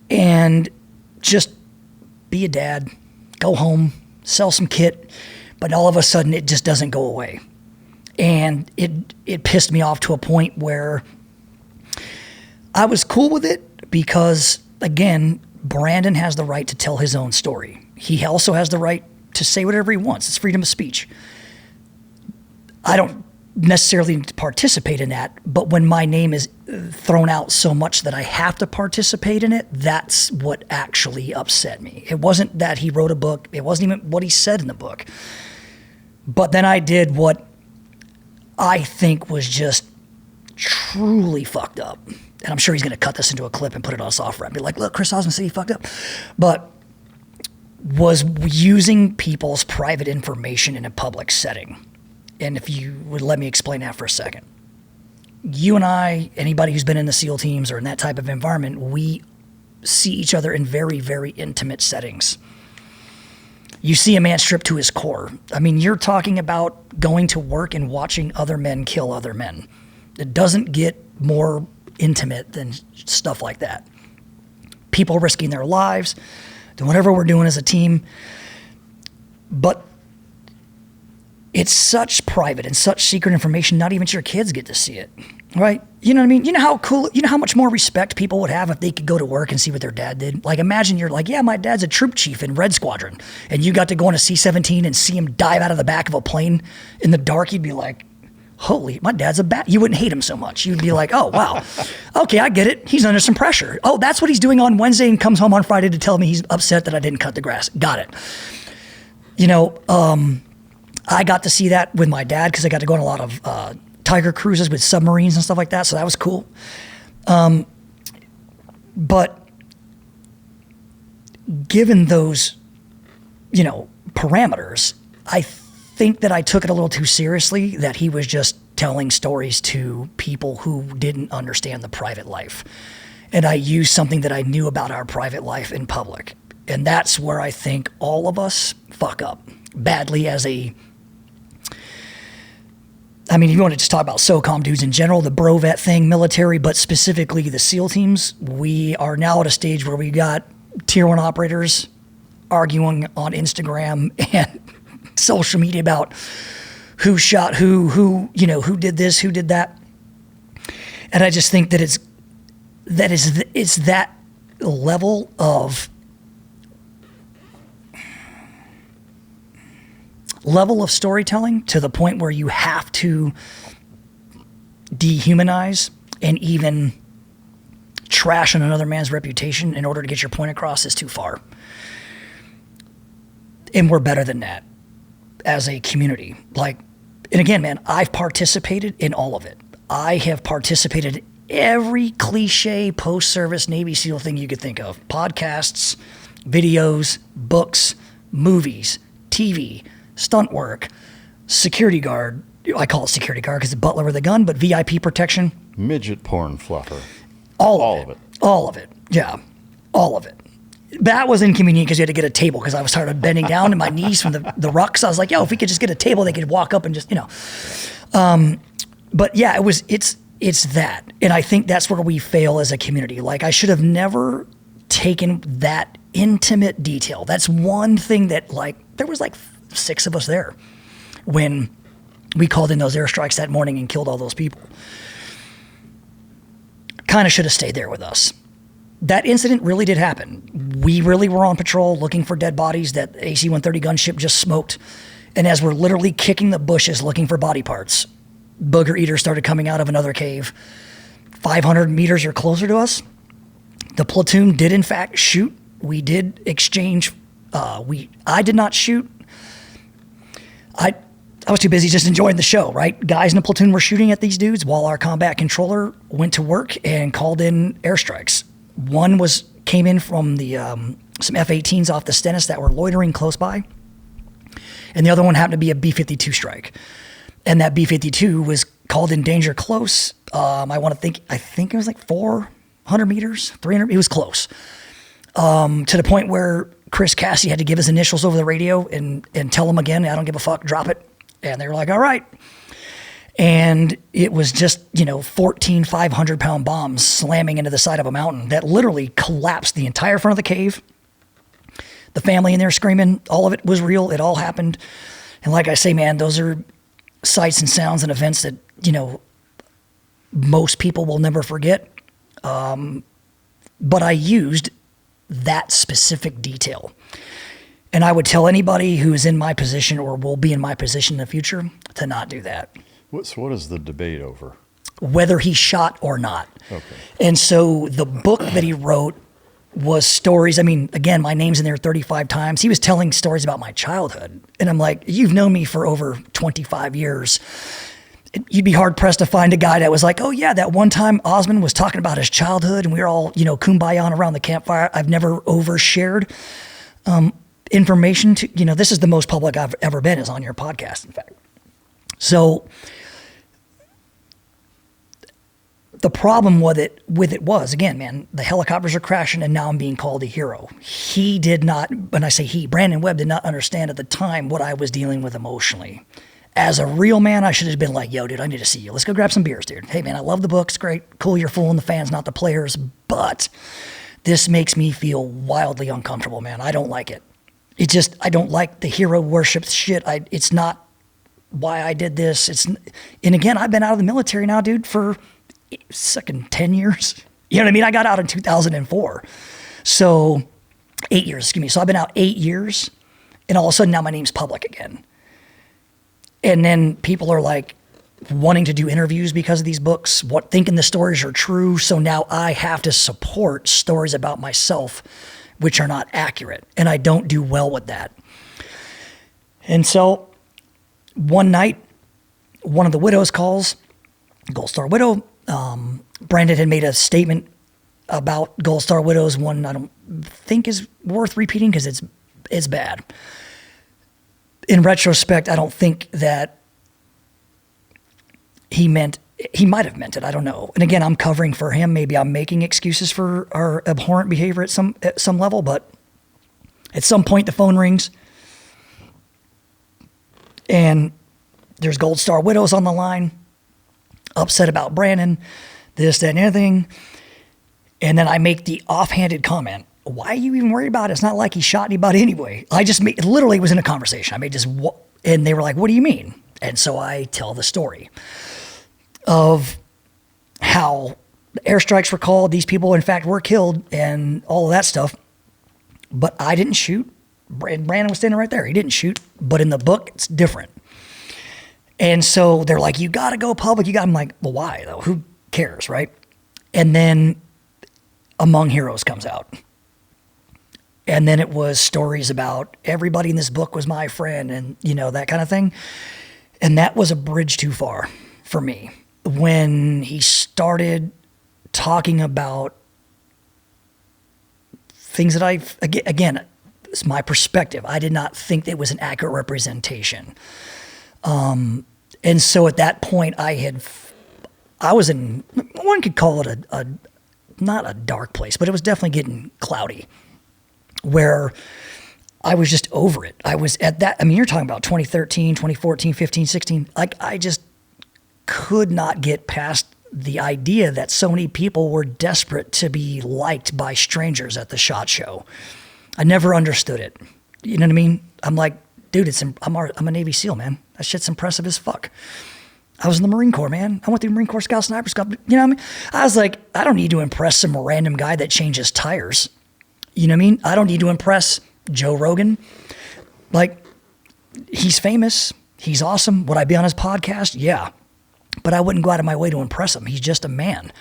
and just be a dad, go home, sell some kit, but all of a sudden it just doesn't go away. And it pissed me off to a point where I was cool with it because, again, Brandon has the right to tell his own story. He also has the right to say whatever he wants. It's freedom of speech. I don't necessarily need to participate in that, but when my name is thrown out so much that I have to participate in it, that's what actually upset me. It wasn't that he wrote a book. It wasn't even what he said in the book. But then I did what I think was just truly fucked up. And I'm sure he's going to cut this into a clip and put it on a software and be like, look, Chris Osman said he fucked up. But was using people's private information in a public setting. And if you would let me explain that for a second. You and I, anybody who's been in the SEAL teams or in that type of environment, we see each other in very, very intimate settings. You see a man stripped to his core. I mean, you're talking about going to work and watching other men kill other men. It doesn't get more intimate than stuff like that. People risking their lives, doing whatever we're doing as a team. But it's such private and such secret information, not even your kids get to see it, right? You know what I mean? You know how cool, you know how much more respect people would have if they could go to work and see what their dad did? Like, imagine you're like, yeah, my dad's a troop chief in Red Squadron, and you got to go on a C-17 and see him dive out of the back of a plane in the dark. You'd be like, holy, my dad's a bat. You wouldn't hate him so much. You'd be like, oh, wow. Okay, I get it. He's under some pressure. Oh, that's what he's doing on Wednesday and comes home on Friday to tell me he's upset that I didn't cut the grass. Got it. You know, I got to see that with my dad because I got to go on a lot of Tiger cruises with submarines and stuff like that. So that was cool. But given those, you know, parameters, I think that I took it a little too seriously, that he was just telling stories to people who didn't understand the private life. And I used something that I knew about our private life in public. And that's where I think all of us fuck up badly as a, I mean, if you want to just talk about SOCOM dudes in general, the bro vet thing, military, but specifically the SEAL teams, we are now at a stage where we got tier 1 operators arguing on Instagram and social media about who shot who, you know, who did this, who did that. And I just think that it's that level of storytelling to the point where you have to dehumanize and even trash on another man's reputation in order to get your point across is too far. And we're better than that as a community. Like, and again, man, I've participated in all of it. I have participated in every cliche post-service Navy SEAL thing you could think of. Podcasts, videos, books, movies, TV, stunt work, security guard. I call it security guard because it's butler with a gun, but VIP protection. Midget porn fluffer. All of it. All of it. Yeah. All of it. That was inconvenient because you had to get a table because I was started bending down and my knees from the rucks. I was like, yo, if we could just get a table, they could walk up and just, you know. But yeah, it's that. And I think that's where we fail as a community. Like, I should have never taken that intimate detail. That's one thing that, like, there was like 6 of us there when we called in those airstrikes that morning and killed all those people. Kind of should have stayed there with us. That incident really did happen. We really were on patrol looking for dead bodies that AC-130 gunship just smoked. And as we're literally kicking the bushes looking for body parts, booger eaters started coming out of another cave 500 meters or closer to us. The platoon did in fact shoot. We did exchange. I did not shoot. I was too busy just enjoying the show, right? Guys in the platoon were shooting at these dudes while our combat controller went to work and called in airstrikes. One came in from the some F-18s off the Stennis that were loitering close by, and the other one happened to be a B-52 strike. And that B-52 was called in danger close. I think it was like 400 meters, 300. It was close. To the point where Chris Cassie had to give his initials over the radio and tell them again, I don't give a fuck, drop it. And they were like, all right. And it was just, 14 500-pound bombs slamming into the side of a mountain that literally collapsed the entire front of the cave. The family in there screaming, all of it was real. It all happened. And like I say, man, those are sights and sounds and events that, most people will never forget. But I used that specific detail. And I would tell anybody who is in my position or will be in my position in the future to not do that. What is the debate over? Whether he shot or not. Okay. And so the book that he wrote was stories. I mean, again, my name's in there 35 times. He was telling stories about my childhood. And I'm like, you've known me for over 25 years. You'd be hard pressed to find a guy that was like, oh yeah, that one time Osman was talking about his childhood and we were all, kumbayaing around the campfire. I've never overshared information to, this is the most public I've ever been is on your podcast, in fact. So the problem with it was, again, man, the helicopters are crashing and now I'm being called a hero. He did not, when I say he, Brandon Webb did not understand at the time what I was dealing with emotionally. As a real man, I should have been like, yo, dude, I need to see you. Let's go grab some beers, dude. Hey, man, I love the books. Great. Cool, you're fooling the fans, not the players. But this makes me feel wildly uncomfortable, man. I don't like it. I don't like the hero worship shit. It's not why I did this. And again, I've been out of the military now, dude, for 10 years. You know what I mean? I got out in 2004. So 8 years, excuse me. So I've been out 8 years and all of a sudden now my name's public again. And then people are like wanting to do interviews because of these books, thinking the stories are true. So now I have to support stories about myself, which are not accurate. And I don't do well with that. And so one night, one of the widows calls, Gold Star Widow. Brandon had made a statement about Gold Star Widows, one I don't think is worth repeating because it's bad. In retrospect, I don't think that he might have meant it. I don't know. And again, I'm covering for him. Maybe I'm making excuses for our abhorrent behavior at some level, but at some point the phone rings and there's Gold Star Widows on the line, upset about Brandon, this, that, and everything. And then I make the offhanded comment, why are you even worried about it? It's not like he shot anybody anyway. It literally was in a conversation. I made just, and they were like, what do you mean? And so I tell the story of how the airstrikes were called. These people, in fact, were killed and all of that stuff. But I didn't shoot. Brandon was standing right there. He didn't shoot. But in the book, it's different. And so they're like, you got to go public. I'm like, well, why though? Who cares, right? And then Among Heroes comes out. And then it was stories about everybody in this book was my friend and, that kind of thing. And that was a bridge too far for me. When he started talking about things that again, it's my perspective. I did not think that it was an accurate representation. And so at that point I was in, one could call it not a dark place, but it was definitely getting cloudy, where I was just over it. I was at that, you're talking about 2013, 2014, 15, 16. Like I just could not get past the idea that so many people were desperate to be liked by strangers at the SHOT Show. I never understood it. You know what I mean? I'm like, dude, I'm a Navy SEAL, man. That shit's impressive as fuck. I was in the Marine Corps, man. I went through Marine Corps Scout Sniper Scout. You know what I mean? I was like, I don't need to impress some random guy that changes tires. You know what I mean? I don't need to impress Joe Rogan. Like, he's famous. He's awesome. Would I be on his podcast? Yeah. But I wouldn't go out of my way to impress him. He's just a man.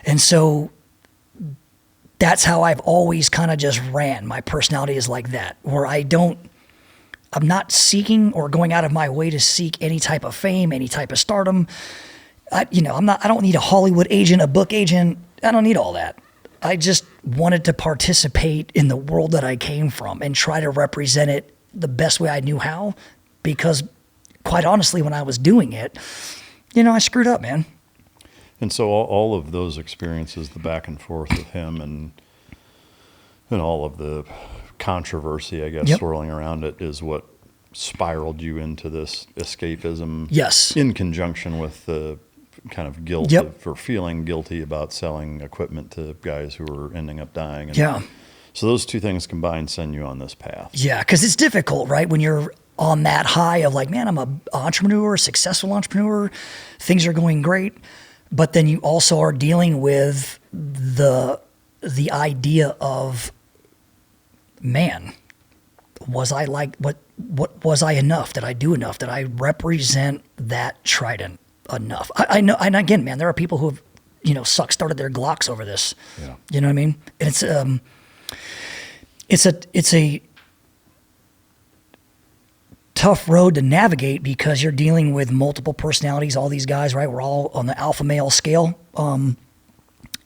And so that's how I've always kind of just ran. My personality is like that, where I'm not seeking or going out of my way to seek any type of fame, any type of stardom. I don't need a Hollywood agent, a book agent. I don't need all that. I just wanted to participate in the world that I came from and try to represent it the best way I knew how, because quite honestly, when I was doing it, I screwed up, man. And so all of those experiences, the back and forth with him and all of the controversy, I guess, swirling around it is what spiraled you into this escapism. Yes. In conjunction with the kind of guilt for feeling guilty about selling equipment to guys who were ending up dying. And so those two things combined send you on this path. Yeah, because it's difficult, right? When you're on that high of like, man, I'm an entrepreneur, successful entrepreneur, things are going great. But then you also are dealing with the idea of, man, was I like, what was I enough? Did I do enough? Did I represent that trident enough? I know, and again, man, there are people who have, started their Glocks over this. Yeah. You know what I mean? And it's a tough road to navigate because you're dealing with multiple personalities, all these guys, right? We're all on the alpha male scale.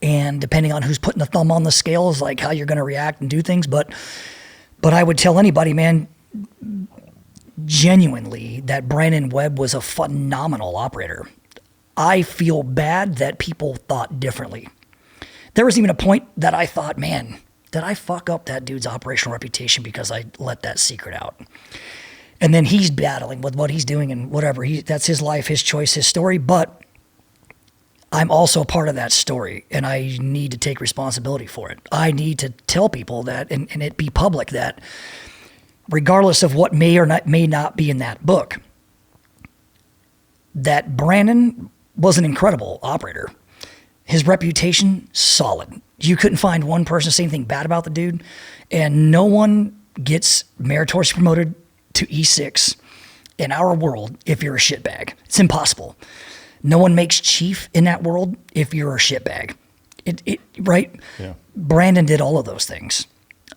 And depending on who's putting the thumb on the scale is like how you're going to react and do things. But I would tell anybody, man, genuinely, that Brandon Webb was a phenomenal operator. I feel bad that people thought differently. There was even a point that I thought, man, did I fuck up that dude's operational reputation because I let that secret out? And then he's battling with what he's doing and whatever. That's his life, his choice, his story. But I'm also a part of that story, and I need to take responsibility for it. I need to tell people that, and it be public, that regardless of what may or may not be in that book, that Brandon was an incredible operator. His reputation, solid. You couldn't find one person to say anything bad about the dude, and no one gets meritoriously promoted to E6 in our world if you're a shitbag. It's impossible. No one makes chief in that world if you're a shitbag. Right? Yeah. Brandon did all of those things.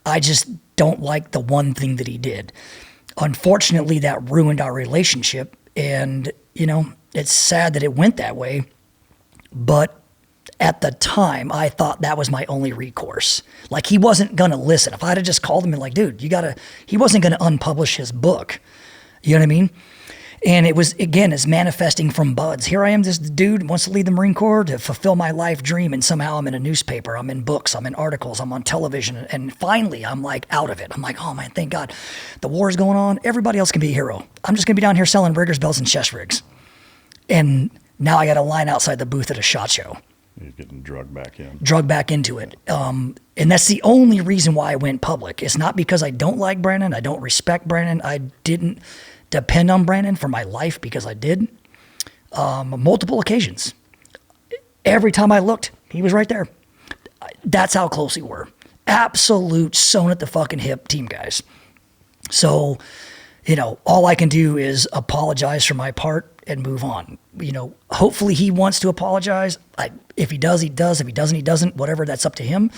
I just don't like the one thing that he did. Unfortunately, that ruined our relationship, and it's sad that it went that way, but at the time, I thought that was my only recourse. Like, he wasn't going to listen. If I'd have just called him and like, dude, he wasn't going to unpublish his book. You know what I mean? And it was, again, it's manifesting from buds. Here I am, this dude wants to leave the Marine Corps to fulfill my life dream, and somehow I'm in a newspaper, I'm in books, I'm in articles, I'm on television, and finally I'm like out of it. I'm like, oh man, thank God. The war is going on. Everybody else can be a hero. I'm just going to be down here selling riggers, belts, and chest rigs. And now I got a line outside the booth at a SHOT Show. He's getting drugged back in. Drugged back into it. And that's the only reason why I went public. It's not because I don't like Brandon. I don't respect Brandon. I didn't depend on Brandon for my life because I did. Multiple occasions. Every time I looked, he was right there. That's how close we were. Absolute sewn at the fucking hip team guys. So, all I can do is apologize for my part and move on. Hopefully he wants to apologize. If he does, he does. If he doesn't, he doesn't. Whatever, that's up to him.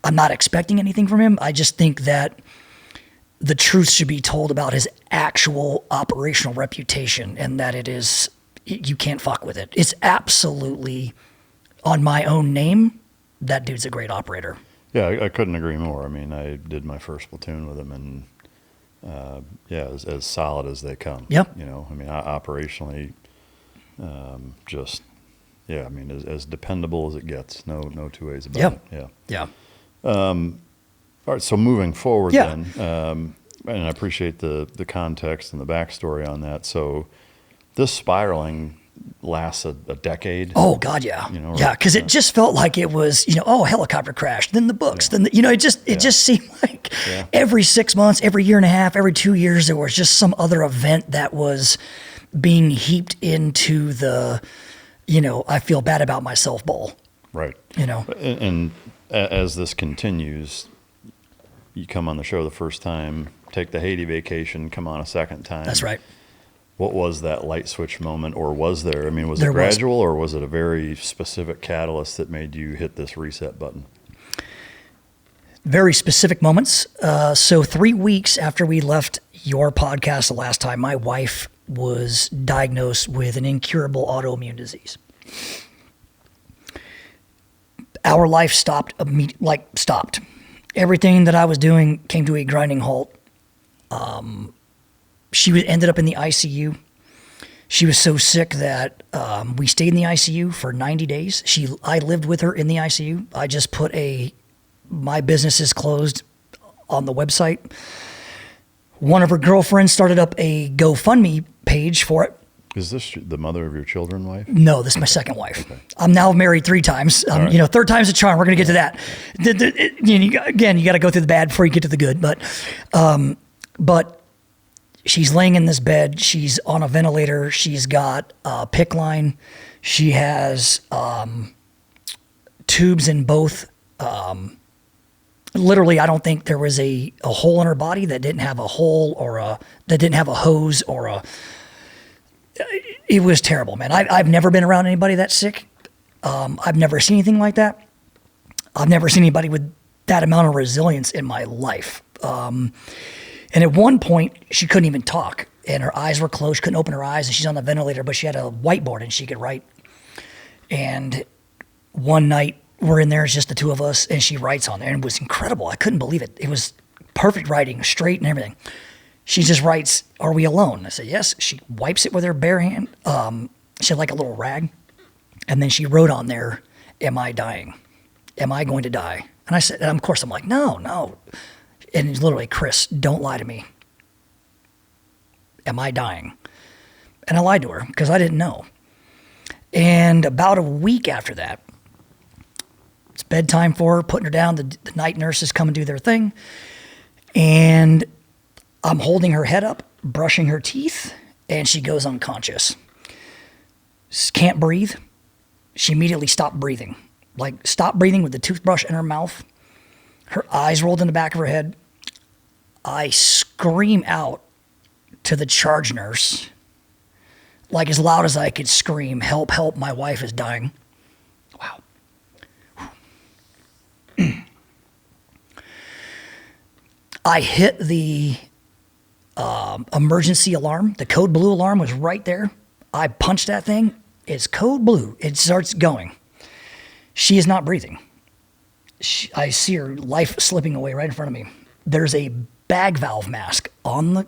I'm not expecting anything from him. I just think that the truth should be told about his actual operational reputation, and that you can't fuck with it. It's absolutely on my own name. That dude's a great operator. Yeah, I couldn't agree more. I mean, I did my first platoon with him, and as solid as they come. Yep. Operationally, as dependable as it gets. No two ways about it. Yeah. Yeah. All right. So moving forward, then, and I appreciate the context and the backstory on that. So this spiraling lasts a decade. Oh God, yeah, because it just felt like it was, helicopter crash, then the books, then it just seemed like every 6 months, every year and a half, every 2 years, there was just some other event that was being heaped into the, I feel bad about myself bowl. Right. And as this continues, you come on the show the first time, take the Haiti vacation, come on a second time. That's right. What was that light switch moment, or was there? I mean, was There it was. gradual, or was it a very specific catalyst that made you hit this reset button? Very specific moments. So 3 weeks after we left your podcast the last time, my wife was diagnosed with an incurable autoimmune disease. Our life stopped. Everything that I was doing came to a grinding halt. She ended up in the ICU. She was so sick that we stayed in the ICU for 90 days. I lived with her in the ICU. I just put my business is closed on the website. One of her girlfriends started up a GoFundMe page for it. Is this the mother of your children, wife? No, this is my second wife. Okay. I'm now married 3 times. Right. Third time's a charm. We're going to get to that. Again, you got to go through the bad before you get to the good. But she's laying in this bed. She's on a ventilator. She's got a PICC line. She has tubes in both. Literally, I don't think there was a hole in her body that didn't have a hole that didn't have a hose or a. It was terrible, man. I've never been around anybody that sick. I've never seen anything like that. I've never seen anybody with that amount of resilience in my life. And at one point, she couldn't even talk, and her eyes were closed. She couldn't open her eyes, and she's on the ventilator, but she had a whiteboard, and she could write. And one night, we're in there, it's just the two of us, and she writes on there, and it was incredible. I couldn't believe it. It was perfect writing, straight and everything. She just writes, "Are we alone?" I said, "Yes." She wipes it with her bare hand. She had like a little rag. And then she wrote on there, "Am I dying? Am I going to die?" And I said, and of course I'm like, no. And it's literally, "Chris, don't lie to me. Am I dying?" And I lied to her because I didn't know. And about a week after that, it's bedtime for her, putting her down. The night nurses come and do their thing. And I'm holding her head up, brushing her teeth, and she goes unconscious. Can't breathe. She immediately stopped breathing. Like, stopped breathing with the toothbrush in her mouth. Her eyes rolled in the back of her head. I scream out to the charge nurse, like as loud as I could scream, "Help, help, my wife is dying." Wow. I hit the emergency alarm. The code blue alarm was right there. I punched that thing. It's code blue. It starts going. She is not breathing. I see her life slipping away right in front of me. There's a bag valve mask on the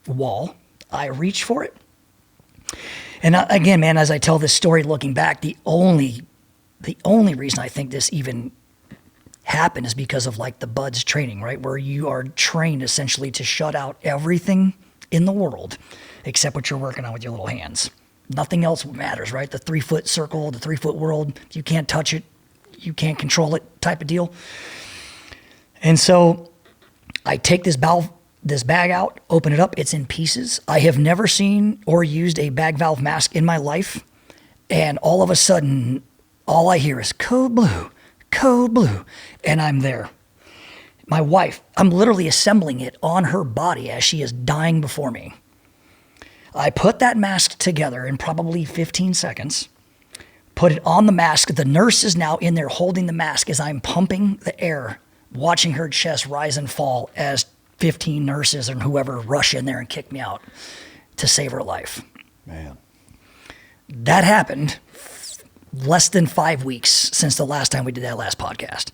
wall. I reach for it. And again, man, as I tell this story looking back, the only reason I think this even happened is because of like the BUDS training, right? Where you are trained essentially to shut out everything in the world except what you're working on with your little hands. Nothing else matters, right? The 3-foot circle, the 3-foot world, you can't touch it, you can't control it type of deal. And so I take this bag out, open it up, it's in pieces. I have never seen or used a bag valve mask in my life. And all of a sudden, all I hear is code blue, and I'm there. My wife, I'm literally assembling it on her body as she is dying before me. I put that mask together in probably 15 seconds, put it on the mask. The nurse is now in there holding the mask as I'm pumping the air, watching her chest rise and fall as 15 nurses and whoever rush in there and kick me out to save her life. Man. That happened less than 5 weeks since the last time we did that last podcast.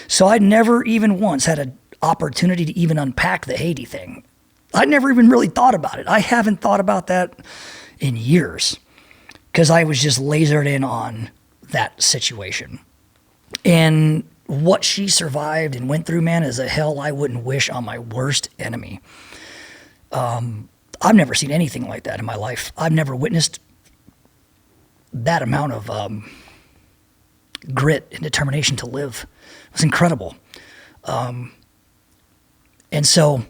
So I'd never even once had an opportunity to even unpack the Haiti thing. I'd never even really thought about it. I haven't thought about that in years because I was just lasered in on that situation. And what she survived and went through, man, is a hell I wouldn't wish on my worst enemy. I've never seen anything like that in my life. I've never witnessed that amount of grit and determination to live. It was incredible. And so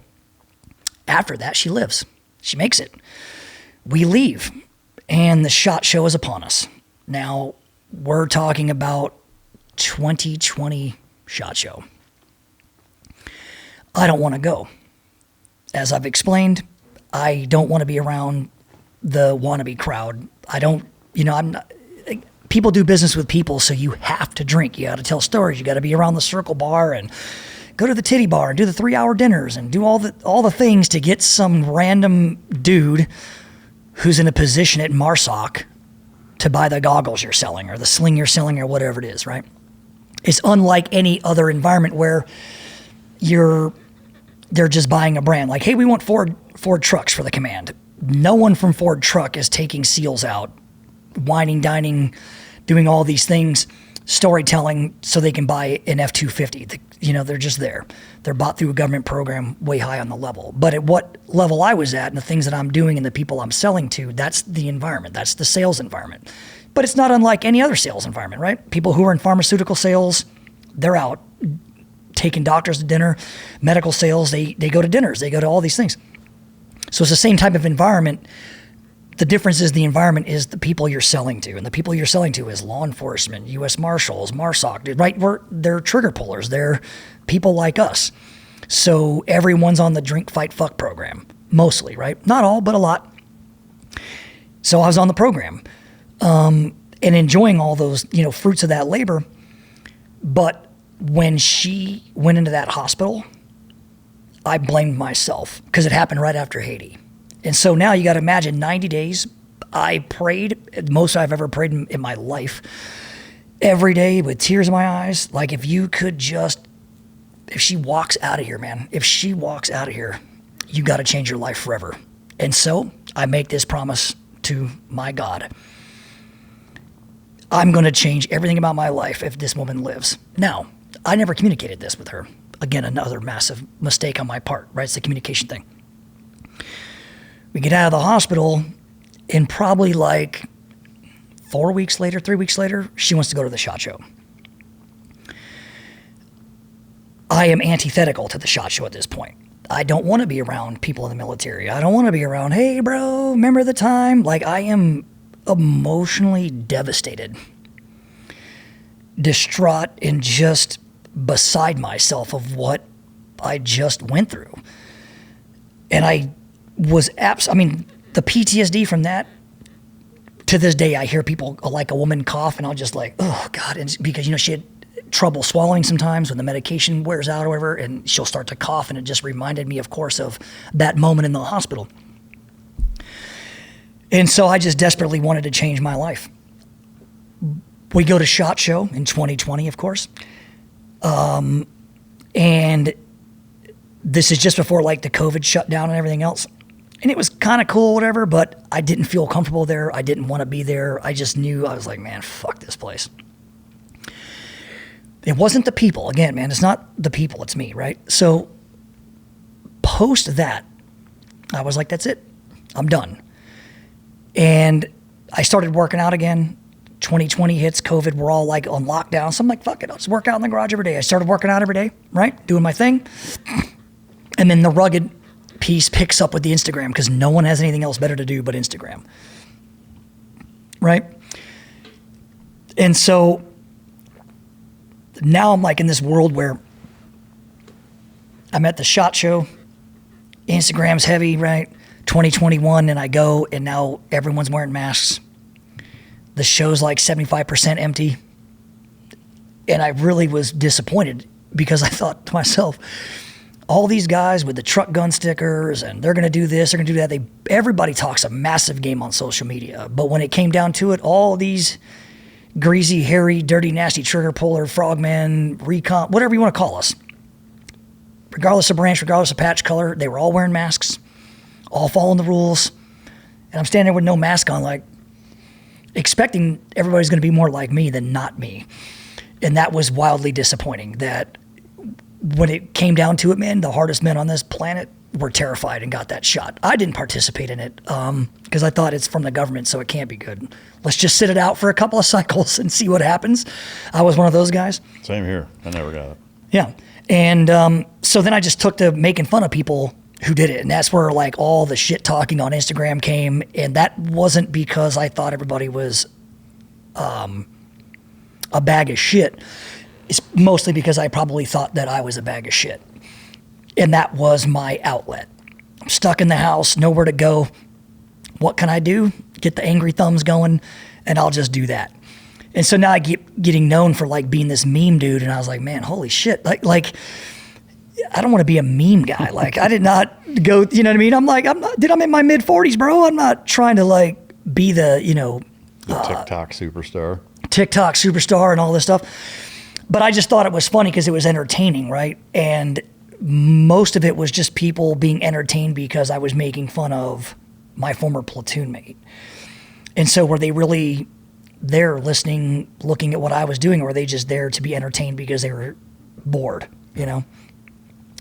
after that, she lives. She makes it. We leave, and the SHOT Show is upon us. Now, we're talking about 2020 SHOT Show. I don't want to go. As I've explained, I don't want to be around the wannabe crowd. I don't, I'm not, people do business with people, so you have to drink. You got to tell stories. You got to be around the circle bar and go to the titty bar and do the 3-hour dinners and do all the things to get some random dude who's in a position at Marsoc to buy the goggles you're selling or the sling you're selling or whatever it is, right? It's unlike any other environment where they're just buying a brand. Like, hey, we want Ford trucks for the command. No one from Ford Truck is taking SEALs out, whining, dining, doing all these things, storytelling so they can buy an F-250. They're just there. They're bought through a government program way high on the level. But at what level I was at and the things that I'm doing and the people I'm selling to, that's the environment. That's the sales environment. But it's not unlike any other sales environment, right? People who are in pharmaceutical sales, they're out taking doctors to dinner. Medical sales, they go to dinners. They go to all these things. So it's the same type of environment. The difference is the environment is the people you're selling to. And the people you're selling to is law enforcement, U.S. Marshals, MARSOC, right? They're trigger pullers. They're people like us. So everyone's on the drink, fight, fuck program, mostly, right? Not all, but a lot. So I was on the program and enjoying all those, fruits of that labor. But when she went into that hospital, I blamed myself because it happened right after Haiti. And so now you got to imagine 90 days. I prayed, most I've ever prayed in my life, every day with tears in my eyes. Like, if she walks out of here, man, if she walks out of here, you got to change your life forever. And so I make this promise to my God. I'm going to change everything about my life if this woman lives. Now, I never communicated this with her. Again, another massive mistake on my part, right? It's the communication thing. We get out of the hospital, and probably like 3 weeks later, she wants to go to the SHOT Show. I am antithetical to the SHOT Show at this point. I don't want to be around people in the military. I don't want to be around, hey, bro, remember the time? Like, I am emotionally devastated, distraught, and just beside myself of what I just went through. And I was the PTSD from that, to this day, I hear people like a woman cough and I'll just like, oh God. And because, she had trouble swallowing sometimes when the medication wears out or whatever, and she'll start to cough. And it just reminded me, of course, of that moment in the hospital. And so I just desperately wanted to change my life. We go to SHOT Show in 2020, of course. And this is just before like the COVID shutdown and everything else. And it was kind of cool, whatever, but I didn't feel comfortable there. I didn't want to be there. I just knew, I was like, man, fuck this place. It wasn't the people. Again, man, it's not the people, it's me, right? So post that, I was like, that's it. I'm done. And I started working out again. 2020 hits, COVID, we're all like on lockdown. So I'm like, fuck it, I'll just work out in the garage every day. I started working out every day, right? Doing my thing. And then the rugged piece picks up with the Instagram because no one has anything else better to do but Instagram, right? And so now I'm like in this world where I'm at the SHOT Show, Instagram's heavy, right? 2021, and I go, and now everyone's wearing masks. The show's like 75% empty. And I really was disappointed because I thought to myself, all these guys with the truck gun stickers, and they're going to do this, they're going to do that. Everybody talks a massive game on social media. But when it came down to it, all these greasy, hairy, dirty, nasty trigger puller, frogmen, recon, whatever you want to call us, regardless of branch, regardless of patch color, they were all wearing masks, all following the rules. And I'm standing there with no mask on, like, expecting everybody's going to be more like me than not me. And that was wildly disappointing, that when it came down to it, man, the hardest men on this planet were terrified and got that shot. I didn't participate in it because I thought it's from the government, so it can't be good. Let's just sit it out for a couple of cycles and see what happens. I was one of those guys. Same here. I never got it. Yeah. And so then I just took to making fun of people who did it. And that's where like all the shit talking on Instagram came. And that wasn't because I thought everybody was a bag of shit. It's mostly because I probably thought that I was a bag of shit. And that was my outlet. I'm stuck in the house, nowhere to go. What can I do? Get the angry thumbs going, and I'll just do that. And so now I keep getting known for like being this meme dude. And I was like, man, holy shit. Like I don't want to be a meme guy. Like I did not go, you know what I mean? I'm in my mid 40s, bro. I'm not trying to like be the, the TikTok superstar and all this stuff. But I just thought it was funny because it was entertaining, right? And most of it was just people being entertained because I was making fun of my former platoon mate. And so were they really there listening, looking at what I was doing, or were they just there to be entertained because they were bored,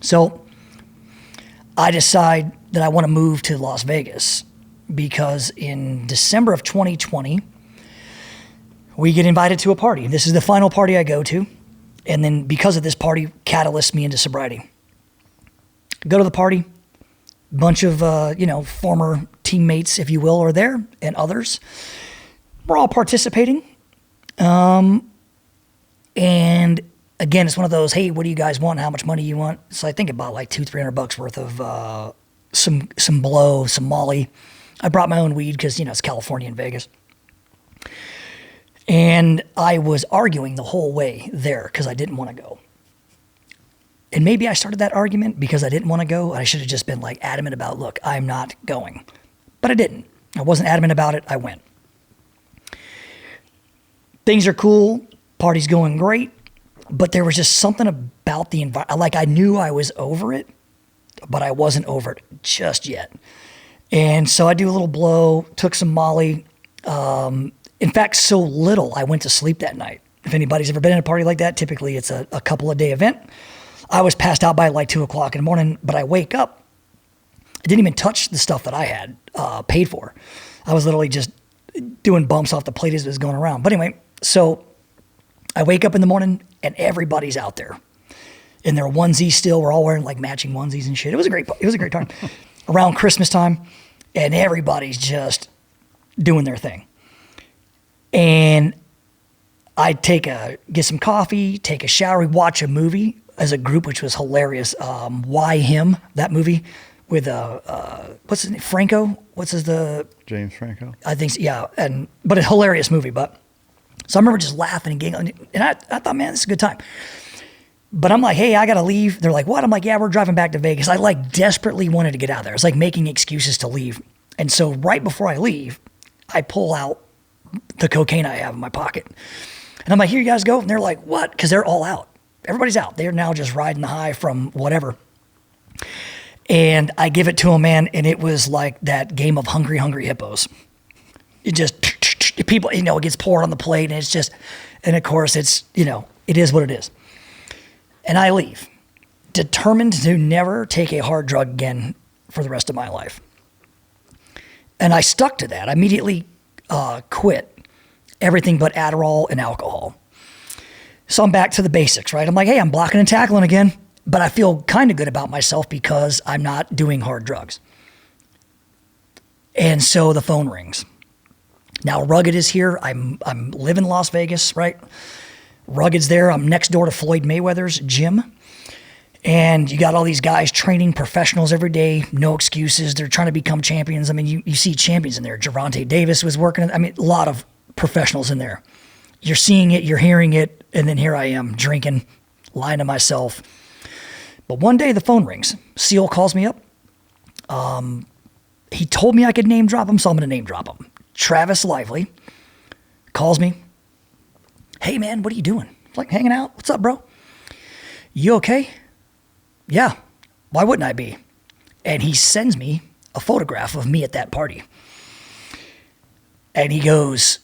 So I decide that I want to move to Las Vegas because in December of 2020, we get invited to a party. This is the final party I go to. And then because of this party, catalysts me into sobriety. Go to the party. Bunch of, former teammates, if you will, are there, and others. We're all participating. And again, it's one of those, hey, what do you guys want? How much money you want? So I think about like $200-300 worth of some blow, some Molly. I brought my own weed because, it's California and Vegas. And I was arguing the whole way there because I didn't want to go. And maybe I started that argument because I didn't want to go. I should have just been like adamant about, look, I'm not going. But I didn't. I wasn't adamant about it. I went. Things are cool. Party's going great. But there was just something about the environment. Like I knew I was over it, but I wasn't over it just yet. And so I do a little blow, took some Molly. In fact, so little, I went to sleep that night. If anybody's ever been in a party like that, typically it's a couple of day event. I was passed out by like 2 o'clock in the morning, but I wake up. I didn't even touch the stuff that I had paid for. I was literally just doing bumps off the plate as it was going around. But anyway, so I wake up in the morning and everybody's out there in their onesies still. We're all wearing like matching onesies and shit. It was a great time around Christmas time, and everybody's just doing their thing. And I get some coffee, take a shower, we watch a movie as a group, which was hilarious. Why Him? That movie with what's his name? Franco? James Franco? I think so, yeah. But a hilarious movie. But so I remember just laughing and giggling, and I thought, man, this is a good time. But I'm like, hey, I gotta leave. They're like, what? I'm like, yeah, we're driving back to Vegas. I like desperately wanted to get out of there. It's like making excuses to leave. And so right before I leave, I pull out the cocaine I have in my pocket. And I'm like, here you guys go. And they're like, what? Because they're all out. Everybody's out. They're now just riding the high from whatever. And I give it to them, man. And it was like that game of Hungry Hippos. It just, people, it gets poured on the plate and it's just, and of course it's, it is what it is. And I leave, determined to never take a hard drug again for the rest of my life. And I stuck to that. I immediately quit everything but Adderall and alcohol. So I'm back to the basics, right? I'm like, hey, I'm blocking and tackling again, but I feel kind of good about myself because I'm not doing hard drugs. And so the phone rings. Now Rhuged is here. I'm live in Las Vegas, right? Rhugged's there. I'm next door to Floyd Mayweather's gym. And you got all these guys training professionals every day, no excuses. They're trying to become champions. I mean, you see champions in there. Gervonta Davis was working. I mean, a lot of professionals in there. You're seeing it, you're hearing it, and then here I am drinking, lying to myself. But one day the phone rings. Seal calls me up. He told me I could name drop him, so I'm going to name drop him. Travis Lively calls me. Hey, man, what are you doing? Like, hanging out? What's up, bro? You okay? Yeah, why wouldn't I be? And he sends me a photograph of me at that party. And he goes,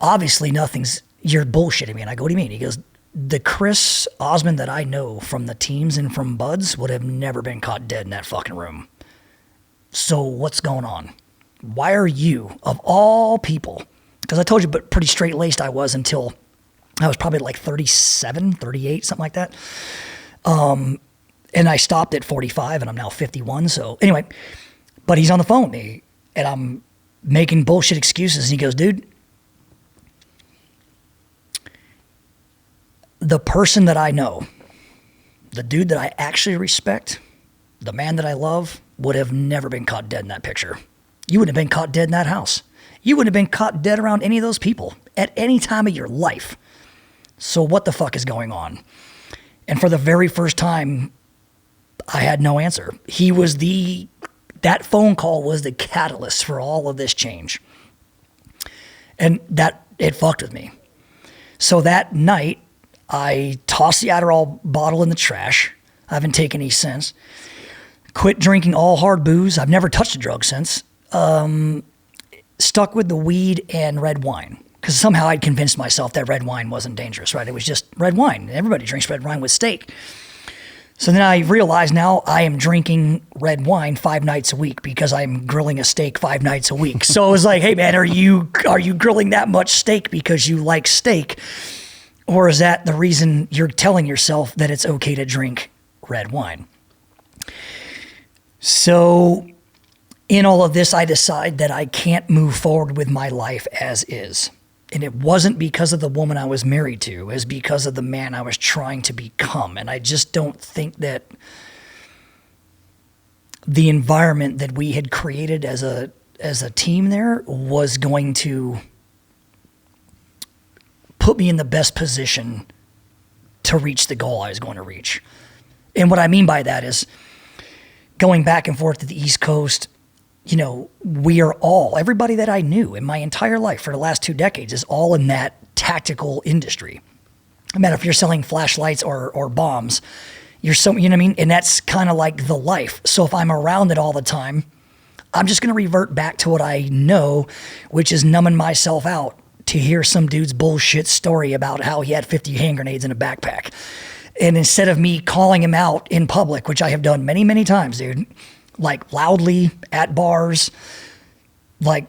obviously you're bullshitting me. And I go, what do you mean? He goes, the Chris Osman that I know from the teams and from Buds would have never been caught dead in that fucking room. So what's going on? Why are you, of all people, because I told you, but pretty straight-laced I was until I was probably like 37, 38, something like that. And I stopped at 45 and I'm now 51. So anyway, but he's on the phone with me and I'm making bullshit excuses. And he goes, dude, the person that I know the dude that I actually respect, the man that I love, would have never been caught dead in that picture. You wouldn't have been caught dead in that house. You wouldn't have been caught dead around any of those people at any time of your life. So what the fuck is going on? And for the very first time, I had no answer. That phone call was the catalyst for all of this change. And it fucked with me. So that night, I tossed the Adderall bottle in the trash. I haven't taken any since. Quit drinking all hard booze. I've never touched a drug since. Stuck with the weed and red wine. Because somehow I'd convinced myself that red wine wasn't dangerous, right? It was just red wine. Everybody drinks red wine with steak. So then I realized now I am drinking red wine 5 nights a week because I'm grilling a steak 5 nights a week. So it was like, hey man, are you grilling that much steak because you like steak? Or is that the reason you're telling yourself that it's okay to drink red wine? So in all of this, I decide that I can't move forward with my life as is. And it wasn't because of the woman I was married to. It was because of the man I was trying to become. And I just don't think that the environment that we had created as a team there was going to put me in the best position to reach the goal I was going to reach. And what I mean by that is going back and forth to the East Coast, everybody that I knew in my entire life for the last 2 decades is all in that tactical industry. I mean, if you're selling flashlights or bombs, you know what I mean? And that's kind of like the life. So if I'm around it all the time, I'm just going to revert back to what I know, which is numbing myself out to hear some dude's bullshit story about how he had 50 hand grenades in a backpack. And instead of me calling him out in public, which I have done many, many times, dude, like loudly at bars, like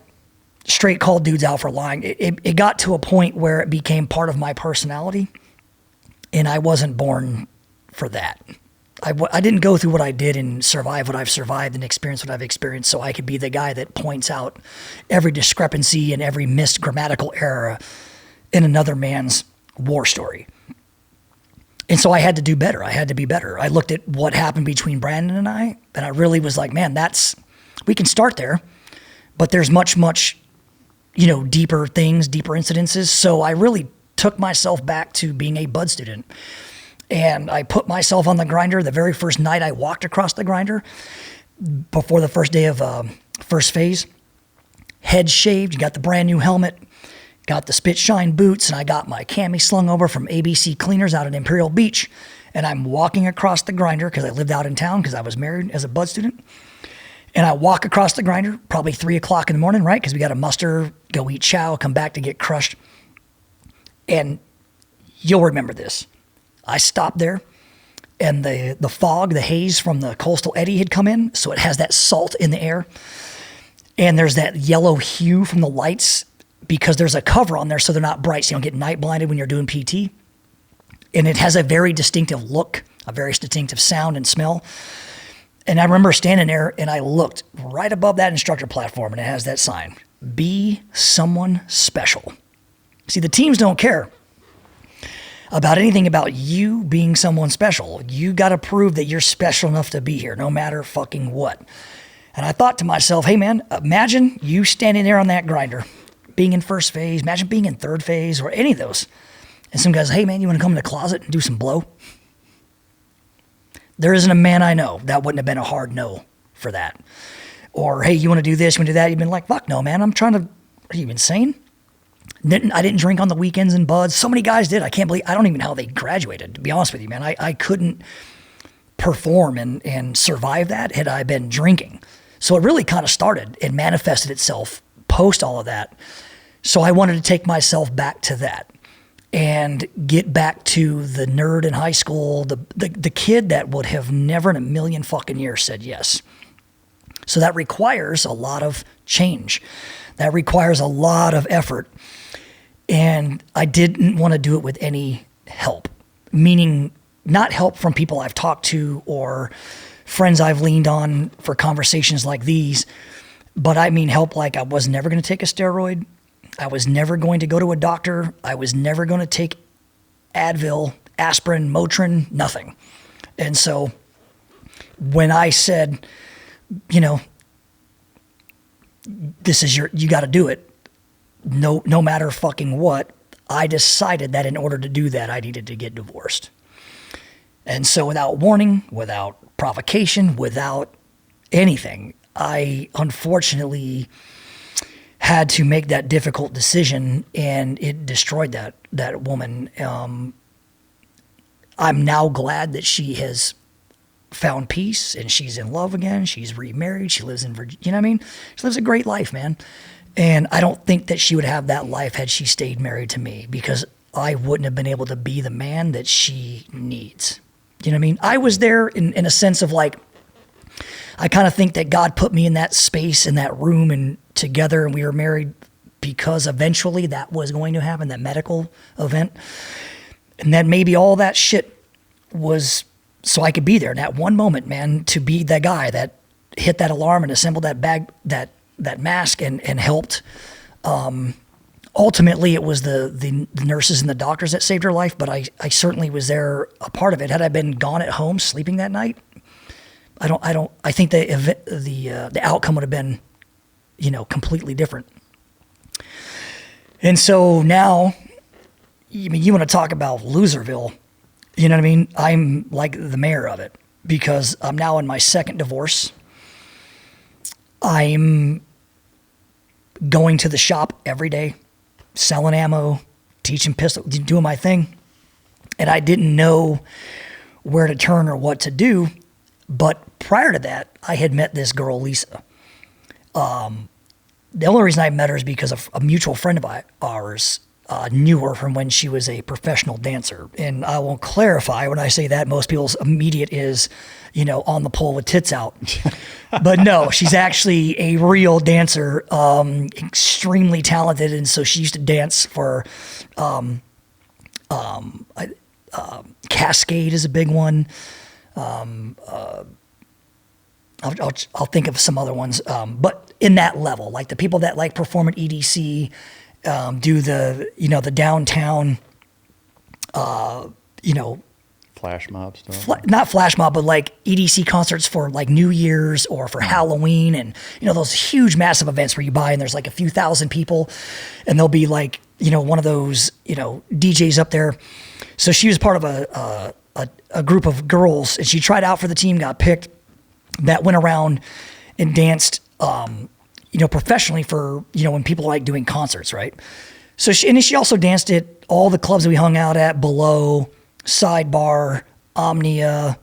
straight called dudes out for lying. It got to a point where it became part of my personality, and I wasn't born for that. I didn't go through what I did and survive what I've survived and experience what I've experienced so I could be the guy that points out every discrepancy and every missed grammatical error in another man's war story. And so I had to do better. I had to be better. I looked at what happened between Brandon and I really was like, man, we can start there, but there's much, much, deeper things, deeper incidences. So I really took myself back to being a bud student. And I put myself on the grinder the very first night I walked across the grinder before the first day of first phase. Head shaved, you got the brand new helmet, got the spit shine boots, and I got my cami slung over from ABC Cleaners out at Imperial Beach. And I'm walking across the grinder because I lived out in town because I was married as a bud student. And I walk across the grinder, probably 3 o'clock in the morning, right? Because we got to muster, go eat chow, come back to get crushed. And you'll remember this. I stopped there, and the fog, the haze from the coastal eddy had come in, so it has that salt in the air. And there's that yellow hue from the lights because there's a cover on there so they're not bright, so you don't get night blinded when you're doing PT. And it has a very distinctive look, a very distinctive sound and smell. And I remember standing there, and I looked right above that instructor platform, and it has that sign, "Be someone special." See, the teams don't care about anything about you being someone special. You got to prove that you're special enough to be here, no matter fucking what. And I thought to myself, hey man, imagine you standing there on that grinder, being in first phase, imagine being in third phase or any of those. And some guys, hey man, you want to come in the closet and do some blow? There isn't a man I know that wouldn't have been a hard no for that. Or, hey, you want to do this, you want to do that? You've been like, fuck no, man, are you insane? I didn't drink on the weekends and buds. So many guys did. I can't believe, I don't even know how they graduated, to be honest with you, man. I couldn't perform and survive that had I been drinking. So it really kind of started and manifested itself post all of that. So I wanted to take myself back to that and get back to the nerd in high school, the kid that would have never in a million fucking years said yes. So that requires a lot of change. That requires a lot of effort. And I didn't want to do it with any help, meaning not help from people I've talked to or friends I've leaned on for conversations like these, but I mean help like I was never going to take a steroid. I was never going to go to a doctor. I was never going to take Advil, aspirin, Motrin, nothing. And so when I said, you know, this is you got to do it, no matter fucking what, I decided that in order to do that, I needed to get divorced. And so without warning, without provocation, without anything, I unfortunately had to make that difficult decision, and it destroyed that woman. I'm now glad that she has found peace and she's in love again. She's remarried. She lives in Virginia. You know what I mean? She lives a great life, man. And I don't think that she would have that life had she stayed married to me, because I wouldn't have been able to be the man that she needs. You know what I mean? I was there in a sense of like, I kind of think that God put me in that space, in that room, and together, and we were married because eventually that was going to happen, that medical event. And then maybe all that shit was so I could be there in that one moment, man, to be that guy that hit that alarm and assembled that bag, that mask, and helped. Ultimately, it was the nurses and the doctors that saved her life, but I certainly was there, a part of it. Had I been gone at home sleeping that night, I think the outcome would have been, you know, completely different. And so now, I mean, you want to talk about Loserville, you know what I mean? I'm like the mayor of it, because I'm now in my second divorce. I'm going to the shop every day, selling ammo, teaching pistol, doing my thing. And I didn't know where to turn or what to do. But prior to that, I had met this girl, Lisa. The only reason I met her is because a mutual friend of ours knew her from when she was a professional dancer. And I will clarify, when I say that, most people's immediate is, you know, on the pole with tits out. But no, she's actually a real dancer, extremely talented. And so she used to dance for Cascade is a big one. I'll think of some other ones, but in that level, like the people that like perform at EDC, do the downtown, flash mob stuff. Not flash mob, but like EDC concerts for like New Year's or for Halloween, and those huge, massive events where you buy and there's like a few thousand people, and there'll be like one of those DJs up there. So she was part of a group of girls, and she tried out for the team, got picked, that went around and danced, professionally for, when people like doing concerts, right? So she also danced at all the clubs that we hung out at, Below, Sidebar, Omnia,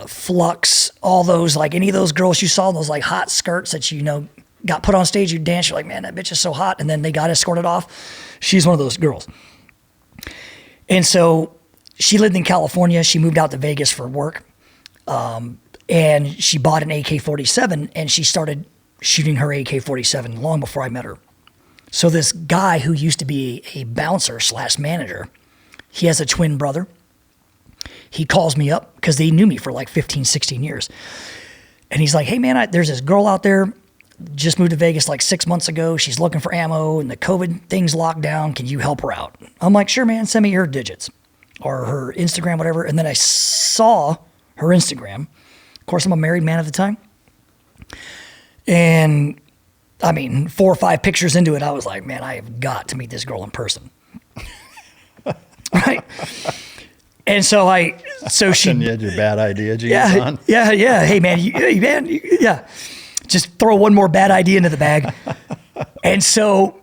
Flux, all those, like any of those girls you saw, those like hot skirts that, got put on stage, you dance, you're like, man, that bitch is so hot. And then they got escorted off. She's one of those girls. And so she lived in California. She moved out to Vegas for work. And she bought an AK-47, and she started shooting her AK-47 long before I met her. So this guy who used to be a bouncer / manager, he has a twin brother. He calls me up because they knew me for like 15, 16 years. And he's like, hey man, there's this girl out there, just moved to Vegas like 6 months ago. She's looking for ammo and the COVID thing's locked down. Can you help her out? I'm like, sure, man, send me her digits or her Instagram, whatever. And then I saw her Instagram. Of course, I'm a married man at the time. And I mean, 4 or 5 pictures into it, I was like, man, I have got to meet this girl in person. Right? And so she... And you had your bad idea jeans on? Yeah. Hey, man, yeah. Just throw one more bad idea into the bag. And so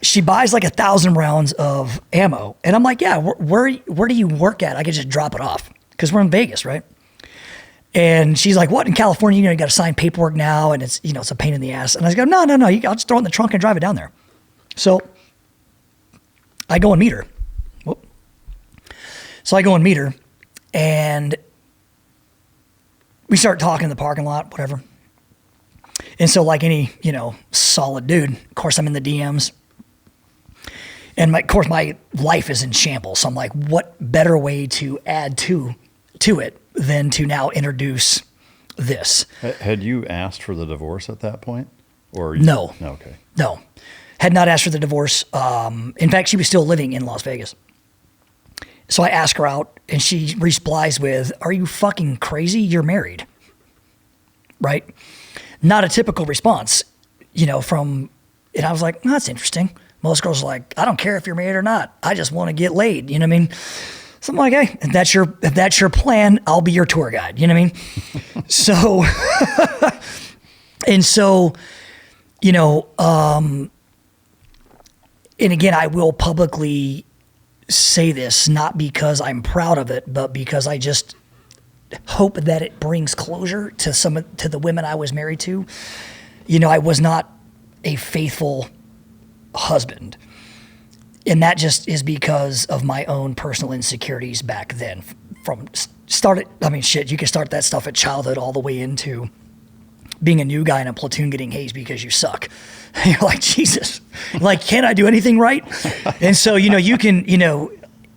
she buys like 1,000 rounds of ammo. And I'm like, yeah, where do you work at? I could just drop it off because we're in Vegas, right? And she's like, what, in California, you got to sign paperwork now, and it's, it's a pain in the ass. And I go, no, I'll just throw it in the trunk and drive it down there. So I go and meet her. So I go and meet her, and we start talking in the parking lot, whatever. And so like any, solid dude, of course I'm in the DMs. And of course my life is in shambles. So I'm like, what better way to add to it than to now introduce this? Had you asked for the divorce at that point? No. Okay. No. Had not asked for the divorce. In fact, she was still living in Las Vegas. So I asked her out, And she replies with, "Are you fucking crazy? You're married." Right? Not a typical response, and I was like, that's interesting. Most girls are like, "I don't care if you're married or not. I just want to get laid." You know what I mean? So I'm like, hey, if that's your plan, I'll be your tour guide. You know what I mean? So, and so, and again, I will publicly say this, not because I'm proud of it, but because I just hope that it brings closure to the women I was married to. I was not a faithful husband. And that just is because of my own personal insecurities back then. You can start that stuff at childhood all the way into being a new guy in a platoon getting hazed because you suck. You're like, Jesus, can't I do anything right? And so, you can, and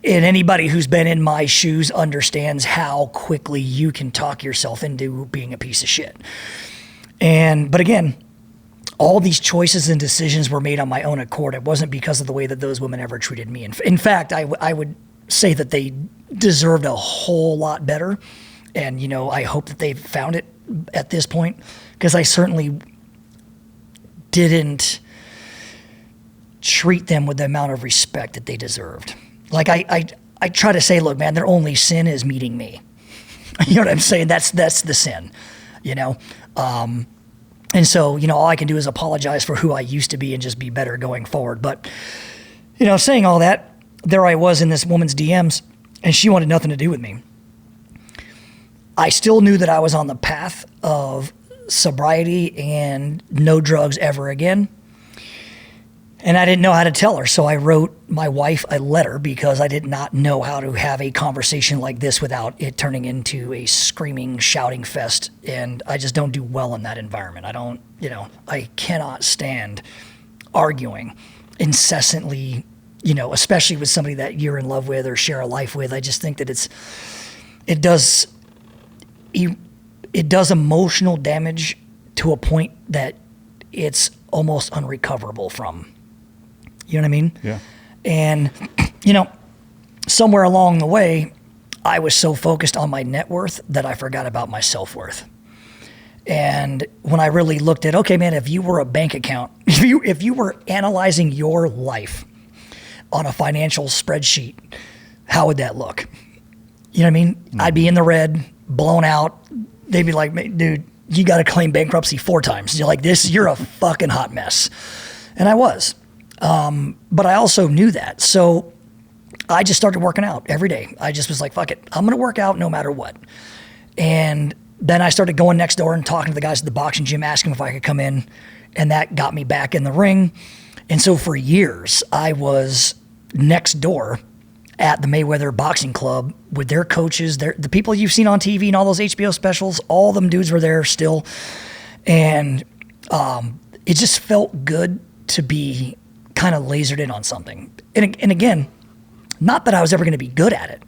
anybody who's been in my shoes understands how quickly you can talk yourself into being a piece of shit. But again, all these choices and decisions were made on my own accord. It wasn't because of the way that those women ever treated me. In fact, I would say that they deserved a whole lot better. And, I hope that they've found it at this point, because I certainly didn't treat them with the amount of respect that they deserved. I try to say, look, man, their only sin is meeting me. You know what I'm saying? That's the sin, And so, all I can do is apologize for who I used to be and just be better going forward. But, saying all that, there I was in this woman's DMs, and she wanted nothing to do with me. I still knew that I was on the path of sobriety and no drugs ever again. And I didn't know how to tell her. So I wrote my wife a letter because I did not know how to have a conversation like this without it turning into a screaming, shouting fest. And I just don't do well in that environment. I cannot stand arguing incessantly, especially with somebody that you're in love with or share a life with. I just think that it does emotional damage to a point that it's almost unrecoverable from. You know what I mean? Yeah. And, somewhere along the way, I was so focused on my net worth that I forgot about my self-worth. And when I really looked at, okay, man, if you were a bank account, if you were analyzing your life on a financial spreadsheet, how would that look? You know what I mean? Mm-hmm. I'd be in the red, blown out. They'd be like, dude, you got to claim bankruptcy 4 times. You're like, you're a fucking hot mess. And I was. But I also knew that. So I just started working out every day. I just was like, fuck it. I'm going to work out no matter what. And then I started going next door and talking to the guys at the boxing gym, asking if I could come in. And that got me back in the ring. And so for years, I was next door at the Mayweather Boxing Club with their coaches, the people you've seen on TV and all those HBO specials. All them dudes were there still. And it just felt good to be kind of lasered in on something. And again, not that I was ever going to be good at it.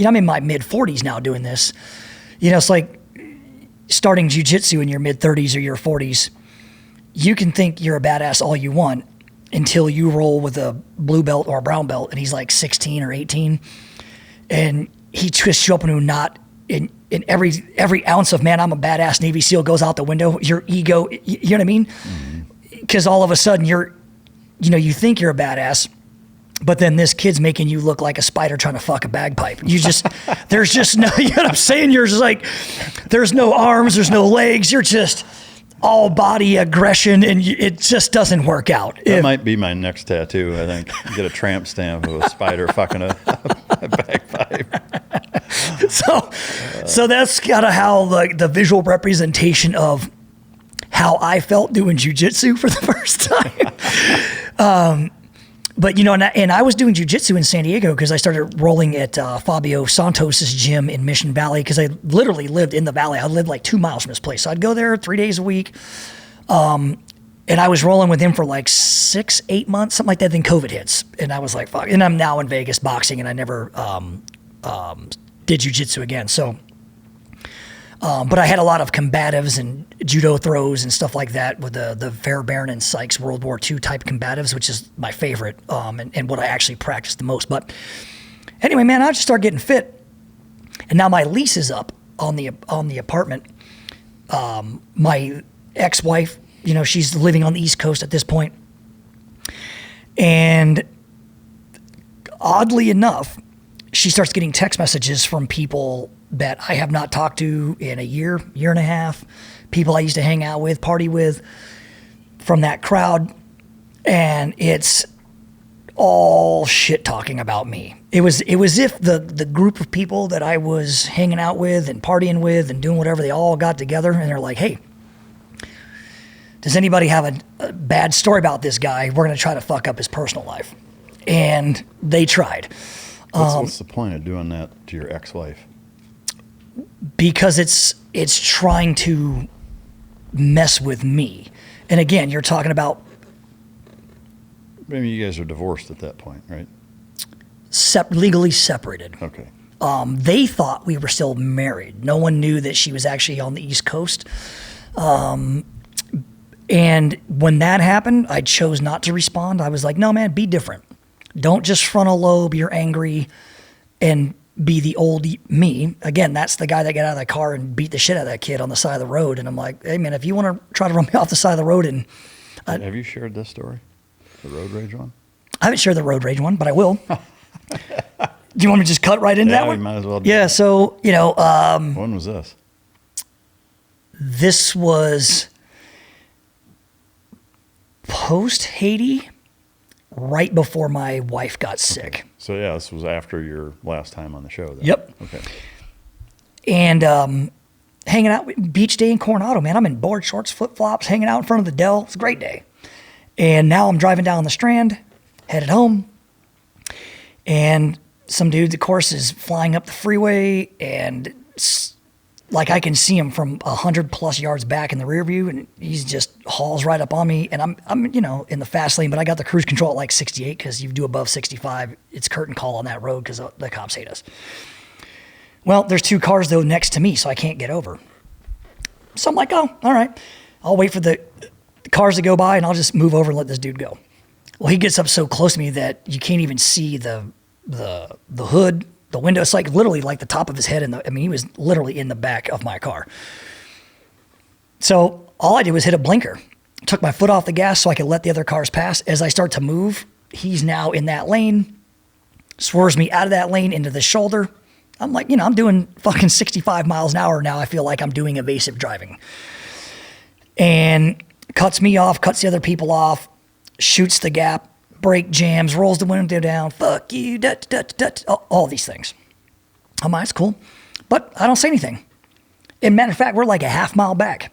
I'm in my mid-40s now doing this. It's like starting jiu-jitsu in your mid-30s or your 40s. You can think you're a badass all you want until you roll with a blue belt or a brown belt and he's like 16 or 18. And he twists you up into a knot in every ounce of, man, I'm a badass Navy SEAL goes out the window. Your ego, you know what I mean? Because all of a sudden you think you're a badass, but then this kid's making you look like a spider trying to fuck a bagpipe. There's just no, you know what I'm saying? You're just like, there's no arms, there's no legs. You're just all body aggression, and it just doesn't work out. That might be my next tattoo, I think. Get a tramp stamp of a spider fucking a bagpipe. So that's kind of how the visual representation of how I felt doing jiu-jitsu for the first time. But, and I was doing jiu-jitsu in San Diego because I started rolling at Fabio Santos's gym in Mission Valley because I literally lived in the valley. I lived like 2 miles from his place. So I'd go there 3 days a week. And I was rolling with him for like 6-8 months, something like that. Then COVID hits. And I was like, fuck. And I'm now in Vegas boxing, and I never did jiu-jitsu again. So, but I had a lot of combatives and judo throws and stuff like that with the Fairbairn and Sykes World War II type combatives, which is my favorite and what I actually practice the most. But anyway, man, I just started getting fit. And now my lease is up on the apartment. My ex-wife, she's living on the East Coast at this point. And oddly enough, she starts getting text messages from people that I have not talked to in a year and a half, people I used to hang out with, party with, from that crowd. And it's all shit talking about me. It was if the group of people that I was hanging out with and partying with and doing whatever, they all got together and they're like, hey, does anybody have a bad story about this guy? We're going to try to fuck up his personal life. And they tried. What's the point of doing that to your ex-wife? Because it's trying to mess with me. And again, you're talking about... Maybe you guys are divorced at that point, right? Legally separated. Okay. They thought we were still married. No one knew that she was actually on the East Coast. And when that happened, I chose not to respond. I was like, no, man, be different. Don't just frontal lobe, you're angry, and be the old me. Again, that's the guy that got out of the car and beat the shit out of that kid on the side of the road. And I'm like, hey, man, if you want to try to run me off the side of the road and... Have you shared this story? The road rage one? I haven't shared the road rage one, but I will. Do you want me to just cut right into that one? We might as well. Yeah, so, when was this? This was post-Haiti, right before my wife got sick. Okay. So, yeah, this was after your last time on the show. Then. Yep. Okay. And hanging out, beach day in Coronado, man. I'm in board shorts, flip-flops, hanging out in front of the Dell. It's a great day. And now I'm driving down the Strand, headed home. And some dude, of course, is flying up the freeway. And like I can see him from 100+ yards back in the rear view. And he's just hauls right up on me. And I'm in the fast lane, but I got the cruise control at like 68 because you do above 65. It's curtain call on that road because the cops hate us. Well, there's two cars, though, next to me, so I can't get over. So I'm like, oh, all right. I'll wait for the cars to go by, and I'll just move over and let this dude go. Well, he gets up so close to me that you can't even see the hood, the window. It's like literally like the top of his head. He was literally in the back of my car. So all I did was hit a blinker, took my foot off the gas so I could let the other cars pass. As I start to move, he's now in that lane, swerves me out of that lane into the shoulder. I'm like, I'm doing fucking 65 miles an hour now. I feel like I'm doing evasive driving. And cuts me off, cuts the other people off, shoots the gap, brake jams, rolls the window down, fuck you, all these things. I'm like, it's cool. But I don't say anything. And matter of fact, we're like a half mile back.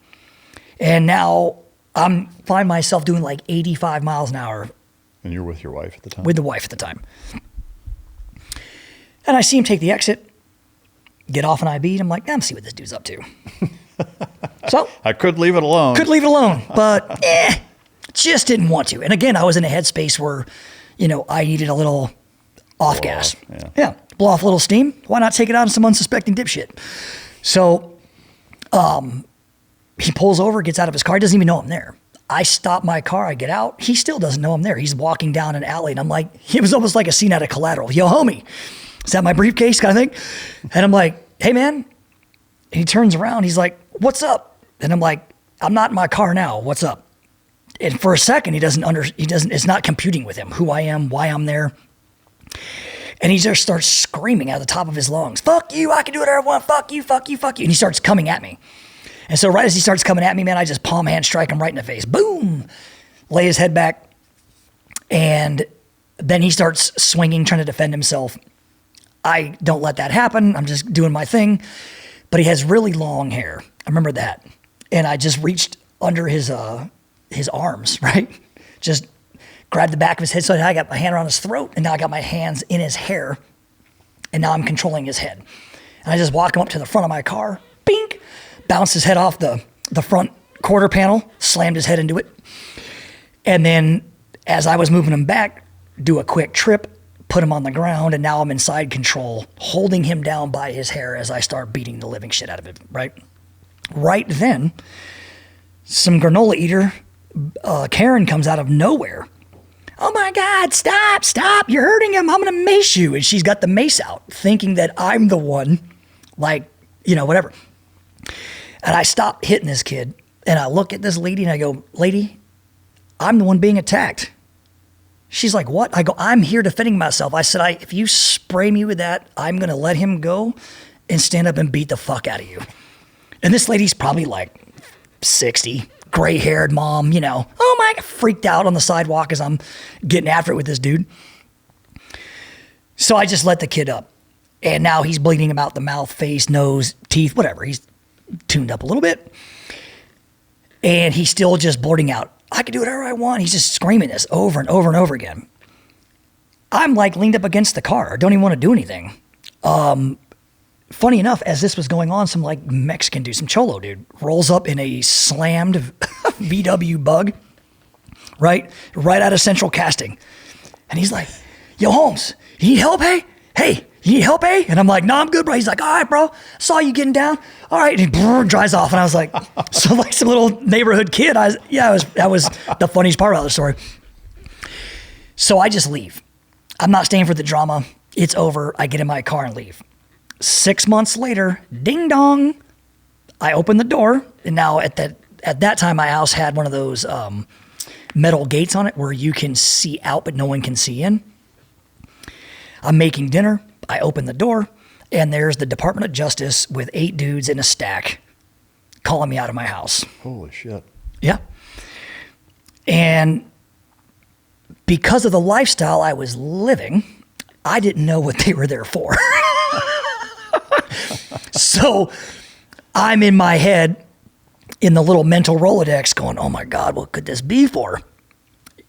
And now I find myself doing like 85 miles an hour. And you're with your wife at the time? With the wife at the time. And I see him take the exit, get off an IB, and I'm like, I'm see what this dude's up to. So I could leave it alone. But just didn't want to. And again, I was in a headspace where, I needed a little off gas. Yeah, blow off a little steam. Why not take it out on some unsuspecting dipshit? So he pulls over, gets out of his car. He doesn't even know I'm there. I stop my car. I get out. He still doesn't know I'm there. He's walking down an alley, and I'm like, it was almost like a scene out of Collateral. Yo, homie, is that my briefcase kind of thing? And I'm like, hey, man. And he turns around. He's like, what's up? And I'm like, I'm not in my car now. What's up? And for a second, it's not computing with him who I am, why I'm there. And he just starts screaming out of the top of his lungs, fuck you, I can do whatever I want, fuck you, fuck you, fuck you. And he starts coming at me. And so right as he starts coming at me, man, I just palm hand strike him right in the face. Boom! Lay his head back. And then he starts swinging, trying to defend himself. I don't let that happen. I'm just doing my thing. But he has really long hair. I remember that. And I just reached under his arms, right? Just grabbed the back of his head. So now I got my hand around his throat, and now I got my hands in his hair. And now I'm controlling his head. And I just walk him up to the front of my car. Bink! Bounced his head off the front quarter panel, slammed his head into it. And then as I was moving him back, do a quick trip, put him on the ground, and now I'm in side control, holding him down by his hair as I start beating the living shit out of him, right? Right then, some granola eater, Karen, comes out of nowhere. Oh my God, stop, you're hurting him, I'm gonna mace you. And she's got the mace out, thinking that I'm the one Like, whatever. And I stopped hitting this kid, and I look at this lady, and I go, lady, I'm the one being attacked. She's like, what? I go, I'm here defending myself. I said, if you spray me with that, I'm going to let him go and stand up and beat the fuck out of you. And this lady's probably like 60, gray-haired mom, oh my, freaked out on the sidewalk as I'm getting after it with this dude. So I just let the kid up. And now he's bleeding about the mouth, face, nose, teeth, whatever. He's tuned up a little bit. And he's still just blurting out, I can do whatever I want. He's just screaming this over and over and over again. I'm like leaned up against the car. I don't even want to do anything. Funny enough, as this was going on, some like Mexican dude, some cholo dude, rolls up in a slammed VW Bug, right out of Central Casting. And he's like, yo, Holmes, you need help, hey? Hey, you need help, hey? And I'm like, no, I'm good, bro. He's like, all right, bro, saw you getting down. All right, and he drives off. And I was like, so like some little neighborhood kid. That was the funniest part about the story. So I just leave. I'm not staying for the drama. It's over. I get in my car and leave. 6 months later, ding dong, I open the door. And now at that time, my house had one of those metal gates on it where you can see out, but no one can see in. I'm making dinner. I open the door, and there's the Department of Justice with 8 dudes in a stack calling me out of my house. Holy shit. Yeah. And because of the lifestyle I was living, I didn't know what they were there for. So I'm in my head in the little mental Rolodex going, oh my God, what could this be for?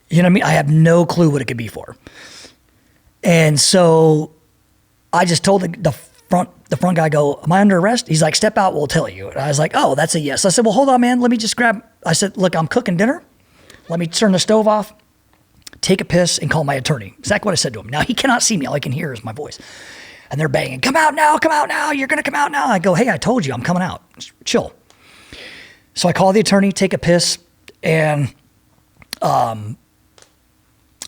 You know what I mean? I have no clue what it could be for. And so I just told the front guy, go, am I under arrest? He's like, step out, we'll tell you. And I was like, oh, that's a yes. I said, well, hold on, man. Let me just I said, look, I'm cooking dinner. Let me turn the stove off, take a piss, and call my attorney. Exactly what I said to him. Now, he cannot see me. All I can hear is my voice. And they're banging, come out now, you're going to come out now. I go, hey, I told you, I'm coming out. Just chill. So I call the attorney, take a piss, and I'm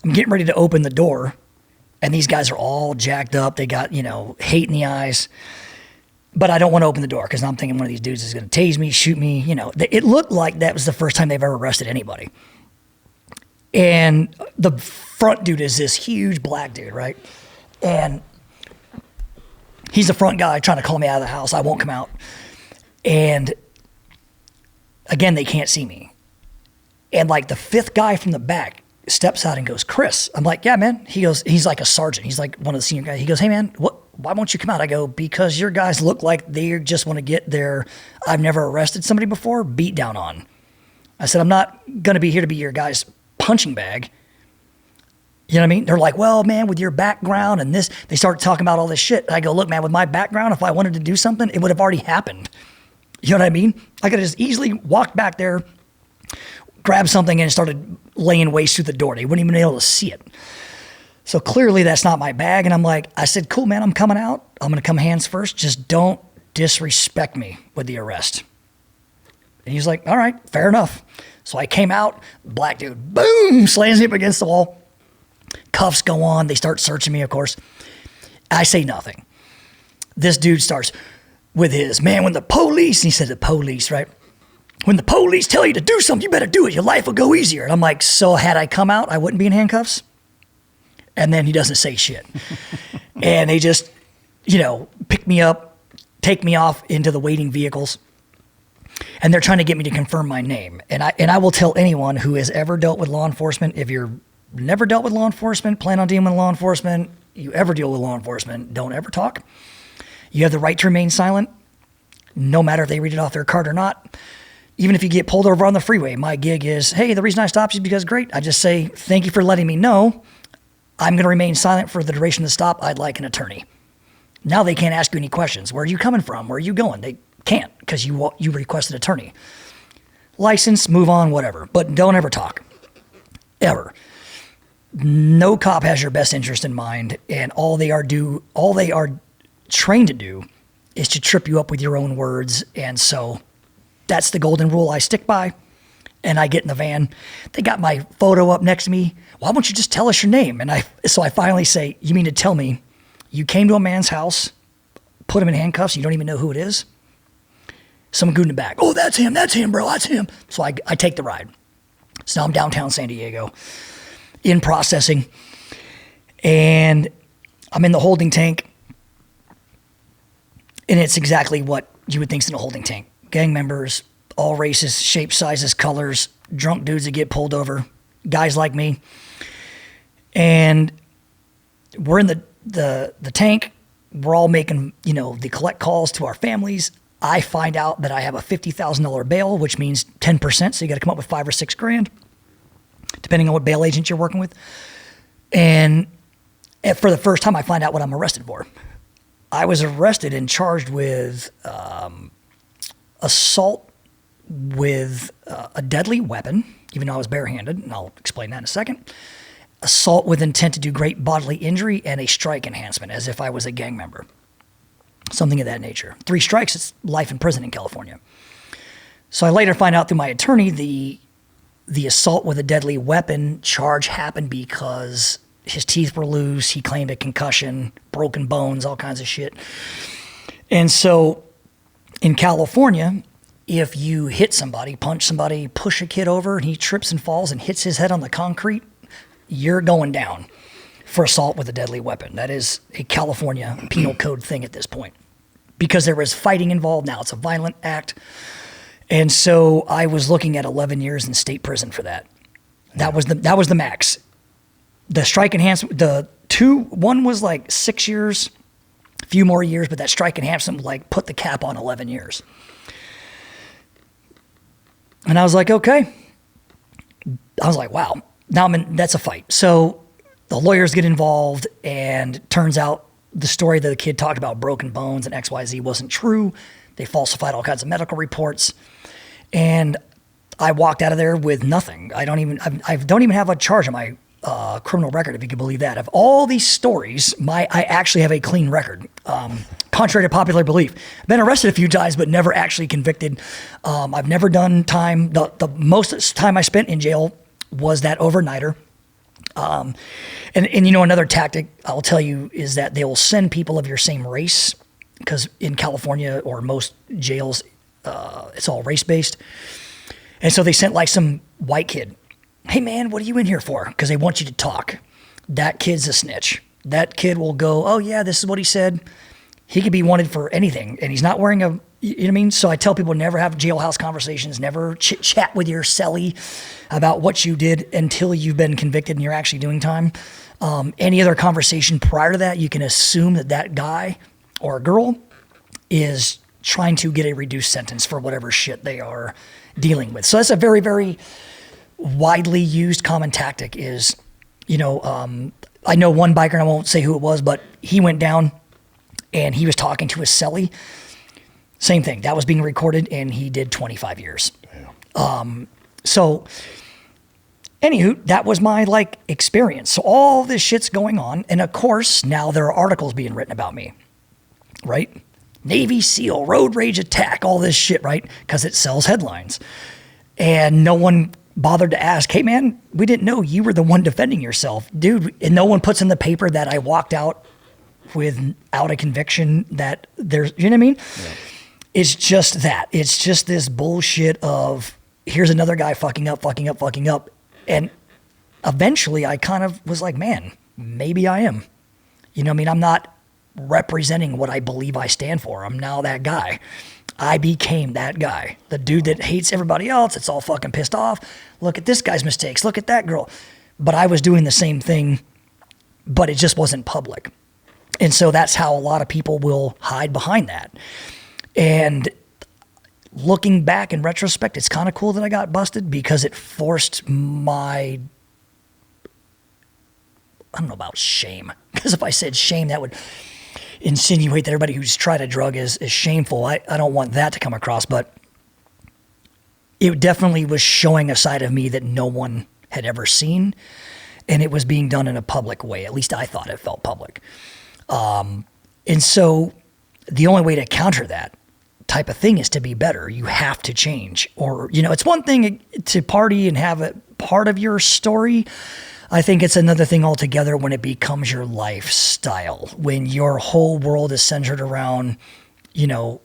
getting ready to open the door. And these guys are all jacked up. They got, hate in the eyes. But I don't want to open the door because I'm thinking one of these dudes is going to tase me, shoot me. It looked like that was the first time they've ever arrested anybody. And the front dude is this huge black dude, right? And he's the front guy trying to call me out of the house. I won't come out. And again, they can't see me. And like the 5th guy from the back steps out and goes, Chris. I'm like, yeah, man. He goes, he's like a sergeant. He's like one of the senior guys. He goes, hey, man, why won't you come out? I go, because your guys look like they just want to get their, I've never arrested somebody before, beat down on. I said, I'm not going to be here to be your guy's punching bag. You know what I mean? They're like, well, man, with your background and this, they start talking about all this shit. I go, look, man, with my background, if I wanted to do something, it would have already happened. You know what I mean? I could have just easily walked back there, grabbed something, and started laying waste through the door. They wouldn't even be able to see it. So clearly that's not my bag. And I said, cool, man, I'm coming out. I'm going to come hands first. Just don't disrespect me with the arrest. And he's like, all right, fair enough. So I came out, black dude, boom, slams me up against the wall. Cuffs go on. They start searching me, of course. I say nothing. This dude starts with his, man, when the police, and he said the police, right? When the police tell you to do something, you better do it. Your life will go easier. And I'm like, so had I come out, I wouldn't be in handcuffs? And then he doesn't say shit. And they just, pick me up, take me off into the waiting vehicles. And they're trying to get me to confirm my name. And I will tell anyone who has ever dealt with law enforcement, if you're never dealt with law enforcement, plan on dealing with law enforcement, you ever deal with law enforcement, don't ever talk. You have the right to remain silent, no matter if they read it off their card or not. Even if you get pulled over on the freeway, my gig is, hey, the reason I stopped you is because great. I just say, thank you for letting me know. I'm going to remain silent for the duration of the stop. I'd like an attorney. Now they can't ask you any questions. Where are you coming from? Where are you going? They can't because you requested an attorney. License, move on, whatever. But don't ever talk. Ever. No cop has your best interest in mind, and all they are trained to do is to trip you up with your own words. And so that's the golden rule I stick by. And I get in the van. They got my photo up next to me. Why won't you just tell us your name? And so I finally say, you mean to tell me you came to a man's house, put him in handcuffs. You don't even know who it is. Someone good in the back. Oh, that's him, bro, that's him. So I take the ride. So now I'm downtown San Diego in processing. And I'm in the holding tank. And it's exactly what you would think's in a holding tank. Gang members, all races, shapes, sizes, colors, drunk dudes that get pulled over, guys like me. And we're in the tank. We're all making, the collect calls to our families. I find out that I have a $50,000 bail, which means 10%. So you got to come up with $5,000 or $6,000, depending on what bail agent you're working with. And for the first time, I find out what I'm arrested for. I was arrested and charged with assault with a deadly weapon, even though I was barehanded, and I'll explain that in a second. Assault with intent to do great bodily injury, and a strike enhancement, as if I was a gang member. Something of that nature. 3 strikes, it's life in prison in California. So I later find out through my attorney the assault with a deadly weapon charge happened because his teeth were loose. He claimed a concussion, broken bones, all kinds of shit. And so in California, if you hit somebody, punch somebody, push a kid over, and he trips and falls and hits his head on the concrete, you're going down for assault with a deadly weapon. That is a California penal code thing at this point. Because there was fighting involved, now it's a violent act. And so I was looking at 11 years in state prison for that. That was the max. The strike enhancement, one was like 6 years, a few more years, but that strike enhancement like put the cap on 11 years. And I was like, okay. I was like, wow. Now that's a fight. So the lawyers get involved, and it turns out the story that the kid talked about, broken bones and XYZ, wasn't true. They falsified all kinds of medical reports. And I walked out of there with nothing. I don't even have a charge on my criminal record, if you can believe that. Of all these stories, I actually have a clean record. Contrary to popular belief. I've been arrested a few times, but never actually convicted. I've never done time. The most time I spent in jail was that overnighter. And another tactic I'll tell you is that they will send people of your same race, because in California or most jails, it's all race-based. And so they sent like some white kid. Hey man, what are you in here for? Because they want you to talk. That kid's a snitch. That kid will go, oh yeah, this is what he said. He could be wanted for anything, and he's not wearing you know what I mean? So I tell people, never have jailhouse conversations, never chit-chat with your cellie about what you did until you've been convicted and you're actually doing time. Any other conversation prior to that, you can assume that guy or girl is trying to get a reduced sentence for whatever shit they are dealing with. So that's a very, very widely used common tactic is, I know one biker, and I won't say who it was, but he went down and he was talking to his cellie. Same thing. That was being recorded, and he did 25 years. So anywho, that was my experience. So all this shit's going on. And of course, now there are articles being written about me, right? Navy SEAL, road rage attack, all this shit, right? Because it sells headlines. And no one bothered to ask, hey man, we didn't know you were the one defending yourself. Dude, and no one puts in the paper that I walked out without a conviction, that there's, you know what I mean? Yeah. It's just that. It's just this bullshit of, here's another guy fucking up. And eventually I kind of was like, man, maybe I am. You know what I mean? I'm not representing what I believe I stand for. I'm now that guy. I became that guy. The dude that hates everybody else. It's all fucking pissed off. Look at this guy's mistakes. Look at that girl. But I was doing the same thing, but it just wasn't public. And so that's how a lot of people will hide behind that. And looking back in retrospect, it's kind of cool that I got busted, because it forced I don't know about shame. Because if I said shame, that would insinuate that everybody who's tried a drug is shameful. I don't want that to come across, but it definitely was showing a side of me that no one had ever seen. And it was being done in a public way. At least I thought it felt public. And so the only way to counter that type of thing is to be better. You have to change. Or, it's one thing to party and have it part of your story. I think it's another thing altogether when it becomes your lifestyle, when your whole world is centered around, you know,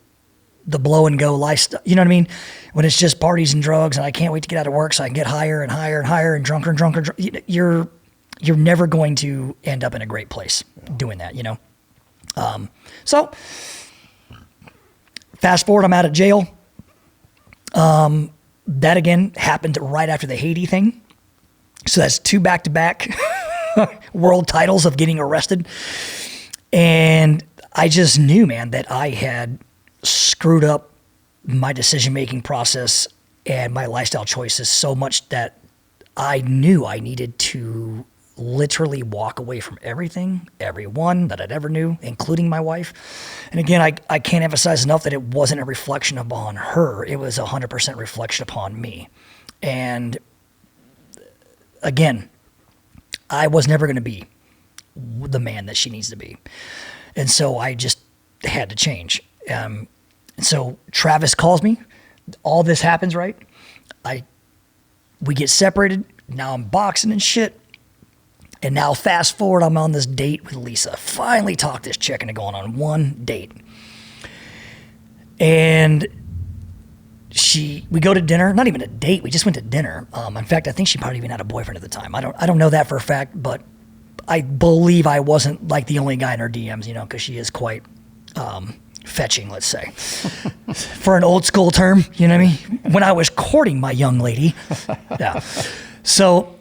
the blow and go lifestyle. You know what I mean? When it's just parties and drugs and I can't wait to get out of work so I can get higher and higher and higher and drunker and drunker. You're never going to end up in a great place doing that, you know? So fast forward, I'm out of jail. That again happened right after the Haiti thing. So that's 2 back-to-back world titles of getting arrested. And I just knew, man, that I had screwed up my decision-making process and my lifestyle choices so much that I knew I needed to literally walk away from everything, everyone that I'd ever knew, including my wife. And again, I can't emphasize enough that it wasn't a reflection upon her. It was 100% reflection upon me. And again, I was never going to be the man that she needs to be. And so I just had to change. And so Travis calls me. All this happens, right? We get separated. Now I'm boxing and shit. And now fast forward, I'm on this date with Lisa. Finally talked this chick into going on one date. And we go to dinner, not even a date. We just went to dinner. In fact, I think she probably even had a boyfriend at the time. I don't know that for a fact, but I believe I wasn't like the only guy in her DMs, you know, because she is quite fetching, let's say, for an old school term. You know what I mean? When I was courting my young lady, yeah. So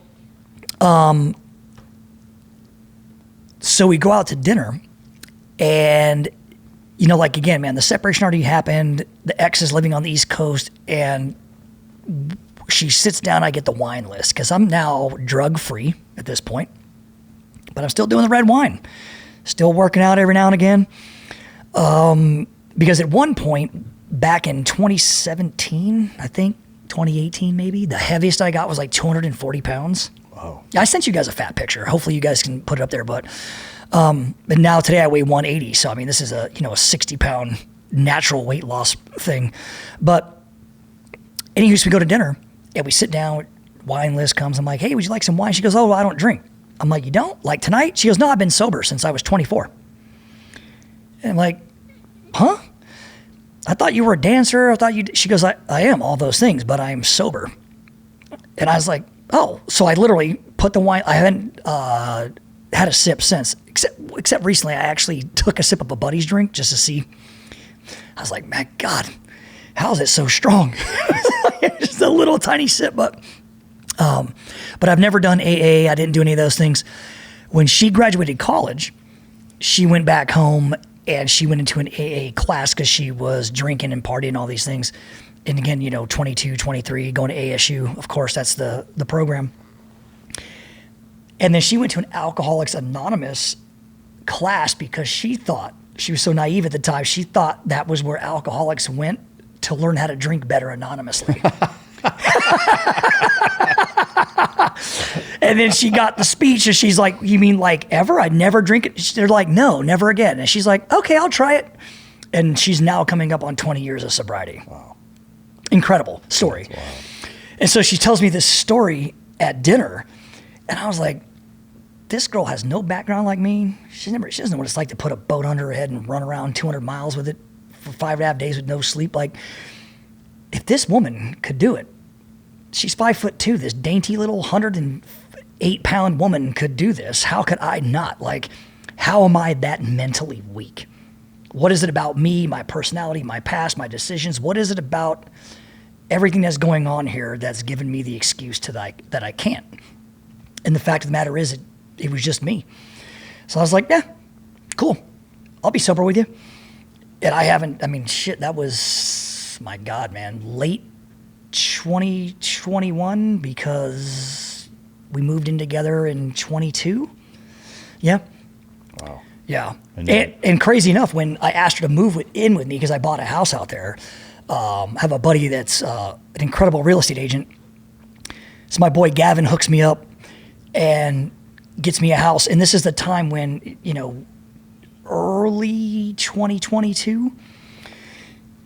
we go out to dinner, and you know, like again, man, the separation already happened. The ex is living on the East Coast, and she sits down. I get the wine list because I'm now drug free at this point, but I'm still doing the red wine, still working out every now and again. Because at one point back in 2017, I think 2018 maybe, the heaviest I got was like 240 pounds. Wow. I sent you guys a fat picture. Hopefully you guys can put it up there, but now today I weigh 180. So, I mean, this is a 60 pound natural weight loss thing. But anyway, so we go to dinner and we sit down, wine list comes. I'm like, hey, would you like some wine? She goes, oh, well, I don't drink. I'm like, you don't? Like tonight? She goes, no, I've been sober since I was 24. And I'm like, huh? I thought you were a dancer. She goes, I am all those things, but I'm sober. And I was like, oh, so I literally put the wine, I haven't had a sip since, except recently I actually took a sip of a buddy's drink just to see. I was like, my God, how is it so strong? Just a little tiny sip, but I've never done AA. I didn't do any of those things. When she graduated college, she went back home and she went into an AA class because she was drinking and partying and all these things. And again, 22, 23, going to ASU. Of course, that's the program. And then she went to an Alcoholics Anonymous class because she thought, she was so naive at the time, she thought that was where alcoholics went to learn how to drink better anonymously. And then she got the speech and she's like, you mean like ever? I'd never drink it. They're like, no, never again. And she's like, okay, I'll try it. And she's now coming up on 20 years of sobriety. Wow. Incredible story. Wow. And so she tells me this story at dinner. And I was like, this girl has no background like me. She doesn't know what it's like to put a boat under her head and run around 200 miles with it for 5.5 days with no sleep. Like, if this woman could do it, she's 5'2", this dainty little 108-pound woman could do this. How could I not? Like, how am I that mentally weak? What is it about me, my personality, my past, my decisions? What is it about everything that's going on here that's given me the excuse that I can't? And the fact of the matter is, it was just me. So I was like, yeah, cool. I'll be sober with you. And that was, my God, man, late 2021 because we moved in together in 22. Yeah. Wow. Yeah. And crazy enough, when I asked her to move in with me because I bought a house out there, I have a buddy that's an incredible real estate agent. So my boy Gavin hooks me up and gets me a house. And this is the time when, early 2022,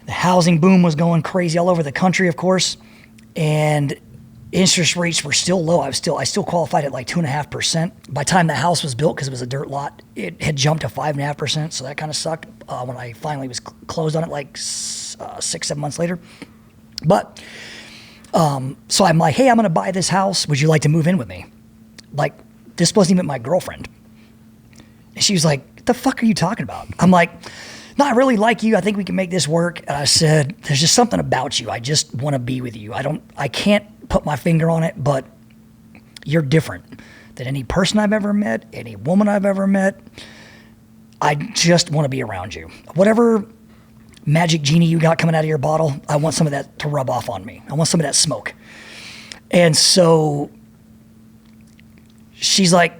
the housing boom was going crazy all over the country, of course. And Interest rates were still low. I still qualified at like 2.5%. By the time the house was built, because it was a dirt lot, it had jumped to 5.5%. So that kind of sucked when I finally was closed on it like 6-7 months later. But so I'm like, hey, I'm going to buy this house. Would you like to move in with me? Like, this wasn't even my girlfriend. And she was like, what the fuck are you talking about? I'm like, no, I really like you. I think we can make this work. And I said, there's just something about you. I just want to be with you. I can't put my finger on it, but you're different than any person I've ever met, any woman I've ever met. I just want to be around you. Whatever magic genie you got coming out of your bottle, I want some of that to rub off on me. I want some of that smoke. And so she's like,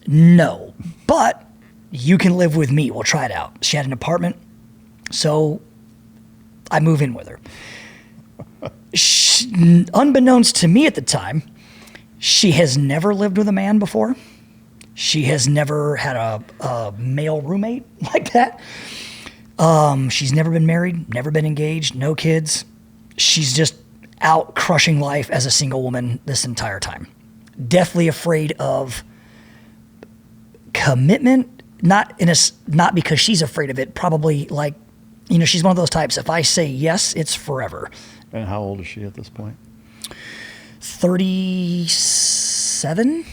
no, but you can live with me. We'll try it out. She had an apartment, so I move in with her. Unbeknownst to me at the time, she has never lived with a man before. She has never had a male roommate like that. She's never been married, never been engaged, no kids. She's just out crushing life as a single woman this entire time. Deathly afraid of commitment, not because she's afraid of it, probably like, she's one of those types. If I say yes, it's forever. And how old is she at this point? 37?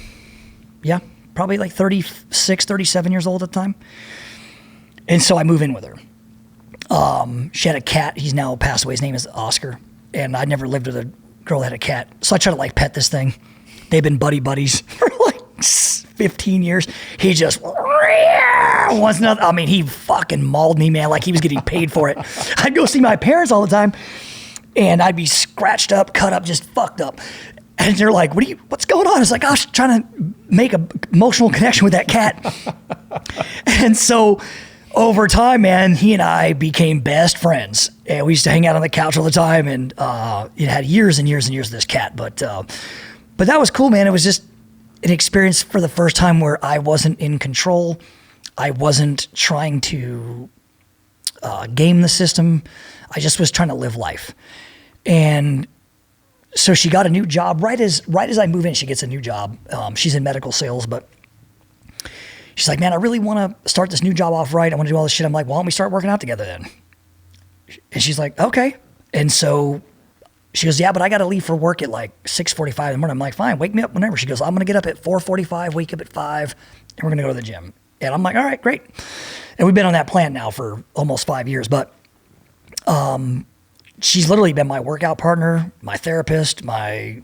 Yeah, probably like 36, 37 years old at the time. And so I move in with her. She had a cat. He's now passed away. His name is Oscar. And I never lived with a girl that had a cat. So I try to like pet this thing. They've been buddies for like 15 years. He just wants nothing. I mean, he fucking mauled me, man, like he was getting paid for it. I'd go see my parents all the time. And I'd be scratched up, cut up, just fucked up. And they're like, what's going on? I was like, I was trying to make an emotional connection with that cat. And so over time, man, he and I became best friends. And we used to hang out on the couch all the time. And it had years and years and years of this cat. But that was cool, man. It was just an experience for the first time where I wasn't in control. I wasn't trying to game the system. I just was trying to live life. And so she got a new job right as I move in. She gets a new job. She's in medical sales, but she's like, man, I really want to start this new job off right. I want to do all this shit. I'm like, why don't we start working out together then? And she's like, okay. And so she goes, yeah, but I got to leave for work at like 6:45 in the morning. I'm like, fine, wake me up whenever. She goes, I'm going to get up at 4:45, wake up at 5, and we're going to go to the gym. And I'm like, all right, great. And we've been on that plan now for almost 5 years, but she's literally been my workout partner, my therapist, my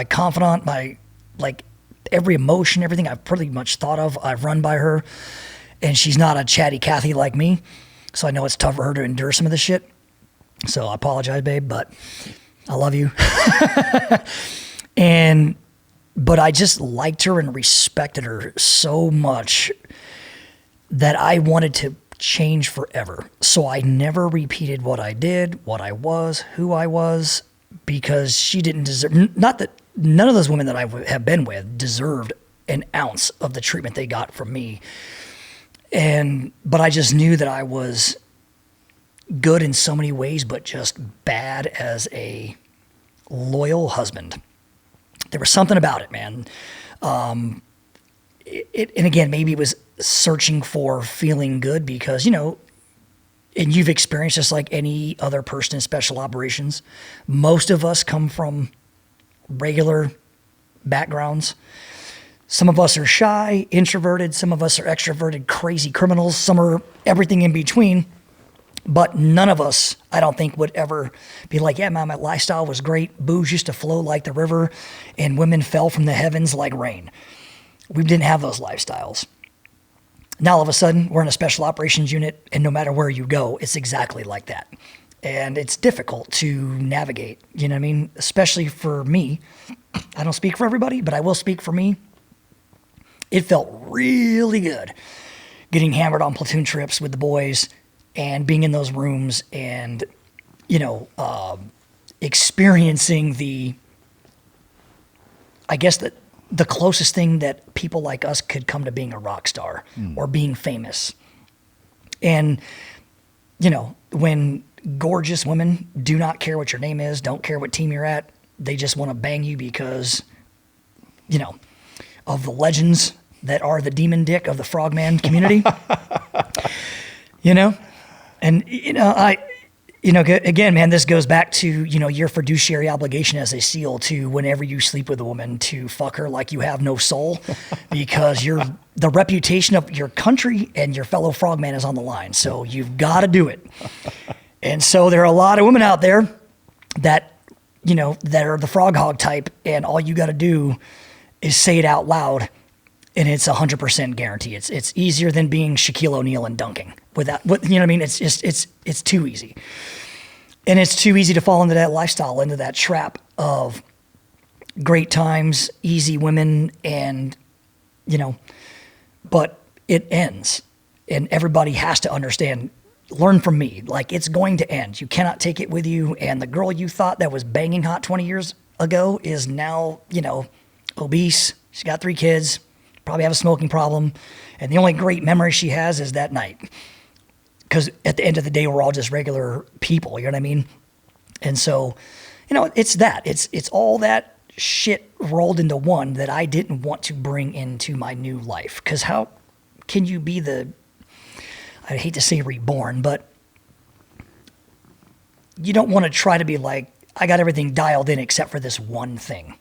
confidant, my like every emotion, everything I've pretty much thought of, I've run by her. And she's not a chatty Cathy like me, so I know it's tough for her to endure some of this shit. So I apologize, babe, but I love you. But I just liked her and respected her so much that I wanted to change forever. So I never repeated what I did, what I was, who I was, because she didn't deserve, not that none of those women that I have been with deserved an ounce of the treatment they got from me. But I just knew that I was good in so many ways, but just bad as a loyal husband. There was something about it, man. And again, maybe it was searching for feeling good because, and you've experienced just like any other person in special operations. Most of us come from regular backgrounds. Some of us are shy, introverted. Some of us are extroverted, crazy criminals. Some are everything in between. But none of us, I don't think, would ever be like, yeah, man, my lifestyle was great. Booze used to flow like the river and women fell from the heavens like rain. We didn't have those lifestyles. Now, all of a sudden, we're in a special operations unit, and no matter where you go, it's exactly like that. And it's difficult to navigate, you know what I mean? Especially for me. I don't speak for everybody, but I will speak for me. It felt really good getting hammered on platoon trips with the boys and being in those rooms and, experiencing the closest thing that people like us could come to being a rock star or being famous. And, when gorgeous women do not care what your name is, don't care what team you're at, They just want to bang you because, you know, of the legends that are the demon dick of the frogman community. You know? And, again, man, this goes back to, your fiduciary obligation as a SEAL to, whenever you sleep with a woman, to fuck her like you have no soul, because the reputation of your country and your fellow frogman is on the line. So you've got to do it. And so there are a lot of women out there that, that are the frog hog type, and all you got to do is say it out loud, and it's 100% guarantee. It's easier than being Shaquille O'Neal and dunking. It's too easy. And it's too easy to fall into that lifestyle, into that trap of great times, easy women, and, but it ends. And everybody has to understand, learn from me. Like, it's going to end. You cannot take it with you. And the girl you thought that was banging hot 20 years ago is now, obese. She's got 3 kids, probably have a smoking problem. And the only great memory she has is that night. Because at the end of the day, we're all just regular people, you know what I mean? And so, it's that. It's all that shit rolled into one that I didn't want to bring into my new life. Because how can you be I hate to say reborn, but you don't want to try to be like, I got everything dialed in except for this one thing.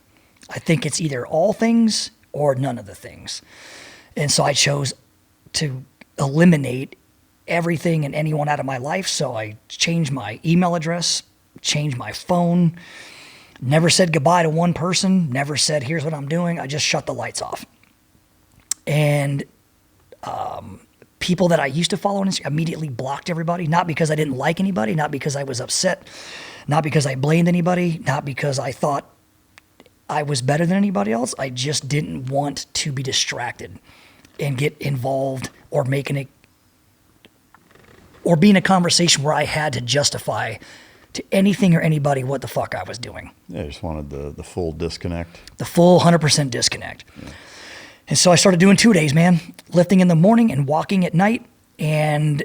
I think it's either all things or none of the things. And so I chose to eliminate everything and anyone out of my life. So I changed my email address, changed my phone, never said goodbye to one person, never said, here's what I'm doing. I just shut the lights off. And people that I used to follow on Instagram, immediately blocked everybody, not because I didn't like anybody, not because I was upset, not because I blamed anybody, not because I thought I was better than anybody else. I just didn't want to be distracted and get involved or be in a conversation where I had to justify to anything or anybody what the fuck I was doing. Yeah, I just wanted the full disconnect. The full 100% disconnect. Yeah. And so I started doing 2 days, man, lifting in the morning and walking at night. And,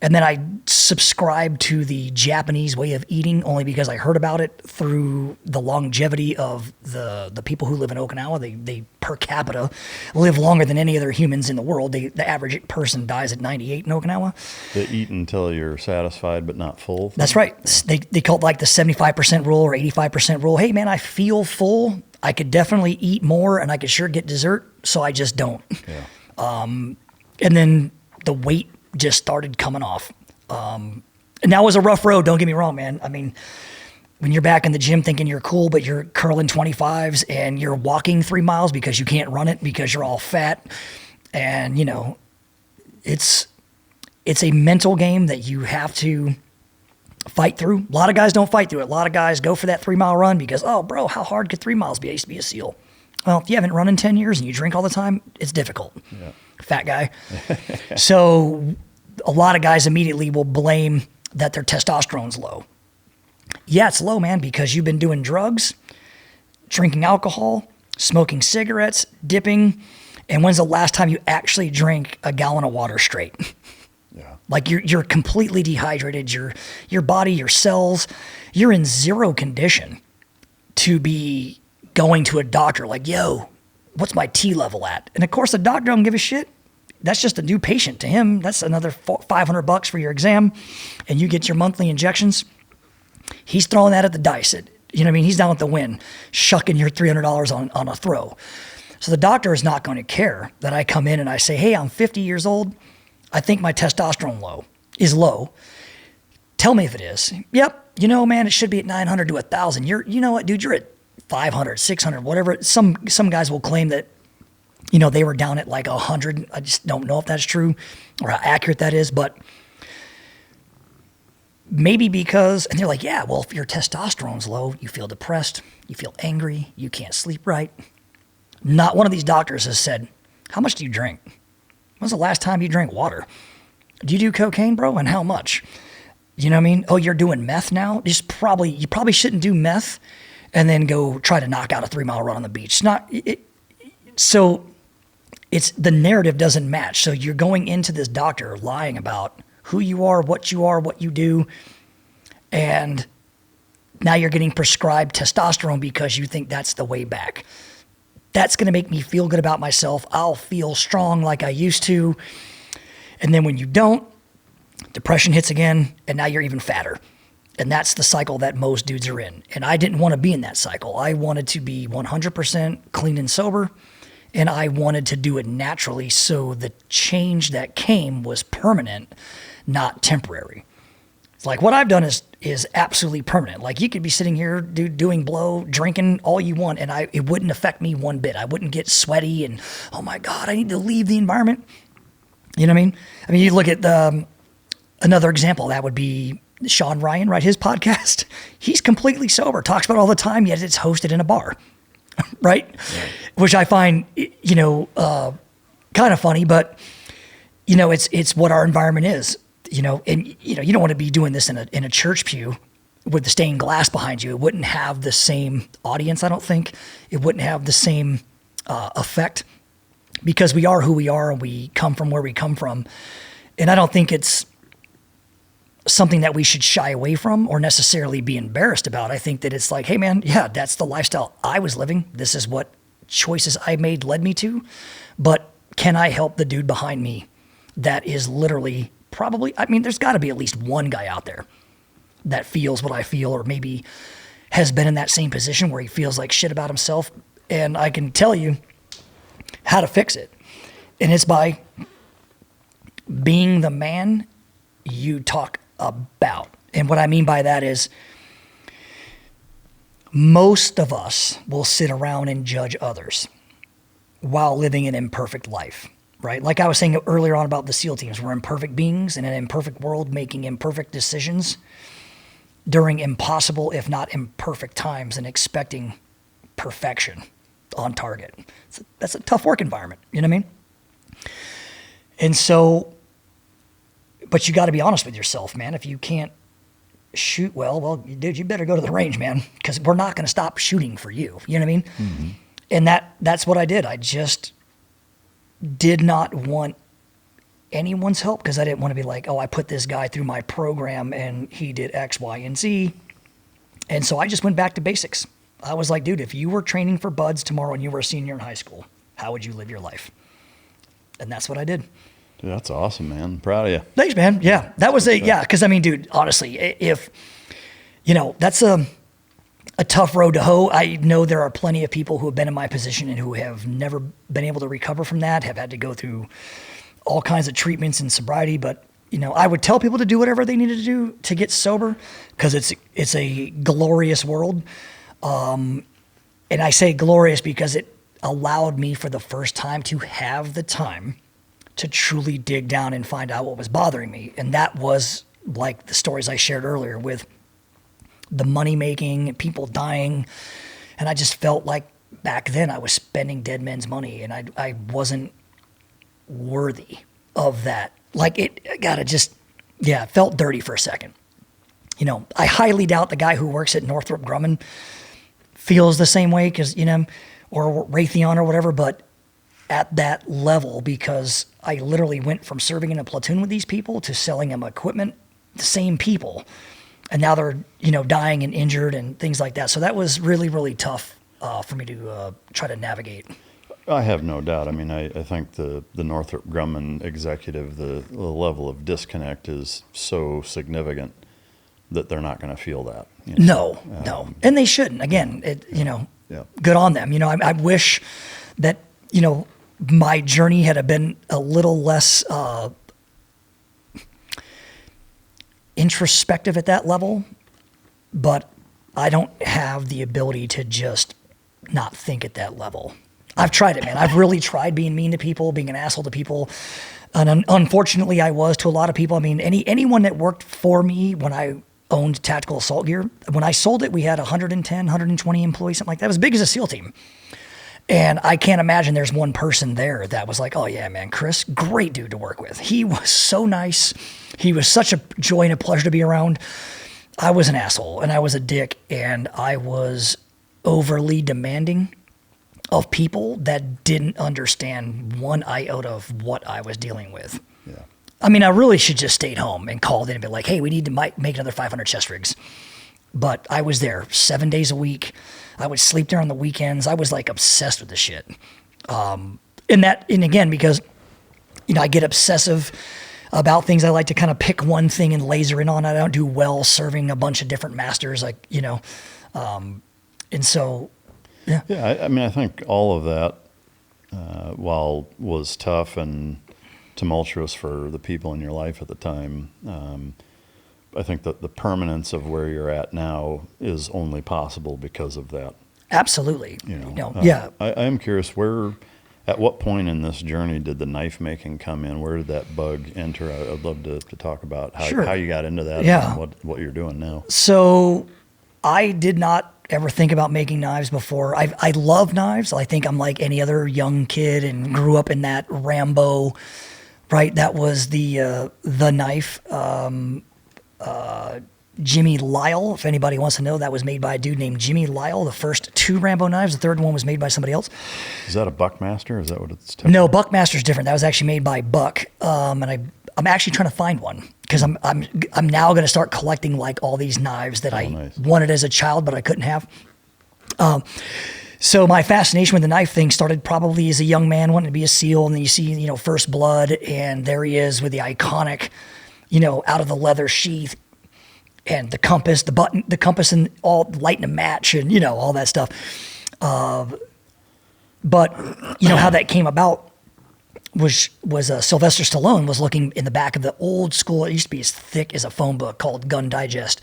and then I subscribed to the Japanese way of eating only because I heard about it through the longevity of the people who live in Okinawa. They per capita live longer than any other humans in the world. The average person dies at 98 in Okinawa. They eat until you're satisfied but not full. That's right. They call it like the 75% rule or 85% rule. Hey, man, I feel full. I could definitely eat more, and I could sure get dessert, so I just don't. Yeah. And then the weight just started coming off. And that was a rough road, don't get me wrong, man. I mean, when you're back in the gym thinking you're cool, but you're curling 25s and you're walking 3 miles because you can't run it because you're all fat. And, it's a mental game that you have to fight through. A lot of guys don't fight through it. A lot of guys go for that 3 mile run because, oh, bro, how hard could 3 miles be? I used to be a SEAL. Well, if you haven't run in 10 years and you drink all the time, it's difficult. Yeah. Fat guy. So a lot of guys immediately will blame that their testosterone's low. Yeah, it's low, man, because you've been doing drugs, drinking alcohol, smoking cigarettes, dipping. And when's the last time you actually drank a gallon of water straight? Yeah. Like you're completely dehydrated. Your body, your cells, you're in zero condition to be going to a doctor like, yo, what's my T level at? And of course the doctor don't give a shit. That's just a new patient to him. That's another $500 for your exam, and you get your monthly injections. He's throwing that at the dice. He's down with the win, shucking your $300 on a throw. So the doctor is not going to care that I come in and I say, hey, I'm 50 years old. I think my testosterone is low. Tell me if it is. Yep. Man, it should be at 900 to 1,000. You know what, dude? You're at 500, 600, whatever. Some guys will claim that, they were down at like 100. I just don't know if that's true or how accurate that is, but maybe because, and they're like, yeah, well, if your testosterone's low, you feel depressed, you feel angry, you can't sleep right. Not one of these doctors has said, how much do you drink? When's the last time you drank water? Do you do cocaine, bro? And how much? You know what I mean? Oh, you're doing meth now? You probably shouldn't do meth and then go try to knock out a 3 mile run on the beach. So it's the narrative doesn't match. So you're going into this doctor lying about who you are, what you do. And now you're getting prescribed testosterone because you think that's the way back. That's going to make me feel good about myself. I'll feel strong like I used to. And then when you don't, depression hits again, and now you're even fatter. And that's the cycle that most dudes are in. And I didn't want to be in that cycle. I wanted to be 100% clean and sober, and I wanted to do it naturally so the change that came was permanent, not temporary. It's like what I've done is absolutely permanent. Like you could be sitting here doing blow, drinking all you want, and it wouldn't affect me one bit. I wouldn't get sweaty and, oh my God, I need to leave the environment. You know what I mean? I mean, you look at another example, that would be Sean Ryan, right? His podcast, he's completely sober, talks about it all the time, yet it's hosted in a bar, right? Yeah. Which I find, kind of funny, but it's what our environment is. And you don't want to be doing this in a church pew with the stained glass behind you. It wouldn't have the same audience, I don't think. It wouldn't have the same effect because we are who we are and we come from where we come from. And I don't think it's something that we should shy away from or necessarily be embarrassed about. I think that it's like, hey man, yeah, that's the lifestyle I was living. This is what choices I made led me to. But can I help the dude behind me that is literally probably, I mean, there's got to be at least one guy out there that feels what I feel or maybe has been in that same position where he feels like shit about himself. And I can tell you how to fix it. And it's by being the man you talk about. And what I mean by that is most of us will sit around and judge others while living an imperfect life. Right? Like I was saying earlier on about the SEAL teams, we're imperfect beings in an imperfect world making imperfect decisions during impossible, if not imperfect times and expecting perfection on target. That's a tough work environment. You know what I mean? And so, but you got to be honest with yourself, man. If you can't shoot well, dude, you better go to the range, man, because we're not going to stop shooting for you. You know what I mean? Mm-hmm. And that's what I did. I just did not want anyone's help because I didn't want to be like, oh, I put this guy through my program and he did X, Y, and Z. And so I just went back to basics. I was like, dude, if you were training for buds tomorrow and you were a senior in high school, how would you live your life? And that's what I did. Dude, that's awesome, man. Proud of you. Thanks, man. Yeah, that was because I mean, dude, honestly, if, that's a tough road to hoe. I know there are plenty of people who have been in my position and who have never been able to recover from that, have had to go through all kinds of treatments and sobriety. But, I would tell people to do whatever they needed to do to get sober because it's a glorious world. And I say glorious because it allowed me for the first time to have the time to truly dig down and find out what was bothering me. And that was like the stories I shared earlier with the money making, people dying. And I just felt like back then I was spending dead men's money and I wasn't worthy of that. Like it felt dirty for a second. I highly doubt the guy who works at Northrop Grumman feels the same way because, or Raytheon or whatever, but at that level, because I literally went from serving in a platoon with these people to selling them equipment, the same people. And now they're, dying and injured and things like that. So that was really, really tough for me to try to navigate. I have no doubt. I mean, I think the Northrop Grumman executive, the level of disconnect is so significant that they're not going to feel that. No. And they shouldn't. Again, good on them. I wish that, my journey had been a little less introspective at that level, but I don't have the ability to just not think at that level. I've tried it, man. I've really tried being mean to people, being an asshole to people. And unfortunately, I was to a lot of people. I mean, anyone that worked for me when I owned tactical assault gear, when I sold it, we had 110, 120 employees, something like that. It was big as a SEAL team. And I can't imagine there's one person there that was like, oh yeah, man, Chris, great dude to work with. He was so nice. He was such a joy and a pleasure to be around. I was an asshole and I was a dick and I was overly demanding of people that didn't understand one iota of what I was dealing with. Yeah. I mean, I really should just stayed home and called in and be like, hey, we need to make another 500 chest rigs. But I was there 7 days a week. I would sleep there on the weekends. I was like obsessed with the shit. And again, because, I get obsessive about things. I like to kind of pick one thing and laser in on it. I don't do well serving a bunch of different masters, and so, yeah. Yeah, I mean, I think all of that, while was tough and tumultuous for the people in your life at the time, I think that the permanence of where you're at now is only possible because of that. Absolutely. Yeah. I am curious, at what point in this journey did the knife making come in? Where did that bug enter? I'd love to talk about how you got into that and what you're doing now. So I did not ever think about making knives before. I love knives. I think I'm like any other young kid and grew up in that Rambo, right? That was the knife. Jimmy Lyle, if anybody wants to know, that was made by a dude named Jimmy Lyle. The first 2 Rambo knives, the third one was made by somebody else. Is that a Buckmaster? Is that what it's? No, Buckmaster's different. That was actually made by Buck, and I'm actually trying to find one because I'm now going to start collecting like all these knives that I wanted as a child but I couldn't have. So my fascination with the knife thing started probably as a young man wanting to be a SEAL, and then you see First Blood, and there he is with the iconic, out of the leather sheath. And the compass, the button, the compass, and all lighting a match, and all that stuff. But how that came about was Sylvester Stallone was looking in the back of the old school. It used to be as thick as a phone book called Gun Digest,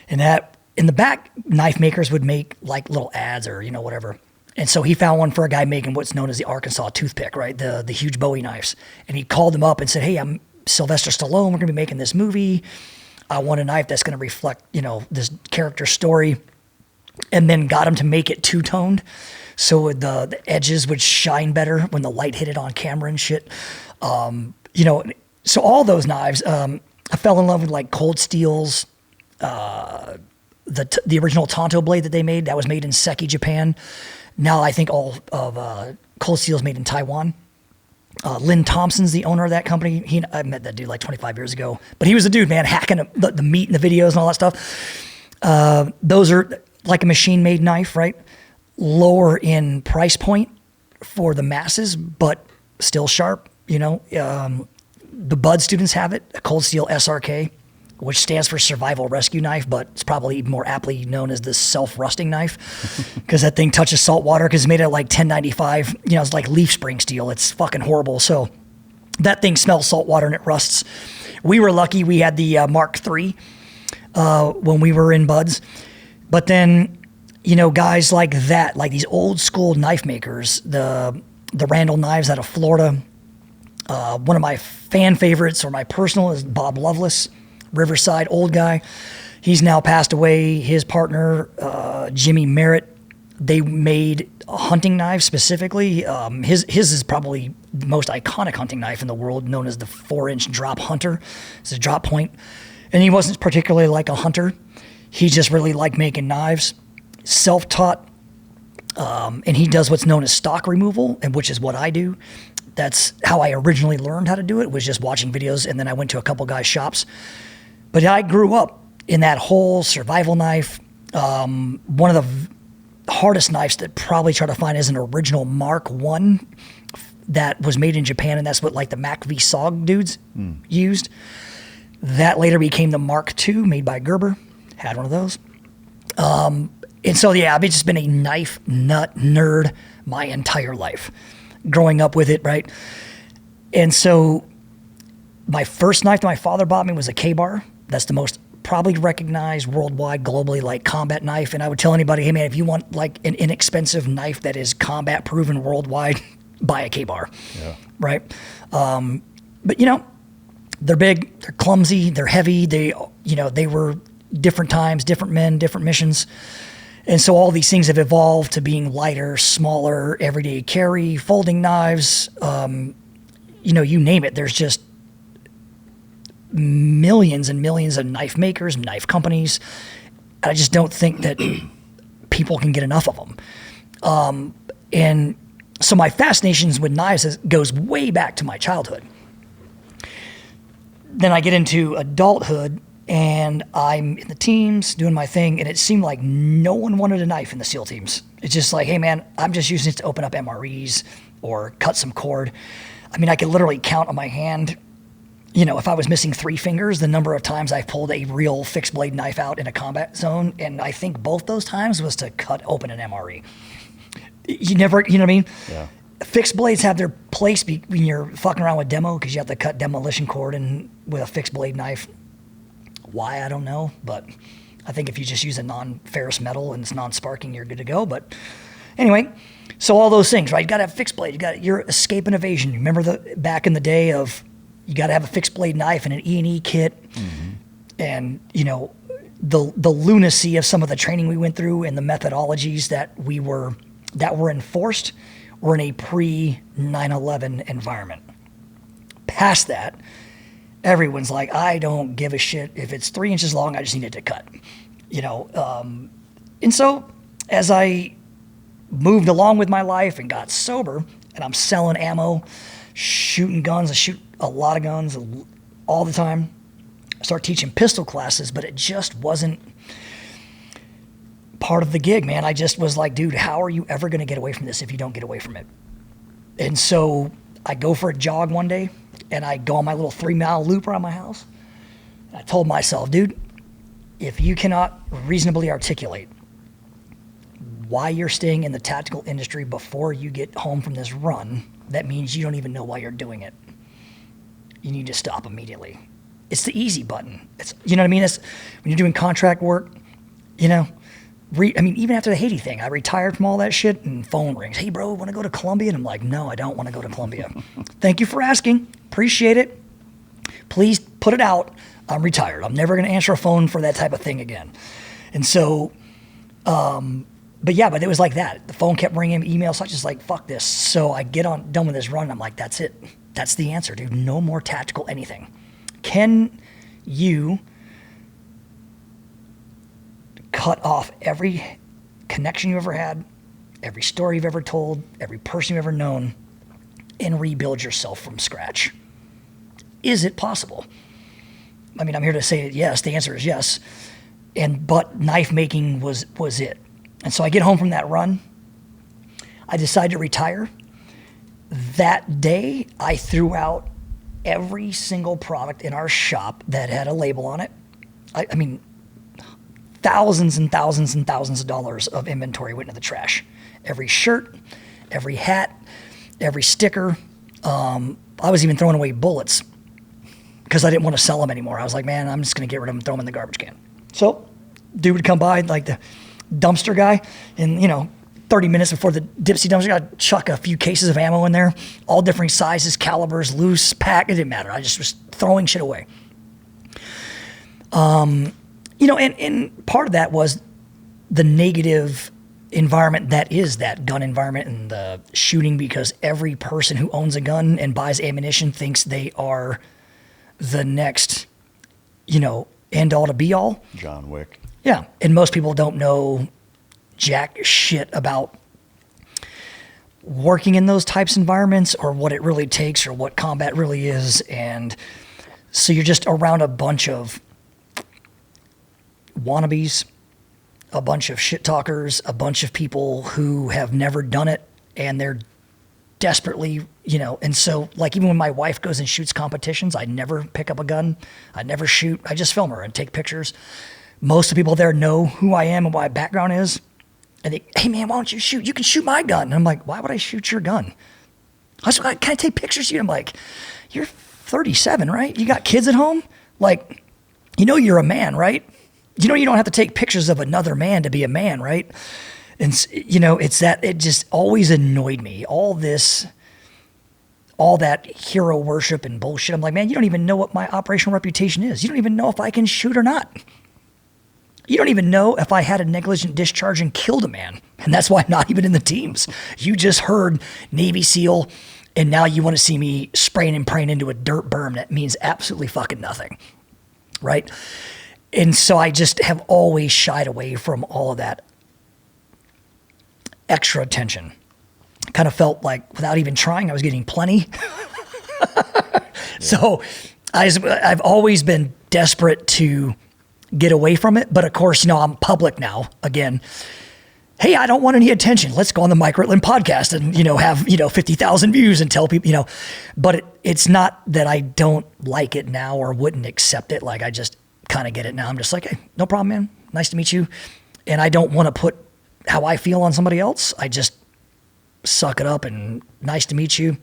and that in the back, knife makers would make like little ads or whatever. And so he found one for a guy making what's known as the Arkansas toothpick, right? The huge Bowie knives, and he called them up and said, "Hey, I'm Sylvester Stallone. We're going to be making this movie. I want a knife that's going to reflect, this character story," and then got him to make it two-toned, so the edges would shine better when the light hit it on camera and shit. So all those knives, I fell in love with like Cold Steel's, the original Tonto blade that they made. That was made in Seki, Japan. Now I think all of Cold Steel is made in Taiwan. Lynn Thompson's the owner of that company. I met that dude like 25 years ago, but he was a dude, man, hacking the meat in the videos and all that stuff. Those are like a machine-made knife, right? Lower in price point for the masses, but still sharp. The Bud students have it, a Cold Steel SRK, which stands for Survival Rescue Knife, but it's probably more aptly known as the self-rusting knife because that thing touches salt water because it's made of like 1095. It's like leaf spring steel. It's fucking horrible. So that thing smells salt water and it rusts. We were lucky we had the Mark III when we were in Buds. But then, guys like that, like these old school knife makers, the Randall knives out of Florida. One of my fan favorites or my personal is Bob Lovelace. Riverside, old guy. He's now passed away. His partner, Jimmy Merritt, they made hunting knives specifically. His is probably the most iconic hunting knife in the world, known as the 4-inch drop hunter. It's a drop point. And he wasn't particularly like a hunter. He just really liked making knives. Self-taught. And he does what's known as stock removal, and which is what I do. That's how I originally learned how to do it, was just watching videos, and then I went to a couple guys' shops. But I grew up in that whole survival knife. One of the hardest knives to probably try to find is an original Mark I that was made in Japan, and that's what like the Mac V SOG dudes used. That later became the Mark II, made by Gerber. Had one of those. And so, yeah, I've just been a knife nut nerd my entire life, growing up with it, right? And so my first knife that my father bought me was a K-bar. That's the most probably recognized worldwide, globally, like combat knife. And I would tell anybody, hey man, if you want like an inexpensive knife that is combat proven worldwide, buy a K-bar, right? But they're big, they're clumsy, they're heavy. They were different times, different men, different missions. And so all these things have evolved to being lighter, smaller, everyday carry, folding knives, you name it. There's just millions and millions of knife makers, knife companies. I just don't think that people can get enough of them. And so my fascinations with knives goes way back to my childhood. then I get into adulthood, and I'm in the teams doing my thing, and it seemed like no one wanted a knife in the SEAL teams. It's just like, hey man, I'm just using it to open up MREs or cut some cord. I mean, I could literally count on my hand, if I was missing 3 fingers, the number of times I've pulled a real fixed blade knife out in a combat zone. And I think both those times was to cut open an MRE. You know what I mean? Yeah. Fixed blades have their place when you're fucking around with demo, because you have to cut demolition cord and with a fixed blade knife. Why, I don't know. But I think if you just use a non-ferrous metal and it's non-sparking, you're good to go. But anyway, so all those things, right? You got to have fixed blade. You're escape and evasion. Remember back in the day of, you got to have a fixed blade knife and an E&E kit. Mm-hmm. And, the lunacy of some of the training we went through and the methodologies that were enforced were in a pre-9/11 environment. Past that, everyone's like, I don't give a shit. If it's 3 inches long, I just need it to cut. And so as I moved along with my life and got sober, and I'm selling ammo, shooting guns, I shoot a lot of guns all the time. I started teaching pistol classes, but it just wasn't part of the gig, man. I just was like, dude, how are you ever going to get away from this if you don't get away from it? And so I go for a jog one day, and I go on my little 3-mile loop around my house. And I told myself, dude, if you cannot reasonably articulate why you're staying in the tactical industry before you get home from this run, that means you don't even know why you're doing it. You need to stop immediately. It's the easy button. It's, you know what I mean? It's when you're doing contract work, even after the Haiti thing, I retired from all that shit, and phone rings. Hey, bro, want to go to Colombia? And I'm like, no, I don't want to go to Colombia. Thank you for asking. Appreciate it. Please put it out. I'm retired. I'm never going to answer a phone for that type of thing again. And so, but it was like that. The phone kept ringing, emails, so I was just like, fuck this. So I get done with this run, and I'm like, that's it. That's the answer, dude. No more tactical anything. Can you cut off every connection you ever had, every story you've ever told, every person you've ever known, and rebuild yourself from scratch? Is it possible? I mean, I'm here to say yes. The answer is yes. But knife making was it. And so I get home from that run. I decide to retire. That day, I threw out every single product in our shop that had a label on it. I mean, thousands and thousands and thousands of dollars of inventory went into the trash. Every shirt, every hat, every sticker. I was even throwing away bullets because I didn't want to sell them anymore. I was like, man, I'm just going to get rid of them and throw them in the garbage can. So dude would come by, like the dumpster guy, and 30 minutes before the Dipsy dumpster guy, I'd chuck a few cases of ammo in there, all different sizes, calibers, loose, pack. It didn't matter. I just was throwing shit away. And part of that was the negative environment that is that gun environment and the shooting, because every person who owns a gun and buys ammunition thinks they are the next, end all to be all. John Wick. Yeah. And most people don't know jack shit about working in those types of environments or what it really takes or what combat really is. And so you're just around a bunch of wannabes, a bunch of shit talkers, a bunch of people who have never done it, and they're desperately, and so like even when my wife goes and shoots competitions, I never pick up a gun. I never shoot. I just film her and take pictures. Most of the people there know who I am and what my background is. And they, hey man, why don't you shoot? You can shoot my gun. And I'm like, why would I shoot your gun? Can I take pictures of you? I'm like, you're 37, right? You got kids at home? Like, you're a man, right? You don't have to take pictures of another man to be a man, right? And it's that, it just always annoyed me. All that hero worship and bullshit. I'm like, man, you don't even know what my operational reputation is. You don't even know if I can shoot or not. You don't even know if I had a negligent discharge and killed a man. And that's why I'm not even in the teams. You just heard Navy SEAL, and now you want to see me spraying and praying into a dirt berm that means absolutely fucking nothing, right? And so I just have always shied away from all of that extra attention. Kind of felt like without even trying, I was getting plenty. So I've always been desperate to get away from it. But of course, I'm public now again. Hey, I don't want any attention. Let's go on the Mike Ritland podcast and, have, 50,000 views and tell people, but it's not that I don't like it now or wouldn't accept it. Like I just kind of get it now. I'm just like, hey, no problem, man. Nice to meet you. And I don't want to put how I feel on somebody else. I just suck it up and nice to meet you,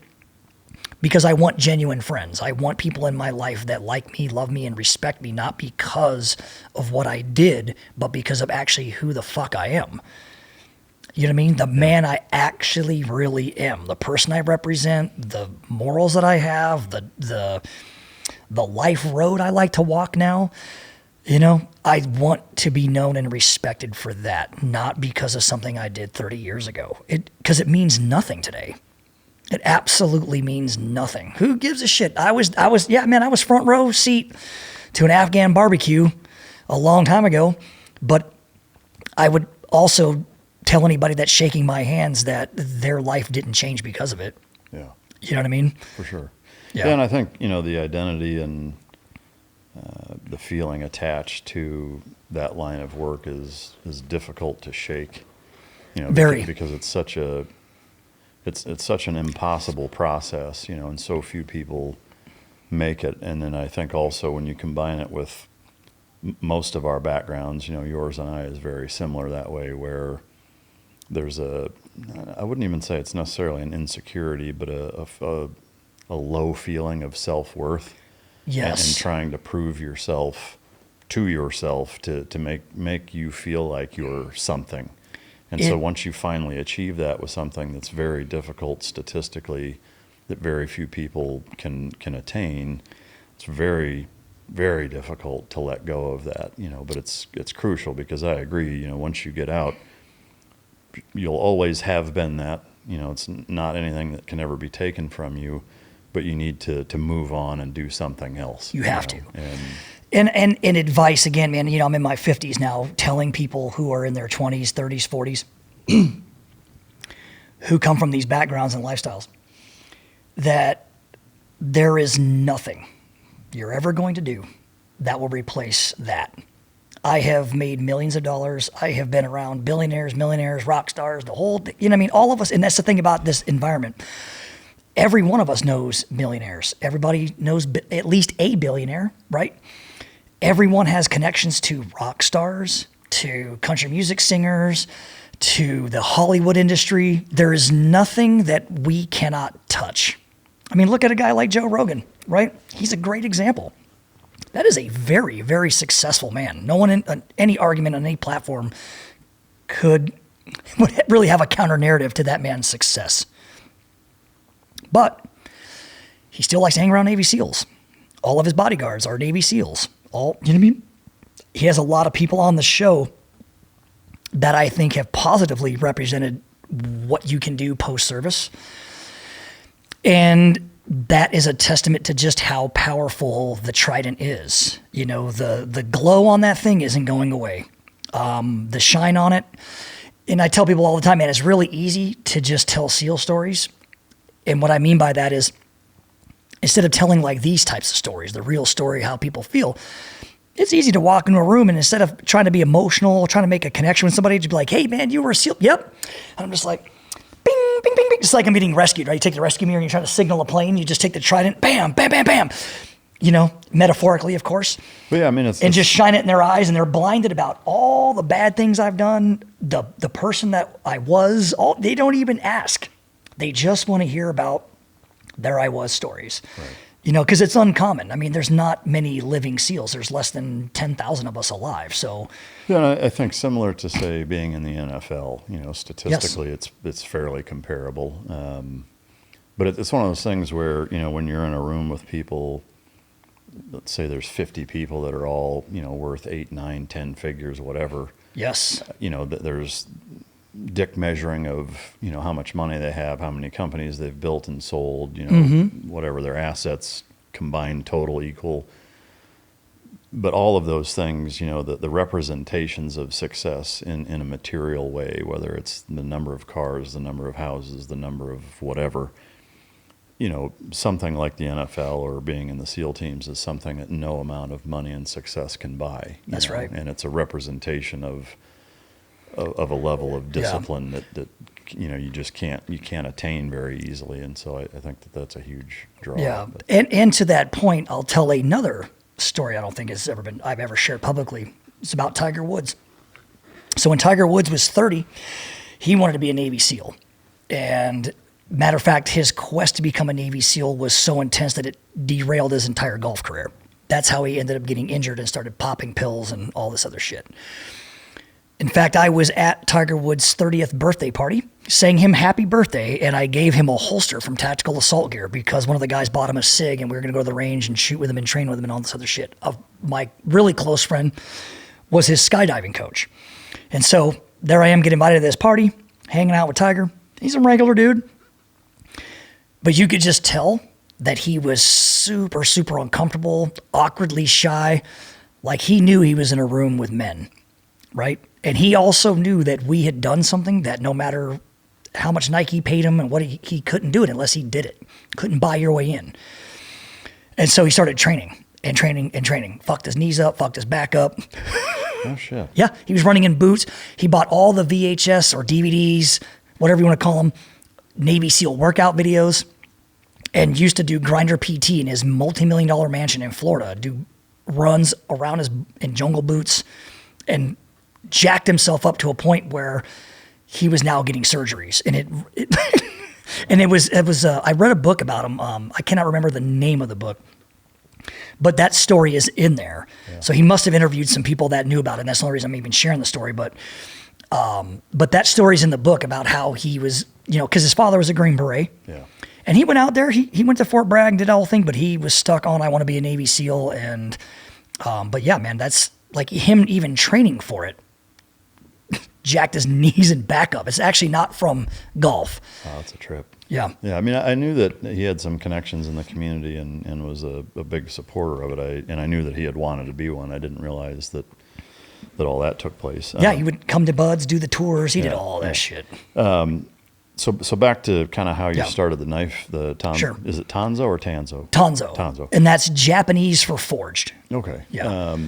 because I want genuine friends. I want people in my life that like me, love me, and respect me, not because of what I did, but because of actually who the fuck I am. You know what I mean? The man I actually really am, the person I represent, the morals that I have, the life road I like to walk now. I want to be known and respected for that, not because of something I did 30 years ago. Because it means nothing today. It absolutely means nothing. Who gives a shit? I was front row seat to an Afghan barbecue a long time ago, but I would also tell anybody that's shaking my hands that their life didn't change because of it. Yeah. You know what I mean? For sure. Yeah. And I think, the identity and the feeling attached to that line of work is difficult to shake, Very. because it's such an impossible process, and so few people make it. And then I think also when you combine it with most of our backgrounds, yours and I is very similar that way, where there's I wouldn't even say it's necessarily an insecurity, but a low feeling of self-worth. Yes. And trying to prove yourself to yourself to make you feel like you're something. And so once you finally achieve that with something that's very difficult statistically, that very few people can attain, it's very, very difficult to let go of that, but it's crucial, because I agree, once you get out, you'll always have been that, it's not anything that can ever be taken from you, but you need to move on and do something else. You have to. And advice, again, man, I'm in my 50s now, telling people who are in their 20s, 30s, 40s, who come from these backgrounds and lifestyles, that there is nothing you're ever going to do that will replace that. I have made millions of dollars. I have been around billionaires, millionaires, rock stars, the whole thing. All of us, and that's the thing about this environment. Every one of us knows millionaires. Everybody knows at least a billionaire, right? Everyone has connections to rock stars, to country music singers, to the Hollywood industry. There is nothing that we cannot touch. Look at a guy like Joe Rogan, right? He's a great example. That is a very, very successful man. No one in any argument on any platform would really have a counter narrative to that man's success. But he still likes to hang around Navy SEALs. All of his bodyguards are Navy SEALs. You know what I mean? He has a lot of people on the show that I think have positively represented what you can do post-service. And that is a testament to just how powerful the Trident is. The glow on that thing isn't going away. The shine on it. And I tell people all the time, man, it's really easy to just tell SEAL stories. And what I mean by that is, instead of telling like these types of stories, the real story, how people feel, it's easy to walk into a room and instead of trying to be emotional, trying to make a connection with somebody, just be like, hey man, you were a SEAL? Yep. And I'm just like, bing, bing, bing, bing. Just like I'm getting rescued, right? You take the rescue mirror and you're trying to signal a plane. You just take the Trident, bam, bam, bam, bam. Metaphorically, of course. But yeah, and just shine it in their eyes, and they're blinded about all the bad things I've done, the person that I was. They don't even ask. They just want to hear about there I was stories, right. Because it's uncommon. There's not many living SEALs. There's less than 10,000 of us alive. So, yeah, I think similar to say being in the NFL. Statistically, yes. it's fairly comparable. But it's one of those things where when you're in a room with people, let's say there's 50 people that are all worth 8, 9, 10 figures, whatever. Yes. There's dick measuring of how much money they have, how many companies they've built and sold, whatever their assets combined total equal. But all of those things, the representations of success in a material way, whether it's the number of cars, the number of houses, the number of whatever, something like the NFL or being in the SEAL teams is something that no amount of money and success can buy. That's right. And it's a representation of a level of discipline that you just can't attain very easily. And so I think that's a huge draw. Yeah. And to that point, I'll tell another story I don't think I've ever shared publicly. It's about Tiger Woods. So when Tiger Woods was 30, he wanted to be a Navy SEAL. And matter of fact, his quest to become a Navy SEAL was so intense that it derailed his entire golf career. That's how he ended up getting injured and started popping pills and all this other shit. In fact, I was at Tiger Woods' 30th birthday party, sang him happy birthday, and I gave him a holster from Tactical Assault Gear because one of the guys bought him a SIG, and we were going to go to the range and shoot with him and train with him and all this other shit. My really close friend was his skydiving coach. And so there I am getting invited to this party, hanging out with Tiger. He's a regular dude. But you could just tell that he was super, super uncomfortable, awkwardly shy, like he knew he was in a room with men, right? And he also knew that we had done something that no matter how much Nike paid him and what he couldn't do it unless he did it. Couldn't buy your way in. And so he started training and training and training. Fucked his knees up, fucked his back up. Oh, shit. Yeah, he was running in boots. He bought all the VHS or DVDs, whatever you want to call them, Navy SEAL workout videos, and used to do grinder PT in his multi-million-dollar mansion in Florida, do runs around in jungle boots, and jacked himself up to a point where he was now getting surgeries. And it was I read a book about him. I cannot remember the name of the book, but that story is in there. Yeah. So he must have interviewed some people that knew about it. And that's the only reason I'm even sharing the story. But that story's in the book about how he was, because his father was a Green Beret. Yeah. And he went out there, he went to Fort Bragg, did the whole thing, but he was stuck on, I want to be a Navy SEAL. And, but yeah, man, that's like him even training for it. Jacked his knees and back up. It's actually not from golf. Oh, that's a trip. Yeah. Yeah. I mean, I knew that he had some connections in the community and was a big supporter of it. And I knew that he had wanted to be one. I didn't realize that all that took place. Yeah. He would come to Bud's, do the tours. He did all that shit. So back to kind of how you started the knife, the Tanzo. Sure. Is it Tanzo or Tanzo? Tanzo. Tanzo. And that's Japanese for forged. Okay. Yeah.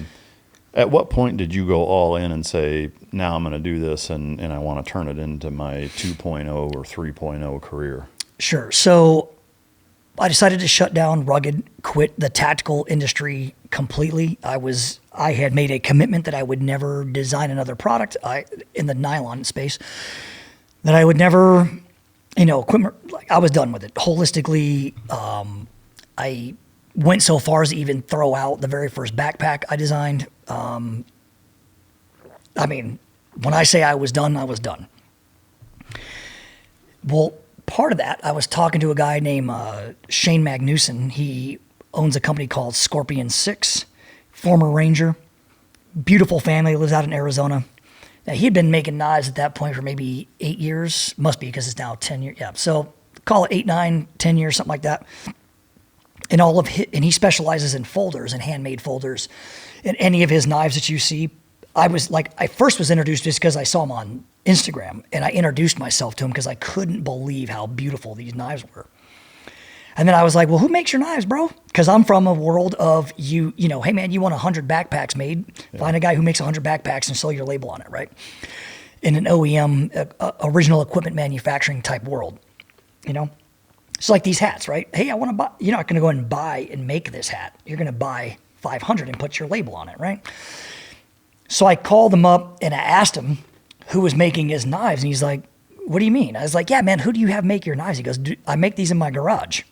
At what point did you go all in and say, now I'm going to do this and I want to turn it into my 2.0 or 3.0 career? Sure. So I decided to shut down Rhuged, quit the tactical industry completely. I had made a commitment that I would never design another product in the nylon space, that I would never, equipment, I was done with it. Holistically, I went so far as to even throw out the very first backpack I designed. I mean, when I say I was done, I was done. Well, part of that, I was talking to a guy named Shane Magnuson. He owns a company called Scorpion 6, former Ranger, beautiful family, lives out in Arizona. Now, he had been making knives at that point for maybe 8 years. Must be because it's now 10 years. Yeah, so call it 8, 9, 10 years, something like that. And and he specializes in folders and handmade folders. And any of his knives that you see, I first was introduced just because I saw him on Instagram, and I introduced myself to him because I couldn't believe how beautiful these knives were. And then I was like, well, who makes your knives, bro? Because I'm from a world of hey man, you want 100 backpacks made? Yeah. Find a guy who makes 100 backpacks and sell your label on it, right? In an OEM, original equipment manufacturing type world, It's like these hats, right? Hey, I want to buy. You're not going to go and buy and make this hat. You're going to buy 500 and put your label on it, right? So I called him up and I asked him who was making his knives. And he's like, what do you mean? I was like, yeah, man, who do you have make your knives? He goes, I make these in my garage. I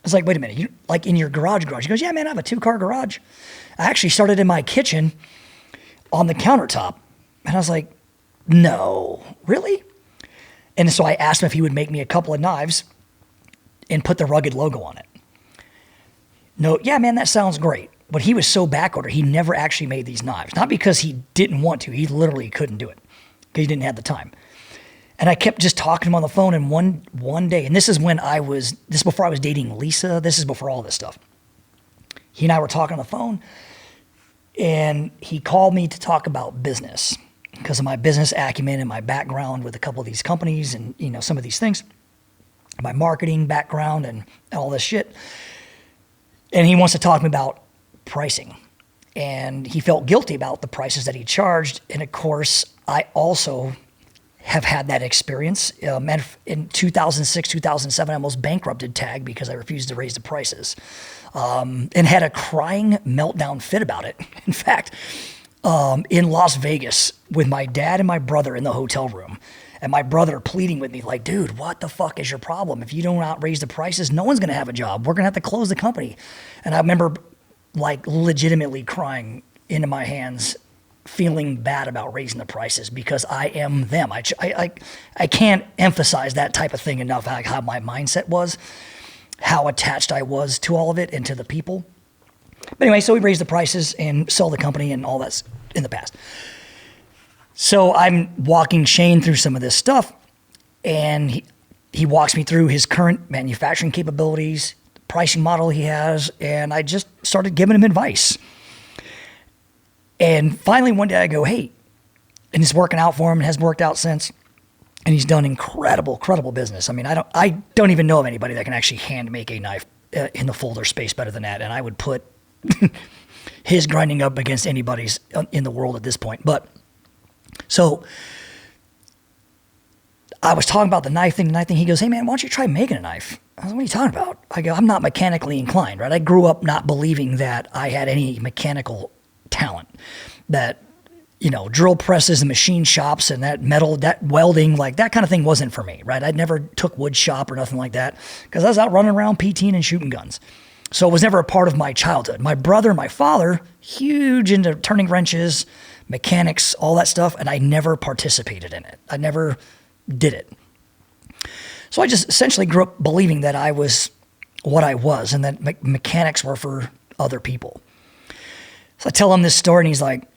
was like, wait a minute, like in your garage? He goes, yeah, man, I have a 2-car garage. I actually started in my kitchen on the countertop. And I was like, no, really? And so I asked him if he would make me a couple of knives and put the Rhuged logo on it. No, yeah, man, that sounds great. But he was so backordered, he never actually made these knives. Not because he didn't want to, he literally couldn't do it because he didn't have the time. And I kept just talking to him on the phone, and one day, and this is before I was dating Lisa, this is before all this stuff. He and I were talking on the phone, and he called me to talk about business because of my business acumen and my background with a couple of these companies and some of these things. my marketing background and all this shit. And he wants to talk to me about pricing. And he felt guilty about the prices that he charged. And of course, I also have had that experience. In 2006, 2007, I almost bankrupted TAG because I refused to raise the prices, and had a crying meltdown fit about it. In fact, in Las Vegas with my dad and my brother in the hotel room, and my brother pleading with me like, dude, what the fuck is your problem? If you don't raise the prices, no one's going to have a job. We're going to have to close the company. And I remember like legitimately crying into my hands, feeling bad about raising the prices because I am them. I can't emphasize that type of thing enough, how my mindset was, how attached I was to all of it and to the people. But anyway, so we raised the prices and sold the company and all that's in the past. So I'm walking Shane through some of this stuff, and he walks me through his current manufacturing capabilities, pricing model he has, and I just started giving him advice. And finally one day I go, hey, and it's working out for him and has worked out since. And he's done incredible business. I mean, I don't even know of anybody that can actually hand make a knife in the folder space better than that. And I would put his grinding up against anybody's in the world at this point. But so I was talking about the knife thing. He goes, hey man, why don't you try making a knife? I was like, what are you talking about? I go, I'm not mechanically inclined, right? I grew up not believing that I had any mechanical talent, that, you know, drill presses and machine shops and that metal, that welding, like that kind of thing wasn't for me, right? I never took wood shop or nothing like that because I was out running around PTing and shooting guns. So it was never a part of my childhood. My brother, my father, huge into turning wrenches, mechanics, all that stuff, and I never participated in it. I never did it. So I just essentially grew up believing that I was what I was and that mechanics were for other people. So I tell him this story and he's like,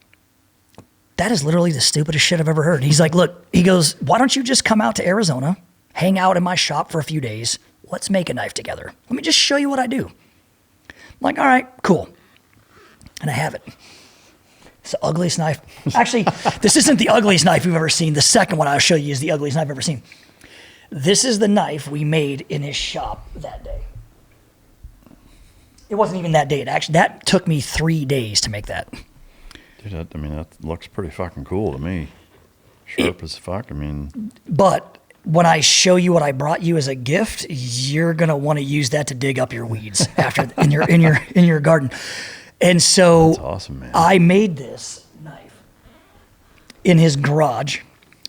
that is literally the stupidest shit I've ever heard. He's like, look, he goes, why don't you just come out to Arizona, hang out in my shop for a few days. Let's make a knife together. Let me just show you what I do. I'm like, all right, cool. And I have it. It's the ugliest knife. Actually, this isn't the ugliest knife you've ever seen. The second one I'll show you is the ugliest knife I've ever seen. This is the knife we made in his shop that day. It wasn't even that day. That took me 3 days to make that. Dude, that looks pretty fucking cool to me. Sharp as fuck. I mean, but when I show you what I brought you as a gift, you're gonna want to use that to dig up your weeds after in your garden. And so that's awesome, man. I made this knife in his garage,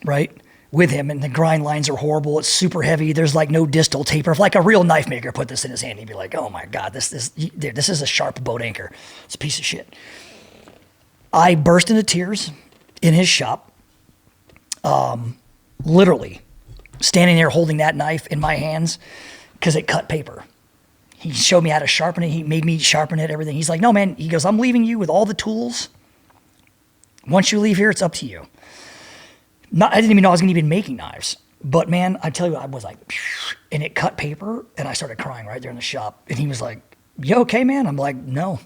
right, with him, and the grind lines are horrible. It's super heavy. There's like no distal taper. If like a real knife maker put this in his hand, he'd be like, "Oh my god, this is a sharp boat anchor. It's a piece of shit." I burst into tears in his shop, literally standing there holding that knife in my hands because it cut paper. He showed me how to sharpen it. He made me sharpen it, everything. He's like, no, man. He goes, I'm leaving you with all the tools. Once you leave here, it's up to you. I didn't even know I was going to be making knives. But, man, I tell you, I was like, and it cut paper, and I started crying right there in the shop. And he was like, you okay, man? I'm like, no.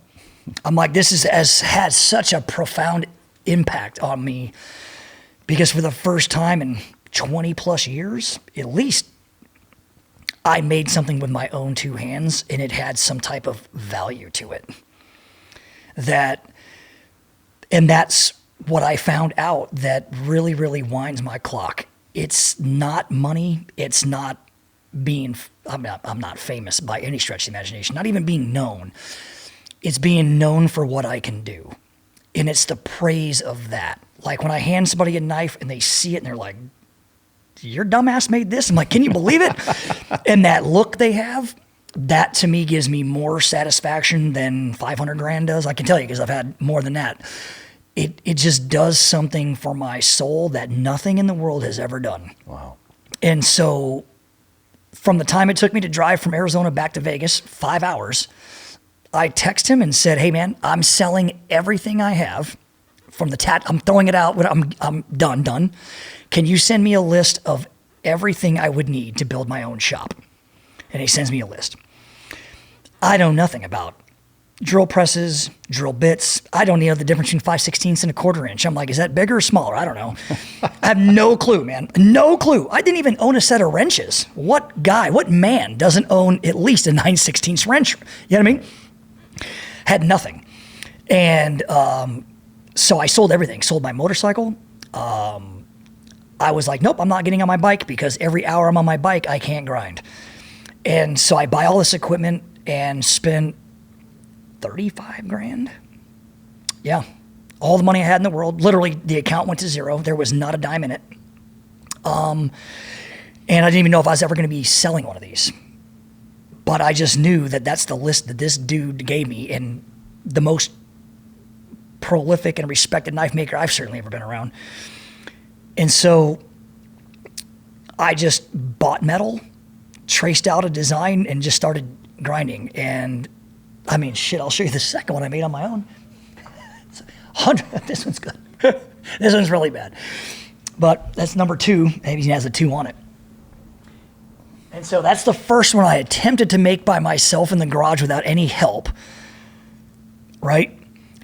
I'm like, this has such a profound impact on me because for the first time in 20 plus years, at least, I made something with my own two hands and it had some type of value to it. And that's what I found out that really, really winds my clock. It's not money. It's not being, I'm not famous by any stretch of the imagination, not even being known. It's being known for what I can do. And it's the praise of that. Like when I hand somebody a knife and they see it and they're like, your dumbass made this? I'm like, can you believe it? And that look they have, that to me gives me more satisfaction than 500 grand does. I can tell you because I've had more than that. It just does something for my soul that nothing in the world has ever done. Wow. And so from the time it took me to drive from Arizona back to Vegas, 5 hours, I text him and said, hey man, I'm selling everything I have from the I'm throwing it out. I'm done. Can you send me a list of everything I would need to build my own shop? And he sends me a list. I know nothing about drill presses, drill bits. I don't know the difference between 5/16 and a 1/4 inch. I'm like, is that bigger or smaller? I don't know. I have no clue, man. No clue. I didn't even own a set of wrenches. What man doesn't own at least a 9/16 wrench? You know what I mean? Had nothing. And so I sold everything. Sold my motorcycle. I was like, nope, I'm not getting on my bike because every hour I'm on my bike, I can't grind. And so I buy all this equipment and spend 35 grand. Yeah. All the money I had in the world. Literally, the account went to zero. There was not a dime in it. And I didn't even know if I was ever going to be selling one of these. But I just knew that that's the list that this dude gave me, and the most prolific and respected knife maker I've certainly ever been around. And so I just bought metal, traced out a design, and just started grinding. And I mean, shit, I'll show you the second one I made on my own. This one's good. This one's really bad. But that's number 2. Maybe he has a 2 on it. And so that's the first one I attempted to make by myself in the garage without any help. Right?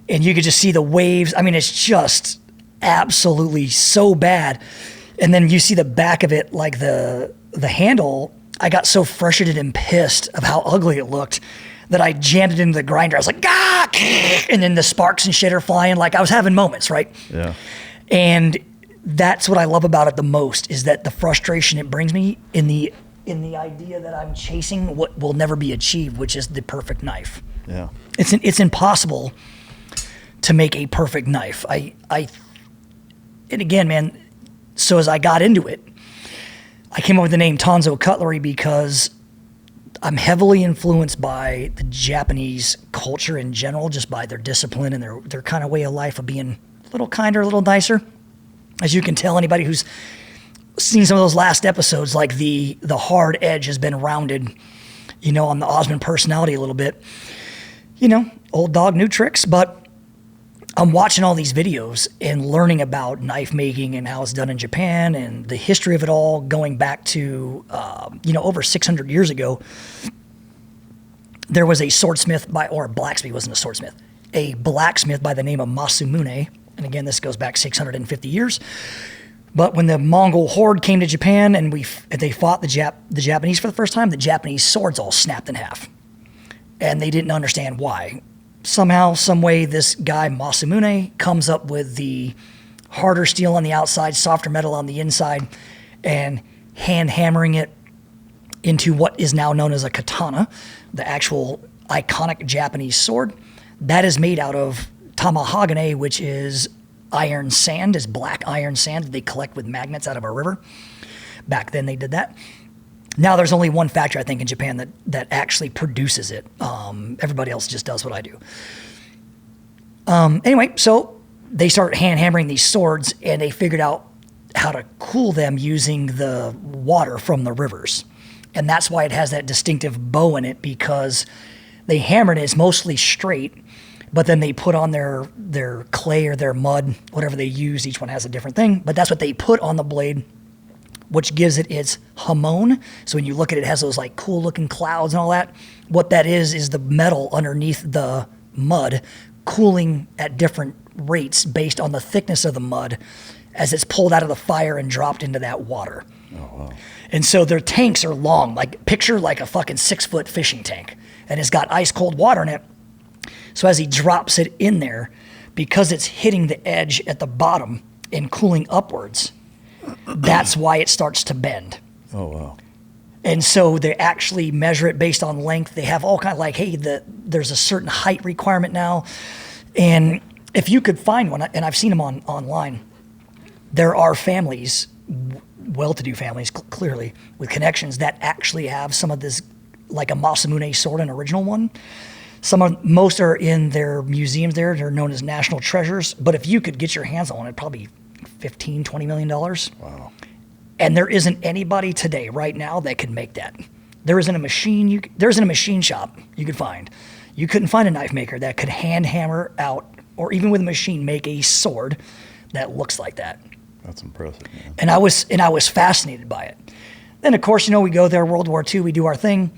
And you could just see the waves. I mean, it's just absolutely so bad. And then you see the back of it, like the handle. I got so frustrated and pissed of how ugly it looked that I jammed it into the grinder. I was like, ah! And then the sparks and shit are flying. Like, I was having moments, right? Yeah. And that's what I love about it the most, is that the frustration it brings me in the idea that I'm chasing what will never be achieved, which is the perfect knife. Yeah. It's impossible to make a perfect knife. And again, man, so as I got into it, I came up with the name Tonzo Cutlery because I'm heavily influenced by the Japanese culture in general, just by their discipline and their kind of way of life of being a little kinder, a little nicer. As you can tell, anybody who's seen some of those last episodes, like the hard edge has been rounded, on the Osman personality a little bit. Old dog, new tricks, but I'm watching all these videos and learning about knife making and how it's done in Japan and the history of it all, going back to, over 600 years ago. There was a swordsmith or a blacksmith, wasn't a swordsmith, a blacksmith by the name of Masamune. And again, this goes back 650 years. But when the Mongol horde came to Japan and they fought the Japanese for the first time, the Japanese swords all snapped in half. And they didn't understand why. Somehow, some way, this guy, Masamune, comes up with the harder steel on the outside, softer metal on the inside, and hand hammering it into what is now known as a katana, the actual iconic Japanese sword. That is made out of tamahagane, which is iron sand, is black iron sand that they collect with magnets out of a river. Back then they did that. Now there's only one factory, I think, in Japan that actually produces it. Everybody else just does what I do. Anyway, so they start hand hammering these swords, and they figured out how to cool them using the water from the rivers. And that's why it has that distinctive bow in it, because they hammered it. It's mostly straight, but then they put on their clay or their mud, whatever they use. Each one has a different thing, but that's what they put on the blade, which gives it its hamon. So when you look at it, it has those like cool looking clouds and all that. What that is the metal underneath the mud cooling at different rates based on the thickness of the mud as it's pulled out of the fire and dropped into that water. Oh, wow. And so their tanks are long, like picture like a fucking 6-foot fishing tank, and it's got ice cold water in it. So as he drops it in there, because it's hitting the edge at the bottom and cooling upwards, that's why it starts to bend. Oh, wow. And so they actually measure it based on length. They have all kind of like, hey, there's a certain height requirement now. And if you could find one, and I've seen them online, there are families, well-to-do families, clearly, with connections that actually have some of this, like a Masamune sword, an original one. Most are in their museums there. They're known as national treasures. But if you could get your hands on it, probably $15, $20 million. Wow. And there isn't anybody today, right now, that could make that. There isn't a machine. There isn't a machine shop you could find. You couldn't find a knife maker that could hand hammer out, or even with a machine, make a sword that looks like that. That's impressive, man. And I was fascinated by it. Then, of course, we go there, World War II, we do our thing.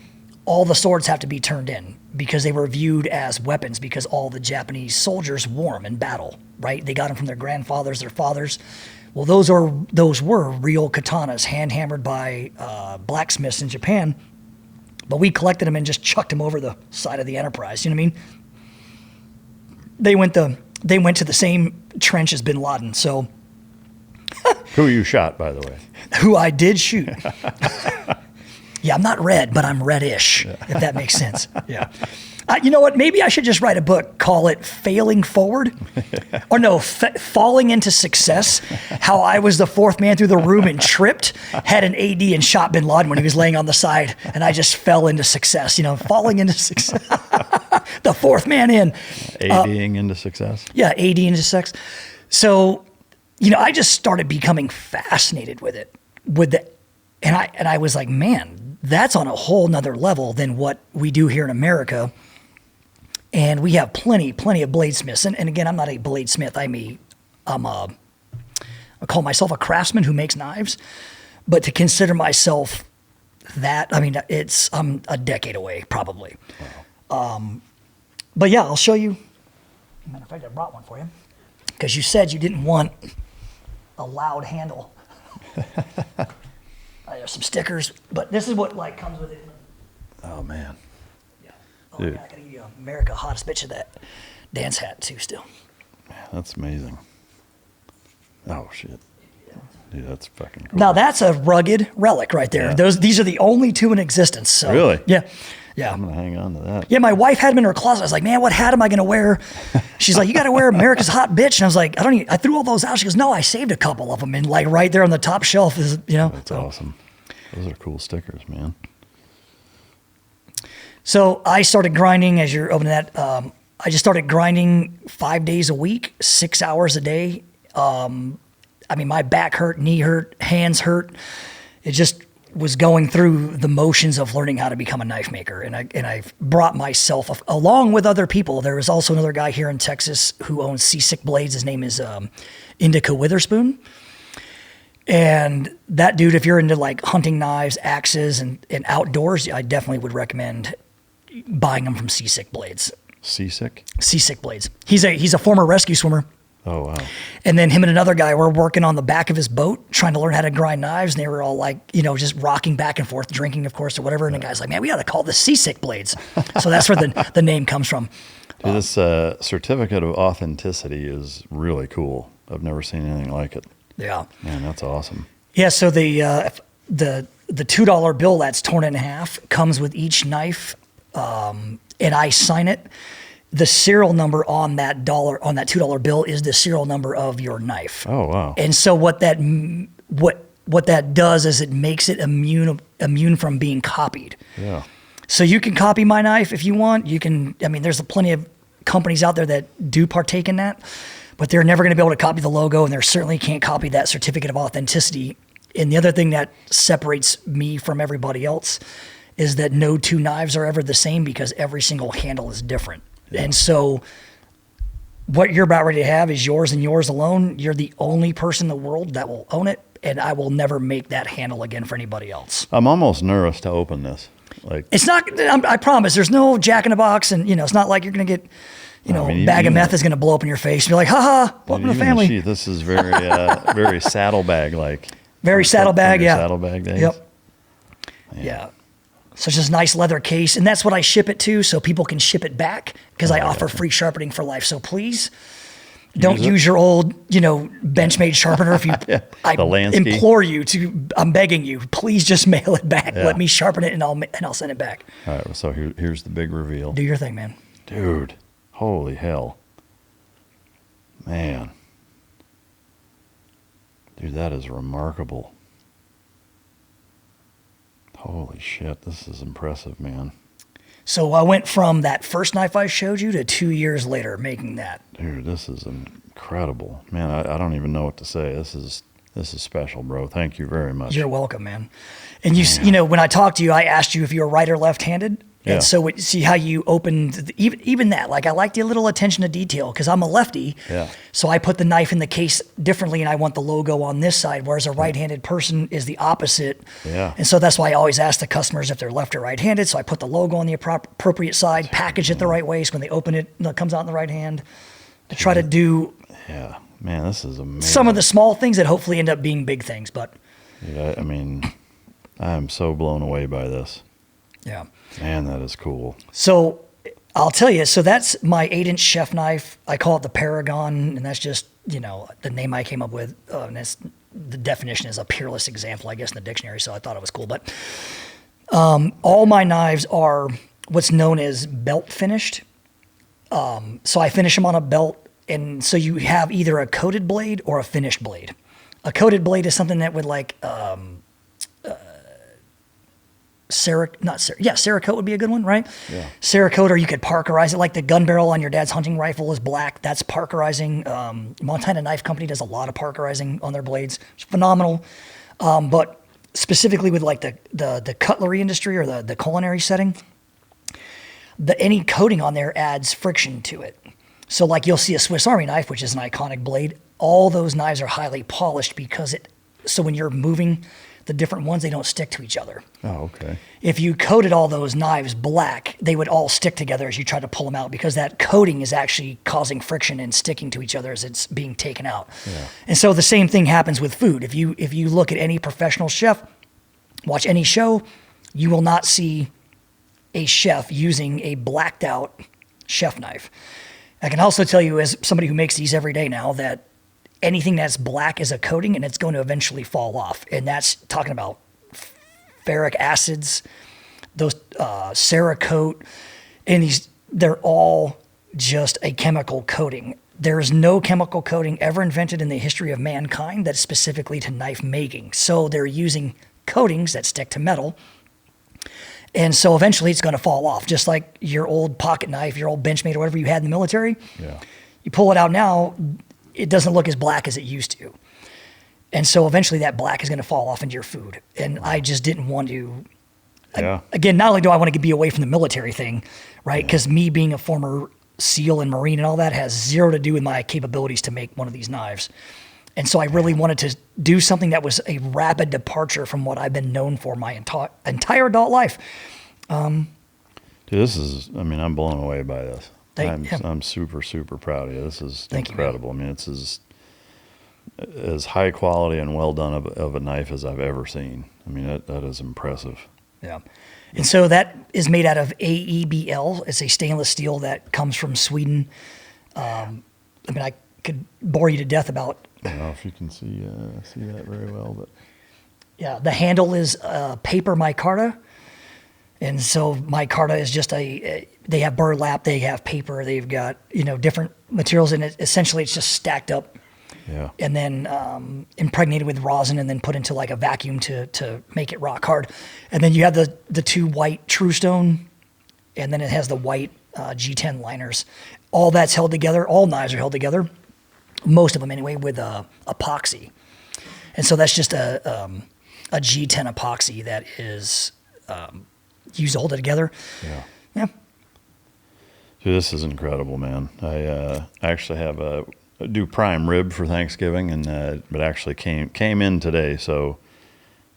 All the swords have to be turned in because they were viewed as weapons because all the Japanese soldiers wore them in battle, right? They got them from their grandfathers, their fathers. Well, those were real katanas, hand-hammered by blacksmiths in Japan, but we collected them and just chucked them over the side of the Enterprise. You know what I mean? They went to the same trench as Bin Laden. So, who you shot, by the way? Who I did shoot. Yeah, I'm not red, but I'm reddish, if that makes sense. Yeah. You know what? Maybe I should just write a book, call it Failing Forward. Or no, Falling into Success. How I was the fourth man through the room and tripped, had an AD and shot Bin Laden when he was laying on the side, and I just fell into success, falling into success. The fourth man in. ADing into success? Yeah, AD into sex. So, I just started becoming fascinated with it. And I was like, man, that's on a whole nother level than what we do here in America. And we have plenty of bladesmiths. And again, I'm not a bladesmith. I call myself a craftsman who makes knives. But to consider myself that, I'm a decade away, probably. Wow. But yeah, I'll show you. Matter of fact, I brought one for you. Because you said you didn't want a loud handle. There's some stickers, but this is what comes with it. Oh man. Yeah. Oh yeah, I gotta give you America hottest bitch of that dance hat too still. Man, that's amazing. Oh shit. Dude, that's fucking cool. Now that's a rugged relic right there. Yeah. These are the only two in existence. So, really? Yeah. Yeah. I'm gonna hang on to that. Yeah, my wife had them in her closet. I was like, man, what hat am I gonna wear? She's like, you gotta wear America's hot bitch. And I was like, I threw all those out. She goes, no, I saved a couple of them. And right there on the top shelf is, That's awesome. Those are cool stickers, man. So I started grinding as you're opening that. I just started grinding 5 days a week, 6 hours a day. My back hurt, knee hurt, hands hurt. It just was going through the motions of learning how to become a knife maker. And I've brought myself, along with other people. There is also another guy here in Texas who owns Seasick Blades. His name is Indica Witherspoon. And that dude, if you're into hunting knives, axes, and outdoors, I definitely would recommend buying them from Seasick Blades. Seasick? Seasick Blades. He's a former rescue swimmer. Oh, wow. And then him and another guy were working on the back of his boat, trying to learn how to grind knives. And they were all just rocking back and forth, drinking, of course, or whatever. And the guy's like, man, we ought to call this Seasick Blades. So that's where the name comes from. Dude, this certificate of authenticity is really cool. I've never seen anything like it. Yeah. Man, that's awesome. Yeah, so the $2 bill that's torn in half comes with each knife, and I sign it. The serial number on that $2 bill is the serial number of your knife. Oh, wow. And so what that does is it makes it immune from being copied. Yeah. So you can copy my knife if you want. You can. There's plenty of companies out there that do partake in that, but they're never going to be able to copy the logo, and they certainly can't copy that certificate of authenticity. And the other thing that separates me from everybody else is that no two knives are ever the same because every single handle is different. Yeah. And so what you're about ready to have is yours and yours alone. You're the only person in the world that will own it, and I will never make that handle again for anybody else. I'm almost nervous to open this. It's not, I promise, there's no Jack in the Box, and it's not like you're going to get, a bag of meth is going to blow up in your face. And you're like, welcome to the family. This is very, very saddlebag-like. Very saddlebag, yeah. Saddlebag days. Yep. Yeah. So it's just a nice leather case, and that's what I ship it to, so people can ship it back, because I offer free sharpening for life. So please don't use your old, Benchmade sharpener. If you, I implore you to, I'm begging you, please just mail it back. Yeah. Let me sharpen it, and I'll send it back. All right. So here's the big reveal. Do your thing, man. Dude, holy hell, man. Dude, that is remarkable. Holy shit, this is impressive, man. So I went from that first knife I showed you to 2 years later making that. Dude, this is incredible. Man, I don't even know what to say. This is special, bro. Thank you very much. You're welcome, man. And when I talked to you, I asked you if you were right or left-handed. And Yeah. so see how you opened, even that, like I like the little attention to detail because I'm a lefty. Yeah. So I put the knife in the case differently and I want the logo on this side, whereas a right-handed person is the opposite. Yeah. And so that's why I always ask the customers if they're left or right-handed. So I put the logo on the appropriate side, package it the right way. So when they open it, it comes out in the right hand. To try to do Yeah. Man, this is amazing. some of the small things that hopefully end up being big things, but Yeah, I mean, I'm so blown away by this. yeah. Man, that is cool. So I'll tell you, so that's my 8-inch chef knife. I call it the Paragon, and that's just, the name I came up with. And the definition is a peerless example, I guess, in the dictionary, so I thought it was cool. But all my knives are what's known as belt finished. So I finish them on a belt, and so you have either a coated blade or a finished blade. A coated blade is something that would Cerakote would be a good one, right? Yeah. Cerakote, or you could parkerize it, like the gun barrel on your dad's hunting rifle is black. That's parkerizing. Montana Knife Company does a lot of parkerizing on their blades. It's phenomenal. But specifically with like the cutlery industry or the culinary setting, any coating on there adds friction to it. So like you'll see a Swiss Army knife, which is an iconic blade. All those knives are highly polished so when you're moving the different ones, they don't stick to each other. Oh, okay. If you coated all those knives black, they would all stick together as you try to pull them out because that coating is actually causing friction and sticking to each other as it's being taken out. Yeah. And so the same thing happens with food. If you look at any professional chef, watch any show, you will not see a chef using a blacked out chef knife. I can also tell you, as somebody who makes these every day now, that anything that's black is a coating and it's going to eventually fall off. And that's talking about ferric acids, those Cerakote, and they're all just a chemical coating. There is no chemical coating ever invented in the history of mankind that's specifically to knife making. So they're using coatings that stick to metal. And so eventually it's going to fall off, just like your old pocket knife, your old Benchmade or whatever you had in the military. Yeah. You pull it out now, it doesn't look as black as it used to. And so eventually that black is going to fall off into your food. And I just didn't want to, Yeah. again, not only do I want to be away from the military thing, right? Because me being a former SEAL and Marine and all that has zero to do with my capabilities to make one of these knives. And so I really wanted to do something that was a rapid departure from what I've been known for my entire adult life. Dude, I'm blown away by this. Yeah. I'm super, super proud of you. This is Thank you, incredible. I mean, it's as high quality and well done of a knife as I've ever seen. I mean, that is impressive. Yeah. And so that is made out of AEBL. It's a stainless steel that comes from Sweden. I could bore you to death about. I don't know if you can see that very well, but Yeah, the handle is paper micarta. And so micarta is just they have burlap, they have paper, they've got, different materials in it. Essentially, it's just stacked up yeah. and then impregnated with rosin and then put into like a vacuum to make it rock hard. And then you have the two white True Stone, and then it has the white G10 liners. All that's held together. All knives are held together, most of them anyway, with epoxy. And so that's just a G10 epoxy that is used to hold it together. Yeah. Yeah. Dude, this is incredible, man. I actually have a do prime rib for Thanksgiving, and but actually came in today, so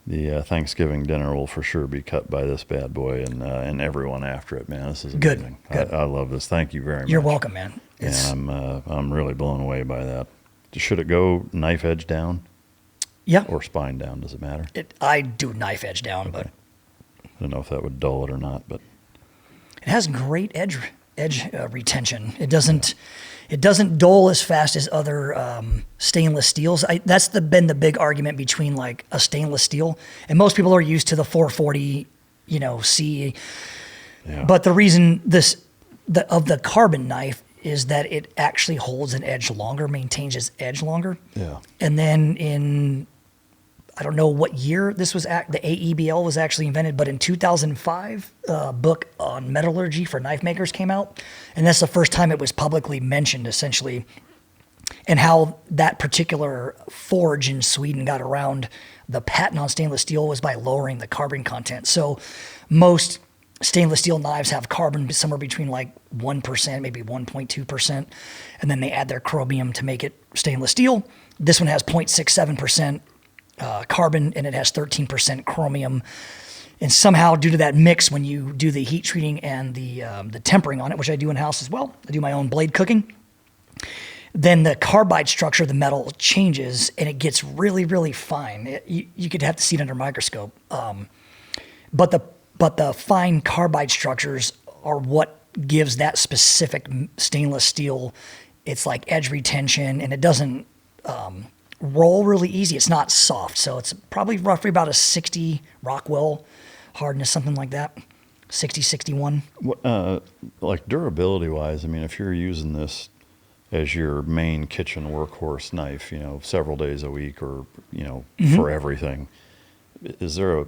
the Thanksgiving dinner will for sure be cut by this bad boy and everyone after it, man. This is amazing. Good. I love this. Thank you very much. You're welcome, man. And I'm really blown away by that. Should it go knife edge down? Yeah. Or spine down? Does it matter? I do knife edge down, but I don't know if that would dull it or not, but it has great edge retention. It doesn't dull as fast as other stainless steels. That's been the big argument between like a stainless steel, and most people are used to the 440, C. yeah. But the reason of the carbon knife is that it actually holds an edge longer, maintains its edge longer. Yeah. And then I don't know what year this was the AEBL was actually invented, but in 2005, a book on metallurgy for knife makers came out. And that's the first time it was publicly mentioned, essentially, and how that particular forge in Sweden got around the patent on stainless steel was by lowering the carbon content. So most Stainless steel knives have carbon somewhere between like 1%, maybe 1.2%, and then they add their chromium to make it stainless steel. This one has 0.67% carbon, and it has 13% chromium. And somehow, due to that mix, when you do the heat treating and the tempering on it, which I do in-house as well, I do my own blade cooking, then the carbide structure of the metal changes, and it gets really, really fine. You could have to see it under a microscope. But the fine carbide structures are what gives that specific stainless steel its like edge retention, and it doesn't roll really easy. It's not soft, so it's probably roughly about a 60 Rockwell hardness, something like that, 60, 61. Like durability wise, I mean, if you're using this as your main kitchen workhorse knife, several days a week or, for everything, is there a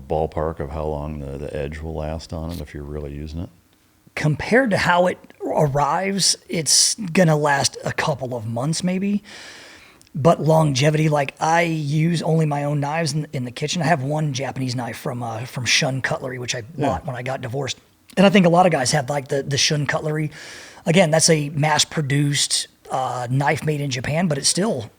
ballpark of how long the edge will last on it if you're really using it? Compared to how it arrives, it's going to last a couple of months maybe. But longevity, like I use only my own knives in the kitchen. I have one Japanese knife from Shun Cutlery, which I bought when I got divorced. And I think a lot of guys have like the Shun Cutlery. Again, that's a mass-produced knife made in Japan, but it's still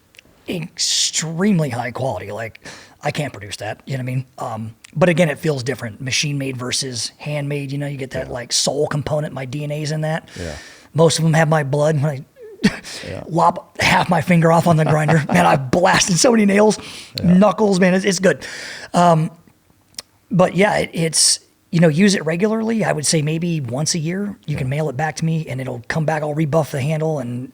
extremely high quality. Like I can't produce that, you know what I mean? But again, it feels different. Machine made versus handmade. You get that like soul component. My DNA's in that. Yeah. Most of them have my blood. When I lop half my finger off on the grinder, man, I blasted so many nails, knuckles, man, it's good. But yeah, it's, use it regularly. I would say maybe once a year. You can mail it back to me and it'll come back. I'll rebuff the handle. And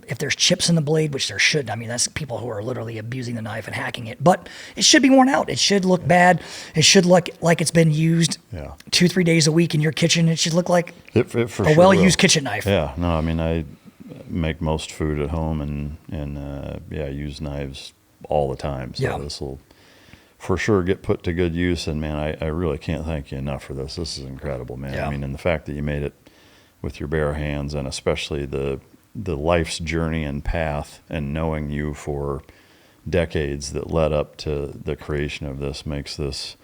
if there's chips in the blade, which there shouldn't, I mean, that's people who are literally abusing the knife and hacking it. But it should be worn out. It should look bad. It should look like it's been used 2-3 days a week in your kitchen. It should look like a well-used kitchen knife. Yeah, no, I mean, I make most food at home and use knives all the time. So this will for sure get put to good use. And man, I really can't thank you enough for this. This is incredible, man. I mean, and the fact that you made it with your bare hands, and especially the life's journey and path, and knowing you for decades that led up to the creation of this makes this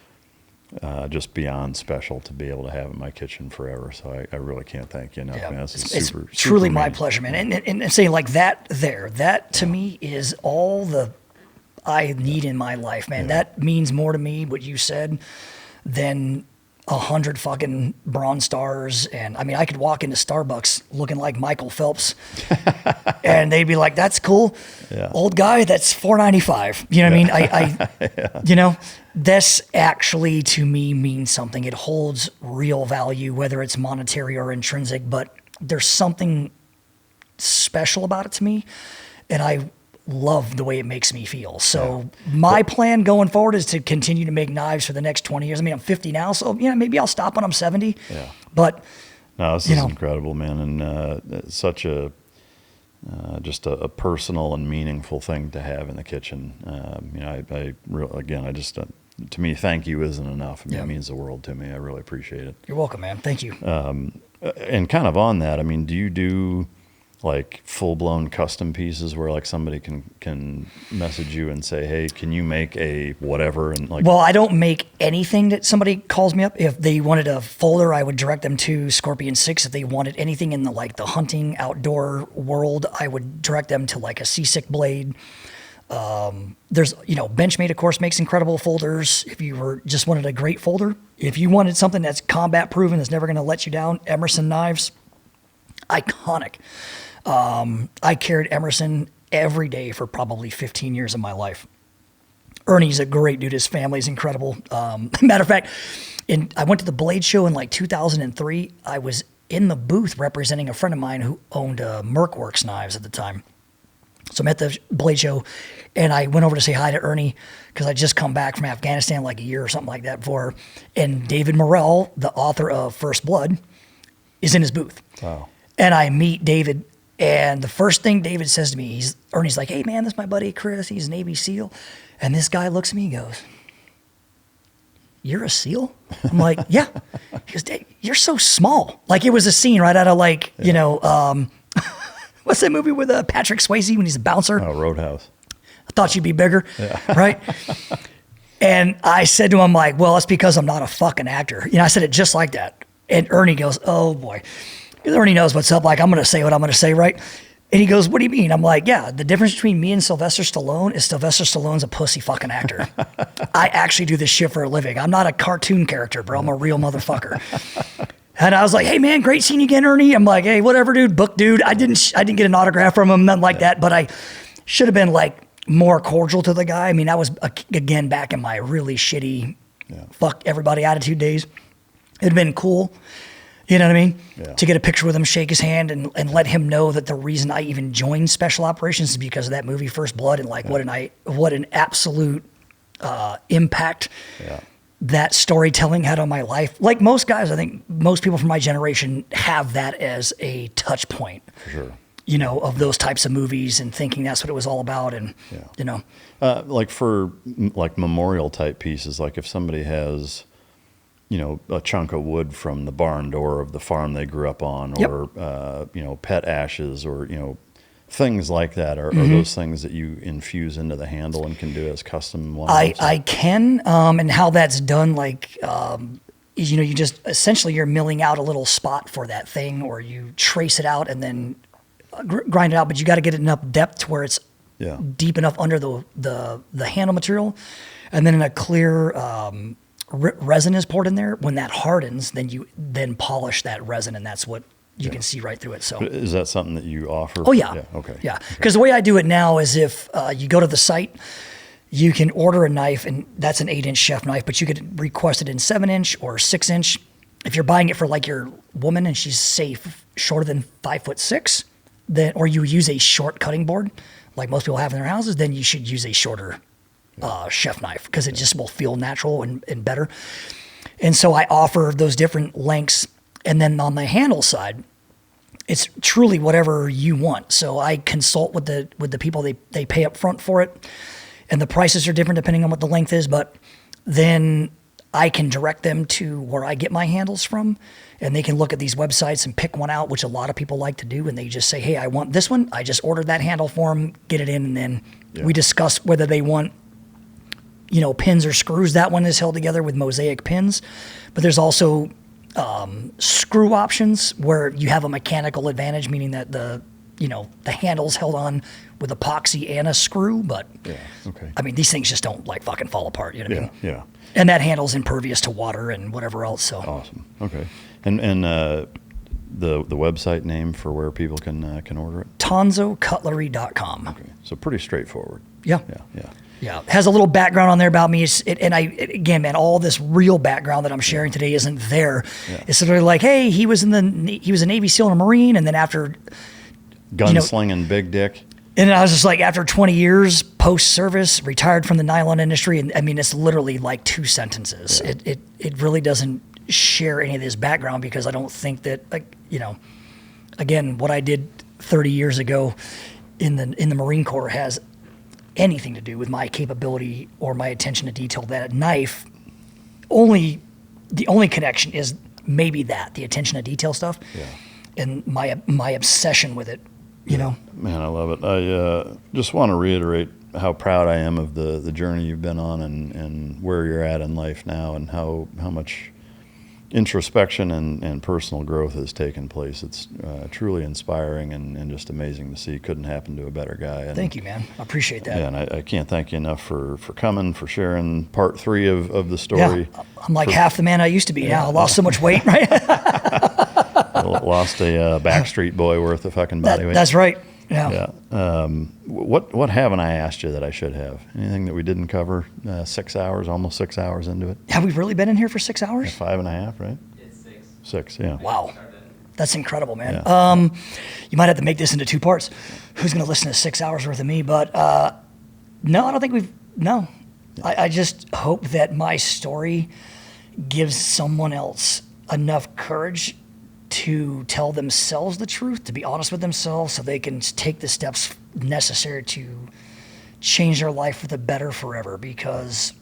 just beyond special to be able to have in my kitchen forever. So I really can't thank you enough, man. This is super truly my pleasure, man. And saying like that to me is all I need in my life, man. That means more to me, what you said, than 100 fucking Bronze Stars. And I mean, I could walk into Starbucks looking like Michael Phelps and they'd be like, that's cool. Old guy, that's $4.95. You know what I mean? This actually to me means something. It holds real value, whether it's monetary or intrinsic, but there's something special about it to me. And I love the way it makes me feel. So my plan going forward is to continue to make knives for the next 20 years. I mean, I'm 50 now, so maybe I'll stop when I'm 70. But no, this is incredible, man, and such a just a personal and meaningful thing to have in the kitchen. I really, again, to me, thank you isn't enough. I mean, it means the world to me. I really appreciate it. You're welcome, man. Thank you. And kind of on that, I mean, do you do like full-blown custom pieces where like somebody can message you and say, hey, can you make a whatever? And like, well, I don't make anything that somebody calls me up. If they wanted a folder, I would direct them to Scorpion 6. If they wanted anything in the hunting outdoor world, I would direct them to like a C6 blade. There's, Benchmade, of course, makes incredible folders. If you just wanted a great folder, if you wanted something that's combat proven, that's never going to let you down, Emerson knives, iconic. I carried Emerson every day for probably 15 years of my life. Ernie's a great dude. His family's incredible. Matter of fact, I went to the Blade Show in like 2003. I was in the booth representing a friend of mine who owned Mercworks knives at the time. So I'm at the Blade Show, and I went over to say hi to Ernie because I'd just come back from Afghanistan like a year or something like that before. And David Morrell, the author of First Blood, is in his booth. Wow. And I meet David. And the first thing David says to me, Ernie's like, hey, man, this is my buddy Chris. He's a Navy SEAL. And this guy looks at me and goes, you're a SEAL? I'm like, yeah. He goes, Dave, you're so small. Like it was a scene right out of what's that movie with Patrick Swayze when he's a bouncer? Oh, Roadhouse. I thought you'd be bigger, right? And I said to him, like, well, it's because I'm not a fucking actor. I said it just like that. And Ernie goes, oh boy. Ernie knows what's up. Like, I'm going to say what I'm going to say, right? And he goes, what do you mean? I'm like, yeah, the difference between me and Sylvester Stallone is Sylvester Stallone's a pussy fucking actor. I actually do this shit for a living. I'm not a cartoon character, bro. I'm a real motherfucker. And I was like, hey man, great seeing you again, Ernie. I'm like, hey, whatever, dude, book dude. I didn't get an autograph from him, nothing like that, but I should have been like more cordial to the guy. I mean, I was, again, back in my really shitty fuck everybody attitude days. It'd been cool. You know what I mean? Yeah. To get a picture with him, shake his hand, and let him know that the reason I even joined Special Operations is because of that movie First Blood, and like what an absolute impact that storytelling had on my life. Like most guys, I think most people from my generation have that as a touch point. For sure. Of those types of movies and thinking that's what it was all about, and like for like memorial type pieces, like if somebody has a chunk of wood from the barn door of the farm they grew up on, or, pet ashes, or, things like that. Are those things that you infuse into the handle and can do as custom ones? I can, and how that's done, like, you just, essentially you're milling out a little spot for that thing, or you trace it out and then grind it out, but you got to get it enough depth to where it's deep enough under the handle material. And then in a clear, resin is poured in there. When that hardens, then you polish that resin, and that's what you can see right through it. So is that something that you offer? Oh yeah. Okay. Yeah. Because the way I do it now is if you go to the site, you can order a knife, and that's an 8-inch chef knife, but you could request it in 7-inch or 6-inch. If you're buying it for like your woman and she's shorter than 5'6", then, or you use a short cutting board like most people have in their houses, then you should use a shorter chef knife, because it just will feel natural and better. And so I offer those different lengths. And then on the handle side, it's truly whatever you want. So I consult with the people, they pay up front for it, and the prices are different depending on what the length is, but then I can direct them to where I get my handles from, and they can look at these websites and pick one out, which a lot of people like to do. And they just say, hey, I want this one. I just ordered that handle for them, get it in, and then we discuss whether they want pins or screws. That one is held together with mosaic pins, but there's also screw options where you have a mechanical advantage, meaning that the handle's held on with epoxy and a screw. But I mean, these things just don't like fucking fall apart. You know what I mean? Yeah. And that handle's impervious to water and whatever else. So awesome. Okay. And the website name for where people can order it? TonzoCutlery.com. Okay. So pretty straightforward. Yeah. Yeah. It has a little background on there about me. Again, man, all this real background that I'm sharing today isn't there. Yeah. It's sort of like, hey, he was a Navy SEAL and a Marine, and then after gunslinging big dick. And I was just like, after 20 years post-service, retired from the nylon industry, and I mean, it's literally like 2 sentences. Yeah. It really doesn't share any of this background, because I don't think that, again, what I did 30 years ago in the Marine Corps has anything to do with my capability or my attention to detail. That knife, the only connection is maybe the attention to detail stuff, and my obsession with it. Man, I love it. I just want to reiterate how proud I am of the journey you've been on, and where you're at in life now, and how much introspection and personal growth has taken place. It's truly inspiring and just amazing to see. Couldn't happen to a better guy. And, thank you, man. I appreciate that. Yeah, and I can't thank you enough for coming, for sharing part 3 of the story. Yeah, I'm like half the man I used to be now. I lost so much weight, right? Lost a Backstreet Boy worth of fucking body weight. That's right. Yeah. What haven't I asked you that I should have? Anything that we didn't cover? 6 hours, almost 6 hours into it. Have we really been in here for 6 hours? 5.5, right? It's 6. 6, yeah. Wow. That's incredible, man. Yeah. You might have to make this into 2 parts. Who's going to listen to 6 hours worth of me? But no, I don't think no. I just hope that my story gives someone else enough courage to tell themselves the truth, to be honest with themselves, so they can take the steps necessary to change their life for the better forever. Because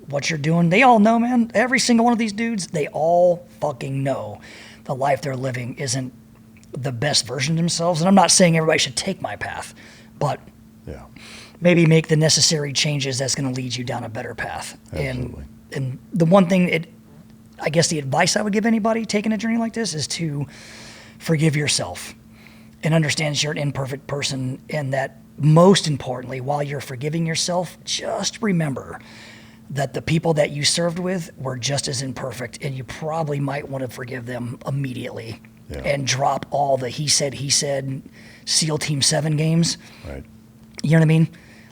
what you're doing, they all know, man. Every single one of these dudes, they all fucking know the life they're living isn't the best version of themselves. And I'm not saying everybody should take my path, but maybe make the necessary changes that's going to lead you down a better path. Absolutely. And the one thing, I guess the advice I would give anybody taking a journey like this is to forgive yourself and understand that you're an imperfect person, and that most importantly, while you're forgiving yourself, just remember that the people that you served with were just as imperfect, and you probably might want to forgive them immediately and drop all the he said, SEAL Team 7 games. Right. You know what I mean?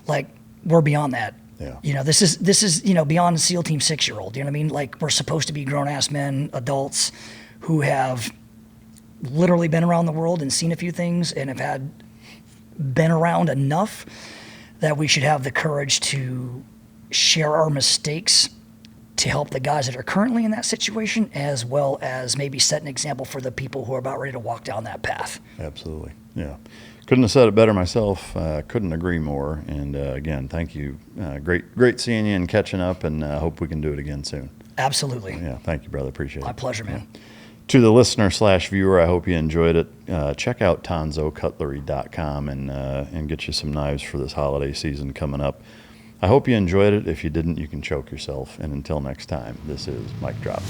Like, we're beyond that. Yeah. You know, this is, you know, beyond SEAL Team 6-year-old. You know what I mean? Like, we're supposed to be grown-ass men, adults, who have literally been around the world and seen a few things and have been around enough that we should have the courage to share our mistakes to help the guys that are currently in that situation, as well as maybe set an example for the people who are about ready to walk down that path. Absolutely. Yeah. Couldn't have said it better myself. Couldn't agree more. And again, thank you. Great seeing you and catching up, and hope we can do it again soon. Absolutely. Yeah. Thank you, brother. Appreciate it. My pleasure, man. To the listener/viewer, I hope you enjoyed it. Check out tonzocutlery.com and get you some knives for this holiday season coming up. I hope you enjoyed it. If you didn't, you can choke yourself. And until next time, this is Mic Drop.